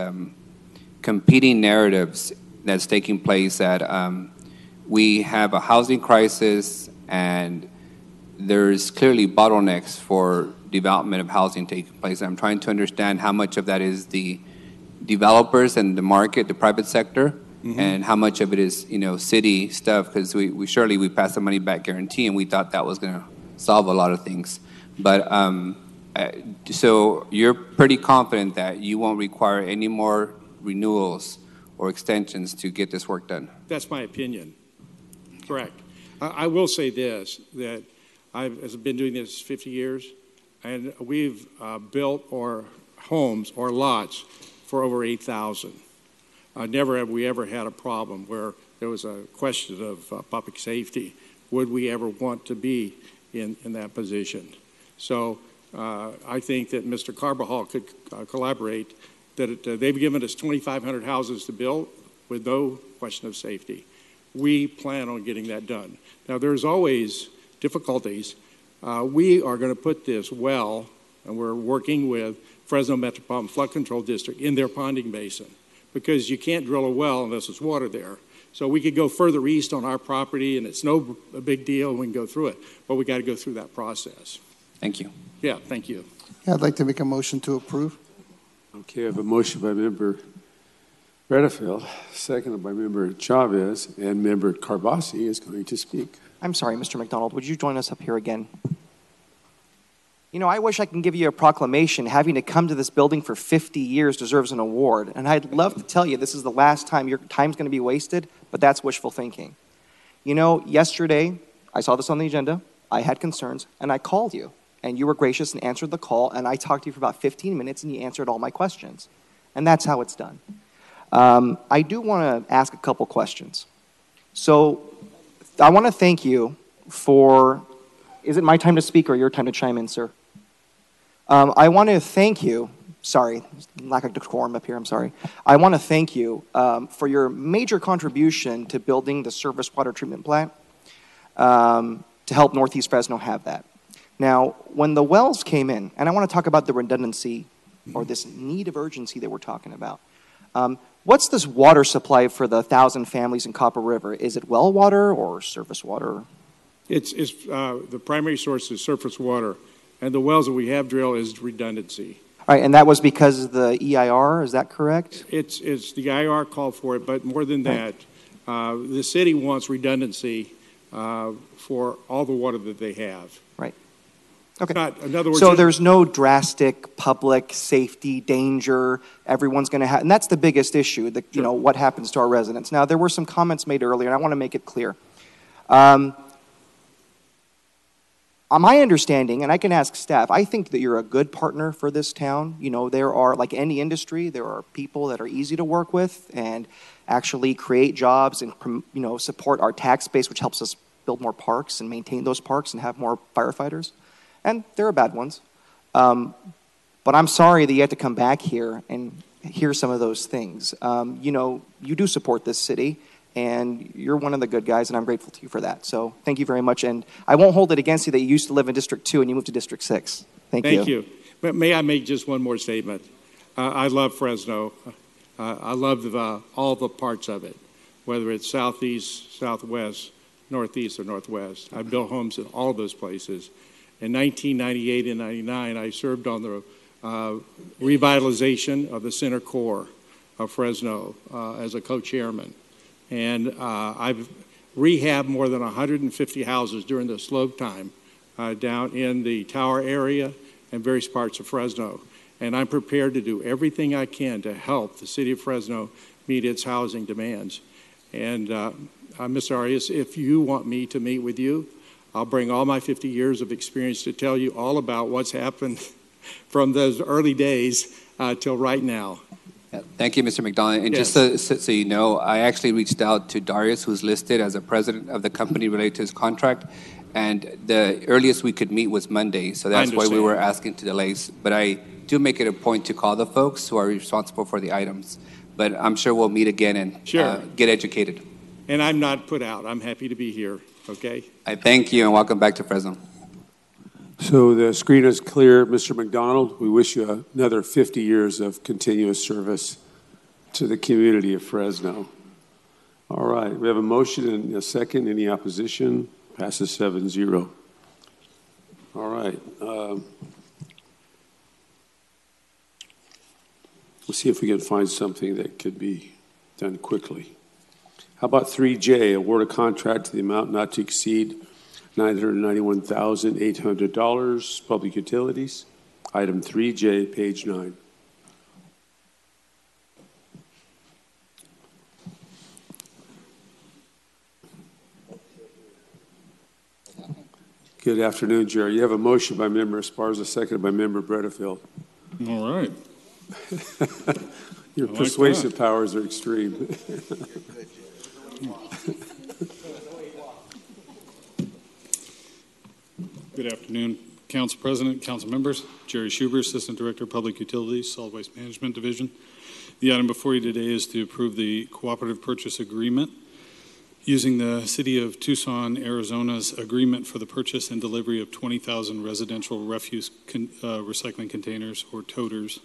[SPEAKER 4] competing narratives that's taking place that we have a housing crisis and there's clearly bottlenecks for development of housing taking place. I'm trying to understand how much of that is the developers and the market, the private sector, and how much of it is, you know, city stuff, because we surely passed the money back guarantee and we thought that was going to solve a lot of things. But so you're pretty confident that you won't require any more renewals or extensions to get this work done?
[SPEAKER 12] That's my opinion. Correct. I will say this, that I've been doing this 50 years, and we've built homes or lots for over 8,000. Never have we ever had a problem where there was a question of public safety. Would we ever want to be in that position? So I think that Mr. Carbajal could collaborate, that they've given us 2,500 houses to build with no question of safety. We plan on getting that done. Now, there's always difficulties. We are going to put this well, and we're working with Fresno Metropolitan Flood Control District in their ponding basin, because you can't drill a well unless there's water there. So we could go further east on our property, and it's no big deal, and we can go through it. But we got to go through that process.
[SPEAKER 4] Thank you.
[SPEAKER 12] Yeah, thank you.
[SPEAKER 6] Yeah, I'd like to make a motion to approve.
[SPEAKER 1] Okay, I have a motion by Member Redfield, seconded by Member Chavez, and Member Carbasi is going to speak.
[SPEAKER 3] I'm sorry, Mr. McDonald, would you join us up here again? You know, I wish I can give you a proclamation. Having to come to this building for 50 years deserves an award. And I'd love to tell you this is the last time your time's going to be wasted, but that's wishful thinking. You know, yesterday, I saw this on the agenda, I had concerns, and I called you. And you were gracious and answered the call, and I talked to you for about 15 minutes, and you answered all my questions. And that's how it's done. I do want to ask a couple questions. So I want to thank you for, is it my time to speak or your time to chime in, sir? I want to thank you, sorry, lack of decorum up here, I'm sorry. I want to thank you for your major contribution to building the surface water treatment plant to help Northeast Fresno have that. Now, when the wells came in, and I want to talk about the redundancy or this need of urgency that we're talking about. What's this water supply for the 1,000 families in Copper River? Is it well water or surface water?
[SPEAKER 12] It's the primary source is surface water, and the wells that we have drilled is redundancy.
[SPEAKER 3] All right, and that was because of the EIR, is that correct?
[SPEAKER 12] It's the EIR called for it, but more than that, the city wants redundancy for all the water that they have.
[SPEAKER 3] Right. Okay.
[SPEAKER 12] In other words,
[SPEAKER 3] so there's no drastic public safety danger. Everyone's going to have, and that's the biggest issue. You know, what happens to our residents. Now, there were some comments made earlier, and I want to make it clear. On my understanding, and I can ask staff, I think that you're a good partner for this town. You know, there are, like any industry, there are people that are easy to work with and actually create jobs and, you know, support our tax base, which helps us build more parks and maintain those parks and have more firefighters. And there are bad ones. But I'm sorry that you have to come back here and hear some of those things. You know, you do support this city, and you're one of the good guys, and I'm grateful to you for that. So thank you very much. And I won't hold it against you that you used to live in District 2 and you moved to District 6. Thank you.
[SPEAKER 12] Thank you. But may I make just one more statement? I love Fresno. I love all the parts of it, whether it's southeast, southwest, northeast, or northwest. I built homes in all those places. In 1998 and 99, I served on the revitalization of the Center Core of Fresno as a co-chairman. And I've rehab more than 150 houses during the slope time down in the Tower area and various parts of Fresno. And I'm prepared to do everything I can to help the city of Fresno meet its housing demands. And Mr. Arias, if you want me to meet with you, I'll bring all my 50 years of experience to tell you all about what's happened from those early days till right now.
[SPEAKER 4] Thank you, Mr. McDonald. And
[SPEAKER 12] Yes.
[SPEAKER 4] just so you know, I actually reached out to Darius, who's listed as a president of the company related to his contract, and the earliest we could meet was Monday, so that's why we were asking to delays. But I do make it a point to call the folks who are responsible for the items. But I'm sure we'll meet again and get educated.
[SPEAKER 12] And I'm not put out. I'm happy to be here, okay?
[SPEAKER 4] I thank you and welcome back to Fresno.
[SPEAKER 1] So the screen is clear. Mr. McDonald, we wish you another 50 years of continuous service to the community of Fresno. All right, we have a motion and a second. Any opposition? Passes 7-0. All right. We'll see if we can find something that could be done quickly. How about 3J, award a contract to the amount not to exceed $991,800, public utilities. Item 3J, page 9. Good afternoon, Jerry. You have a motion by Member Esparza, seconded by Member Bredefield.
[SPEAKER 10] All right.
[SPEAKER 1] Your
[SPEAKER 10] like
[SPEAKER 1] persuasive
[SPEAKER 10] that.
[SPEAKER 1] powers are extreme.
[SPEAKER 10] Good afternoon, Council President, Council members. Jerry Schuber, Assistant Director of Public Utilities, Solid Waste Management Division. The item before you today is to approve the cooperative purchase agreement using the City of Tucson, Arizona's agreement for the purchase and delivery of 20,000 residential refuse recycling containers or toters.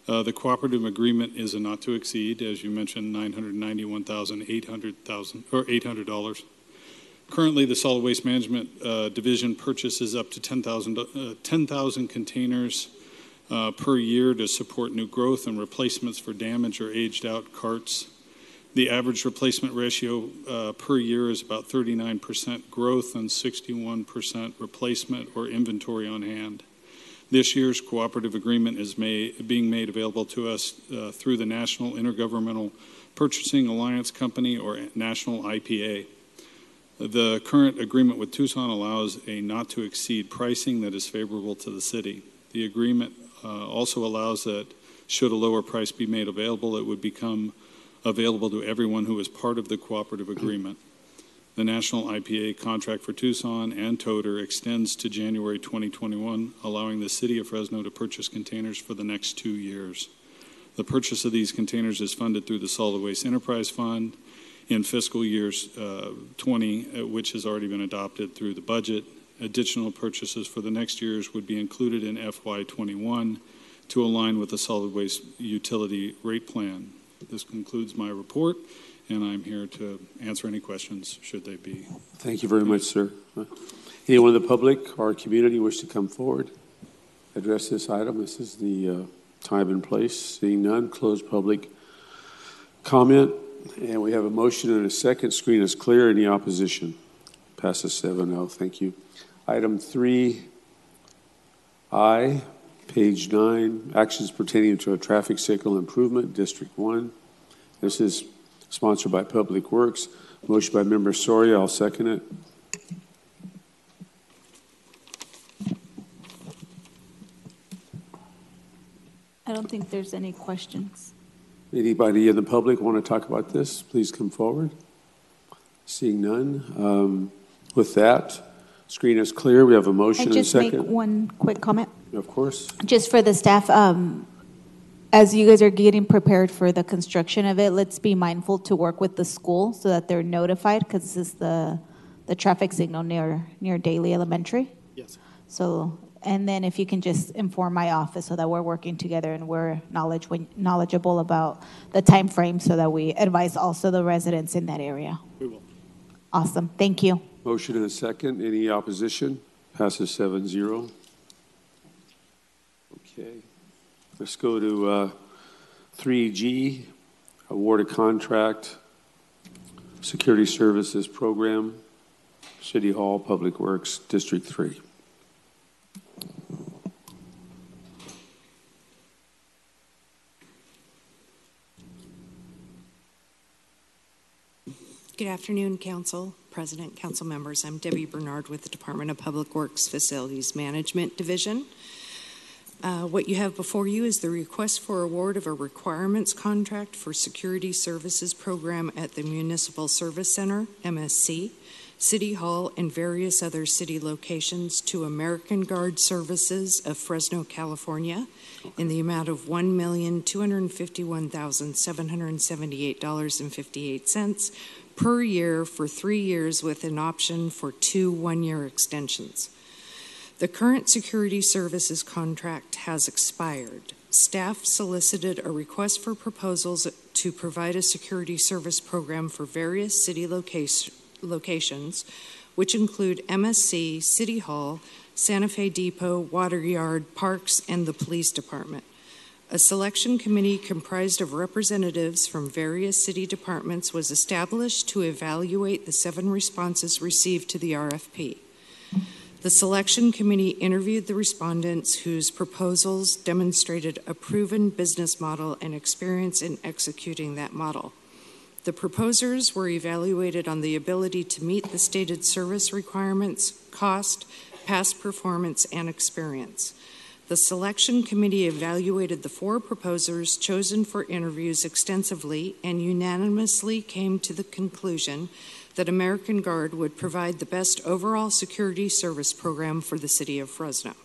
[SPEAKER 10] The cooperative agreement is a not to exceed, as you mentioned, $800. Currently, the Solid Waste Management Division purchases up to 10,000 containers per year to support new growth and replacements for damaged or aged out carts. The average replacement ratio per year is about 39% growth and 61% replacement or inventory on hand. This year's cooperative agreement is being made available to us through the National Intergovernmental Purchasing Alliance Company, or National IPA. The current agreement with Tucson allows a not-to-exceed pricing that is favorable to the city. The agreement also allows that should a lower price be made available, it would become available to everyone who is part of the cooperative agreement. The National IPA contract for Tucson and Toter extends to January 2021, allowing the City of Fresno to purchase containers for the next 2 years. The purchase of these containers is funded through the Solid Waste Enterprise Fund in fiscal years 20, which has already been adopted through the budget. Additional purchases for the next years would be included in FY21 to align with the solid waste utility rate plan. This concludes my report, and I'm here to answer any questions, should they be.
[SPEAKER 1] Thank you very much, sir. Anyone in the public or community wish to come forward, address this item? This is the time and place. Seeing none, close public comment. And we have a motion and a second. Screen is clear. Any opposition? Passes 7-0. Thank you. Item 3I, page 9, actions pertaining to a traffic signal improvement, District 1. This is sponsored by Public Works. Motion by Member Soria. I'll second it.
[SPEAKER 21] I don't think there's any questions.
[SPEAKER 1] Anybody in the public want to talk about this? Please come forward. Seeing none. With that, screen is clear. We have a motion and a second.
[SPEAKER 21] I just make one quick comment?
[SPEAKER 1] Of course.
[SPEAKER 21] Just for the staff, as you guys are getting prepared for the construction of it, let's be mindful to work with the school so that they're notified, because this is the traffic signal near Daly Elementary.
[SPEAKER 12] Yes.
[SPEAKER 21] So, and then if you can just inform my office so that we're working together and we're knowledgeable about the time frame so that we advise also the residents in that area.
[SPEAKER 12] We will.
[SPEAKER 21] Awesome. Thank you.
[SPEAKER 1] Motion and a second. Any opposition? Passes 7-0. Okay. Let's go to 3G, award a contract Security Services Program, City Hall, Public Works, District 3.
[SPEAKER 14] Good afternoon, Council, President, Council members. I'm Debbie Bernard with the Department of Public Works Facilities Management Division. What you have before you is the request for award of a requirements contract for security services program at the Municipal Service Center, MSC, City Hall, and various other city locations to American Guard Services of Fresno, California, in the amount of $1,251,778.58 per year for 3 years with an option for 2 one-year extensions. The current security services contract has expired. Staff solicited a request for proposals to provide a security service program for various city locations, which include MSC, City Hall, Santa Fe Depot, Water Yard, Parks, and the Police Department. A selection committee comprised of representatives from various city departments was established to evaluate the 7 responses received to the RFP. The selection committee interviewed the respondents whose proposals demonstrated a proven business model and experience in executing that model. The proposers were evaluated on the ability to meet the stated service requirements, cost, past performance, and experience. The selection committee evaluated the 4 proposers chosen for interviews extensively and unanimously came to the conclusion that American Guard would provide the best overall security service program for the city of Fresno.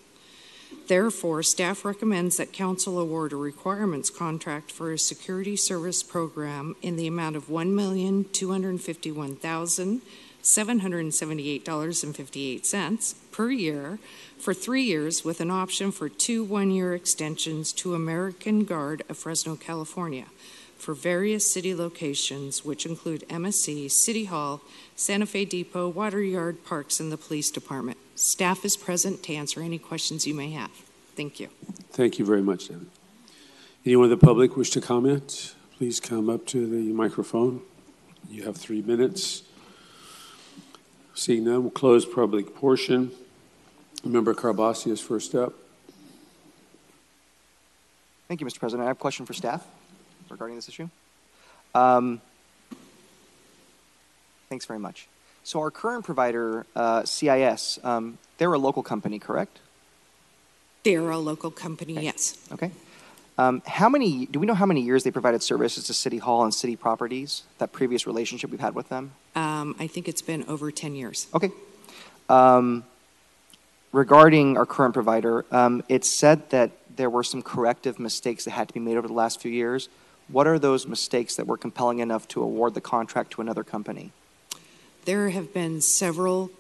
[SPEAKER 14] Therefore, staff recommends that council award a requirements contract for a security service program in the amount of $1,251,778.58 per year for 3 years with an option for 2 one-year extensions to American Guard of Fresno, California, for various city locations, which include MSC, City Hall, Santa Fe Depot, Water Yard, Parks, and the Police Department. Staff is present to answer any questions you may have. Thank you.
[SPEAKER 1] Thank you very much, Debbie. Anyone in the public wish to comment? Please come up to the microphone. You have 3 minutes. Seeing none, we'll close public portion. Member Carbasi is first up.
[SPEAKER 3] Thank you, Mr. President. I have a question for staff regarding this issue. Thanks very much. So our current provider, CIS, they're a local company, correct?
[SPEAKER 14] They're a local company,
[SPEAKER 3] Okay.
[SPEAKER 14] yes.
[SPEAKER 3] Okay. Do we know how many years they provided services to City Hall and city properties, that previous relationship we've had with them?
[SPEAKER 14] I think it's been over 10 years.
[SPEAKER 3] Okay. Regarding our current provider, it said that there were some corrective mistakes that had to be made over the last few years. What are those mistakes that were compelling enough to award the contract to another company?
[SPEAKER 14] There have been several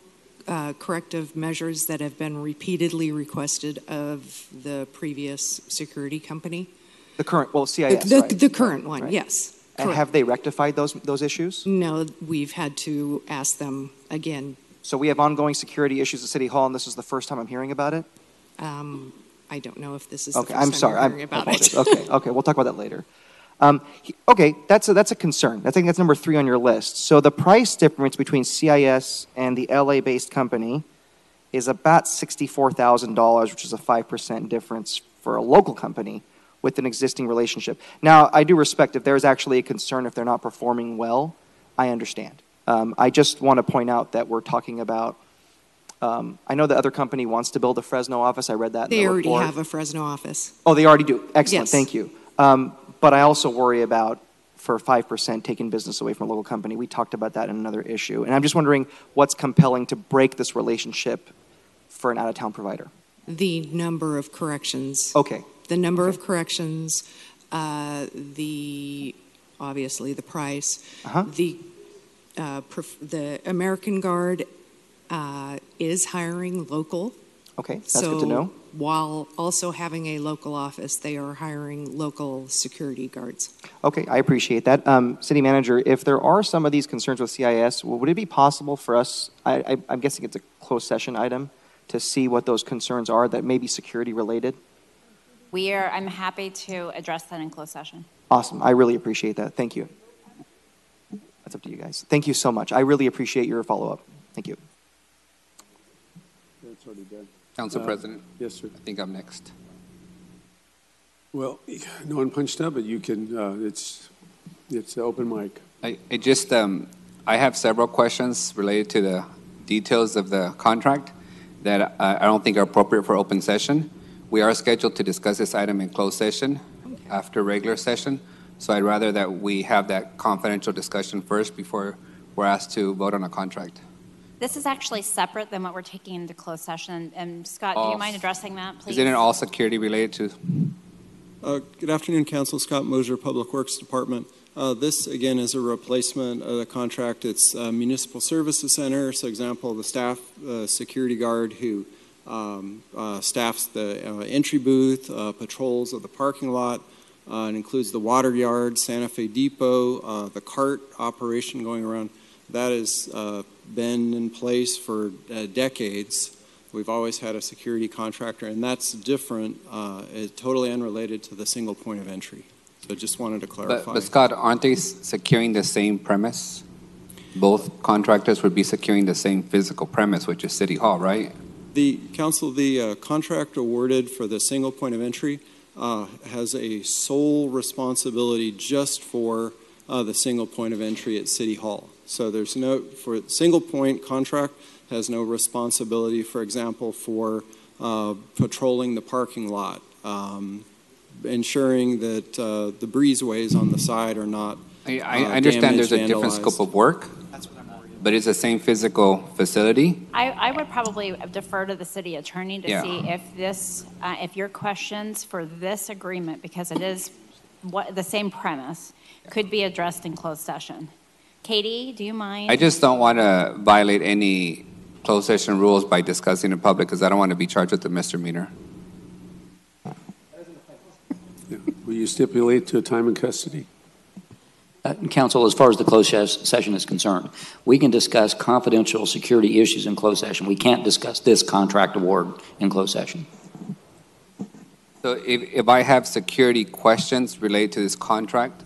[SPEAKER 14] corrective measures that have been repeatedly requested of the previous security company.
[SPEAKER 3] The current, well, CIS,
[SPEAKER 14] The
[SPEAKER 3] right?
[SPEAKER 14] current one,
[SPEAKER 3] Right.
[SPEAKER 14] yes.
[SPEAKER 3] And have they rectified those issues?
[SPEAKER 14] No, we've had to ask them again.
[SPEAKER 3] So we have ongoing security issues at City Hall, and this is the first time I'm hearing about it?
[SPEAKER 14] I don't know if this is
[SPEAKER 3] Okay,
[SPEAKER 14] the
[SPEAKER 3] I'm
[SPEAKER 14] first
[SPEAKER 3] sorry.
[SPEAKER 14] time you're hearing about it.
[SPEAKER 3] Okay, we'll talk about that later. Okay, that's a concern. I think that's number 3 on your list. So the price difference between CIS and the LA-based company is about $64,000, which is a 5% difference for a local company with an existing relationship. Now, I do respect if there's actually a concern if they're not performing well, I understand. I just want to point out that we're talking about, I know the other company wants to build a Fresno office. I read that in the
[SPEAKER 14] They
[SPEAKER 3] report.
[SPEAKER 14] already have a Fresno office.
[SPEAKER 3] Oh, they already do. Excellent.
[SPEAKER 14] Yes.
[SPEAKER 3] Thank you. But I also worry about, for 5%, taking business away from a local company. We talked about that in another issue. And I'm just wondering what's compelling to break this relationship for an out-of-town provider.
[SPEAKER 14] The number of corrections.
[SPEAKER 3] Okay.
[SPEAKER 14] The number of corrections, obviously the price. The American Guard is hiring local.
[SPEAKER 3] Okay, that's good to know.
[SPEAKER 14] While also having a local office, they are hiring local security guards.
[SPEAKER 3] Okay, I appreciate that. City Manager, if there are some of these concerns with CIS, would it be possible for us, I'm guessing it's a closed session item, to see what those concerns are that may be security related?
[SPEAKER 22] I'm happy to address that in closed session.
[SPEAKER 3] Awesome. I really appreciate that. Thank you. That's up to you guys. Thank you so much. I really appreciate your follow-up. Thank you.
[SPEAKER 1] That's already done.
[SPEAKER 4] Council President.
[SPEAKER 1] Yes, sir.
[SPEAKER 4] I think I'm next.
[SPEAKER 1] Well, no one punched up, but you can, it's open mic.
[SPEAKER 4] I have several questions related to the details of the contract that I don't think are appropriate for open session. We are scheduled to discuss this item in closed session after regular session, so I'd rather that we have that confidential discussion first before we're asked to vote on a contract.
[SPEAKER 22] This is actually separate than what we're taking into closed session. And Scott, do you mind addressing that, please?
[SPEAKER 4] Isn't it all security related to?
[SPEAKER 15] Good afternoon, Council. Scott Mosier, Public Works Department. This, again, is a replacement of the contract. It's Municipal Services Center. So, example, the staff security guard who staffs the entry booth, patrols of the parking lot. It includes the water yard, Santa Fe Depot, the cart operation going around. That has been in place for decades. We've always had a security contractor, and that's different, totally unrelated to the single point of entry. So just wanted to clarify.
[SPEAKER 4] But Scott, aren't they securing the same premise? Both contractors would be securing the same physical premise, which is City Hall, right?
[SPEAKER 15] The Council, the contract awarded for the single point of entry has a sole responsibility just for the single point of entry at City Hall. So there's no, for single point contract, has no responsibility, for example, for patrolling the parking lot, ensuring that the breezeways on the side are not
[SPEAKER 4] I understand there's a different scope of work, but it's the same physical facility.
[SPEAKER 22] I would probably defer to the city attorney to see if this, if your questions for this agreement, because it is the same premise, could be addressed in closed session. Katie, do you mind?
[SPEAKER 4] I just don't want to violate any closed session rules by discussing in public because I don't want to be charged with a misdemeanor.
[SPEAKER 1] Will you stipulate to a time in custody?
[SPEAKER 2] Council, as far as the closed session is concerned, we can discuss confidential security issues in closed session. We can't discuss this contract award in closed session.
[SPEAKER 4] So if I have security questions related to this contract,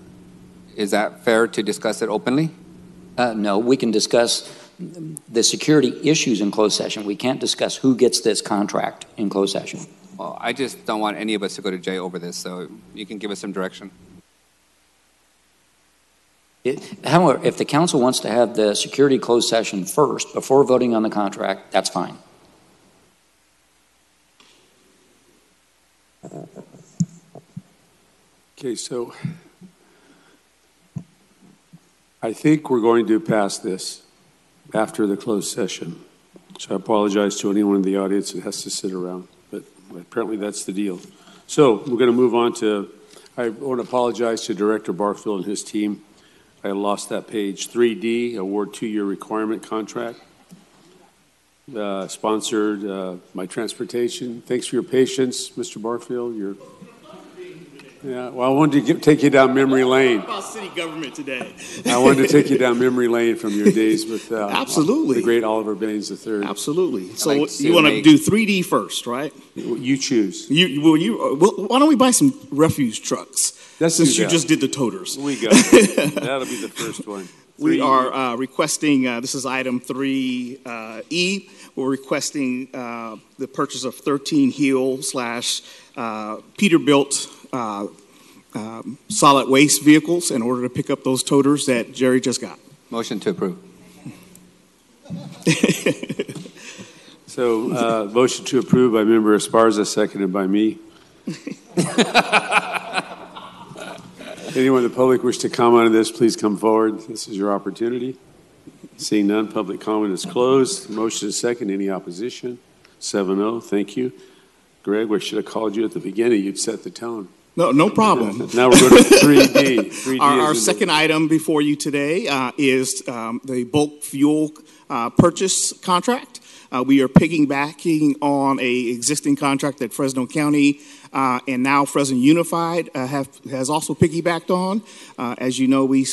[SPEAKER 4] is that fair to discuss it openly?
[SPEAKER 2] No, we can discuss the security issues in closed session. We can't discuss who gets this contract in closed session.
[SPEAKER 4] Well, I just don't want any of us to go to jail over this, so you can give us some direction.
[SPEAKER 2] However, if the council wants to have the security closed session first before voting on the contract, that's fine.
[SPEAKER 1] Okay, so I think we're going to pass this after the closed session. So I apologize to anyone in the audience that has to sit around, but apparently that's the deal. So we're going to move on to, I want to apologize to Director Barfield and his team. I lost that page. 3D, award 2-year requirement contract. Sponsored by Transportation. Thanks for your patience, Mr. Barfield. Yeah, well, I wanted to take you down memory lane.
[SPEAKER 16] About city government today.
[SPEAKER 1] I wanted to take you down memory lane from your days with
[SPEAKER 16] absolutely
[SPEAKER 1] the great Oliver Baines III.
[SPEAKER 16] Absolutely. So you want to do 3D first, right?
[SPEAKER 1] You choose.
[SPEAKER 16] Why don't we buy some refuse trucks? Since you just did the toters.
[SPEAKER 1] We go. That'll be the first one.
[SPEAKER 16] We are requesting, this is item 3E. We're requesting the purchase of 13 Hill / Peterbilt solid waste vehicles in order to pick up those toters that Jerry just got.
[SPEAKER 4] Motion to approve.
[SPEAKER 1] So, motion to approve by Member Esparza, seconded by me. Anyone in the public wish to comment on this, please come forward. This is your opportunity. Seeing none, public comment is closed. Motion is second. Any opposition? 7-0. Thank you. Greg, we should have called you at the beginning. You'd set the tone.
[SPEAKER 16] No problem.
[SPEAKER 1] Now we're going to 3D. 3D
[SPEAKER 16] our second item before you today is the bulk fuel purchase contract. We are piggybacking on a existing contract that Fresno County and now Fresno Unified has also piggybacked on. As you know, we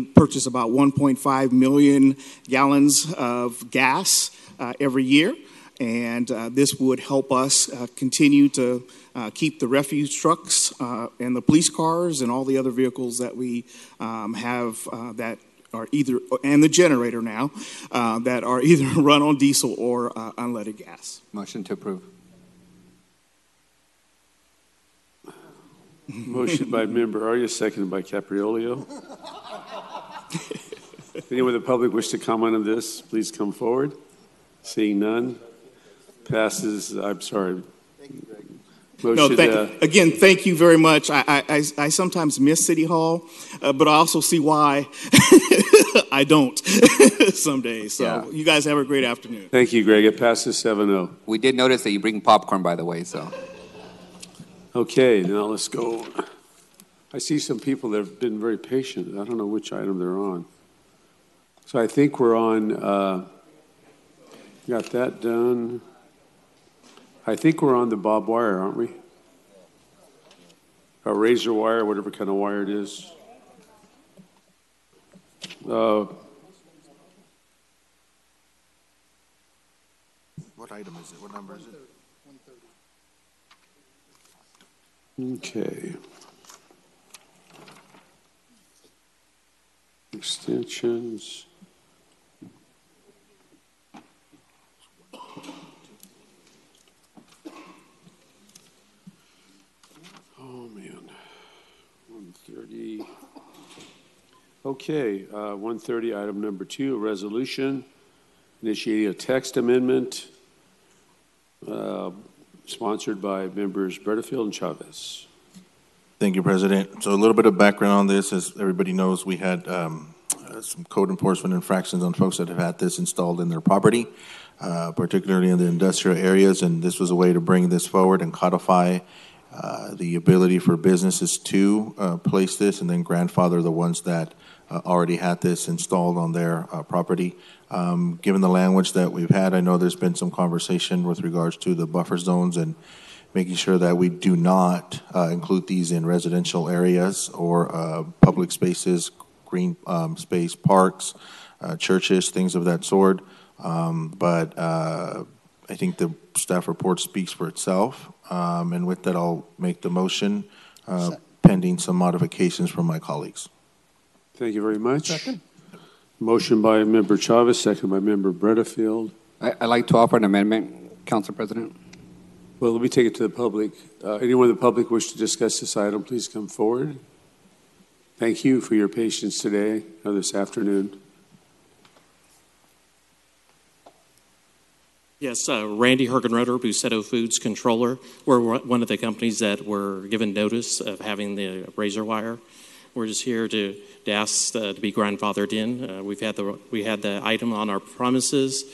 [SPEAKER 16] purchase about 1.5 million gallons of gas every year, and this would help us continue to keep the refuse trucks and the police cars and all the other vehicles that we have that are either, and the generator now, that are either run on diesel or unleaded gas.
[SPEAKER 4] Motion to approve.
[SPEAKER 1] Motion by Member Arias, seconded by Capriolio. Anyone in the public wish to comment on this, please come forward. Seeing none, passes. I'm sorry. Motion,
[SPEAKER 16] again, thank you very much. I sometimes miss City Hall, but I also see why I don't some days. So you guys have a great afternoon.
[SPEAKER 1] Thank you, Greg. It passes 7-0.
[SPEAKER 4] We did notice that you bring popcorn, by the way, so.
[SPEAKER 1] Okay, now let's go. I see some people that have been very patient. I don't know which item they're on. So I think we're on, got that done. I think we're on the barbed wire, aren't we? Or razor wire, whatever kind of wire it is.
[SPEAKER 5] What item is it? What number is it?
[SPEAKER 1] Okay. Extensions. Oh, man. 130. Okay, 130, item number 2, a resolution initiating a text amendment sponsored by members Butterfield and Chavez.
[SPEAKER 5] Thank you, President. So a little bit of background on this. As everybody knows, we had some code enforcement infractions on folks that have had this installed in their property, particularly in the industrial areas, and this was a way to bring this forward and codify the ability for businesses to place this and then grandfather the ones that already had this installed on their property. Given the language that we've had, I know there's been some conversation with regards to the buffer zones and making sure that we do not include these in residential areas or public spaces, green space, parks, churches, things of that sort. But I think the staff report speaks for itself. And with that, I'll make the motion pending some modifications from my colleagues.
[SPEAKER 1] Thank you very much.
[SPEAKER 6] Second.
[SPEAKER 1] Motion by Member Chavez, second by Member Butterfield.
[SPEAKER 4] I'd like to offer an amendment, Council President.
[SPEAKER 1] Well, let me take it to the public. Anyone in the public wish to discuss this item, please come forward. Thank you for your patience today or this afternoon.
[SPEAKER 17] Yes, Randy Hergenroder, Bucetto Foods Controller. We're one of the companies that were given notice of having the razor wire. We're just here to ask to be grandfathered in. We had the item on our premises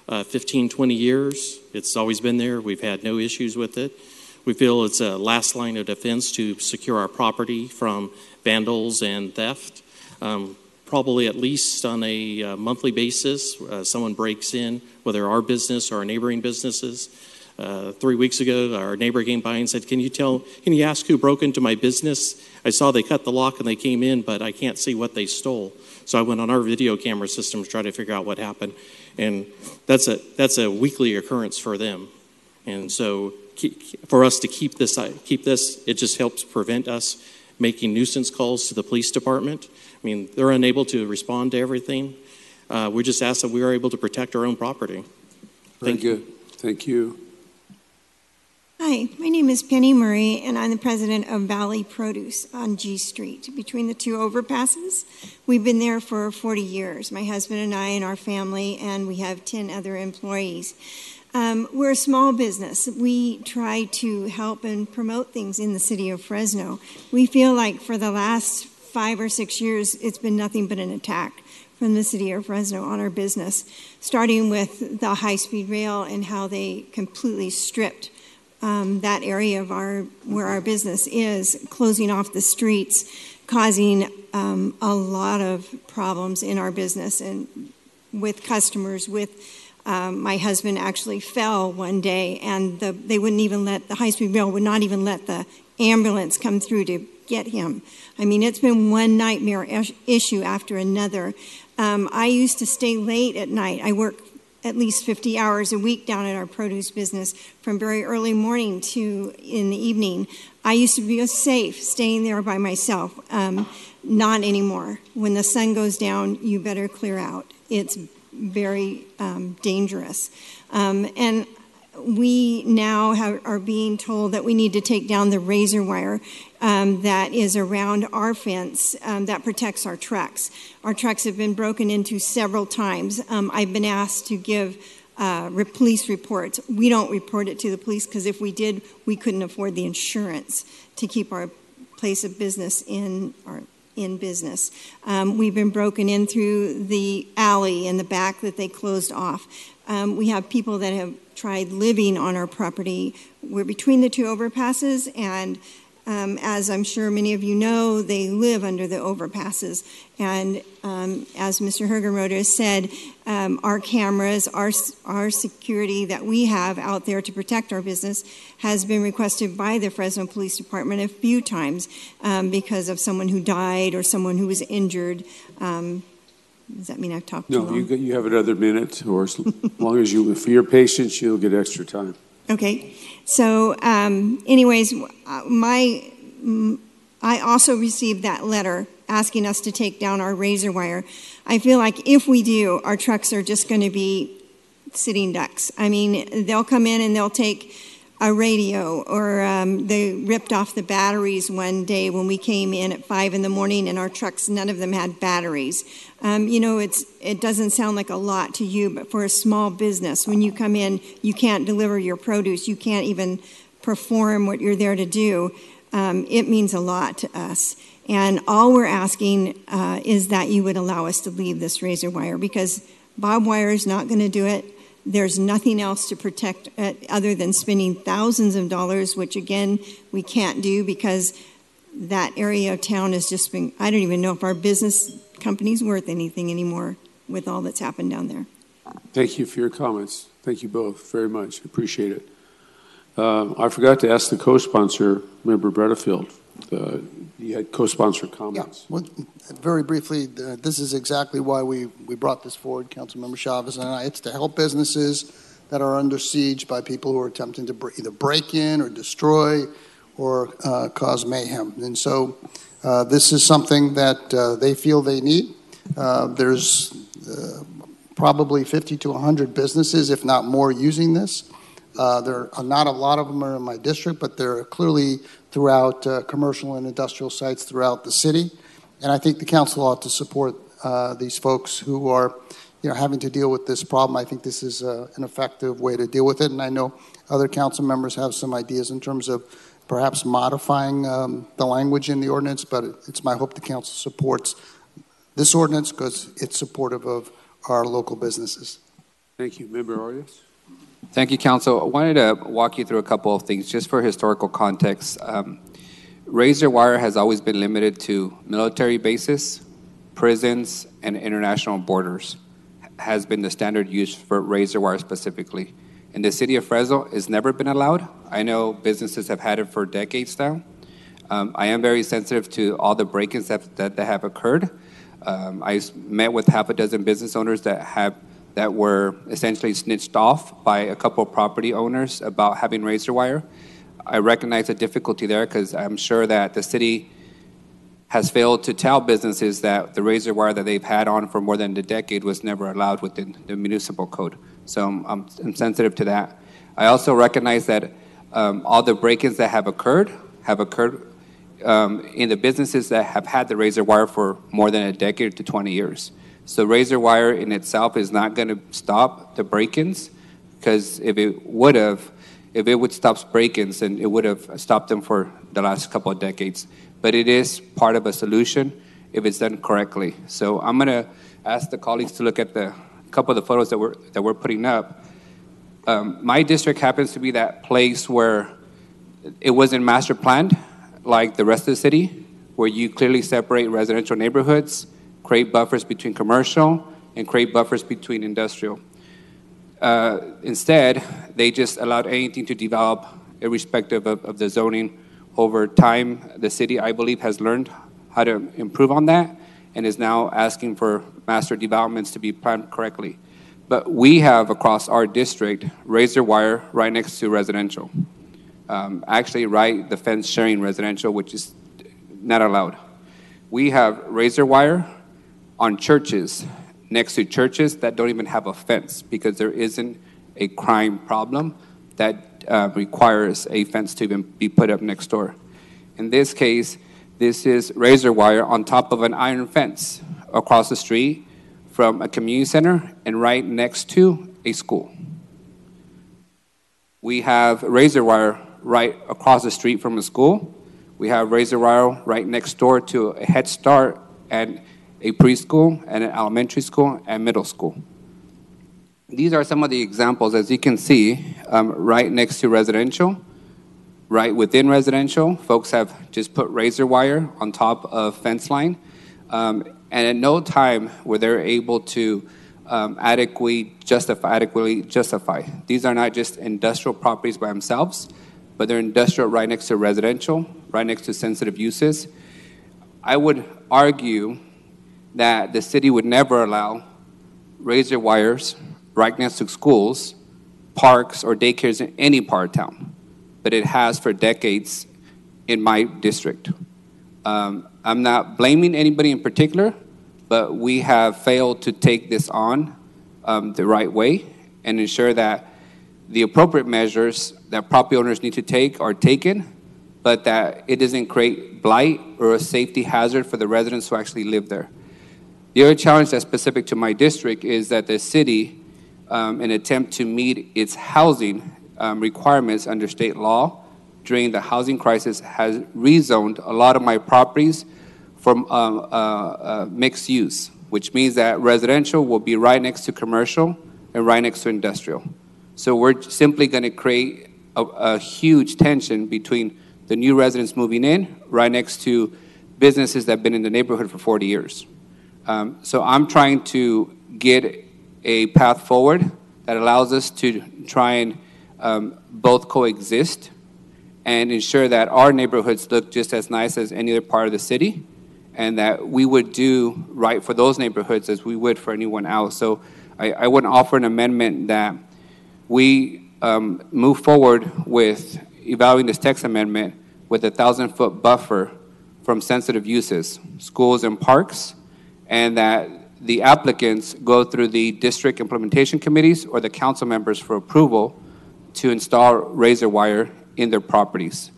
[SPEAKER 17] 15, 20 years. It's always been there. We've had no issues with it. We feel it's a last line of defense to secure our property from vandals and theft. Probably at least on a monthly basis, someone breaks in, whether our business or our neighboring businesses. 3 weeks ago, our neighbor came by and said, can you ask who broke into my business? I saw they cut the lock and they came in, but I can't see what they stole. So I went on our video camera system to try to figure out what happened. And that's a weekly occurrence for them. And so for us to keep this, it just helps prevent us making nuisance calls to the police department. I mean, they're unable to respond to everything. We just ask that we are able to protect our own property.
[SPEAKER 1] Thank you. Thank you.
[SPEAKER 18] Hi, my name is Penny Murray, and I'm the president of Valley Produce on G Street, between the two overpasses. We've been there for 40 years, my husband and I and our family, and we have 10 other employees. We're a small business. We try to help and promote things in the city of Fresno. We feel like for the last 5 or 6 years, it's been nothing but an attack from the city of Fresno on our business, starting with the high-speed rail and how they completely stripped that area of where our business is, closing off the streets, causing a lot of problems in our business and with customers. My husband actually fell one day, and they wouldn't even let the high-speed rail would not even let the ambulance come through to get him. I mean, it's been one nightmare issue after another. I used to stay late at night. I work at least 50 hours a week down at our produce business from very early morning to in the evening. I used to be safe staying there by myself. not anymore. When the sun goes down, you better clear out. It's very dangerous. And we now are being told that we need to take down the razor wire that is around our fence that protects our trucks. Our trucks have been broken into several times. I've been asked to give police reports. We don't report it to the police because if we did, we couldn't afford the insurance to keep our place of business in business. We've been broken in through the alley in the back that they closed off. We have people that have tried living on our property. We're between the two overpasses, and as I'm sure many of you know, they live under the overpasses. And as Mr. Hergenroder has said, our cameras, our security that we have out there to protect our business has been requested by the Fresno Police Department a few times because of someone who died or someone who was injured. Does that mean I've talked too long?
[SPEAKER 1] No, you have another minute, or as long as for your patience, you'll get extra time.
[SPEAKER 18] Okay. So, anyways, I also received that letter asking us to take down our razor wire. I feel like if we do, our trucks are just going to be sitting ducks. I mean, they'll come in and they'll take a radio, or they ripped off the batteries one day when we came in at 5 in the morning, and our trucks, none of them had batteries. You know, it doesn't sound like a lot to you, but for a small business, when you come in, you can't deliver your produce, you can't even perform what you're there to do. It means a lot to us. And all we're asking is that you would allow us to leave this razor wire, because barbed wire is not going to do it. There's nothing else to protect it other than spending thousands of dollars, which again, we can't do because that area of town has just been, I don't even know if our business company's worth anything anymore with all that's happened down there.
[SPEAKER 1] Thank you for your comments. Thank you both very much. Appreciate it. I forgot to ask the co-sponsor, Member Butterfield. You had co-sponsor comments.
[SPEAKER 6] Yeah, well, very briefly, this is exactly why we brought this forward, Councilmember Chavez and I. It's to help businesses that are under siege by people who are attempting to either break in or destroy or cause mayhem. And so this is something that they feel they need. There's probably 50 to 100 businesses, if not more, using this. There are not a lot of them are in my district, but they're clearly throughout commercial and industrial sites throughout the city. And I think the council ought to support these folks who are, having to deal with this problem. I think this is an effective way to deal with it. And I know other council members have some ideas in terms of perhaps modifying the language in the ordinance, but it's my hope the council supports this ordinance because it's supportive of our local businesses.
[SPEAKER 1] Thank you. Member Arias?
[SPEAKER 4] Thank you, Council. I wanted to walk you through a couple of things just for historical context. Razor wire has always been limited to military bases, prisons, and international borders. Has been the standard use for razor wire specifically. In the city of Fresno, it's never been allowed. I know businesses have had it for decades now. I am very sensitive to all the break-ins that have occurred. I met with half a dozen business owners that were essentially snitched off by a couple of property owners about having razor wire. I recognize the difficulty there because I'm sure that the city has failed to tell businesses that the razor wire that they've had on for more than a decade was never allowed within the municipal code. So I'm sensitive to that. I also recognize that all the break-ins that have occurred in the businesses that have had the razor wire for more than a decade to 20 years. So razor wire in itself is not going to stop the break-ins, because if it would stop break-ins, then it would have stopped them for the last couple of decades. But it is part of a solution if it's done correctly. So I'm going to ask the colleagues to look at a couple of the photos that we're putting up. My district happens to be that place where it wasn't master planned like the rest of the city, where you clearly separate residential neighborhoods, create buffers between commercial, and create buffers between industrial. Instead, they just allowed anything to develop irrespective of the zoning. Over time, the city, I believe, has learned how to improve on that and is now asking for master developments to be planned correctly. But we have, across our district, razor wire right next to residential. Actually, right, the fence sharing residential, which is not allowed. We have razor wire on churches, next to churches that don't even have a fence because there isn't a crime problem that requires a fence to even be put up next door. In this case, this is razor wire on top of an iron fence across the street from a community center and right next to a school. We have razor wire right across the street from a school. We have razor wire right next door to a Head Start and a preschool and an elementary school and middle school. These are some of the examples, as you can see, right next to residential, right within residential. Folks have just put razor wire on top of fence line, and at no time were they able to adequately justify. These are not just industrial properties by themselves, but they're industrial right next to residential, right next to sensitive uses. I would argue that the city would never allow razor wires right next to schools, parks, or daycares in any part of town, but it has for decades in my district. I'm not blaming anybody in particular, but we have failed to take this on the right way and ensure that the appropriate measures that property owners need to take are taken, but that it doesn't create blight or a safety hazard for the residents who actually live there. The other challenge that's specific to my district is that the city, in an attempt to meet its housing requirements under state law during the housing crisis, has rezoned a lot of my properties from mixed use, which means that residential will be right next to commercial and right next to industrial. So we're simply going to create a huge tension between the new residents moving in right next to businesses that have been in the neighborhood for 40 years. So I'm trying to get a path forward that allows us to try and both coexist and ensure that our neighborhoods look just as nice as any other part of the city, and that we would do right for those neighborhoods as we would for anyone else. So I would offer an amendment that we move forward with evaluating this text amendment with a 1,000-foot buffer from sensitive uses, schools and parks, and that the applicants go through the district implementation committees or the council members for approval to install razor wire in their properties.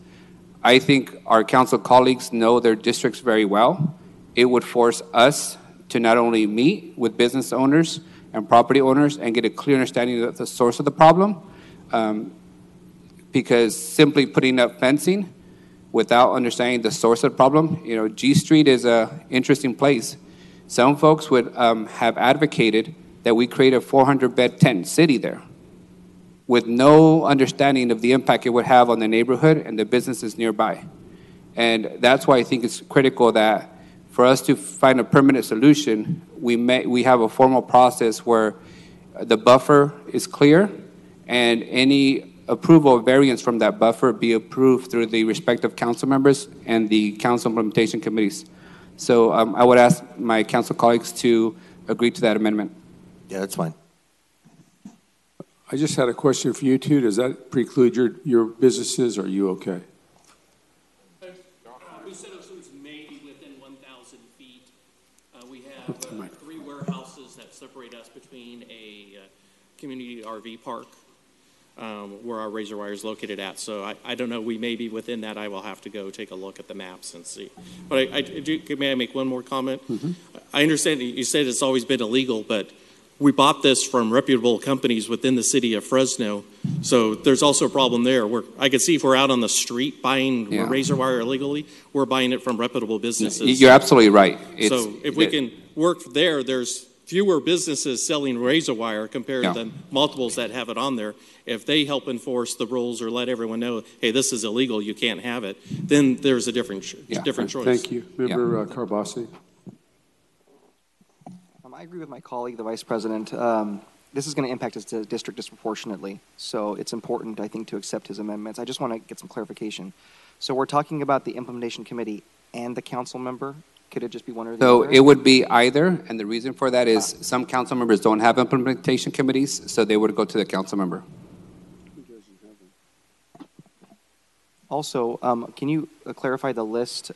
[SPEAKER 4] I think our council colleagues know their districts very well. It would force us to not only meet with business owners and property owners and get a clear understanding of the source of the problem, because simply putting up fencing without understanding the source of the problem, G Street is an interesting place. Some folks would have advocated that we create a 400-bed tent city there with no understanding of the impact it would have on the neighborhood and the businesses nearby. And that's why I think it's critical that for us to find a permanent solution, we have a formal process where the buffer is clear and any approval of variance from that buffer be approved through the respective council members and the council implementation committees. So I would ask my council colleagues to agree to that amendment.
[SPEAKER 5] Yeah, that's fine.
[SPEAKER 1] I just had a question for you two. Does that preclude your businesses? Or are you okay?
[SPEAKER 17] We said it was maybe within 1,000 feet. We have 3 warehouses that separate us between a community RV park where our razor wire is located at. So I don't know. We may be within that. I will have to go take a look at the maps and see. But may I make one more comment? Mm-hmm. I understand you said it's always been illegal, but we bought this from reputable companies within the city of Fresno. So there's also a problem there where I could see if we're out on the street buying razor wire illegally, we're buying it from reputable businesses.
[SPEAKER 4] You're absolutely right.
[SPEAKER 17] So if we can work there, there's fewer businesses selling razor wire compared to the multiples that have it on there. If they help enforce the rules or let everyone know, hey, this is illegal, you can't have it, then there's a different choice.
[SPEAKER 1] Thank you. Member Carbasi.
[SPEAKER 3] I agree with my colleague, the Vice President. This is going to impact his district disproportionately, so it's important, I think, to accept his amendments. I just want to get some clarification. So we're talking about the implementation committee and the council member? Could it just be one or the other?
[SPEAKER 4] So it would be either, and the reason for that is some council members don't have implementation committees, so they would go to the council member.
[SPEAKER 3] Also, can you clarify the list?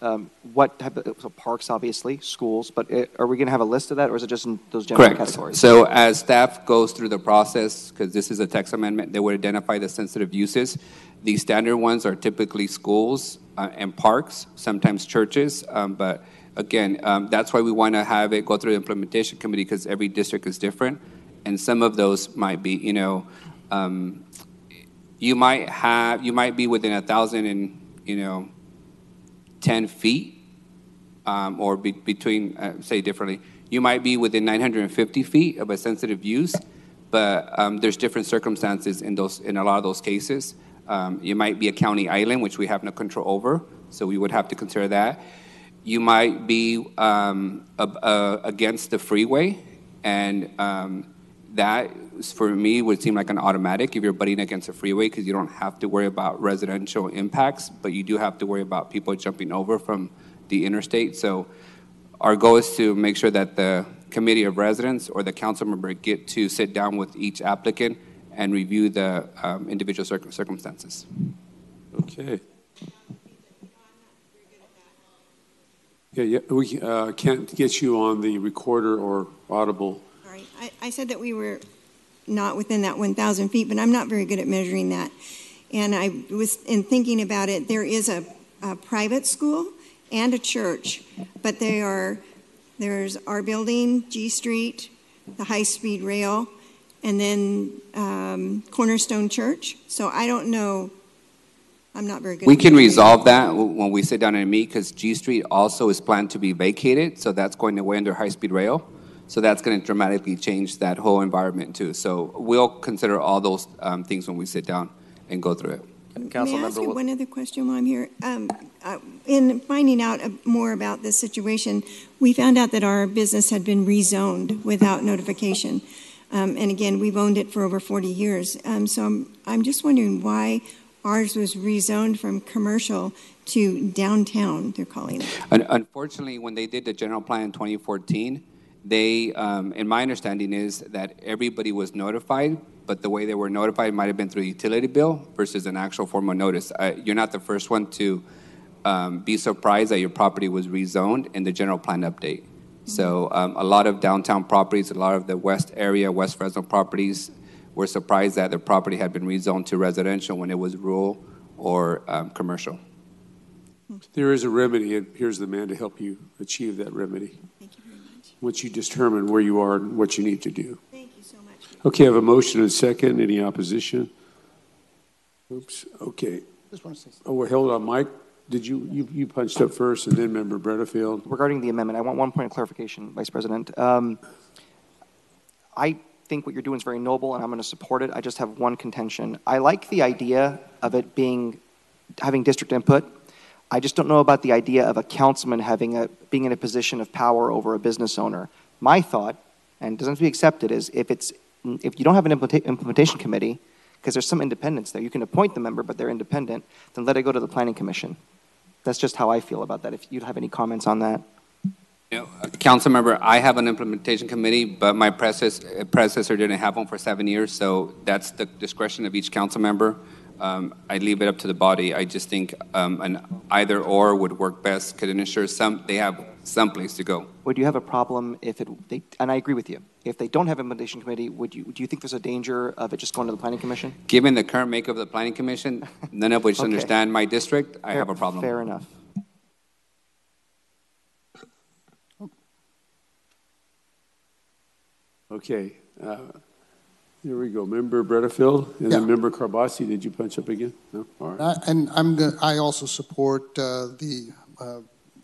[SPEAKER 3] What type of so parks, obviously, schools, but are we going to have a list of that, or is it just in those general
[SPEAKER 4] Correct.
[SPEAKER 3] categories?
[SPEAKER 4] So as staff goes through the process, because this is a text amendment, they would identify the sensitive uses. The standard ones are typically schools and parks, sometimes churches, but again, that's why we want to have it go through the implementation committee, because every district is different, and some of those might be, you might be within 1,010 feet, or between, say differently, you might be within 950 feet of a sensitive use, but there's different circumstances in a lot of those cases. You might be a county island, which we have no control over, so we would have to consider that. You might be against the freeway, and that, for me, would seem like an automatic if you're butting against a freeway, because you don't have to worry about residential impacts, but you do have to worry about people jumping over from the interstate. So our goal is to make sure that the committee of residents or the council member get to sit down with each applicant and review the individual circumstances.
[SPEAKER 1] Okay. Yeah, we can't get you on the recorder or audible.
[SPEAKER 18] All right. I said that we were not within that 1,000 feet, but I'm not very good at measuring that. And I was in thinking about it, there is a private school and a church, but there's our building, G Street, the high-speed rail, and then Cornerstone Church. So I don't know. I'm not very good.
[SPEAKER 4] We can resolve that when we sit down and meet, because G Street also is planned to be vacated, so that's going away under high-speed rail. So that's going to dramatically change that whole environment too. So we'll consider all those things when we sit down and go through it.
[SPEAKER 18] May I ask you one other question while I'm here? In finding out more about this situation, we found out that our business had been rezoned without notification. And again, we've owned it for over 40 years. So I'm just wondering why ours was rezoned from commercial to downtown, they're calling it.
[SPEAKER 4] Unfortunately, when they did the general plan in 2014, they, and my understanding is that everybody was notified, but the way they were notified might have been through a utility bill versus an actual formal notice. You're not the first one to be surprised that your property was rezoned in the general plan update. So a lot of downtown properties, a lot of the west area, West Fresno properties, were surprised that their property had been rezoned to residential when it was rural or commercial.
[SPEAKER 1] There is a remedy, and here's the man to help you achieve that remedy.
[SPEAKER 18] Thank you very much.
[SPEAKER 1] Once you determine where you are and what you need to do.
[SPEAKER 18] Thank you so much.
[SPEAKER 1] Okay, I have a motion and a second. Any opposition? Oops, okay.
[SPEAKER 6] Just want to say something.
[SPEAKER 1] Oh, well, hold on, Mike. Did you punched up first, and then Member Bredefeld?
[SPEAKER 3] Regarding the amendment, I want one point of clarification, Vice President. I think what you're doing is very noble, and I'm going to support it. I just have one contention. I like the idea of it having district input. I just don't know about the idea of a councilman being in a position of power over a business owner. My thought, and it doesn't have to be accepted, is if you don't have an implementation committee, because there's some independence there, you can appoint the member, but they're independent, then let it go to the planning commission. That's just how I feel about that. If you'd have any comments on that.
[SPEAKER 4] Council member, I have an implementation committee, but my predecessor didn't have one for 7 years, so that's the discretion of each council member. I leave it up to the body. I just think an either or would work best, could ensure they have some place to go.
[SPEAKER 3] Would you have a problem and I agree with you, if they don't have an implementation committee, do you think there's a danger of it just going to the planning commission?
[SPEAKER 4] Given the current makeup of the planning commission, none of which understand my district, I have a problem.
[SPEAKER 3] Fair enough.
[SPEAKER 1] Okay. Here we go. Member Bredefeld, and then Member Carbasi. Did you punch up again? No? All right.
[SPEAKER 6] And I also support the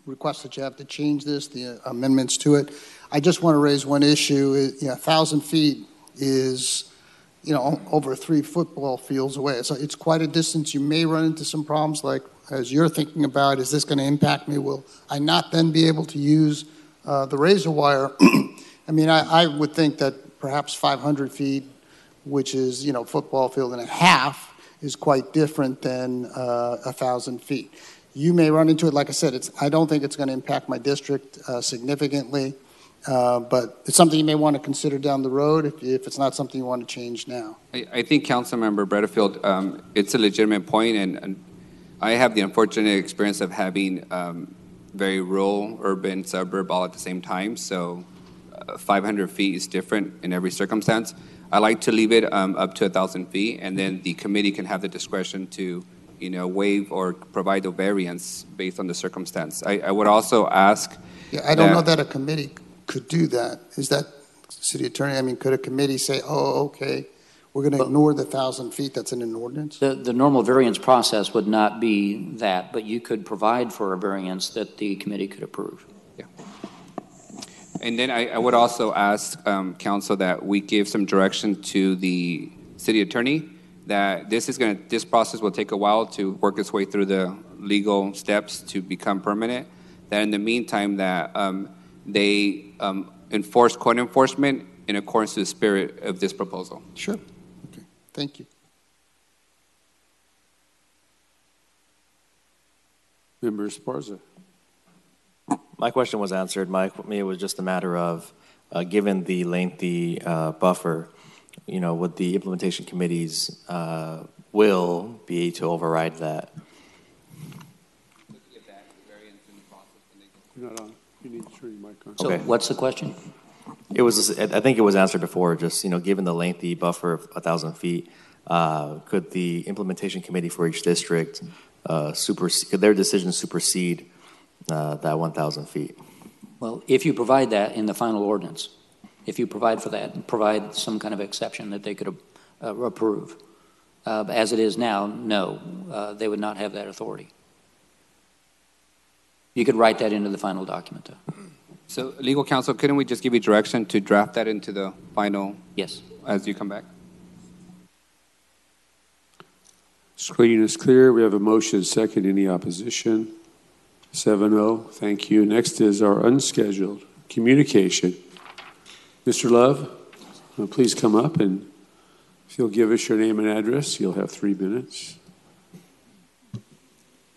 [SPEAKER 6] request that you have to change this, the amendments to it. I just want to raise one issue. 1,000 feet is, over 3 football fields away. So it's quite a distance. You may run into some problems like, as you're thinking about, is this going to impact me? Will I not then be able to use the razor wire? I mean, I would think that perhaps 500 feet, which is, football field and a half, is quite different than 1,000 feet. You may run into it. Like I said, I don't think it's going to impact my district significantly, but it's something you may want to consider down the road if it's not something you want to change now.
[SPEAKER 4] I think Councilmember Bredefeld, it's a legitimate point, and I have the unfortunate experience of having very rural, urban, suburb all at the same time. So 500 feet is different in every circumstance. I like to leave it up to 1,000 feet, and then the committee can have the discretion to, waive or provide a variance based on the circumstance. I would also ask.
[SPEAKER 6] Yeah, I don't know that a committee could do that. Is that, city attorney? I mean, could a committee say, "Oh, okay, we're going to ignore the 1,000 feet that's in an ordinance"?
[SPEAKER 2] The normal variance process would not be that, but you could provide for a variance that the committee could approve.
[SPEAKER 4] Yeah. And then I would also ask council that we give some direction to the city attorney that this process will take a while to work its way through the legal steps to become permanent. That in the meantime that they enforce code enforcement in accordance to the spirit of this proposal.
[SPEAKER 6] Sure. Okay. Thank you.
[SPEAKER 1] Member Esparza.
[SPEAKER 19] My question was answered. It was just a matter of, given the lengthy buffer, would the implementation committee's will be to override that?
[SPEAKER 1] You're not on. You need to turn your mic on.
[SPEAKER 2] So
[SPEAKER 19] Okay.
[SPEAKER 2] what's the question?
[SPEAKER 19] It was. I think it was answered before. Just given the lengthy buffer of 1,000 feet, could the implementation committee for each district could their decision supersede that 1,000 feet?
[SPEAKER 2] Well, if you provide that in the final ordinance, if you provide for that, provide some kind of exception that they could approve. As it is now, no, they would not have that authority. You could write that into the final document, though.
[SPEAKER 4] So, legal counsel, couldn't we just give you direction to draft that into the final?
[SPEAKER 2] Yes.
[SPEAKER 4] As you come back?
[SPEAKER 1] Screening is clear. We have a motion second. Any opposition? 7-0. Thank you. Next is our unscheduled communication. Mr. Love, please come up, and if you'll give us your name and address, you'll have 3 minutes.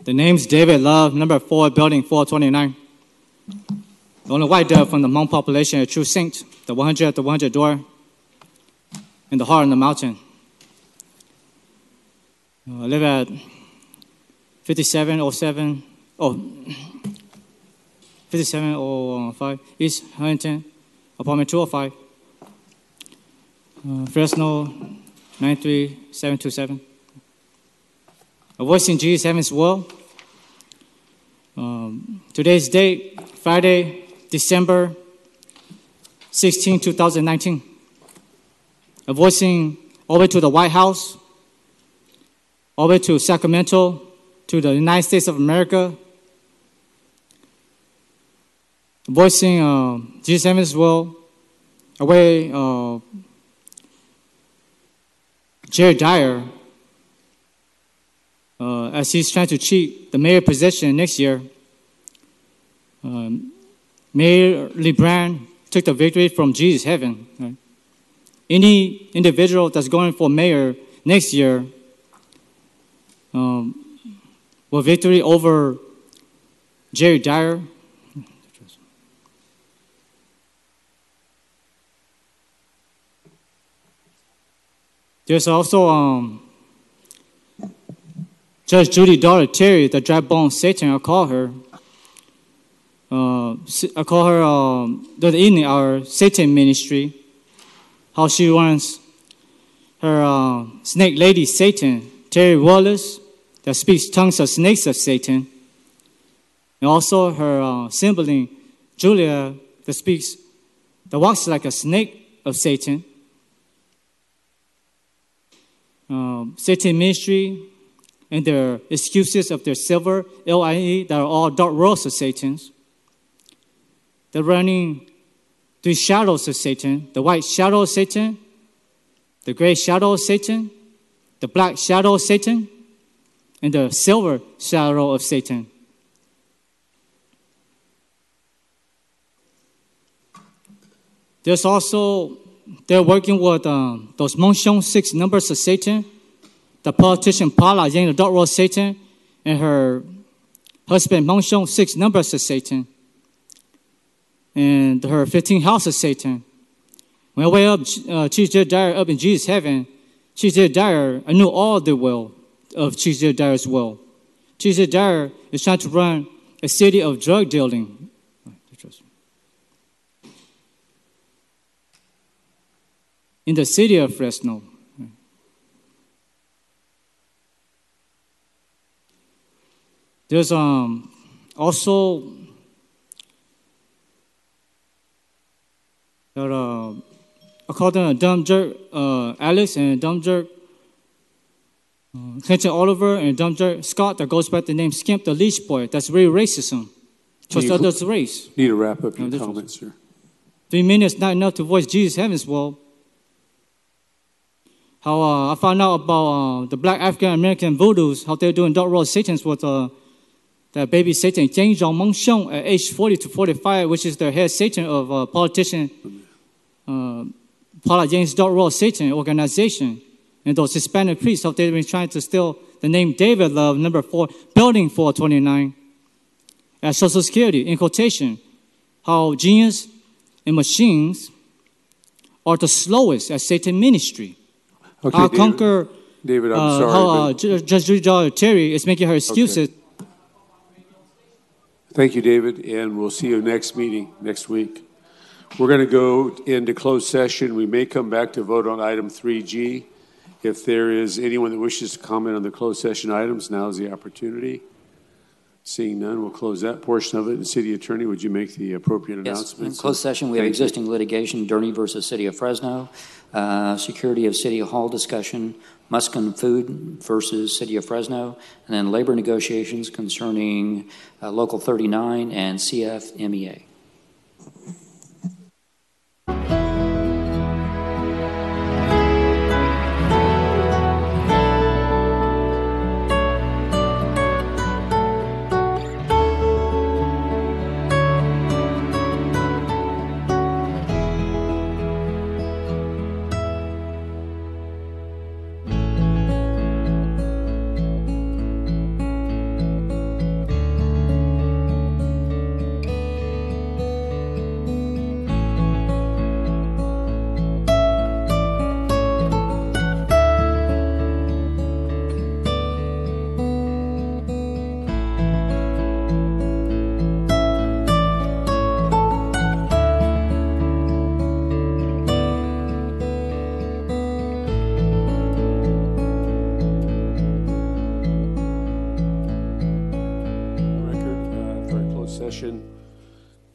[SPEAKER 20] The name's David Love, number 4, building 429. The only white dove from the Hmong population, a true saint, the 100 at the 100 door, in the heart of the mountain. I live at 5705 East Huntington, apartment 205, Fresno 93727. A voice in Jesus Heaven's will. Today's date, Friday, December 16, 2019. A voicing all the way to the White House, all the way to Sacramento, to the United States of America. Voicing Jesus Heaven's will, away Jerry Dyer, as he's trying to cheat the mayor position next year. Mayor LeBrand took the victory from Jesus Heaven. Right? Any individual that's going for mayor next year will victory over Jerry Dyer. There's also Judge Judy Daughter Terry, the dry bone Satan, I call her. I call her the evening our Satan ministry. How she runs her snake lady Satan, Terry Wallace, that speaks tongues of snakes of Satan. And also her sibling Julia, that walks like a snake of Satan. Satan ministry and their excuses of their silver, LIE, that are all dark worlds of Satan's. They're running the shadows of Satan, the white shadow of Satan, the gray shadow of Satan, the black shadow of Satan, and the silver shadow of Satan. There's also, they're working with those Monshon 6 numbers of Satan, the politician Paula Yang, the dark world of Satan, and her husband Monshon 6 numbers of Satan, and her 15 house of Satan. When I went up, Chief Judge Dyer up in Jesus' heaven, Chief Judge Dyer, I knew all the will of Chief Judge Dyer's will. TJ Dyer is trying to run a city of drug dealing. In the city of Fresno. There's also I call them Dumb Jerk Alex and Dumb Jerk Clinton Oliver and Dumb Jerk Scott that goes by the name Skimp the Leash Boy. That's really racism. Just others race.
[SPEAKER 1] Need to wrap up your comments here.
[SPEAKER 20] 3 minutes not enough to voice Jesus Heaven's Well. How I found out about the black African American voodoos, how they're doing dog roll Satans with that baby Satan, Jiang Zhongmeng Xiong, at age 40 to 45, which is the head Satan of politician Paula Yang's dog roll Satan organization. And those Hispanic priests, how they've been trying to steal the name David Love, number 4, building 429, at Social Security, in quotation, how genius and machines are the slowest at Satan ministry.
[SPEAKER 1] Okay,
[SPEAKER 20] I'll
[SPEAKER 1] David,
[SPEAKER 20] conquer
[SPEAKER 1] David, I'm sorry.
[SPEAKER 20] how Judge Judy Terry is making her excuses.
[SPEAKER 1] Okay. Thank you, David, and we'll see you next meeting next week. We're going to go into closed session. We may come back to vote on item 3G. If there is anyone that wishes to comment on the closed session items, now is the opportunity. Seeing none, we'll close that portion of it. And City Attorney, would you make the appropriate announcements?
[SPEAKER 2] In closed session, we have existing litigation, Durney versus City of Fresno, security of City Hall discussion, Muskin Food versus City of Fresno, and then labor negotiations concerning Local 39 and CFMEA.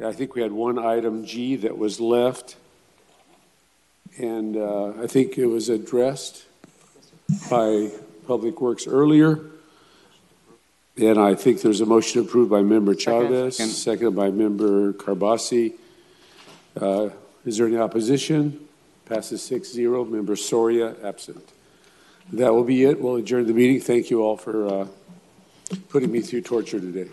[SPEAKER 1] I think we had one item G that was left, and I think it was addressed by Public Works earlier, and I think there's a motion approved by Member Chavez, seconded by Member Carbasi. Is there any opposition? Passes 6-0. Member Soria absent. That will be it. We'll adjourn the meeting. Thank you all for putting me through torture today.